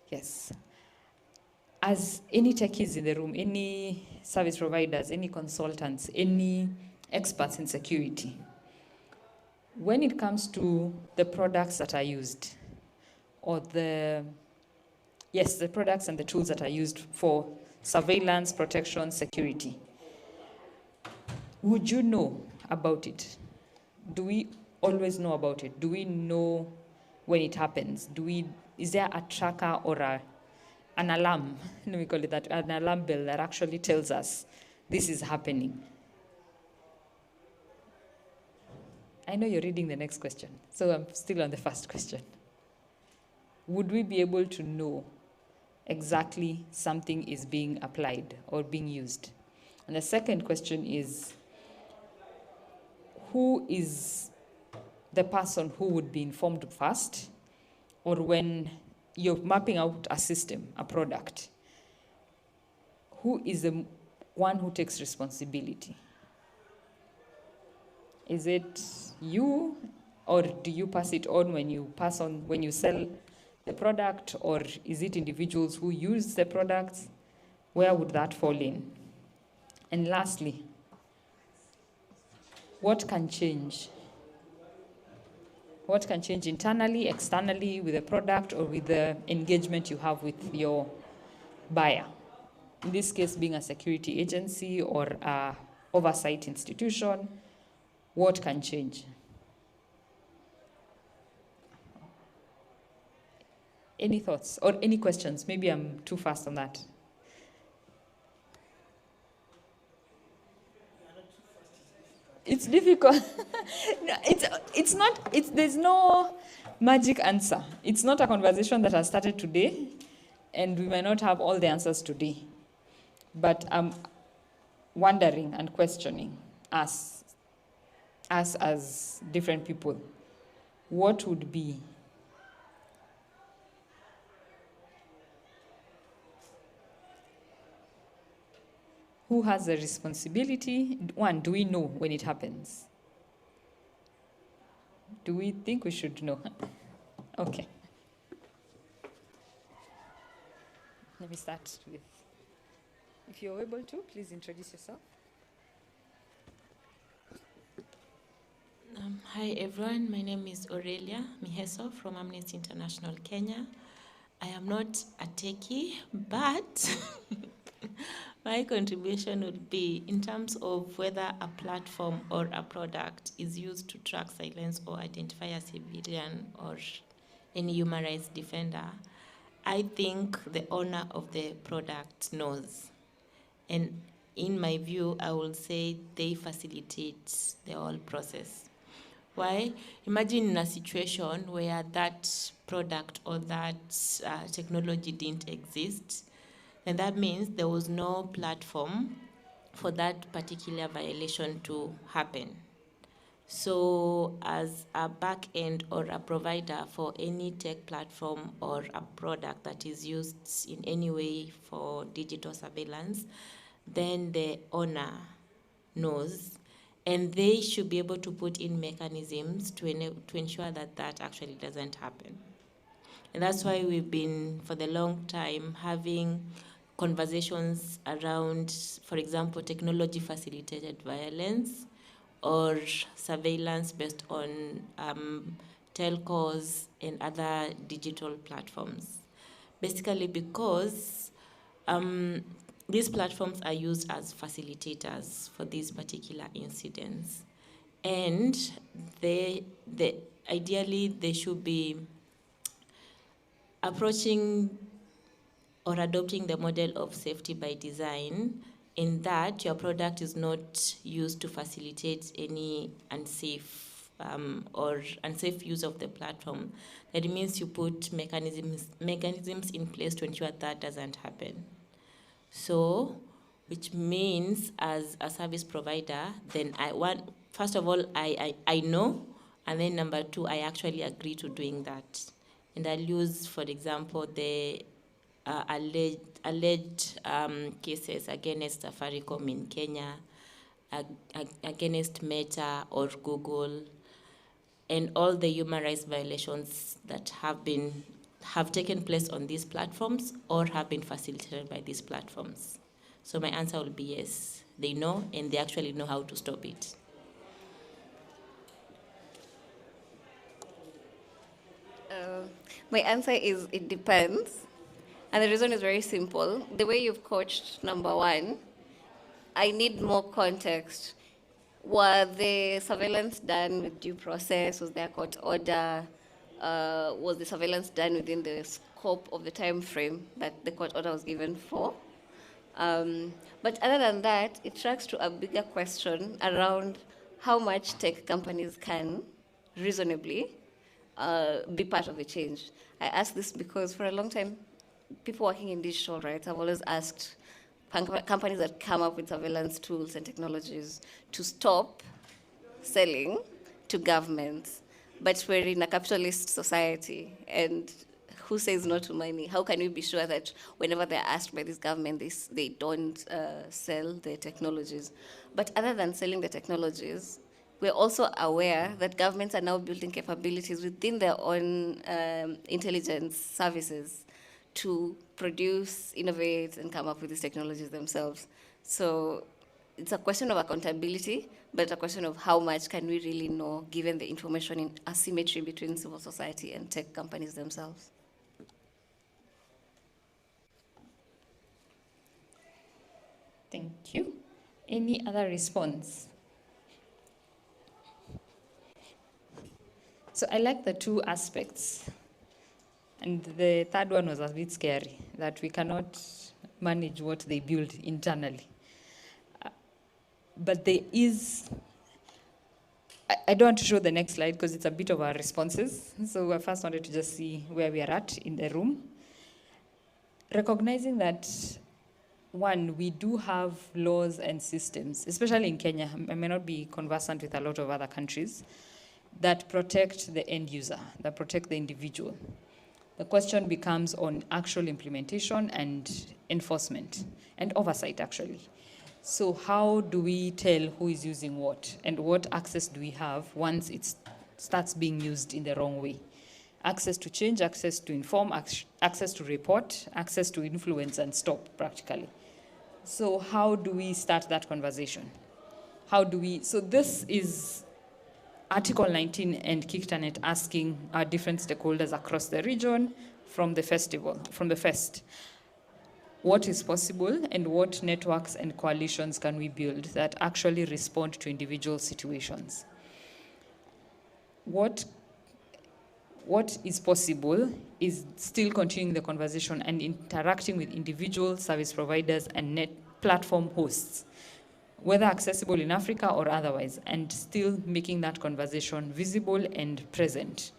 Speaker 12: yes, as any techies in the room, any service providers, any consultants, any experts in security, when it comes to the products that are used, or the products and the tools that are used for surveillance, protection, security, would you know about it? Do we always know about it? Do we know when it happens? Is there a tracker or an alarm, let me call it that, an alarm bell that actually tells us this is happening? I know you're reading the next question, so I'm still on the first question. Would we be able to know exactly something is being applied or being used? And the second question is, who is the person who would be informed first, or when you're mapping out a system, a product, who is the one who takes responsibility? Is it you, or do you pass it on when you sell the product, or is it individuals who use the products? Where would that fall in? And lastly, what can change? What can change internally, externally, with the product or with the engagement you have with your buyer? In this case, being a security agency or an oversight institution, what can change? Any thoughts or any questions? Maybe I'm too fast on that. It's difficult. No, there's no magic answer. It's not a conversation that has started today, and we might not have all the answers today. But I'm wondering and questioning us as different people. What would be who has the responsibility? One, do we know when it happens? Do we think we should know? Okay. Let me start with, if you're able to, please introduce yourself.
Speaker 14: Hi everyone, my name is Aurelia Miheso from Amnesty International Kenya. I am not a techie, but My contribution would be in terms of whether a platform or a product is used to track, silence, or identify a civilian or any human rights defender. I think the owner of the product knows. And in my view, I will say they facilitate the whole process. Why? Imagine in a situation where that product or that technology didn't exist, and that means there was no platform for that particular violation to happen. So as a back end or a provider for any tech platform or a product that is used in any way for digital surveillance, then the owner knows, and they should be able to put in mechanisms to ensure that that actually doesn't happen. And that's why we've been, for the long time, having conversations around, for example, technology-facilitated violence or surveillance based on telcos and other digital platforms. Basically because these platforms are used as facilitators for these particular incidents. And ideally, they should be approaching or adopting the model of safety by design, in that your product is not used to facilitate any unsafe or unsafe use of the platform. That means you put mechanisms in place to ensure that doesn't happen. So, which means as a service provider, then first of all, I know, and then number two, I actually agree to doing that. And I'll use, for example, the alleged cases against Safaricom in Kenya, against Meta or Google, and all the human rights violations that have taken place on these platforms or have been facilitated by these platforms. So my answer will be yes. They know, and they actually know how to stop it.
Speaker 13: My answer is it depends. And the reason is very simple. The way you've coached number one, I need more context. Was the surveillance done with due process? Was there a court order? Was the surveillance done within the scope of the time frame that the court order was given for? But other than that, it tracks to a bigger question around how much tech companies can reasonably be part of the change. I ask this because for a long time, people working in digital rights have always asked companies that come up with surveillance tools and technologies to stop selling to governments. But we're in a capitalist society, and who says no to money? How can we be sure that whenever they're asked by this government, they don't sell the technologies? But other than selling the technologies, we're also aware that governments are now building capabilities within their own intelligence services to produce, innovate, and come up with these technologies themselves. So it's a question of accountability, but a question of how much can we really know, given the information in asymmetry between civil society and tech companies themselves.
Speaker 12: Thank you. Any other response? So I like the two aspects. And the third one was a bit scary, that we cannot manage what they build internally. But there is, I don't want to show the next slide because it's a bit of our responses. So I first wanted to just see where we are at in the room. Recognizing that, one, we do have laws and systems, especially in Kenya, I may not be conversant with a lot of other countries, that protect the end user, that protect the individual. The question becomes on actual implementation and enforcement and oversight, actually. So how do we tell who is using what, and what access do we have once it starts being used in the wrong way? Access to change, access to inform, access to report, access to influence and stop, practically. So how do we start that conversation? So this is Article 19 and Kiktanet asking our different stakeholders across the region from the fest. what is possible and what networks and coalitions can we build that actually respond to individual situations. What is possible is still continuing the conversation and interacting with individual service providers and net platform hosts, whether accessible in Africa or otherwise, and still making that conversation visible and present.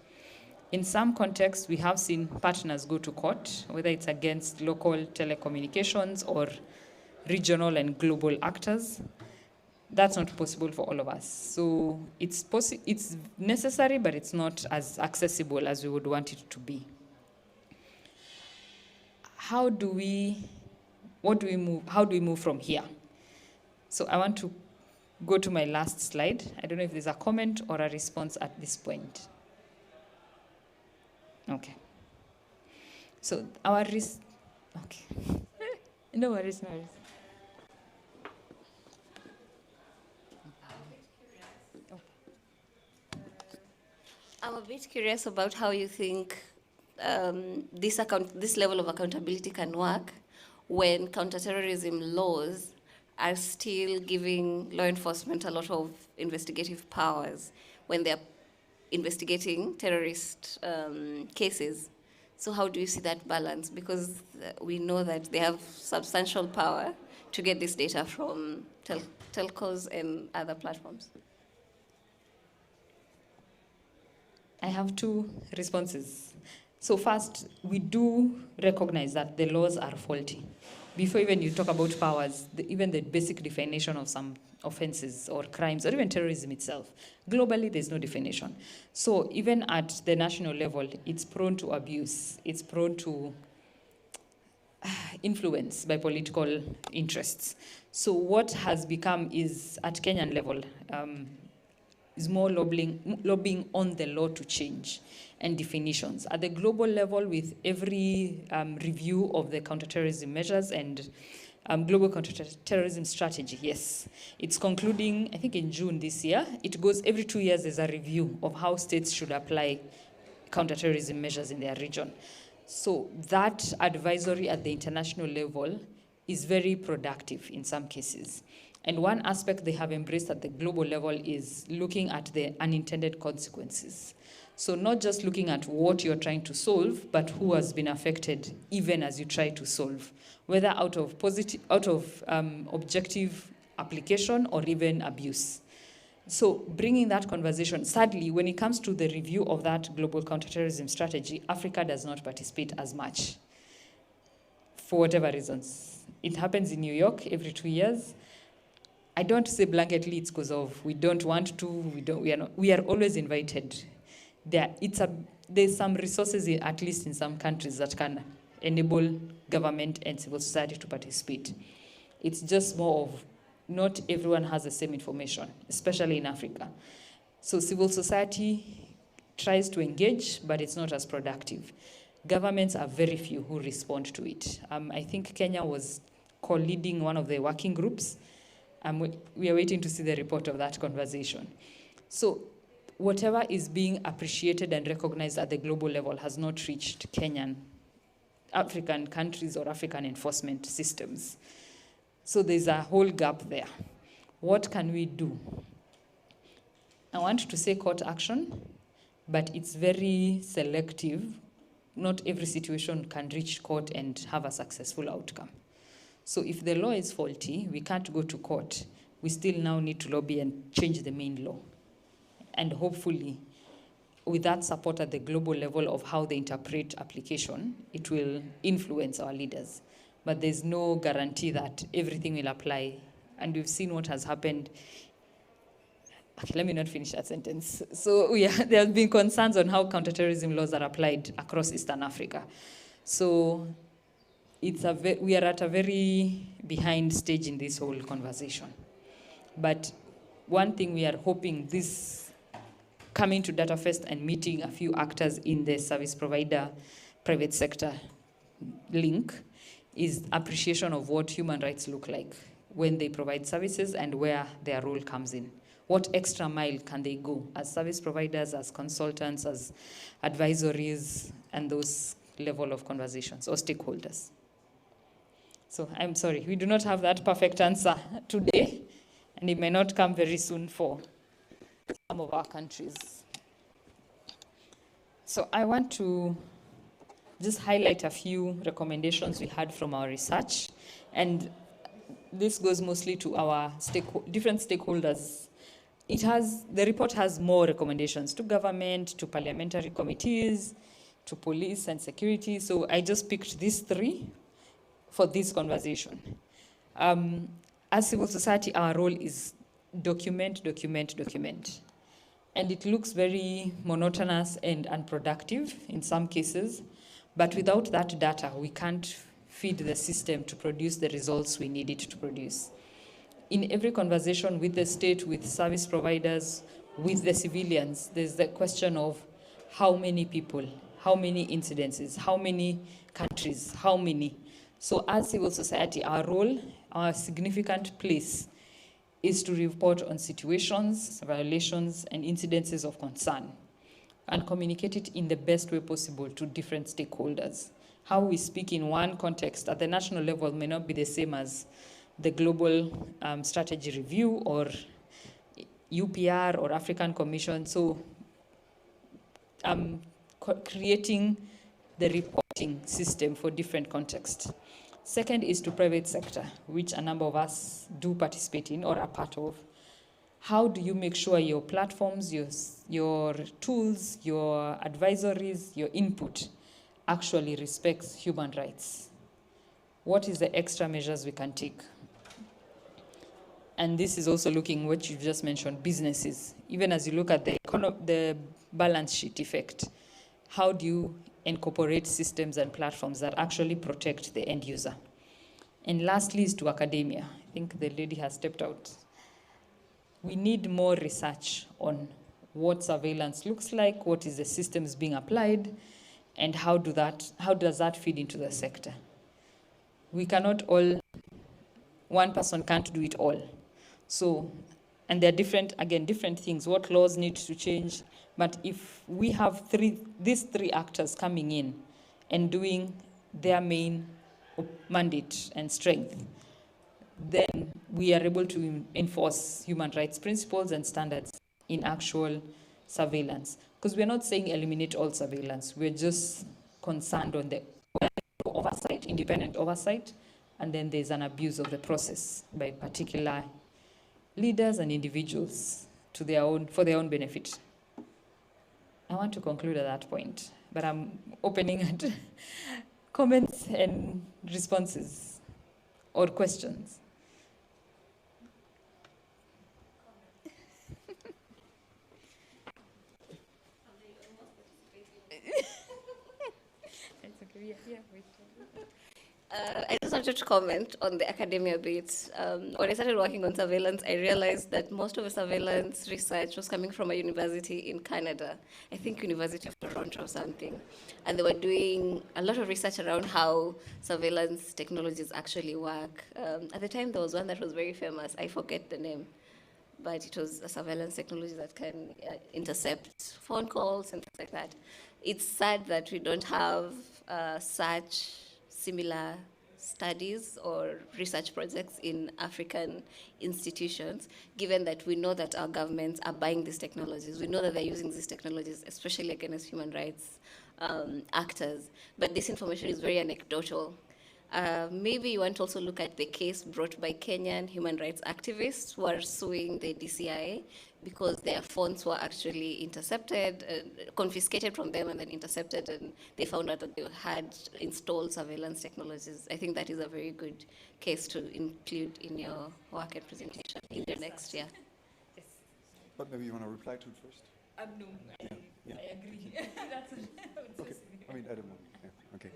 Speaker 12: In some contexts, we have seen partners go to court, whether it's against local telecommunications or regional and global actors. That's not possible for all of us. So it's necessary, but it's not as accessible as we would want it to be. How do we move from here? So I want to go to my last slide. I don't know if there's a comment or a response at this point. Okay. So okay. No worries, no worries.
Speaker 13: I'm a bit curious about how you think this level of accountability can work when counterterrorism laws are still giving law enforcement a lot of investigative powers when they're investigating terrorist cases. So how do you see that balance? Because we know that they have substantial power to get this data from telcos and other platforms.
Speaker 12: I have two responses. So first, we do recognize that the laws are faulty. Before even you talk about powers, even the basic definition of some offenses or crimes, or even terrorism itself, globally there's no definition. So even at the national level, it's prone to abuse. It's prone to influence by political interests. So what has become is, at Kenyan level, is more lobbying on the law to change and definitions. At the global level, with every review of the counterterrorism measures and global counterterrorism strategy, yes. It's concluding, I think in June this year. It goes every 2 years, there's a review of how states should apply counterterrorism measures in their region. So that advisory at the international level is very productive in some cases. And one aspect they have embraced at the global level is looking at the unintended consequences. So not just looking at what you're trying to solve, but who has been affected even as you try to solve, whether out of objective application or even abuse. So bringing that conversation, sadly, when it comes to the review of that global counterterrorism strategy, Africa does not participate as much for whatever reasons. It happens in New York every 2 years. I don't say blanketly it's because of we don't want to, we are always invited. There's some resources, at least in some countries, that can enable government and civil society to participate. It's just more of not everyone has the same information, especially in Africa. So civil society tries to engage, but it's not as productive. Governments are very few who respond to it. I think Kenya was co-leading one of the working groups. We are waiting to see the report of that conversation. So whatever is being appreciated and recognized at the global level has not reached Kenyan, African countries or African enforcement systems. So there's a whole gap there. What can we do? I want to say court action, but it's very selective. Not every situation can reach court and have a successful outcome. So if the law is faulty, we can't go to court. We still now need to lobby and change the main law. And hopefully, with that support at the global level of how they interpret application, it will influence our leaders. But there's no guarantee that everything will apply. And we've seen what has happened. Okay, let me not finish that sentence. So there have been concerns on how counterterrorism laws are applied across Eastern Africa. So we are at a very behind stage in this whole conversation. But one thing we are hoping, this coming to DataFest and meeting a few actors in the service provider private sector link, is appreciation of what human rights look like when they provide services and where their role comes in. What extra mile can they go as service providers, as consultants, as advisories, and those level of conversations or stakeholders? So I'm sorry, we do not have that perfect answer today, and it may not come very soon for some of our countries. So I want to just highlight a few recommendations we had from our research, and this goes mostly to our different stakeholders. The report has more recommendations to government, to parliamentary committees, to police and security. So I just picked these three for this conversation. As civil society, our role is document, document, document. And it looks very monotonous and unproductive in some cases, but without that data, we can't feed the system to produce the results we need it to produce. In every conversation with the state, with service providers, with the civilians, there's the question of how many people, how many incidences, how many countries, how many. So as civil society, our role, our significant place is to report on situations, violations, and incidences of concern, and communicate it in the best way possible to different stakeholders. How we speak in one context at the national level may not be the same as the global strategy review or UPR or African Commission. So creating the reporting system for different contexts. Second is to private sector, which a number of us do participate in or are part of. How do you make sure your platforms, your tools, your advisories, your input actually respects human rights? What is the extra measures we can take? And this is also looking what you've just mentioned, businesses. Even as you look at the balance sheet effect, how do you incorporate systems and platforms that actually protect the end user? And lastly is to academia. I think the lady has stepped out. We need more research on what surveillance looks like, what is the systems being applied, and how does that feed into the sector? We cannot all, one person can't do it all. So, and there are different things, what laws need to change. But if we have these three actors coming in and doing their main mandate and strength, then we are able to enforce human rights principles and standards in actual surveillance. Because we're not saying eliminate all surveillance, we're just concerned on the oversight, independent oversight, and then there's an abuse of the process by particular leaders and individuals for their own benefit. I want to conclude at that point, but I'm opening at comments and responses or questions.
Speaker 13: I just wanted to comment on the academia bit. When I started working on surveillance, I realized that most of the surveillance research was coming from a university in Canada, I think University of Toronto or something. And they were doing a lot of research around how surveillance technologies actually work. At the time, there was one that was very famous. I forget the name, but it was a surveillance technology that can intercept phone calls and things like that. It's sad that we don't have such similar studies or research projects in African institutions, given that we know that our governments are buying these technologies. We know that they're using these technologies, especially against human rights actors. But this information is very anecdotal. Maybe you want to also look at the case brought by Kenyan human rights activists who are suing the DCI because their phones were actually intercepted, confiscated from them and then intercepted, and they found out that they had installed surveillance technologies. I think that is a very good case to include in your work and presentation in the next year.
Speaker 5: Yes. But maybe you want to reply to it first?
Speaker 12: No, I agree.
Speaker 5: Okay. I mean, I don't know. Yeah. Okay.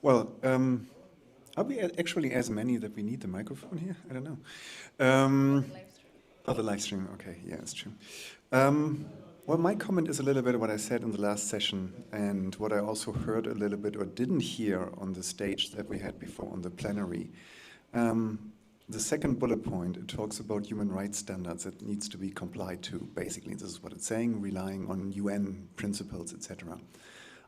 Speaker 5: Well, are we actually as many that we need the microphone here? I don't know. The live stream. Okay, yeah, it's true. Well, my comment is a little bit what I said in the last session and what I also heard a little bit or didn't hear on the stage that we had before on the plenary. The second bullet point, it talks about human rights standards that needs to be complied to, basically. This is what it's saying, relying on UN principles, etc.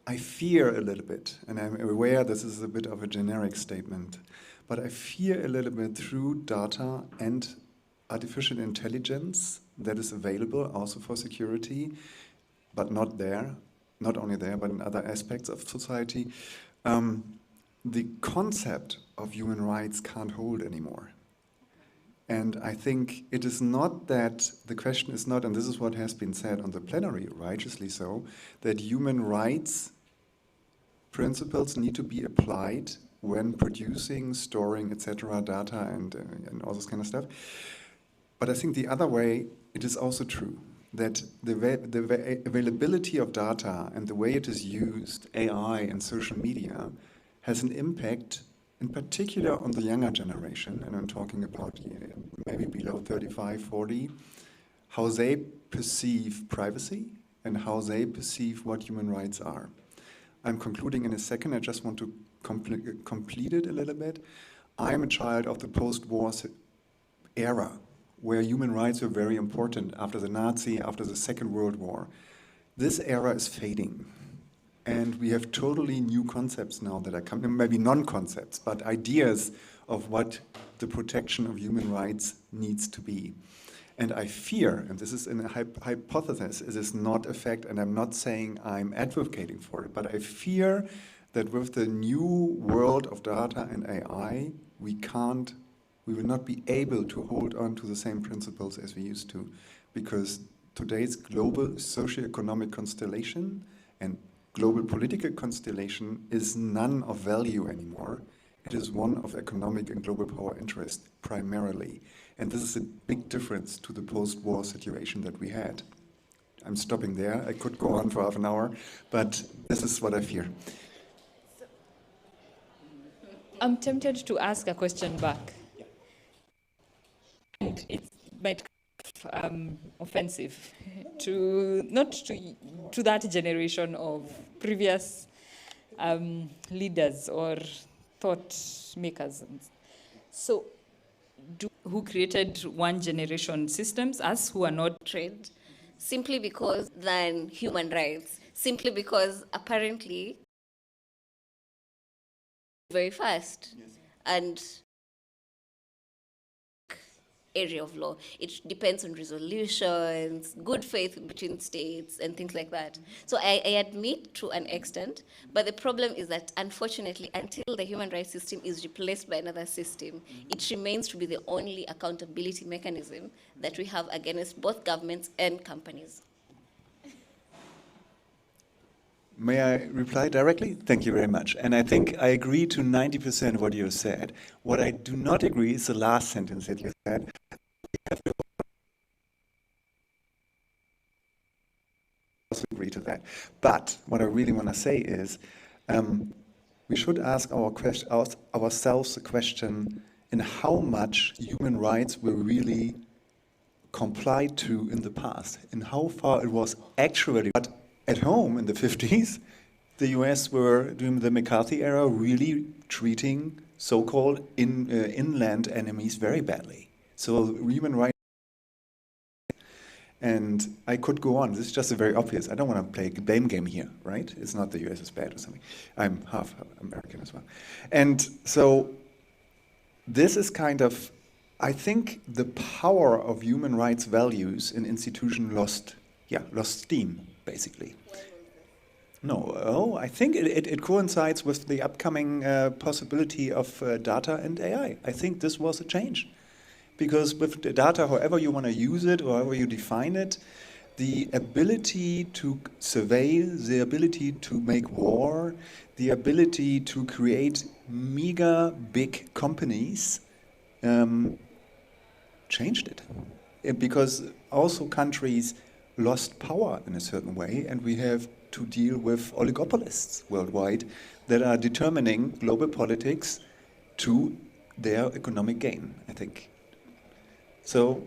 Speaker 5: I fear a little bit, and I'm aware this is a bit of a generic statement, But I fear a little bit through data and artificial intelligence that is available also for security, but not there, not only there, but in other aspects of society. The concept of human rights can't hold anymore. And I think it is not that, the question is not, and this is what has been said on the plenary, righteously so, that human rights principles need to be applied when producing, storing, etc., data and all this kind of stuff. But I think the other way, it is also true that the availability of data and the way it is used, AI and social media, has an impact in particular on the younger generation, and I'm talking about maybe below 35, 40, how they perceive privacy and how they perceive what human rights are. I'm concluding in a second. I just want to complete it a little bit. I'm a child of the post-war era, where human rights were very important after the Nazi, after the Second World War. This era is fading. And we have totally new concepts now that are coming, maybe non-concepts, but ideas of what the protection of human rights needs to be. And I fear, and this is a hypothesis, it is not a fact, and I'm not saying I'm advocating for it, but I fear that with the new world of data and AI, we will not be able to hold on to the same principles as we used to, because today's global socioeconomic constellation and global political constellation is none of value anymore. It is one of economic and global power interest primarily. And this is a big difference to the post-war situation that we had. I'm stopping there. I could go on for half an hour, but this is what I fear.
Speaker 12: I'm tempted to ask a question back. And it might be offensive not to that generation of previous leaders or thought makers. So, who created one generation systems, us who are not
Speaker 13: trade, simply because than human rights, simply because apparently very fast. Yes. And area of law. It depends on resolutions, good faith between states, and things like that. So I admit to an extent, but the problem is that unfortunately, until the human rights system is replaced by another system, it remains to be the only accountability mechanism that we have against both governments and companies.
Speaker 5: May I reply directly? Thank you very much. And I think I agree to 90% of what you said. What I do not agree is the last sentence that you said. I also agree to that. But what I really want to say is we should ask ourselves the question in how much human rights were really complied to in the past, and how far it was actually. But at home in the 50s, the US were, during the McCarthy era, really treating so-called inland enemies very badly. So human rights, and I could go on. This is just a very obvious. I don't want to play a blame game here, right? It's not the US is bad or something. I'm half American as well. And so this is kind of, I think the power of human rights values in institution lost steam, basically. No, I think it coincides with the upcoming possibility of data and AI. I think this was a change. Because with the data, however you want to use it, or however you define it, the ability to survey, the ability to make war, the ability to create mega big companies changed it. Because also countries lost power in a certain way, and we have to deal with oligopolists worldwide that are determining global politics to their economic gain, I think. So,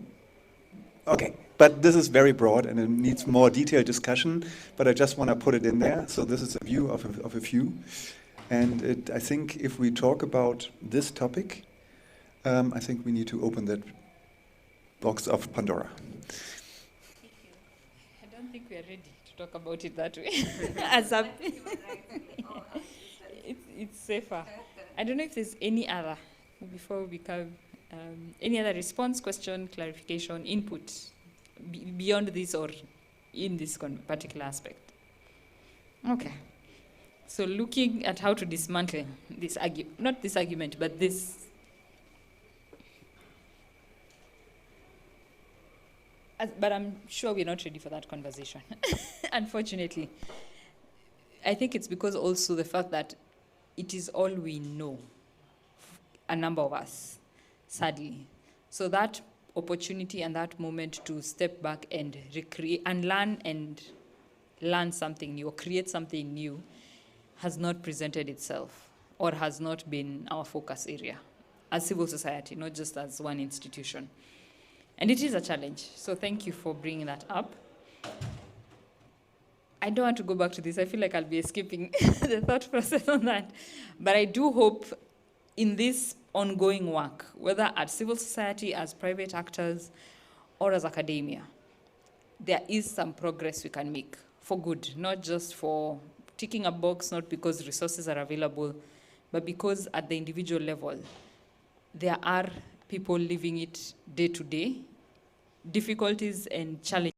Speaker 5: okay, but this is very broad and it needs more detailed discussion, but I just want to put it in there. So this is a view of a few. And I think if we talk about this topic, I think we need to open that box of Pandora.
Speaker 12: I don't think we are ready to talk about it that way. It's safer. I don't know if there's any other before we come, any other response, question, clarification, input beyond this or in this particular aspect? Okay. So looking at how to dismantle this not this argument, but this. But I'm sure we're not ready for that conversation, unfortunately. I think it's because also the fact that it is all we know, a number of us, sadly. So that opportunity and that moment to step back and recreate and learn something new or create something new has not presented itself or has not been our focus area as civil society, not just as one institution. And it is a challenge. So thank you for bringing that up. I don't want to go back to this. I feel like I'll be escaping the thought process on that. But I do hope in this ongoing work, whether at civil society, as private actors, or as academia, there is some progress we can make for good, not just for ticking a box, not because resources are available, but because at the individual level, there are people living it day to day, difficulties and challenges